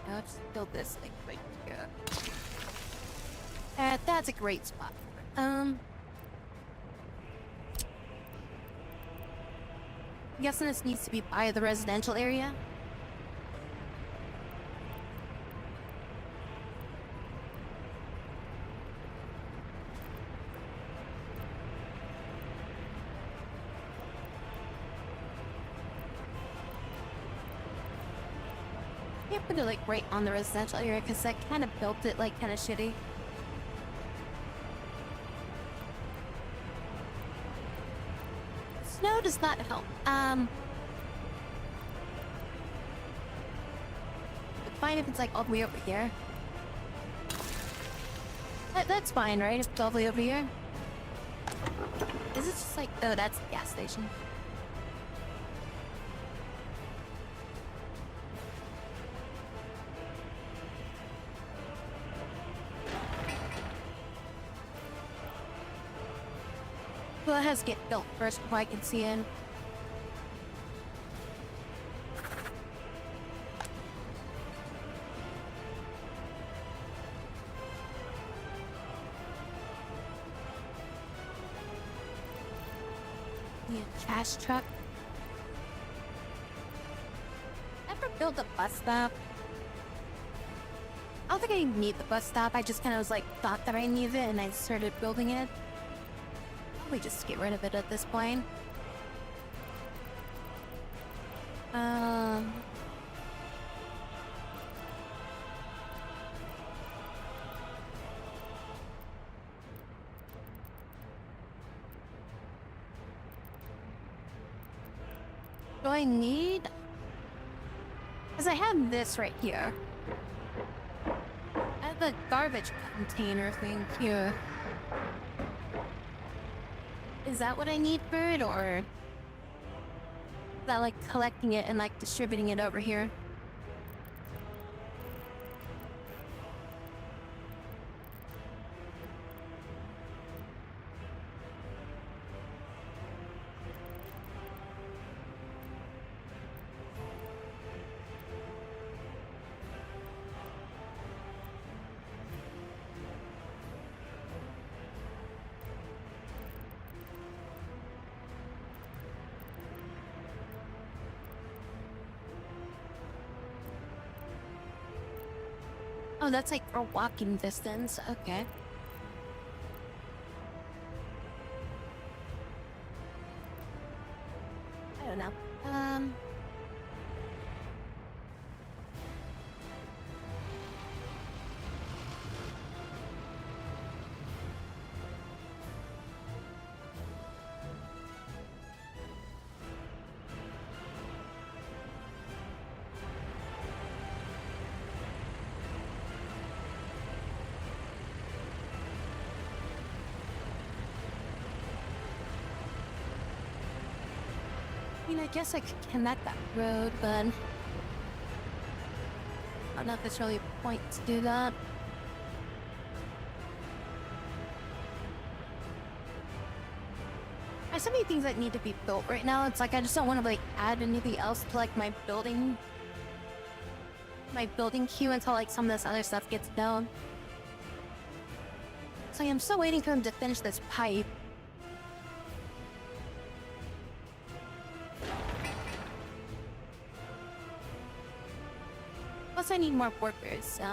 Let's build this thing right here. That's a great spot. I'm guessing this needs to be by the residential area. Can't put it like right on the residential area because I kind of built it like kind of shitty. Snow does not help. It's fine if it's like all the way over here. That's fine, right? If it's all the way over here. Is it just like... Oh, that's the gas station. Well, it has to get built first before I can see in. Cash truck. Ever build a bus stop? I don't think I need the bus stop. I just kind of was like thought that I needed it, and I started building it. Probably just get rid of it at this point. Do I need... Because I have this right here. I have the garbage container thing here. Is that what I need for it, or... Is that like collecting it and like distributing it over here? Oh, that's like for walking distance. Okay. I don't know. I mean, I guess I could connect that road, but I don't know if there's really a point to do that. There's so many things that need to be built right now. It's like I just don't want to like add anything else to like my building queue until like some of this other stuff gets done. So I'm still waiting for him to finish this pipe. Plus I need more workers, so...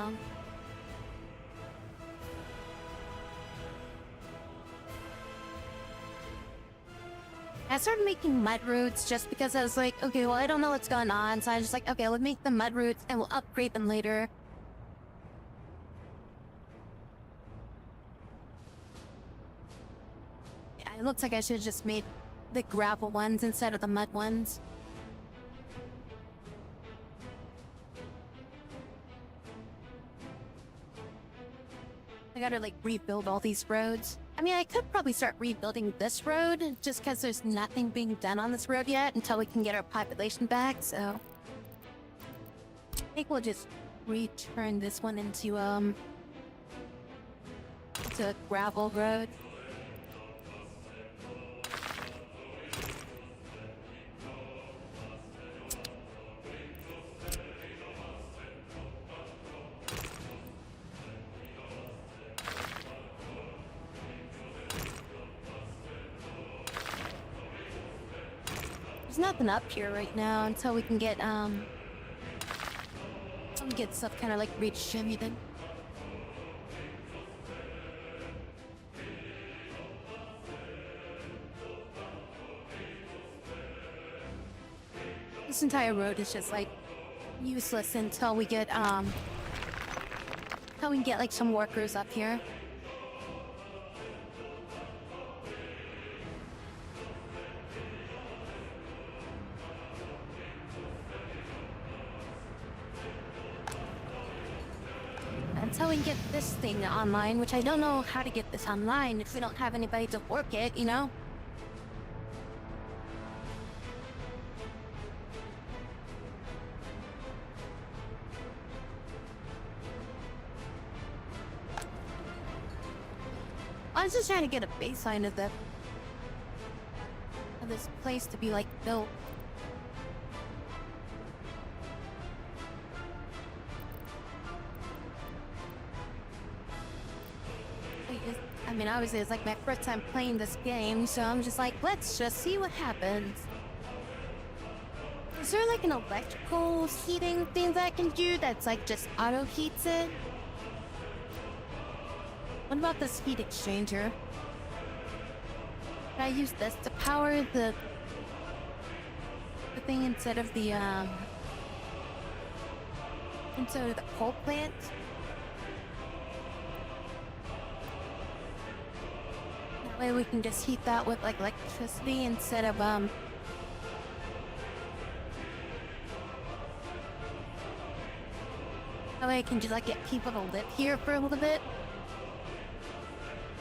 I started making mud routes just because I was like, okay, well, I don't know what's going on, so I was just like, okay, let's make the mud routes and we'll upgrade them later. Yeah, it looks like I should have just made the gravel ones instead of the mud ones. I gotta like rebuild all these roads. I mean, I could probably start rebuilding this road just because there's nothing being done on this road yet until we can get our population back, so... I think we'll just return this one into a gravel road. There's nothing up here right now until we can get stuff kind of like redistributed. This entire road is just like useless until we get like some workers up here. until we get this thing online, which I don't know how to get this online if we don't have anybody to work it, you know? I was just trying to get a baseline of this place to be like built. I mean, obviously it's like my first time playing this game, so I'm just like, let's just see what happens. Is there like an electrical heating thing that I can do that's like just auto heats it? What about this heat exchanger? Can I use this to power the thing instead of the coal plant? That way we can just heat that with like electricity instead of that way I can just like get people to live here for a little bit.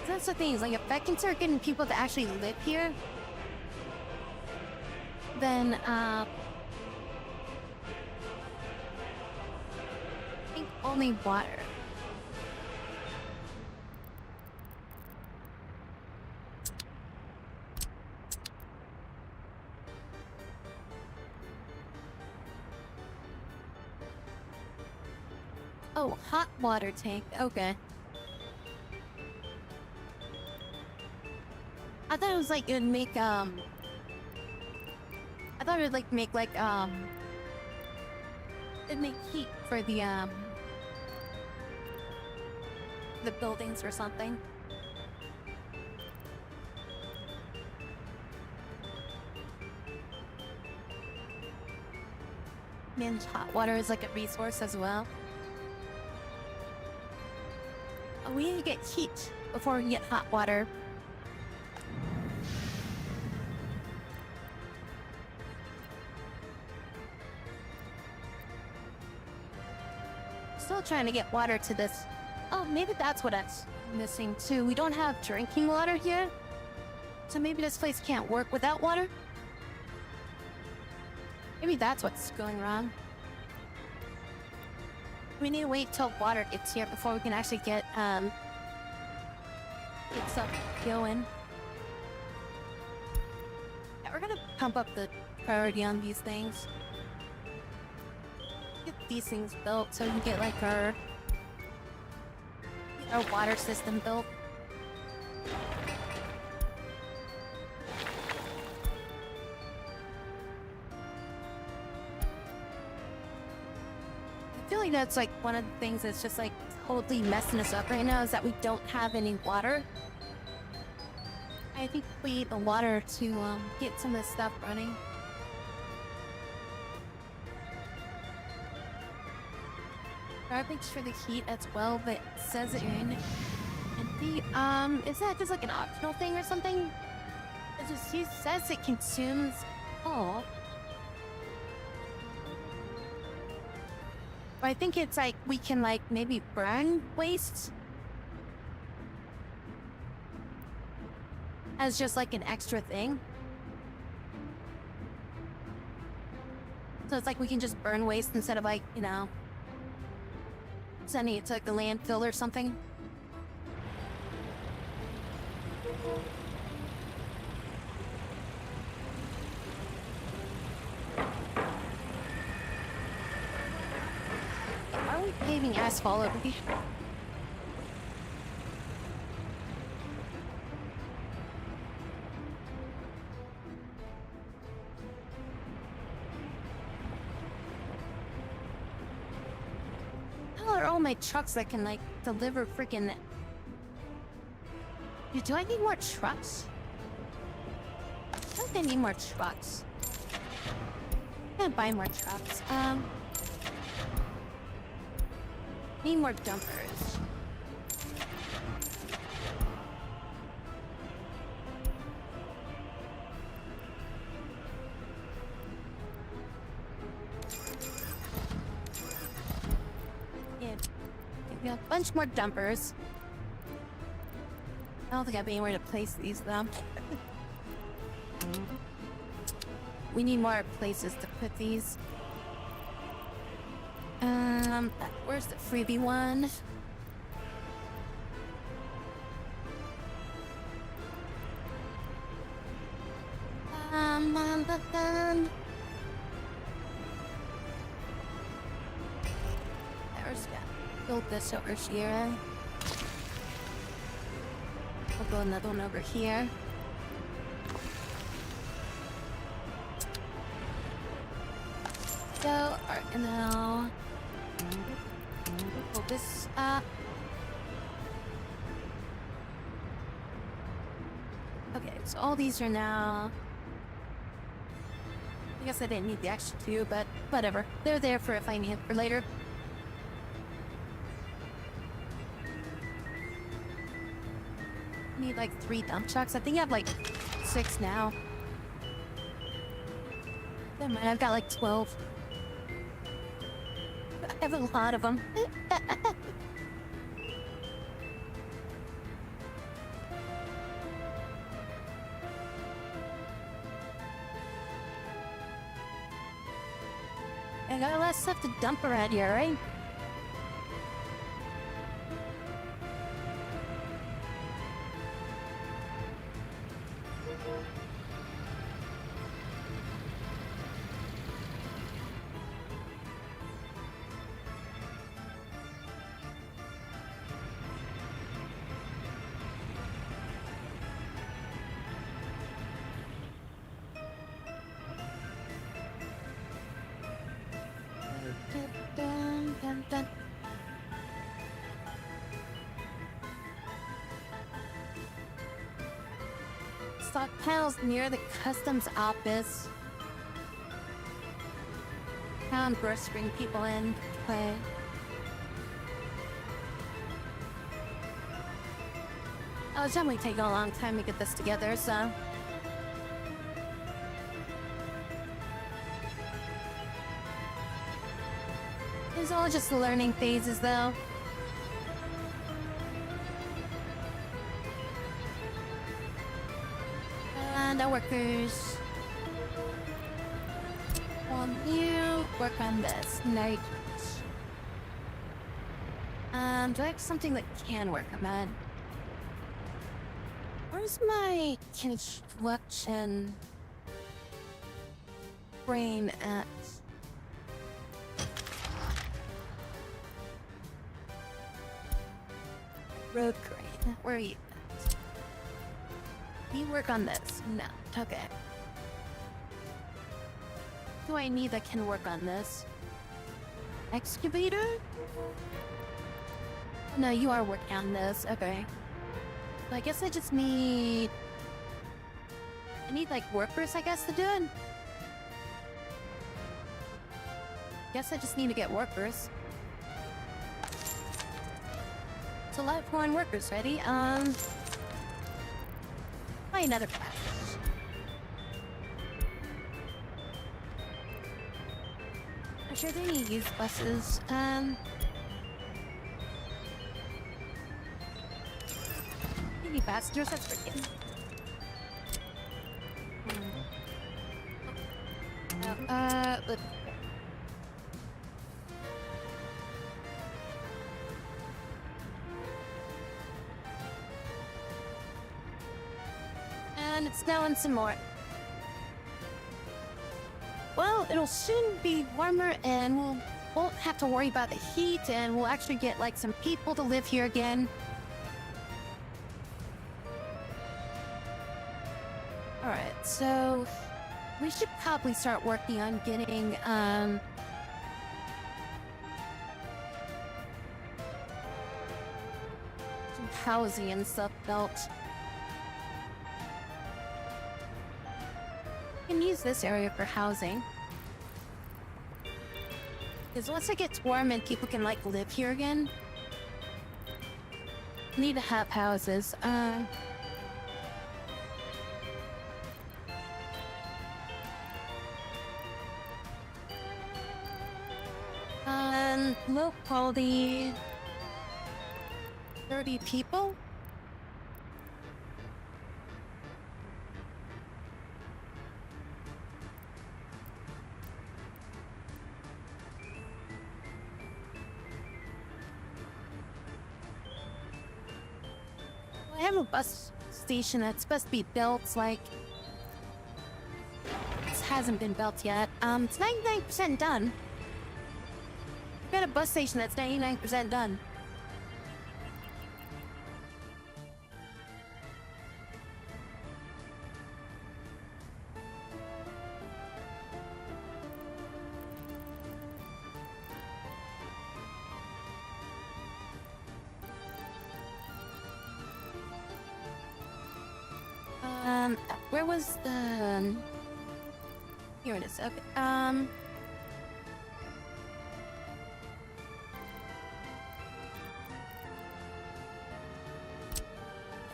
That's the thing, is like if I can start getting people to actually live here, then I think only water. Oh, hot water tank, okay. I thought it was like it would make I thought it would like make like it'd make heat for the buildings or something. And hot water is like a resource as well. Oh, we need to get heat before we can get hot water. Still trying to get water to this. Oh, maybe that's what it's missing too. We don't have drinking water here. So maybe this place can't work without water? Maybe that's what's going wrong. We need to wait till water gets here before we can actually get stuff going. Yeah, we're gonna pump up the priority on these things. Get these things built so we can get like our water system built. I feel like that's like one of the things that's just like totally messing us up right now is that we don't have any water. I think we need the water to get some of this stuff running. Garbage for the heat as well, but it says it in. And the is that just like an optional thing or something? It says it consumes coal. But I think it's like we can like maybe burn waste as just like an extra thing. So it's like we can just burn waste instead of like, you know, sending it to like the landfill or something. Are we paving asphalt over here? How are all my trucks that can like deliver freaking... Do I need more trucks? I think I need more trucks. I'm gonna buy more trucks. Need more dumpers. Yeah, We got a bunch more dumpers. I don't think I have anywhere to place these though. We need more places to put these. Where's the freebie one? There's build this over here. We'll build another one over here. So, alright, and now pull this up. Okay, so all these are now. I guess I didn't need the extra two, but whatever. They're there for if I need it for later. Need like 3 dump trucks. I think I have like 6 now. Never mind, I've got like 12. I have a lot of them. I got less stuff to dump around here, right? Dun, dun, dun. Stockpiles near the customs office. Town bursts bring people in. Play. Oh, it's definitely taking a long time to get this together, so. It's all just learning phases, though. And our workers. While you work on this. Night. Do I have something that can work on that? Where's my construction brain at? Road crane. Where are you? You work on this? No. Okay. What do I need that can work on this? Excavator? No, you are working on this. Okay. So I guess I just need... I need, like, workers, I guess, to do it? Guess I just need to get workers. So Lifeline workers ready. Buy another package. I'm sure they need used buses. Maybe passengers, that's freaking. Let's... And it's snowing some more. Well, it'll soon be warmer and won't have to worry about the heat, and we'll actually get like some people to live here again. Alright, so we should probably start working on getting some housing and stuff built. We can use this area for housing. Because once it gets warm and people can like live here again, we need to have houses. Low quality. 30 people? I have a bus station that's supposed to be built, like... This hasn't been built yet. It's 99% done. I've got a bus station that's 99% done. Where was the... Here it is, okay, I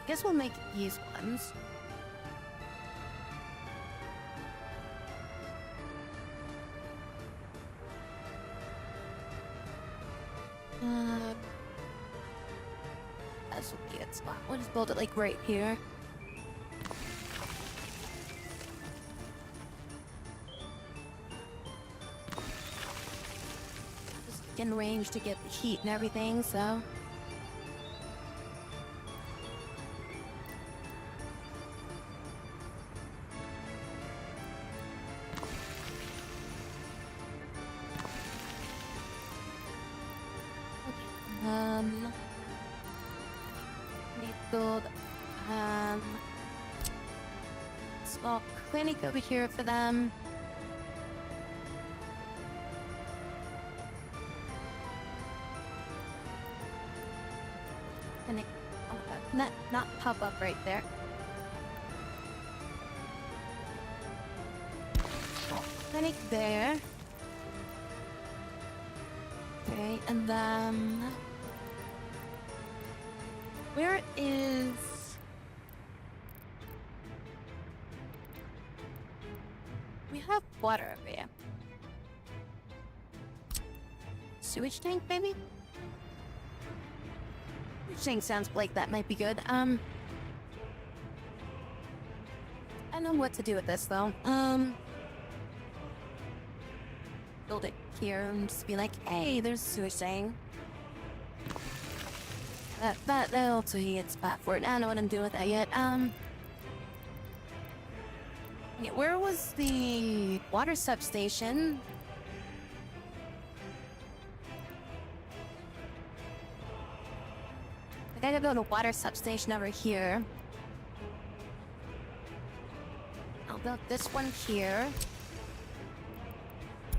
guess we'll make these ones. This will be a good spot. We'll just build it like right here. In range to get the heat and everything, so... Need to build, small clinic over here for them. Not pop up right there. Clinic there. Okay, and then... Where is... We have water over here. Sewage tank, maybe? Saying sounds like that might be good. I know what to do with this though. Build it here and just be like, hey, there's a sewage tank. That'll also be a spot for it. I don't know what I'm doing with that yet. Yeah, where was the water substation? I gotta build a water substation over here. I'll build this one here.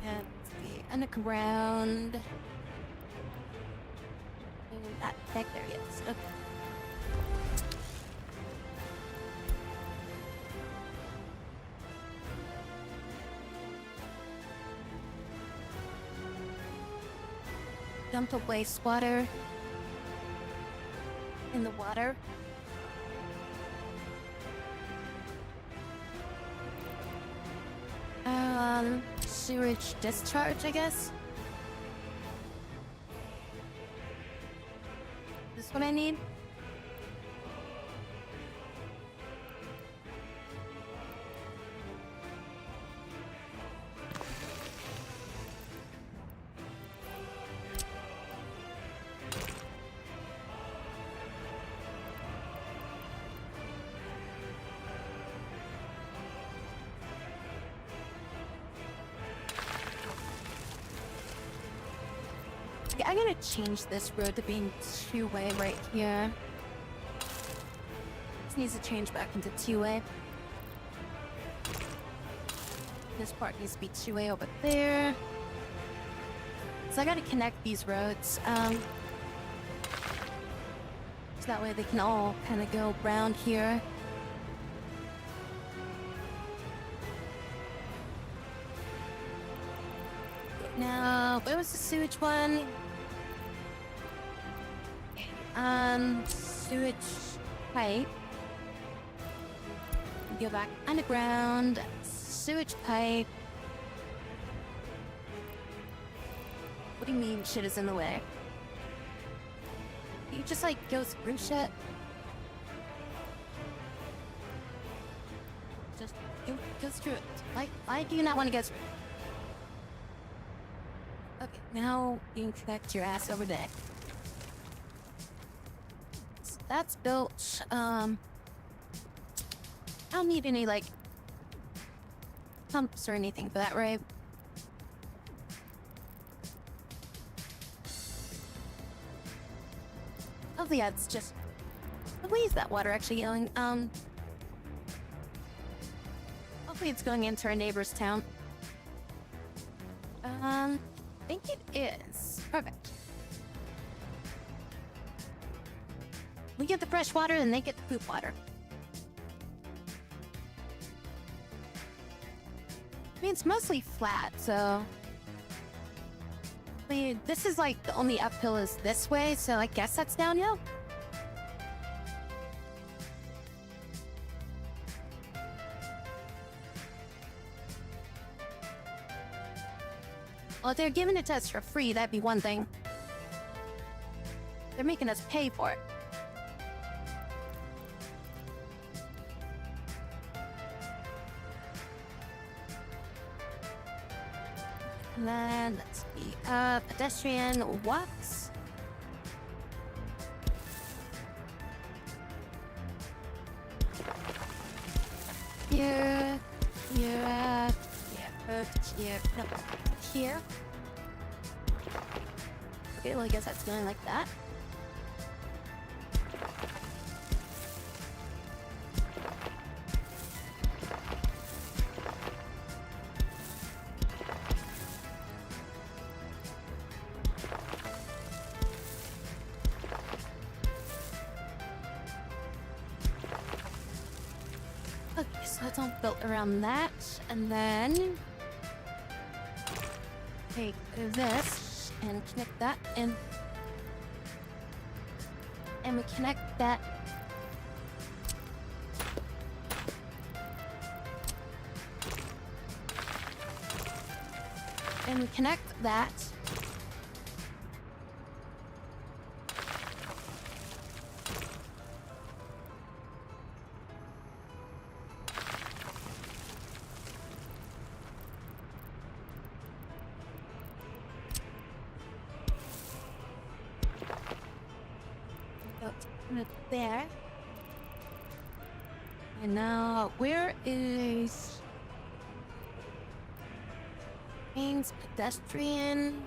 And the underground. That back there, yes. Okay. Dump the wastewater in the water. Sewage discharge, I guess. This is what I need. Yeah, I'm gonna change this road to being two-way right here. This needs to change back into two-way. This part needs to be two-way over there. So I gotta connect these roads. So that way they can all kind of go around here. Now, where was the sewage one? Sewage pipe. Go back underground. Sewage pipe. What do you mean shit is in the way? you just like go through shit. Just go through it. Why do you not want to go through it? Okay, now you can connect your ass over there. So that's built. I don't need any like pumps or anything for that, right? Oh yeah, it's just. Where is that water actually going? Hopefully it's going into our neighbor's town. I think it is. Perfect. We get the fresh water and they get the poop water. I mean, it's mostly flat, so... I mean, this is like the only uphill is this way, so I guess that's downhill. Well, if they're giving it to us for free, that'd be one thing. They're making us pay for it. And then, let's see, pedestrian walks. Here, here, here, no, here. Okay, well, I guess that's going like that. Okay, so it's all built around that, and then take this and connect that, and we connect that. And we connect that. Put it there. And now, where is planes, pedestrian,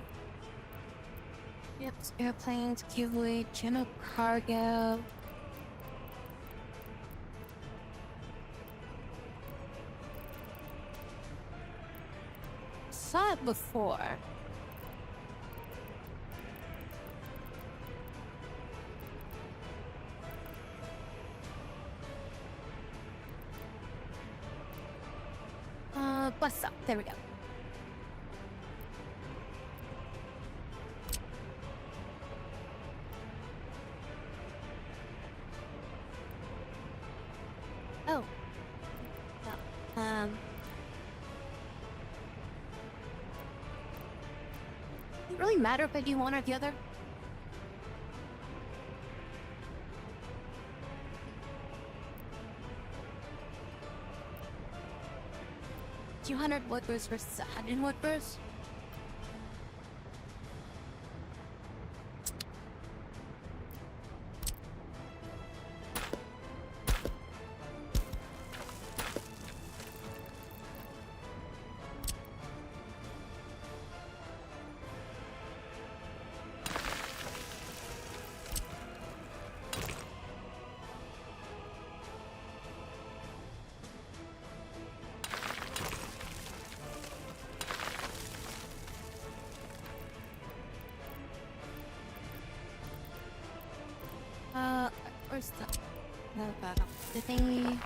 ships, airplanes, giveaway, general cargo? Saw it before. Bus stop. There we go. Oh. Well, does it really matter if I do one or the other? $200 wood bursts versus 100 wood bursts? Where's the thingy?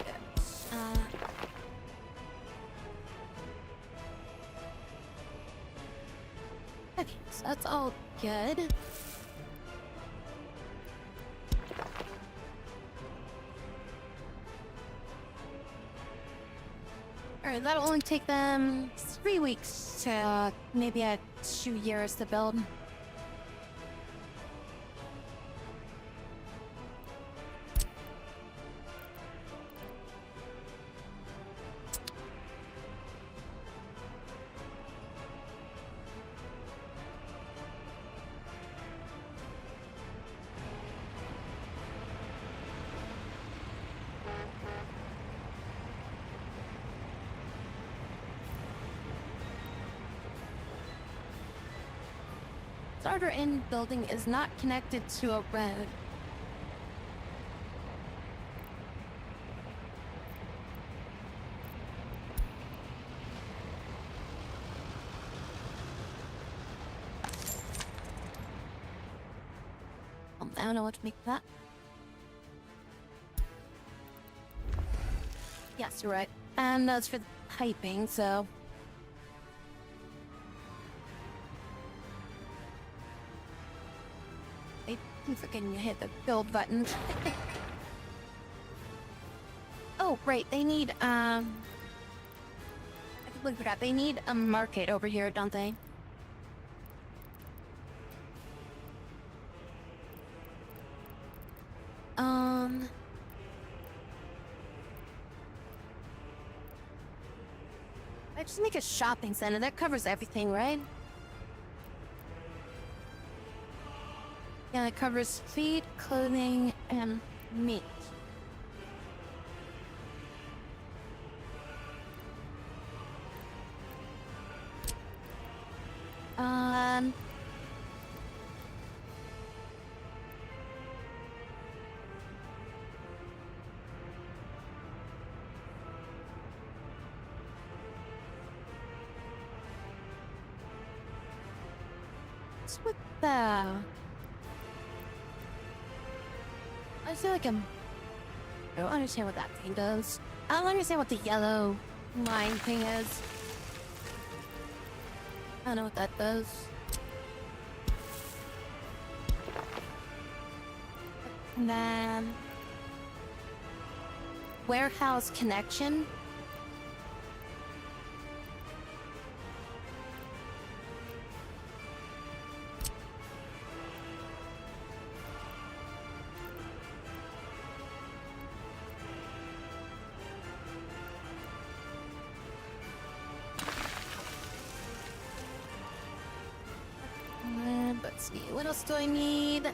Okay, so that's all good. Alright, that'll only take them 3 weeks to maybe 2 years to build. starter in building is not connected to a road. I don't know what to make of that. Yes, you're right. And that's for the piping, so... I keep forgetting to hit the build button. Oh, right, they need, I completely forgot. They need a market over here, don't they? I just make a shopping center. That covers everything, right? Yeah, it covers feed, clothing, and meat. What's with the... I feel like I don't understand what that thing does. I don't understand what the yellow line thing is. I don't know what that does. And then... warehouse connection. Let's see, what else do I need?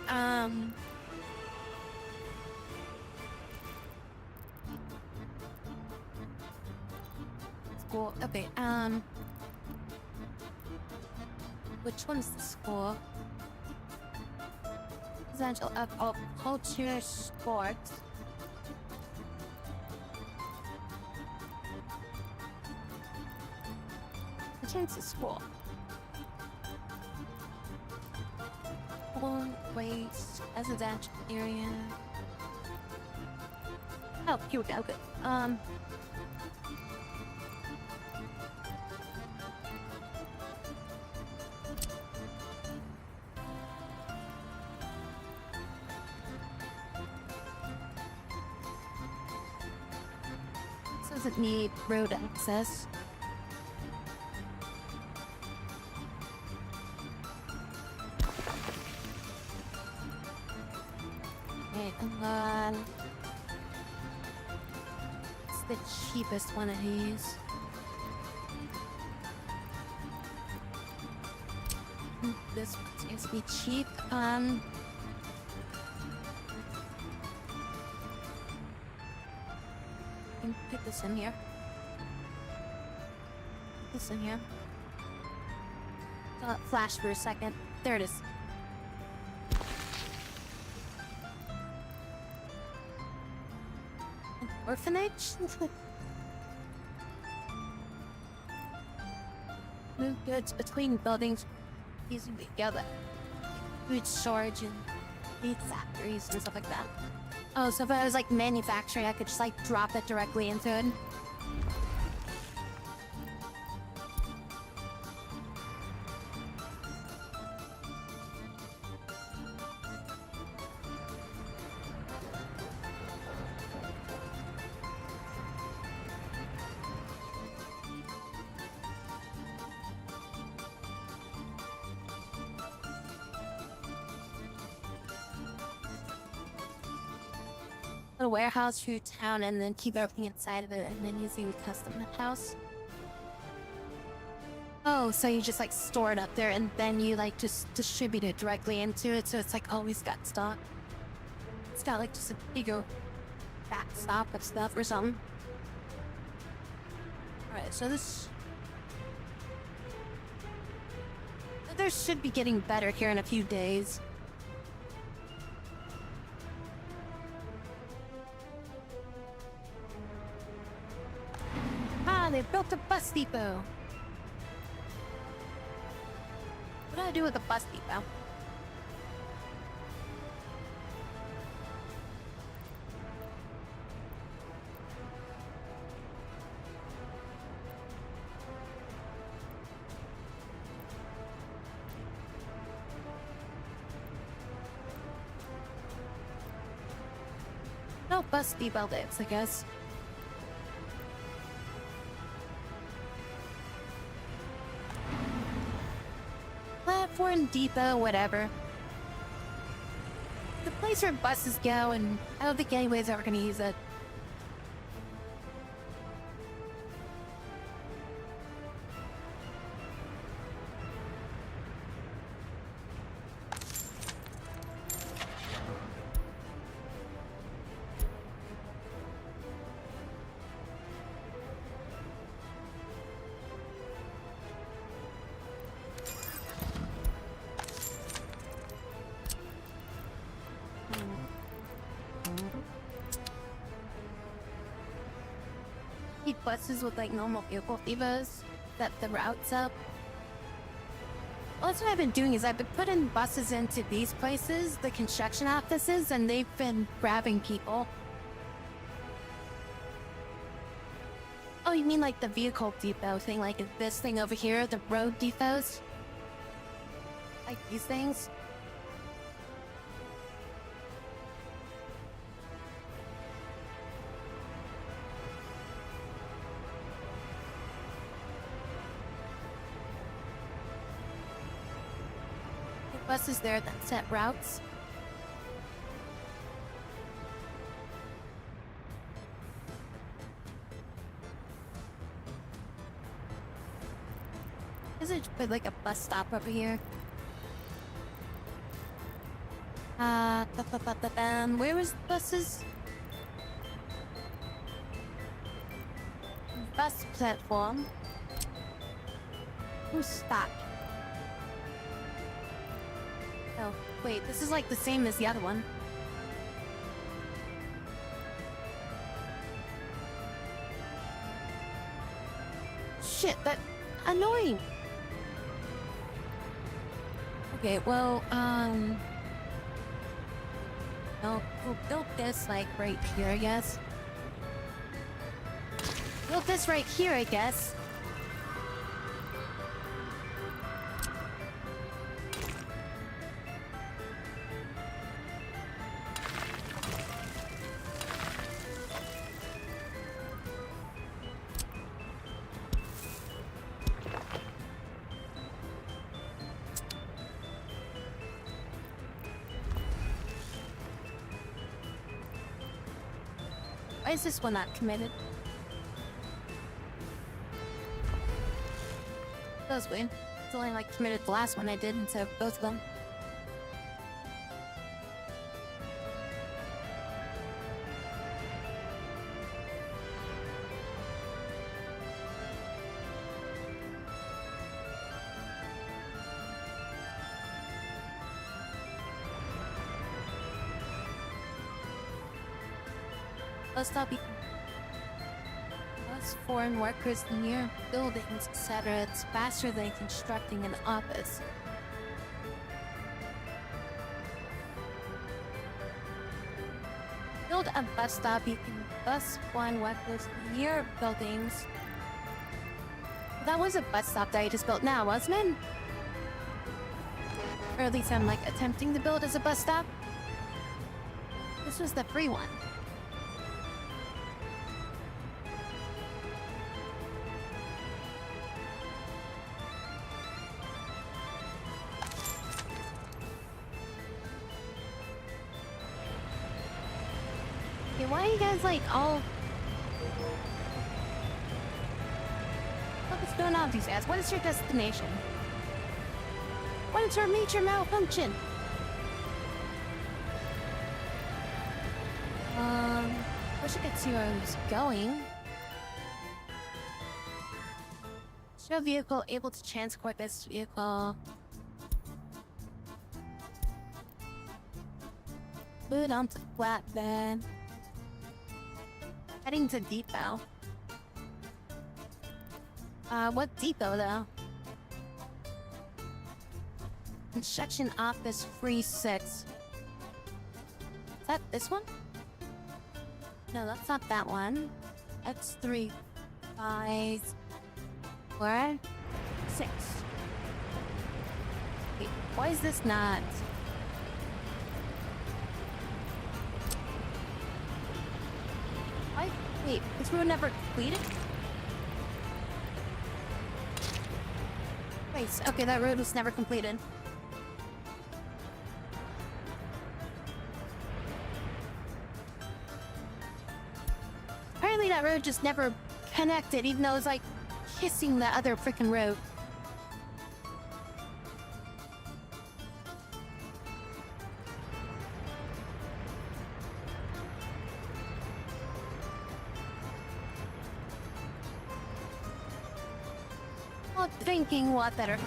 School, okay, which one's the school? Essential of culture, sports. Which one's the school? Waste, residential area. Oh, here we go. Good. This doesn't need road access. And then it's the cheapest one of these. This one seems to be cheap. Can put this in here. Put this in here. Let it flash for a second. There it is. Orphanage? Move goods between buildings using together. Food storage and meat factories and stuff like that. Oh, so if I was like manufacturing, I could just like drop it directly into it. A warehouse through town and then keep everything inside of it and then using a custom house. Oh, so you just like store it up there and then you like just distribute it directly into it so it's like always got stock. It's got like just a bigger backstop of stuff or something. Alright, so this... weather should be getting better here in a few days. Ah, they built a bus depot. What do I do with a bus depot? No bus depot lives, I guess. Platform depot, whatever. The place where buses go, and I don't think anybody's ever gonna use it. Buses with like normal vehicle depots that the routes up. Well, that's what I've been doing is I've been putting buses into these places, the construction offices, and they've been grabbing people. Oh, you mean like the vehicle depot thing, like this thing over here, the road depots? Like these things? Buses there that set routes. Is it put like a bus stop over here? Where was the buses? Bus platform. Who stopped? Oh, wait, this is like the same as the other one. Shit, that annoying. Okay, well, we'll build this like right here, I guess. Build this right here, I guess. Why is this one not committed? That was weird. It's only like committed the last one I did instead of both of them. Bus stop. Bus foreign workers near buildings, etc. It's faster than constructing an office. Build a bus stop. You can bus foreign workers near buildings. That was a bus stop that I just built now, wasn't it? Or at least I'm like attempting to build as a bus stop. This was the free one. Why are you guys like all... What's going on with these guys? What is your destination? What is your major malfunction? Wish I could see where I was going. Show vehicle able to transport this vehicle. Food onto flatbed. Heading to depot. What depot though? Construction office free 6. Is that this one? No, that's not that one. That's 3, 5, 4, 6. Wait, why is this not? Why? Wait, this road never completed? Wait, okay, that road was never completed. Apparently that road just never connected, even though it was like kissing the other freaking road. Oh, drinking water.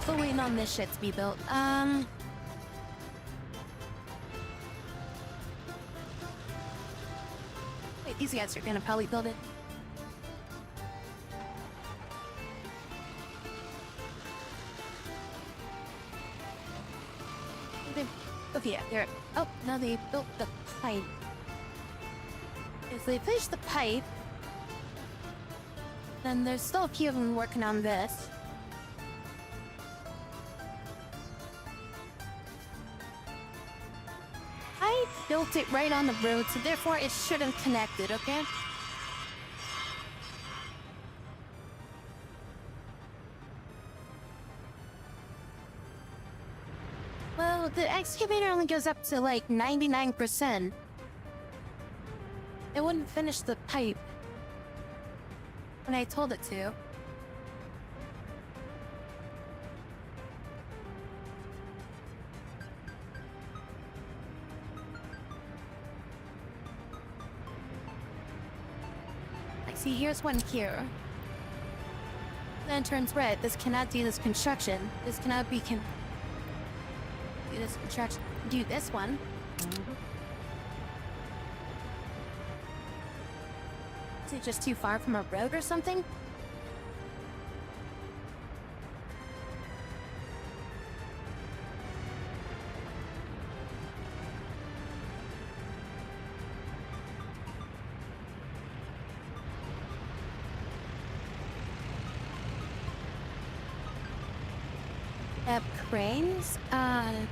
Still waiting on this shit to be built. Wait, these guys are gonna probably build it. Okay, yeah, they're... Oh, no, they built the pipe. If they finish the pipe, then there's still a few of them working on this. I built it right on the road, so therefore it should have connected, okay? Well, the excavator only goes up to like 99%. It wouldn't finish the pipe when I told it to. Like, see, here's one here. Then it turns red. This cannot do this construction. This cannot be do this construction. Do this one. Is it just too far from a road or something? Cranes? I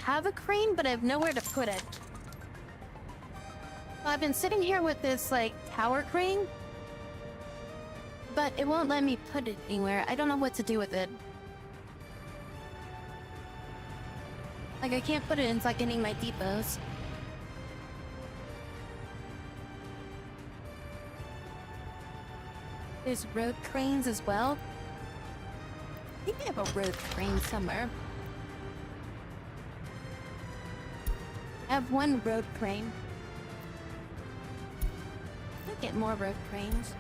have a crane, but I have nowhere to put it. Well, I've been sitting here with this, like, tower crane, but it won't let me put it anywhere. I don't know what to do with it. Like, I can't put it in, like, any of my depots. There's road cranes as well. I think I have a road crane somewhere. I have one road crane. I could get more road cranes.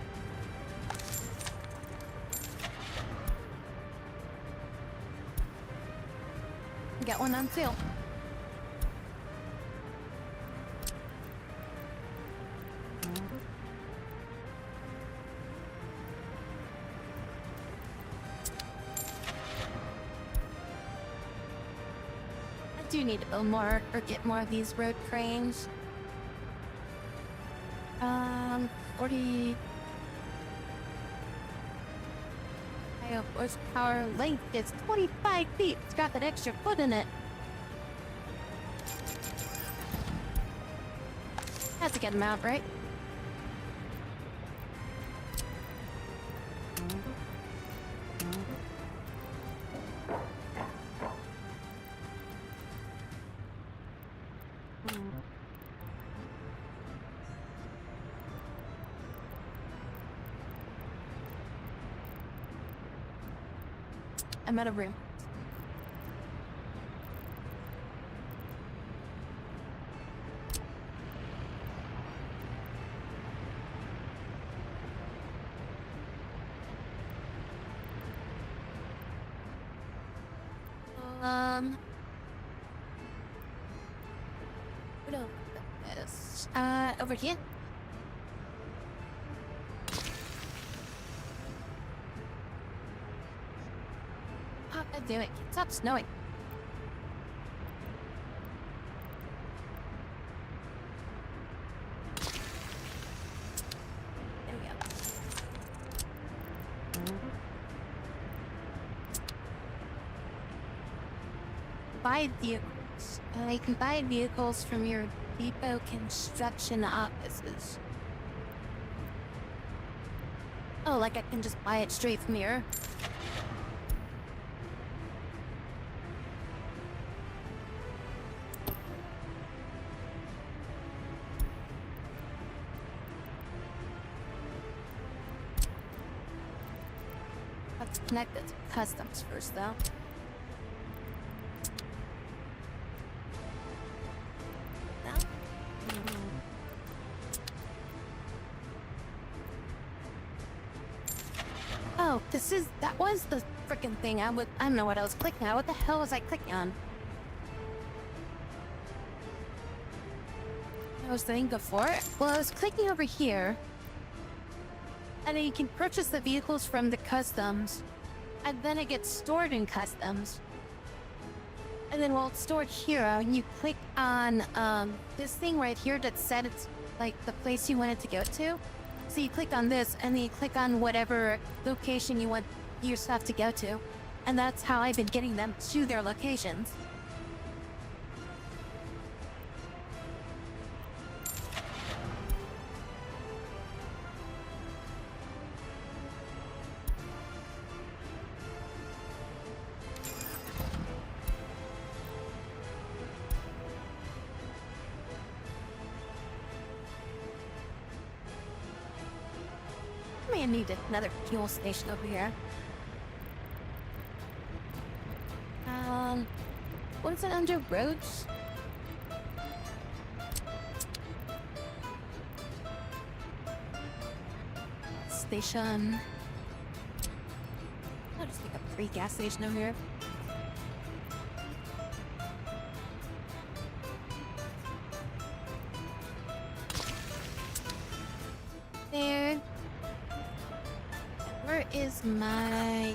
Get one on sale. I do need to build more or get more of these road cranes. 40 horsepower, length is 25 feet. It's got that extra foot in it. Has to get them out, right? I'm out of room. Um. What else? Over here. Oh, God damn it. Stop snowing. There we go. Buy vehicles. You can buy vehicles from your depot construction offices. Oh, like I can just buy it straight from here. Let's connect it to customs first, though. Oh, that was the freaking thing. I don't know what I was clicking on. What the hell was I clicking on? I was thinking before. Well, I was clicking over here. And then you can purchase the vehicles from the customs. And then it gets stored in customs. And then while it's stored here, you click on this thing right here that said it's like the place you wanted to go to. So you click on this, and then you click on whatever location you want your stuff to go to. And that's how I've been getting them to their locations. I need another fuel station over here. What is it under roads? Station. I'll just pick up a free gas station over here. There. Where is my...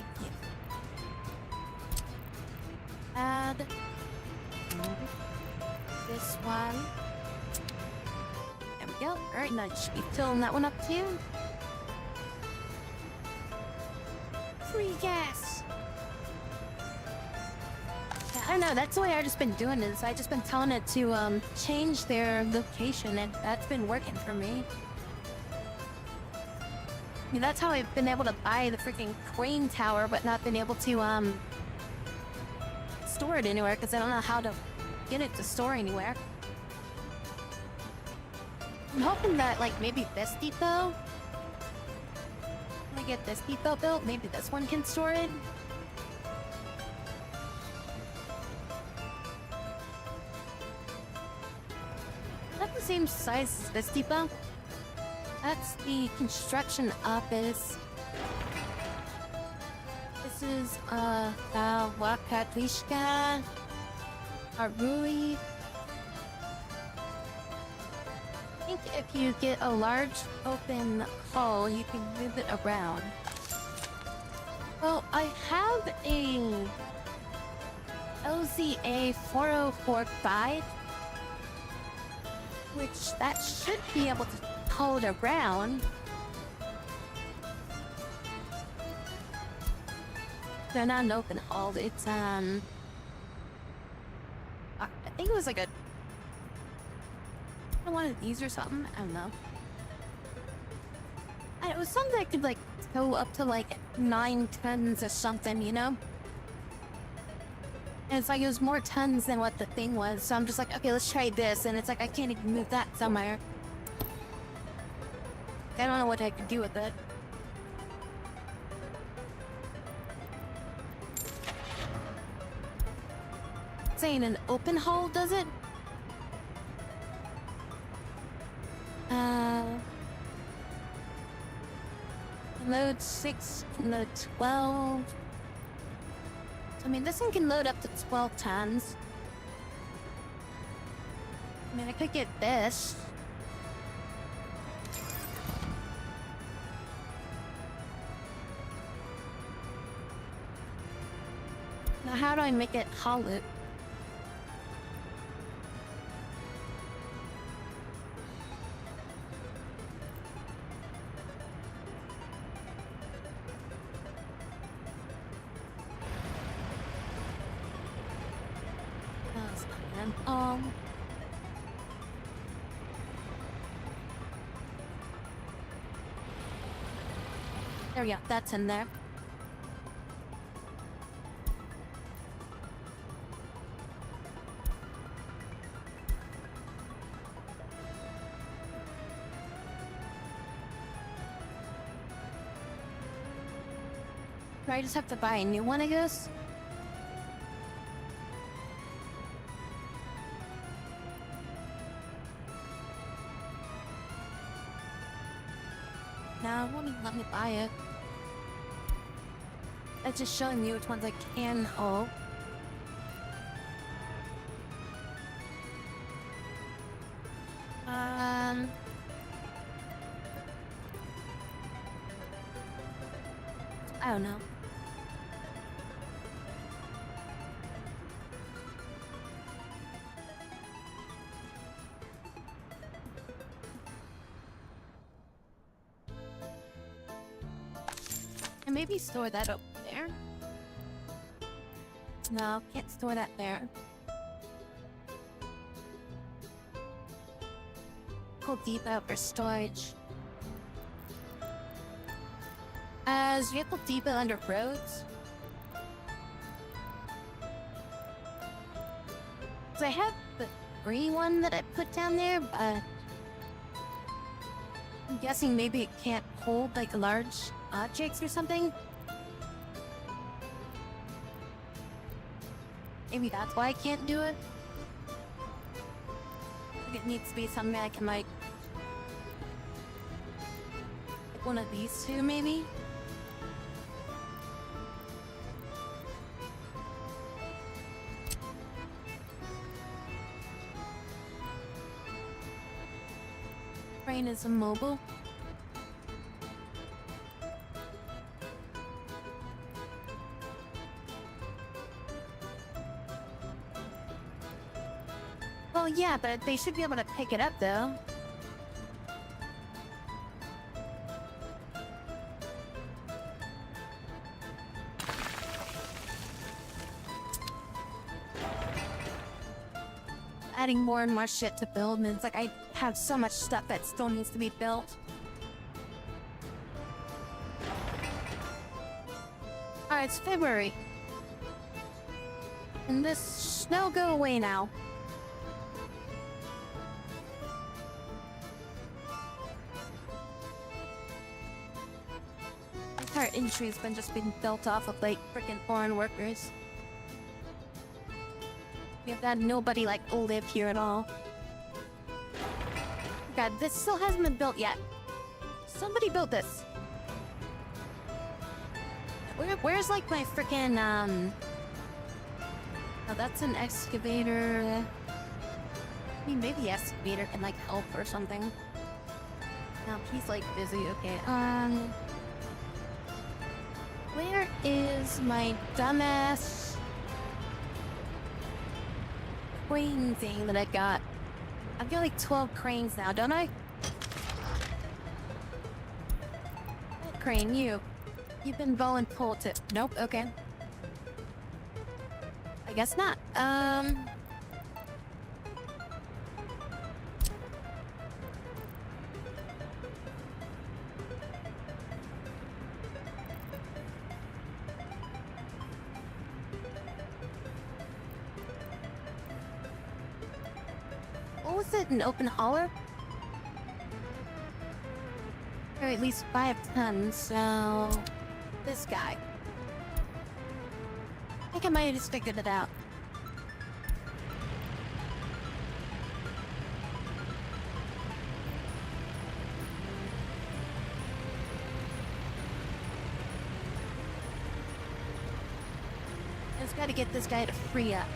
Add... this one. There we go. Alright, now I should be filling that one up too. Free gas! Yeah, I don't know, that's the way I've just been doing it. I just been telling it to change their location, and that's been working for me. I mean, that's how I've been able to buy the freaking crane tower, but not been able to, store it anywhere, because I don't know how to get it to store anywhere. I'm hoping that, like, maybe this depot... When I get this depot built, maybe this one can store it. Not the same size as this depot. That's the construction office. This is, Wakatishka, Arui. I think if you get a large open hall, you can move it around. Well, I have a LZA 4045, which that should be able to hold around. They're not an open hall. It's I think it was like one of these or something. I don't know. It was something that could like go up to like 9 tons or something, you know. And it's like it was more tons than what the thing was. So I'm just like, okay, let's try this. And it's like I can't even move that somewhere. I don't know what I could do with it. Saying an open hole, does it? Load 6, load 12. I mean, this one can load up to 12 tons. I mean, I could get this. Now, how do I make it hollow? That's not good. There we go. That's in there. Do I just have to buy a new one, I guess? No, it won't even let me buy it. It's just showing me which ones I can haul. I don't know. And maybe store that up there. No, can't store that there. Pull deep out for storage. As vehicle depot under roads. So I have the green one that I put down there, but I'm guessing maybe it can't hold like large objects or something. Maybe that's why I can't do it. It needs to be something I can like one of these two, maybe. Crane is immobile. Well, yeah, but they should be able to pick it up, though. Adding more and more shit to build, and it's like I have so much stuff that still needs to be built. Alright, it's February. And this snow go away now. The entire industry's been just being built off of like freaking foreign workers. We have had nobody like live here at all. God, this still hasn't been built yet. Somebody built this. Where's like my freaking oh, that's an excavator. I mean, maybe the excavator can like help or something. No, he's like busy. Okay. Where is my dumbass crane thing that I got? I've got like 12 cranes now, don't I? Crane, you've been voluntold. Nope. Okay. I guess not. What was it? An open hauler? Or at least 5 tons, so... This guy. I think I might have just figured it out. Just gotta get this guy to free up.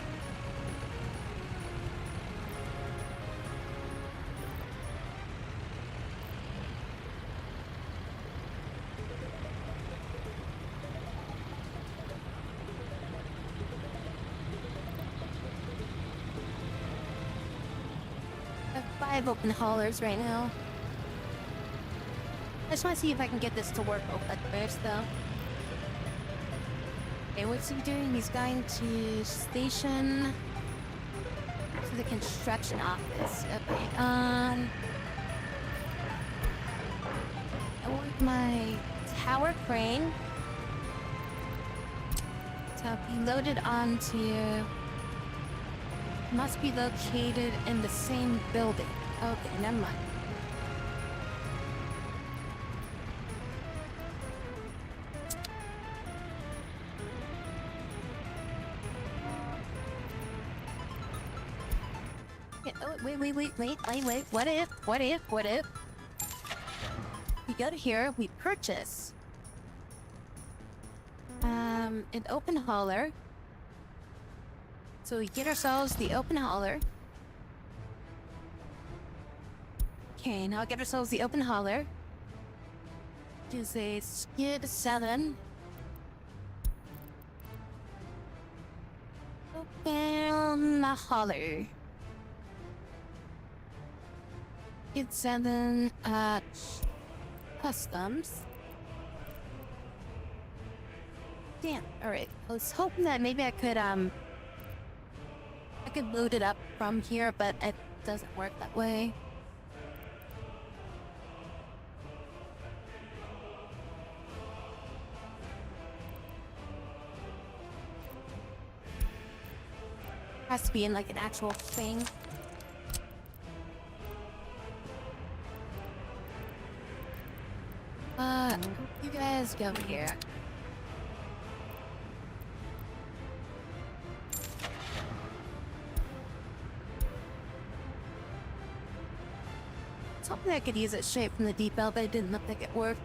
I have 5 open haulers right now. I just want to see if I can get this to work at first, though. Okay, what's he doing? He's going to station to the construction office. Okay, I want my tower crane to be loaded onto. Must be located in the same building. Okay, never mind. Wait. What if? We go to here, we purchase an open hauler. So we get ourselves the open hauler. Okay, now get ourselves the open hauler. Is a skid 7. Open hauler. Skid 7 at customs. Damn, alright. I was hoping that maybe I could load it up from here, but it doesn't work that way. Has to be in like an actual thing. You guys go here. I was hoping I could use it straight from the depot, but it didn't look like it worked.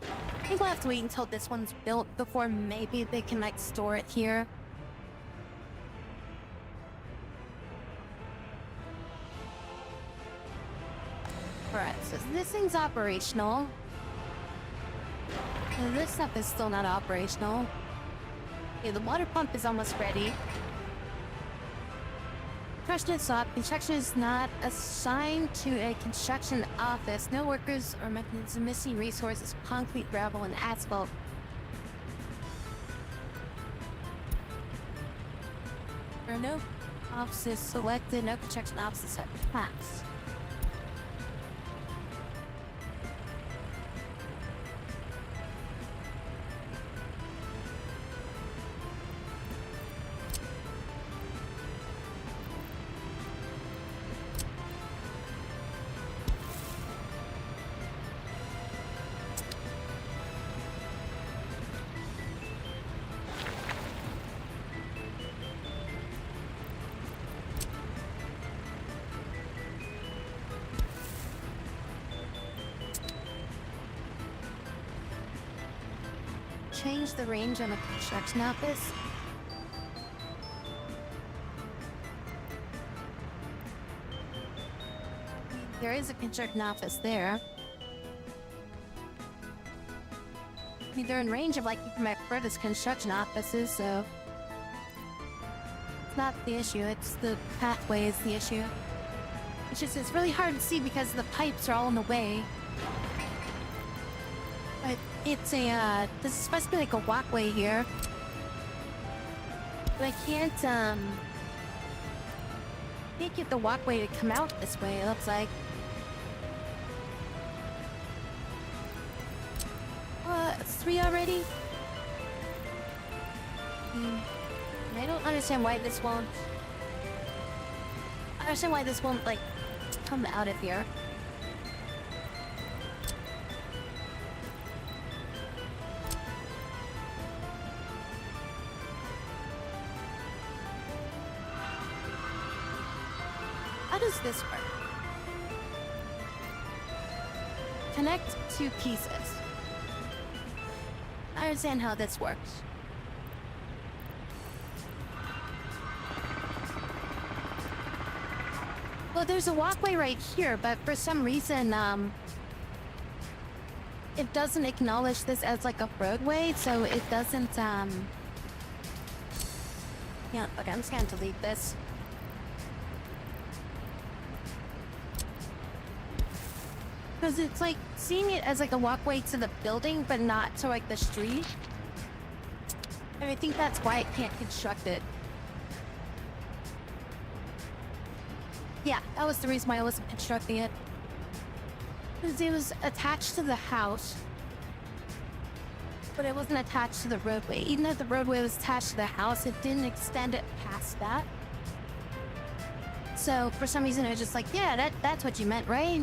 I think we'll have to wait until this one's built before maybe they can like store it here. Alright, so this thing's operational. And this stuff is still not operational. Okay, the water pump is almost ready. Question is up. Construction is not assigned to a construction office. No workers or mechanisms. Missing resources: concrete, gravel, and asphalt. There are no offices selected. No construction offices have passed. Change the range on the construction office. There is a construction office there. I mean, they're in range of like my furthest construction offices, so it's not the issue. It's the pathway is the issue. It's just it's really hard to see because the pipes are all in the way. But it's a, this is supposed to be like a walkway here. But I can't get the walkway to come out this way, it looks like. It's 3 already? I don't understand why this won't... I understand why this won't, like, come out of here. How does this work? Connect 2 pieces. I understand how this works. Well, there's a walkway right here, but for some reason, it doesn't acknowledge this as like a roadway, so it doesn't, yeah, okay, I'm just gonna delete this. Because it's like seeing it as like a walkway to the building, but not to like the street. And I think that's why it can't construct it. Yeah, that was the reason why I wasn't constructing it. Because it was attached to the house. But it wasn't attached to the roadway. Even though the roadway was attached to the house, it didn't extend it past that. So for some reason, I was just like, yeah, that's what you meant, right?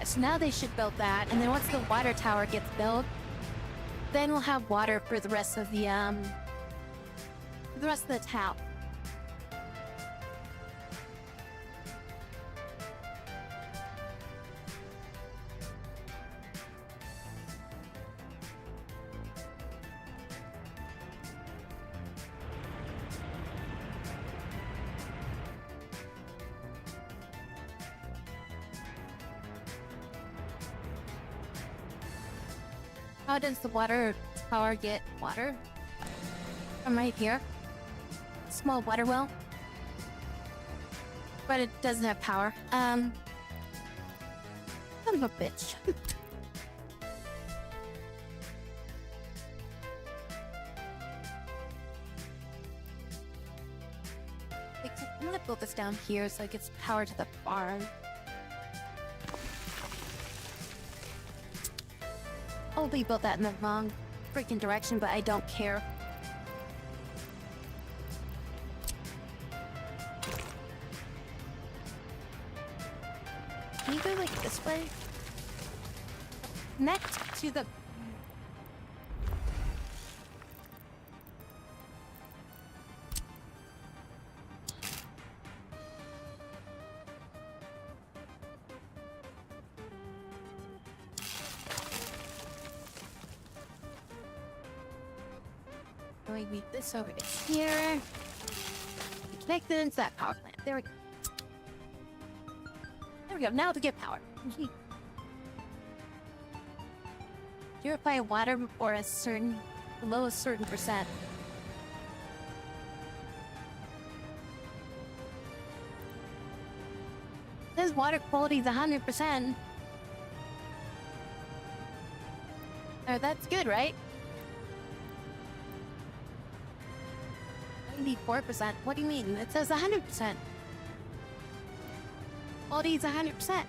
So now they should build that, and then once the water tower gets built, then we'll have water for the rest of the town. How does the water tower get water? From right here. Small water well. But it doesn't have power. Son of a bitch. I'm gonna build this down here so it gets power to the farm. Oh, they built that in the wrong freaking direction, but I don't care. Can you go like this way? Connect to the... We move this over to here. Connect it into that power plant. There we go. There we go. Now to get power. Purify water before below a certain percent. This water quality is 100%. Oh, that's good, right? 94%. What do you mean? It says 100%. Quality is 100%.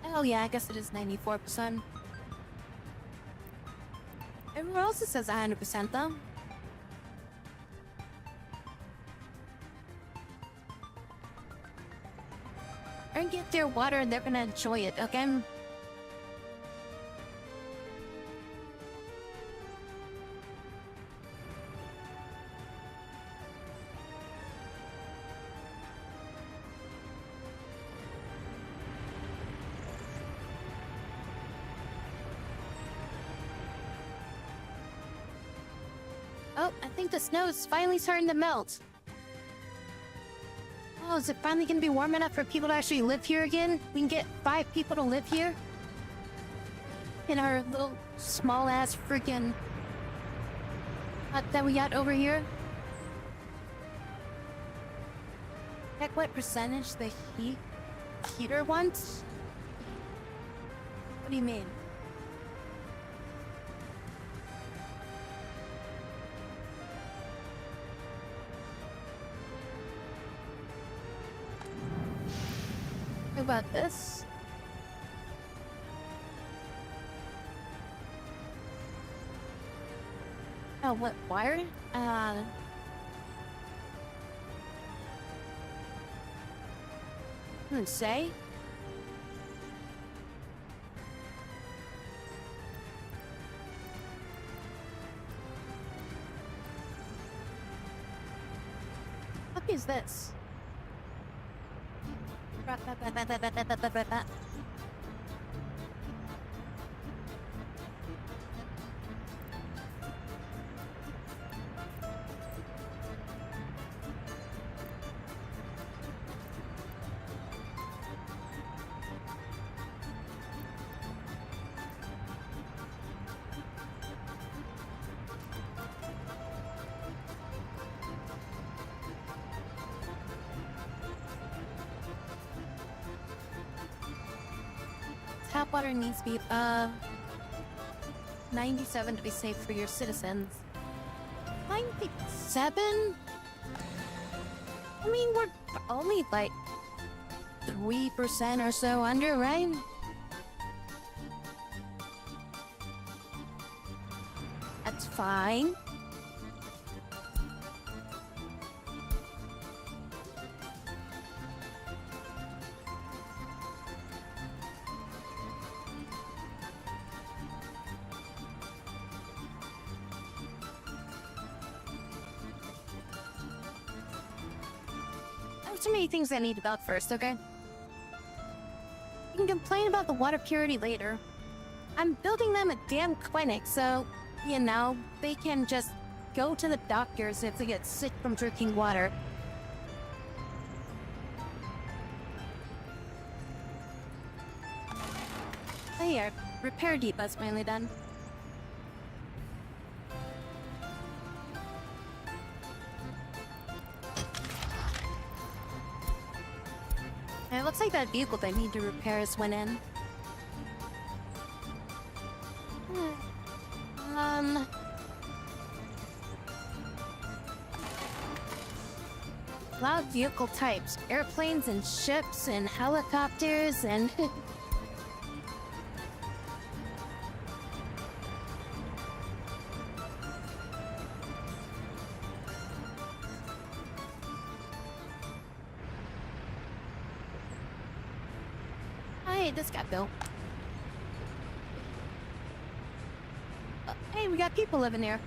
Oh yeah, I guess it is 94%. Everywhere else it says 100% though. And get their water and they're gonna enjoy it, okay? Oh, I think the snow is finally starting to melt. Oh, is it finally gonna be warm enough for people to actually live here again? We can get 5 people to live here? In our little small-ass freaking hut that we got over here? Check what percentage the heat heater once? What do you mean? What about this? Oh, what wire? Doesn't say. What is this? Tap water needs to be 97 to be safe for your citizens. 97? I mean, we're only like 3% or so under, right? That's fine. Too many things I need to build first, okay? You can complain about the water purity later. I'm building them a damn clinic, so, you know, they can just go to the doctors if they get sick from drinking water. Oh yeah, repair depot's finally done. It looks like that vehicle they need to repair is went in. Loud vehicle types, airplanes and ships and helicopters and... Hey, this got built. Hey, we got people living here.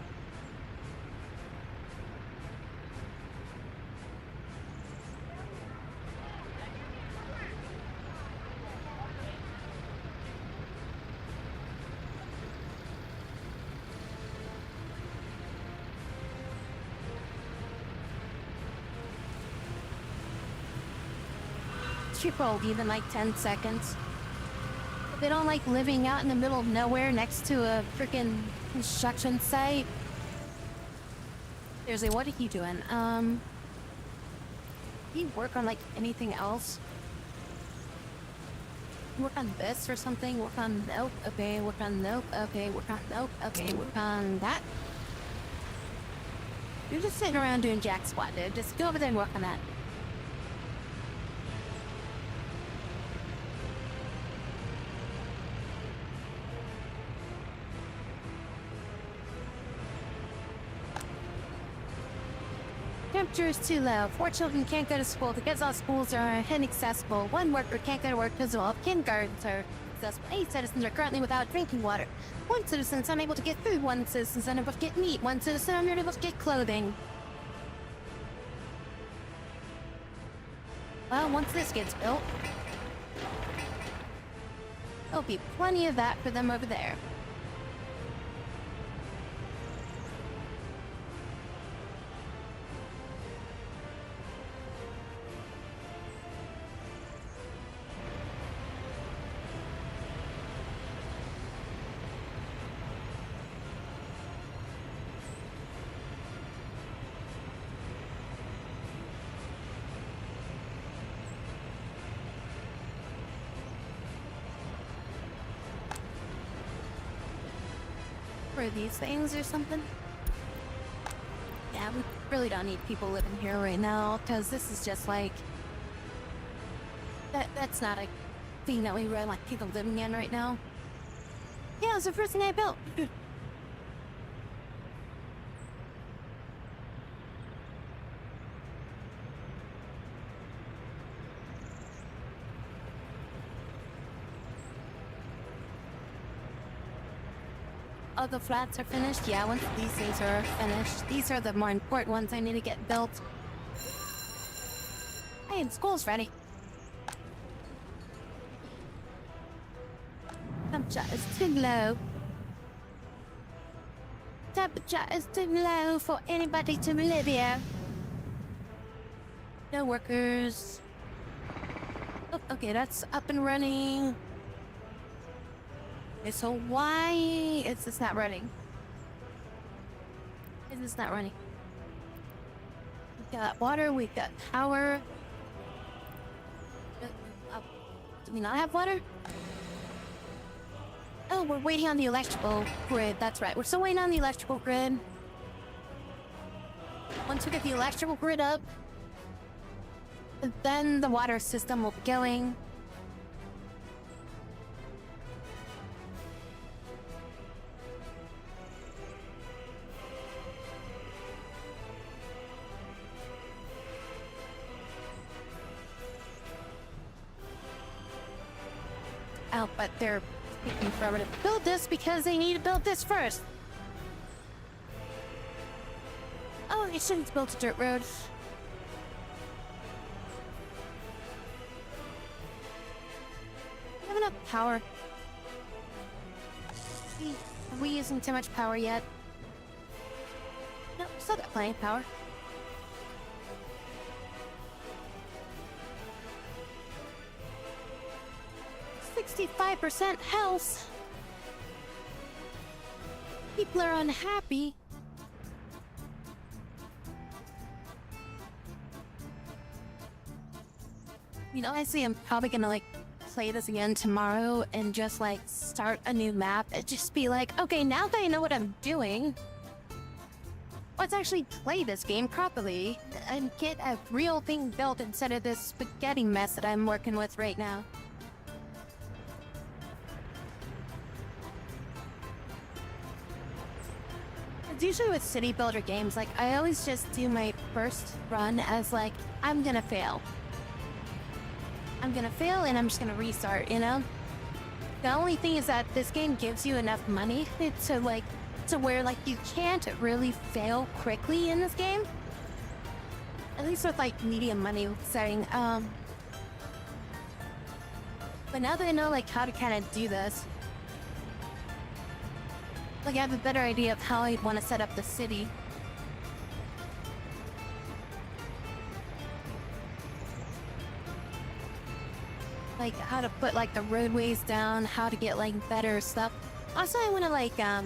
People even like 10 seconds. They don't like living out in the middle of nowhere next to a freaking construction site. Seriously, what are you doing? Do you work on like anything else? Work on this or something? Work on nope, okay, work on nope, okay, work on nope, okay, work on that. You're just sitting around doing jack squat, dude. Just go over there and work on that. Temperature is too low. 4 children can't go to school because all schools are inaccessible. 1 worker can't go to work because all kindergartens are accessible. 8 citizens are currently without drinking water. 1 citizen is unable to get food. 1 citizen is unable to get meat. 1 citizen is unable to get clothing. Well, once this gets built, there'll be plenty of that for them over there. for these things or something. Yeah, we really don't need people living here right now, because this is just like... That's not a thing that we really want people living in right now. Yeah, it was the first thing I built. Oh, the flats are finished? Yeah, once these things are finished. These are the more important ones I need to get built. Hey, and school's ready. Temperature is too low. Temperature is too low for anybody to live here. No workers. Oh, okay, that's up and running. Okay, so why is this not running? Is this not running? We've got water, we've got power. Do we not have water? Oh, we're waiting on the electrical grid. That's right. We're still waiting on the electrical grid. Once we get the electrical grid up, then the water system will be going. Oh, but they're taking forever to build this because they need to build this first. Oh, they shouldn't have built a dirt road. We have enough power. Are we using too much power yet? No, still got plenty of power. %65 health. People are unhappy. You know, honestly, I'm probably gonna like play this again tomorrow and just like start a new map and just be like, okay, now that I know what I'm doing, let's actually play this game properly and get a real thing built instead of this spaghetti mess that I'm working with right now. It's usually with city builder games, like I always just do my first run as like, I'm gonna fail. I'm gonna fail and I'm just gonna restart, you know? The only thing is that this game gives you enough money to like, to where like you can't really fail quickly in this game. At least with like medium money setting, but now that I know like how to kind of do this, like I have a better idea of how I'd want to set up the city. Like how to put like the roadways down, how to get like better stuff. Also, I want to like I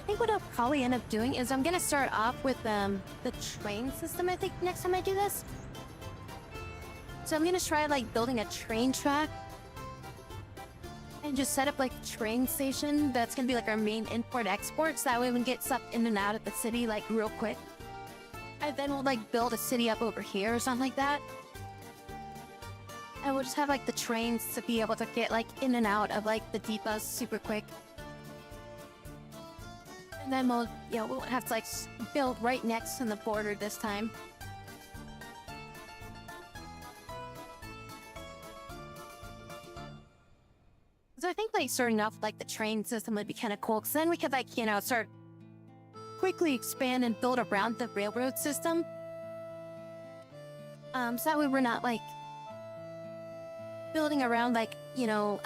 think what I'll probably end up doing is I'm gonna start off with the train system, I think, next time I do this. So I'm gonna try like building a train track and just set up like a train station that's gonna be like our main import-export, so that way we can get stuff in and out of the city like real quick. And then we'll like build a city up over here or something like that. And we'll just have like the trains to be able to get like in and out of like the depots super quick. And then we'll have to like build right next to the border this time. So I think like starting off like the train system would be kind of cool, because then we could like, you know, start quickly expand and build around the railroad system. So that way we're not like building around like, you know,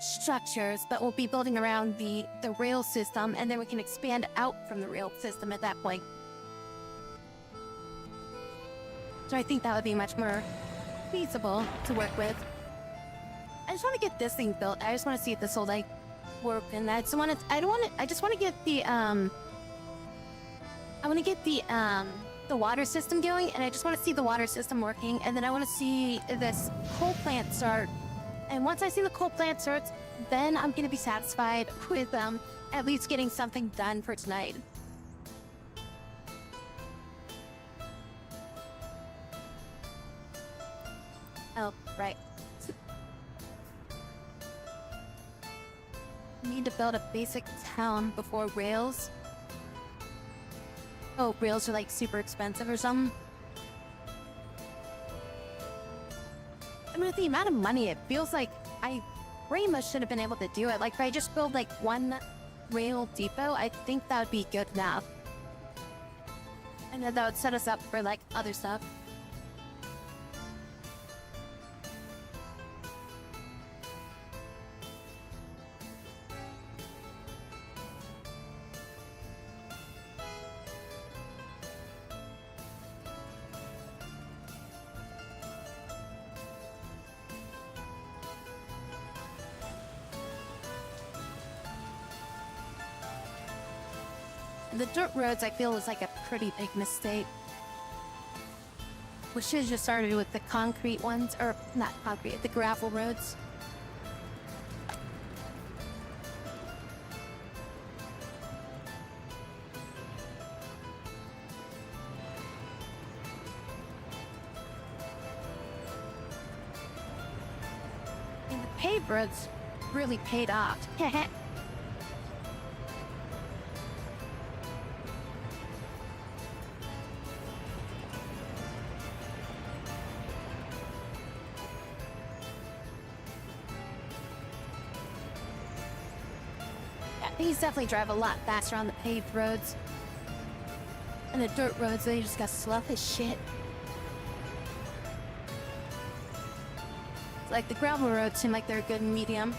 structures, but we'll be building around the rail system, and then we can expand out from the rail system at that point. So I think that would be much more feasible to work with. I just want to get this thing built. I just want to see if this will like work, and I just want to get the the water system going, and I just want to see the water system working, and then I want to see this coal plant start. And once I see the coal plant starts, then I'm gonna be satisfied with at least getting something done for tonight. Oh, right. Need to build a basic town before rails. Oh, rails are like super expensive or something. I mean, with the amount of money, it feels like I pretty much should have been able to do it. Like, if I just build like one rail depot, I think that would be good enough. And then that would set us up for like other stuff. The dirt roads, I feel, is like a pretty big mistake. We should have just started with the concrete ones, or not concrete, the gravel roads. And the paved roads really paid off. These definitely drive a lot faster on the paved roads. And the dirt roads, they just got slow as shit. It's like the gravel roads seem like they're a good medium.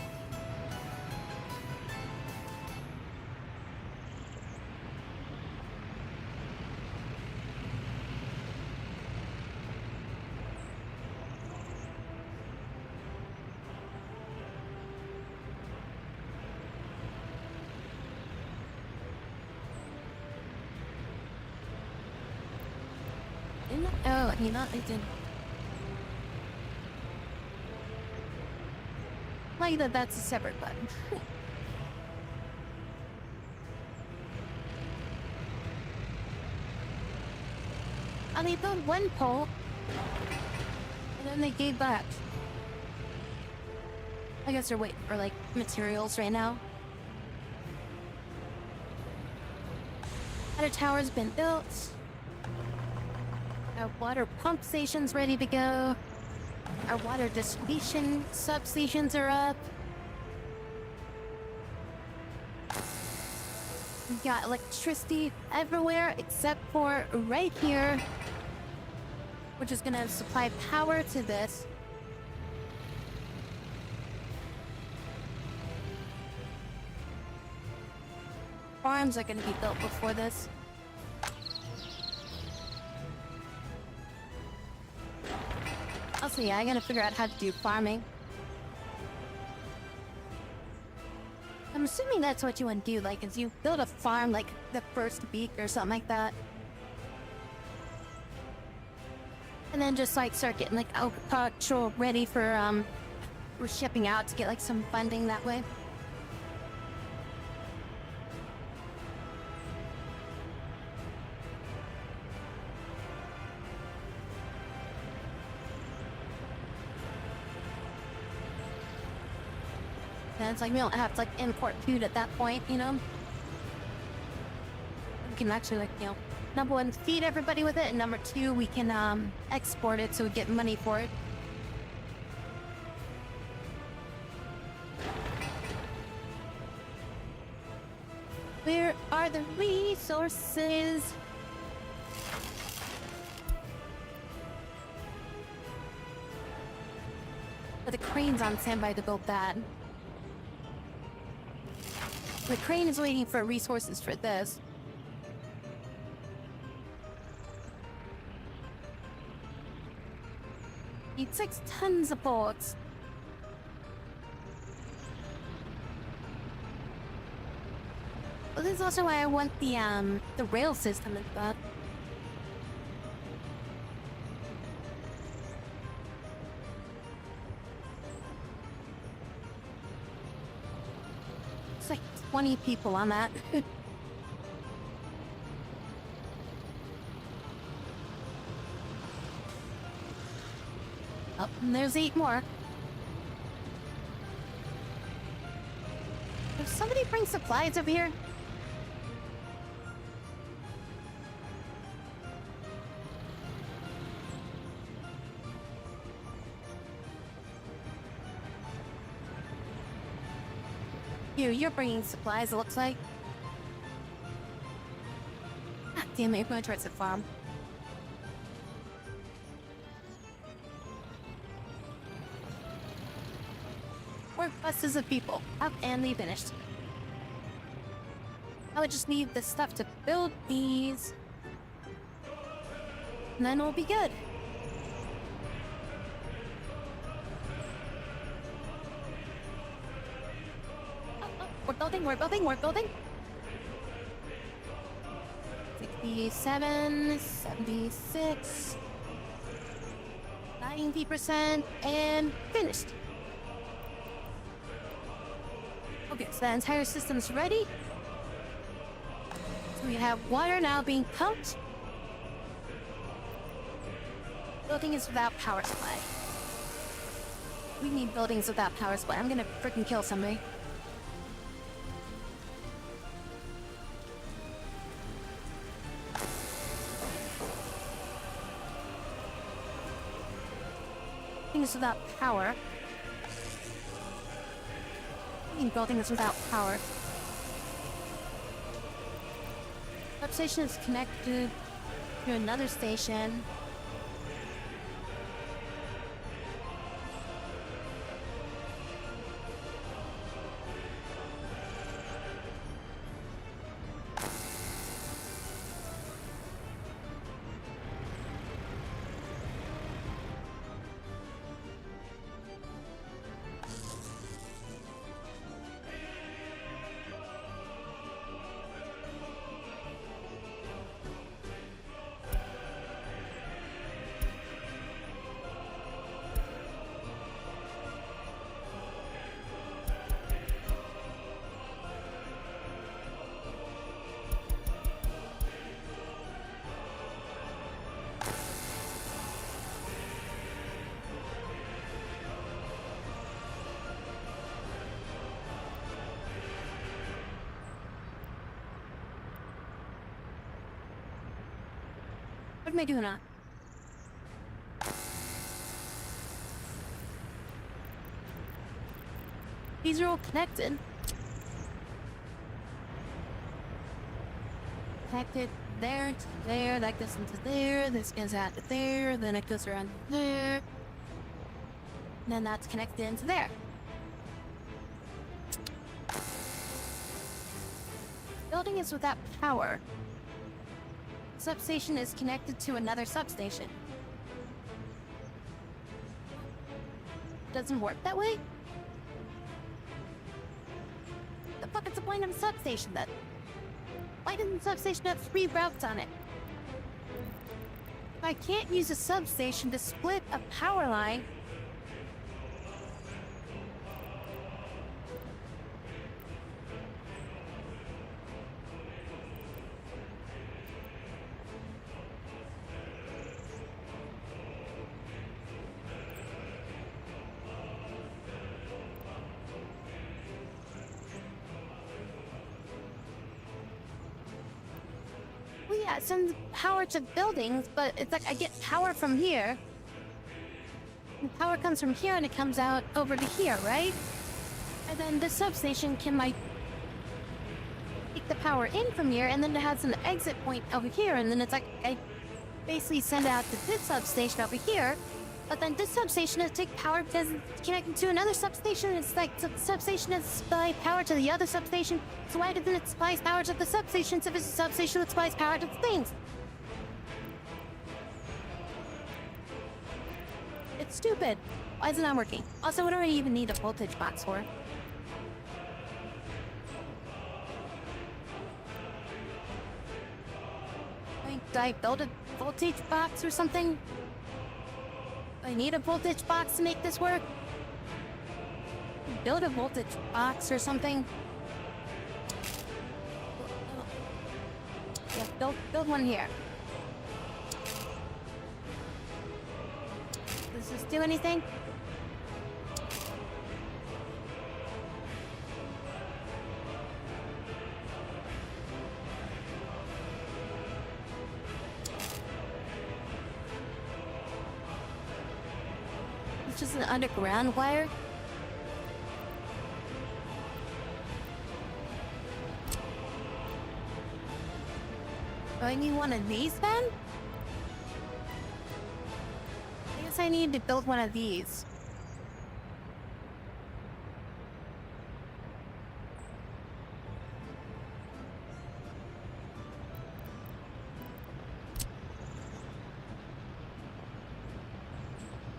Oh, you know, I did. Like that, that's a separate button. And they built one pole, and then they gave back. I guess they're waiting for, like, materials right now. Other tower's been built. Our water pump station's ready to go. Our water distribution substations are up. We've got electricity everywhere except for right here, which is gonna supply power to this. Farms are gonna be built before this. Also, yeah, I gotta figure out how to do farming. I'm assuming that's what you want to do, like, is you build a farm, like, the first week or something like that. And then just, like, start getting, like, agricultural ready for shipping out to get, like, some funding that way. And it's like we don't have to like import food at that point, you know? We can actually like, you know, number one, feed everybody with it, and number two, we can export it so we get money for it. Where are the resources? But the crane's on standby to build that. The crane is waiting for resources for this. Need 6 tons of bolts. Well, this is also why I want the rail system and stuff. It's like 20 people on that. Oh, and there's 8 more. Did somebody bring supplies over here? You're bringing supplies, it looks like. Ah, damn it, you're going towards the farm. More buses of people, up and they finished. I would just need the stuff to build these. And then we'll be good. We're building. 67, 76, 90%, and finished. Okay, so the entire system's ready. So we have water now being pumped. Building is without power supply. We need buildings without power supply. I'm gonna freaking kill somebody. Buildings without power. I mean buildings without power. Substation is connected to another station. What am I doing now? These are all connected. Connected there to there, that goes into there, this goes out to there, then it goes around there. And then that's connected into there. Building is without power. Substation is connected to another substation. Doesn't work that way? The fuck is the point of a substation then? Why doesn't the substation have 3 routes on it? If I can't use a substation to split a power line, it sends power to buildings, but it's like I get power from here. And power comes from here and it comes out over to here, right? And then the substation can like take the power in from here, and then it has an exit point over here, and then it's like I basically send it out to this substation over here. But then this substation has to take power because it's connected to another substation. It's like the substation has to supply power to the other substation. So why doesn't it supply power to the substations if it's a substation that supplies power to the things? It's stupid. Why is it not working? Also, what do I even need a voltage box for? Do I build a voltage box or something? I need a voltage box to make this work. Build a voltage box or something. Build one here. Does this do anything? It's just an underground wire. Do I need one of these then? I guess I need to build one of these.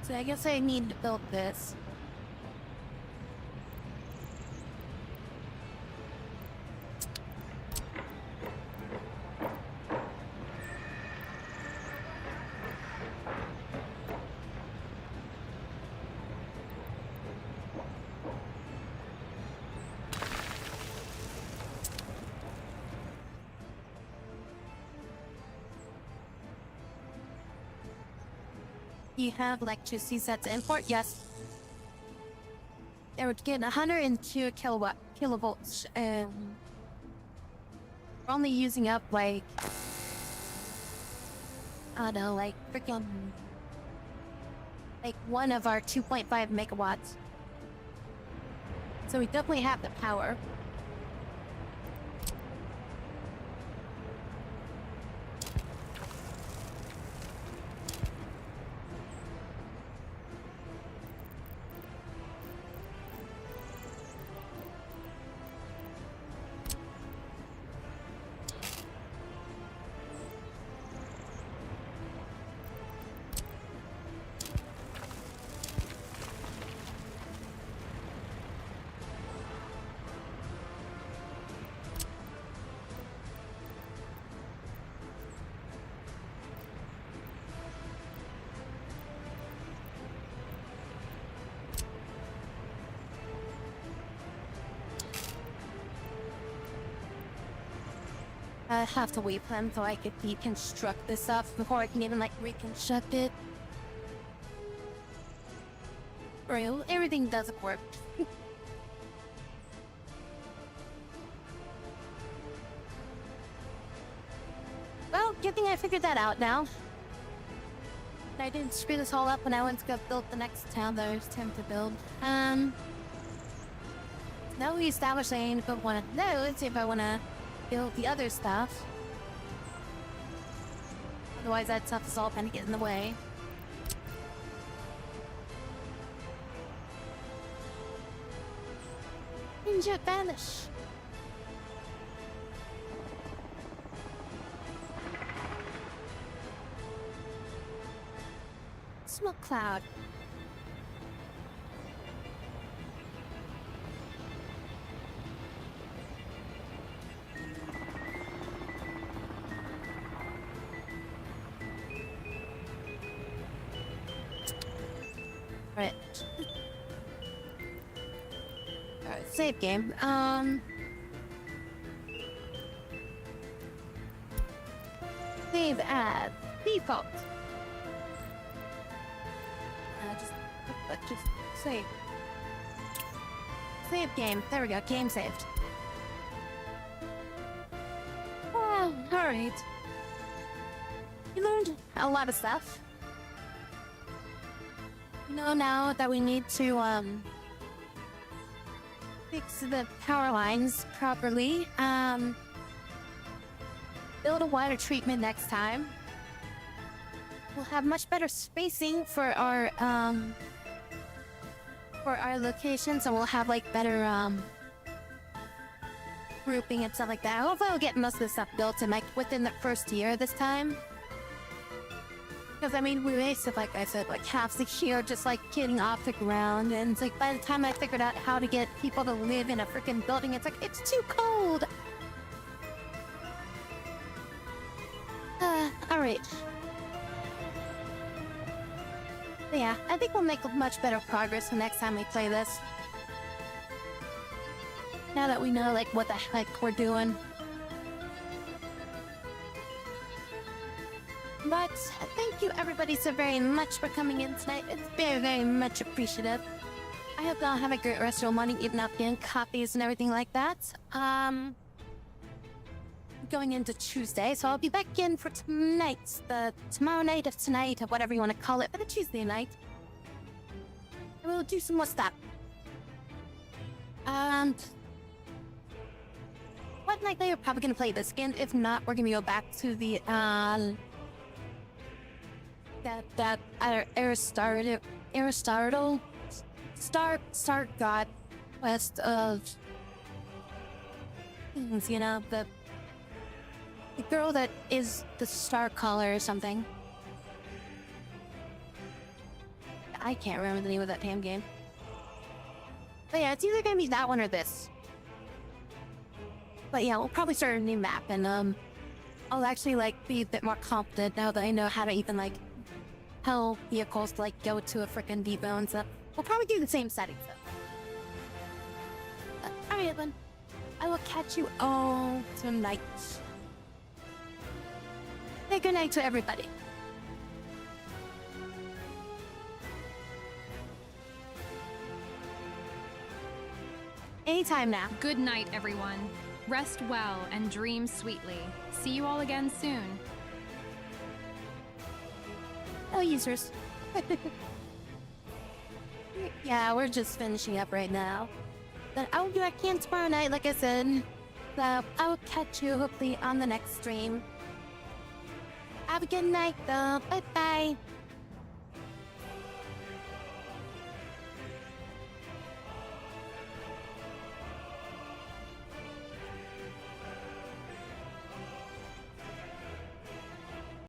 So I guess I need to build this. You have electricity set to import? Yes. They would get 102 kilovolts. We're only using up like, I don't know, like freaking, like one of our 2.5 megawatts. So we definitely have the power. I have to wait for them so I can deconstruct this stuff before I can even like reconstruct it. Bro, everything doesn't work. Well, good thing I figured that out now. I didn't screw this all up when I went to go build the next town that I was time to build. Now we established I need to build one of those if I want to build the other stuff. Otherwise that stuff is all kind of getting in the way. Ninja vanish. Smoke cloud. Right. Alright, save game. Save as default. Just save. Save game. There we go. Game saved. Well, alright. You learned a lot of stuff. You know now that we need to fix the power lines properly. Build a water treatment next time. We'll have much better spacing for our locations, and we'll have like better grouping and stuff like that. Hopefully we'll get most of this stuff built in like within the first year this time. Because I mean, we wasted, like I said, like half the year just like getting off the ground, and it's like by the time I figured out how to get people to live in a freaking building, it's like it's too cold. Alright. Yeah, I think we'll make much better progress the next time we play this. Now that we know like what the heck we're doing. But thank you everybody so very much for coming in tonight. It's very, very much appreciative. I hope y'all have a great rest of your morning, eating up getting coffees and everything like that. Going into Tuesday, so I'll be back in for tonight, the tomorrow night of tonight, or whatever you want to call it, for the Tuesday night. And we'll do some more stuff. And what night they are probably gonna play this again. If not, we're gonna go back to the Aristotle Star God west of things, you know, the girl that is the star caller or something. I can't remember the name of that damn game. But yeah, it's either gonna be that one or this. But yeah, we'll probably start a new map, and I'll actually like be a bit more confident now that I know how to even like tell vehicles to like go to a frickin' depot and stuff. We'll probably do the same settings though. Alright then, I will catch you all tonight. Say good night to everybody. Anytime now. Good night, everyone. Rest well and dream sweetly. See you all again soon. No users. Yeah, we're just finishing up right now. But I will be back in tomorrow night, like I said. So I will catch you hopefully on the next stream. Have a good night though. Bye bye.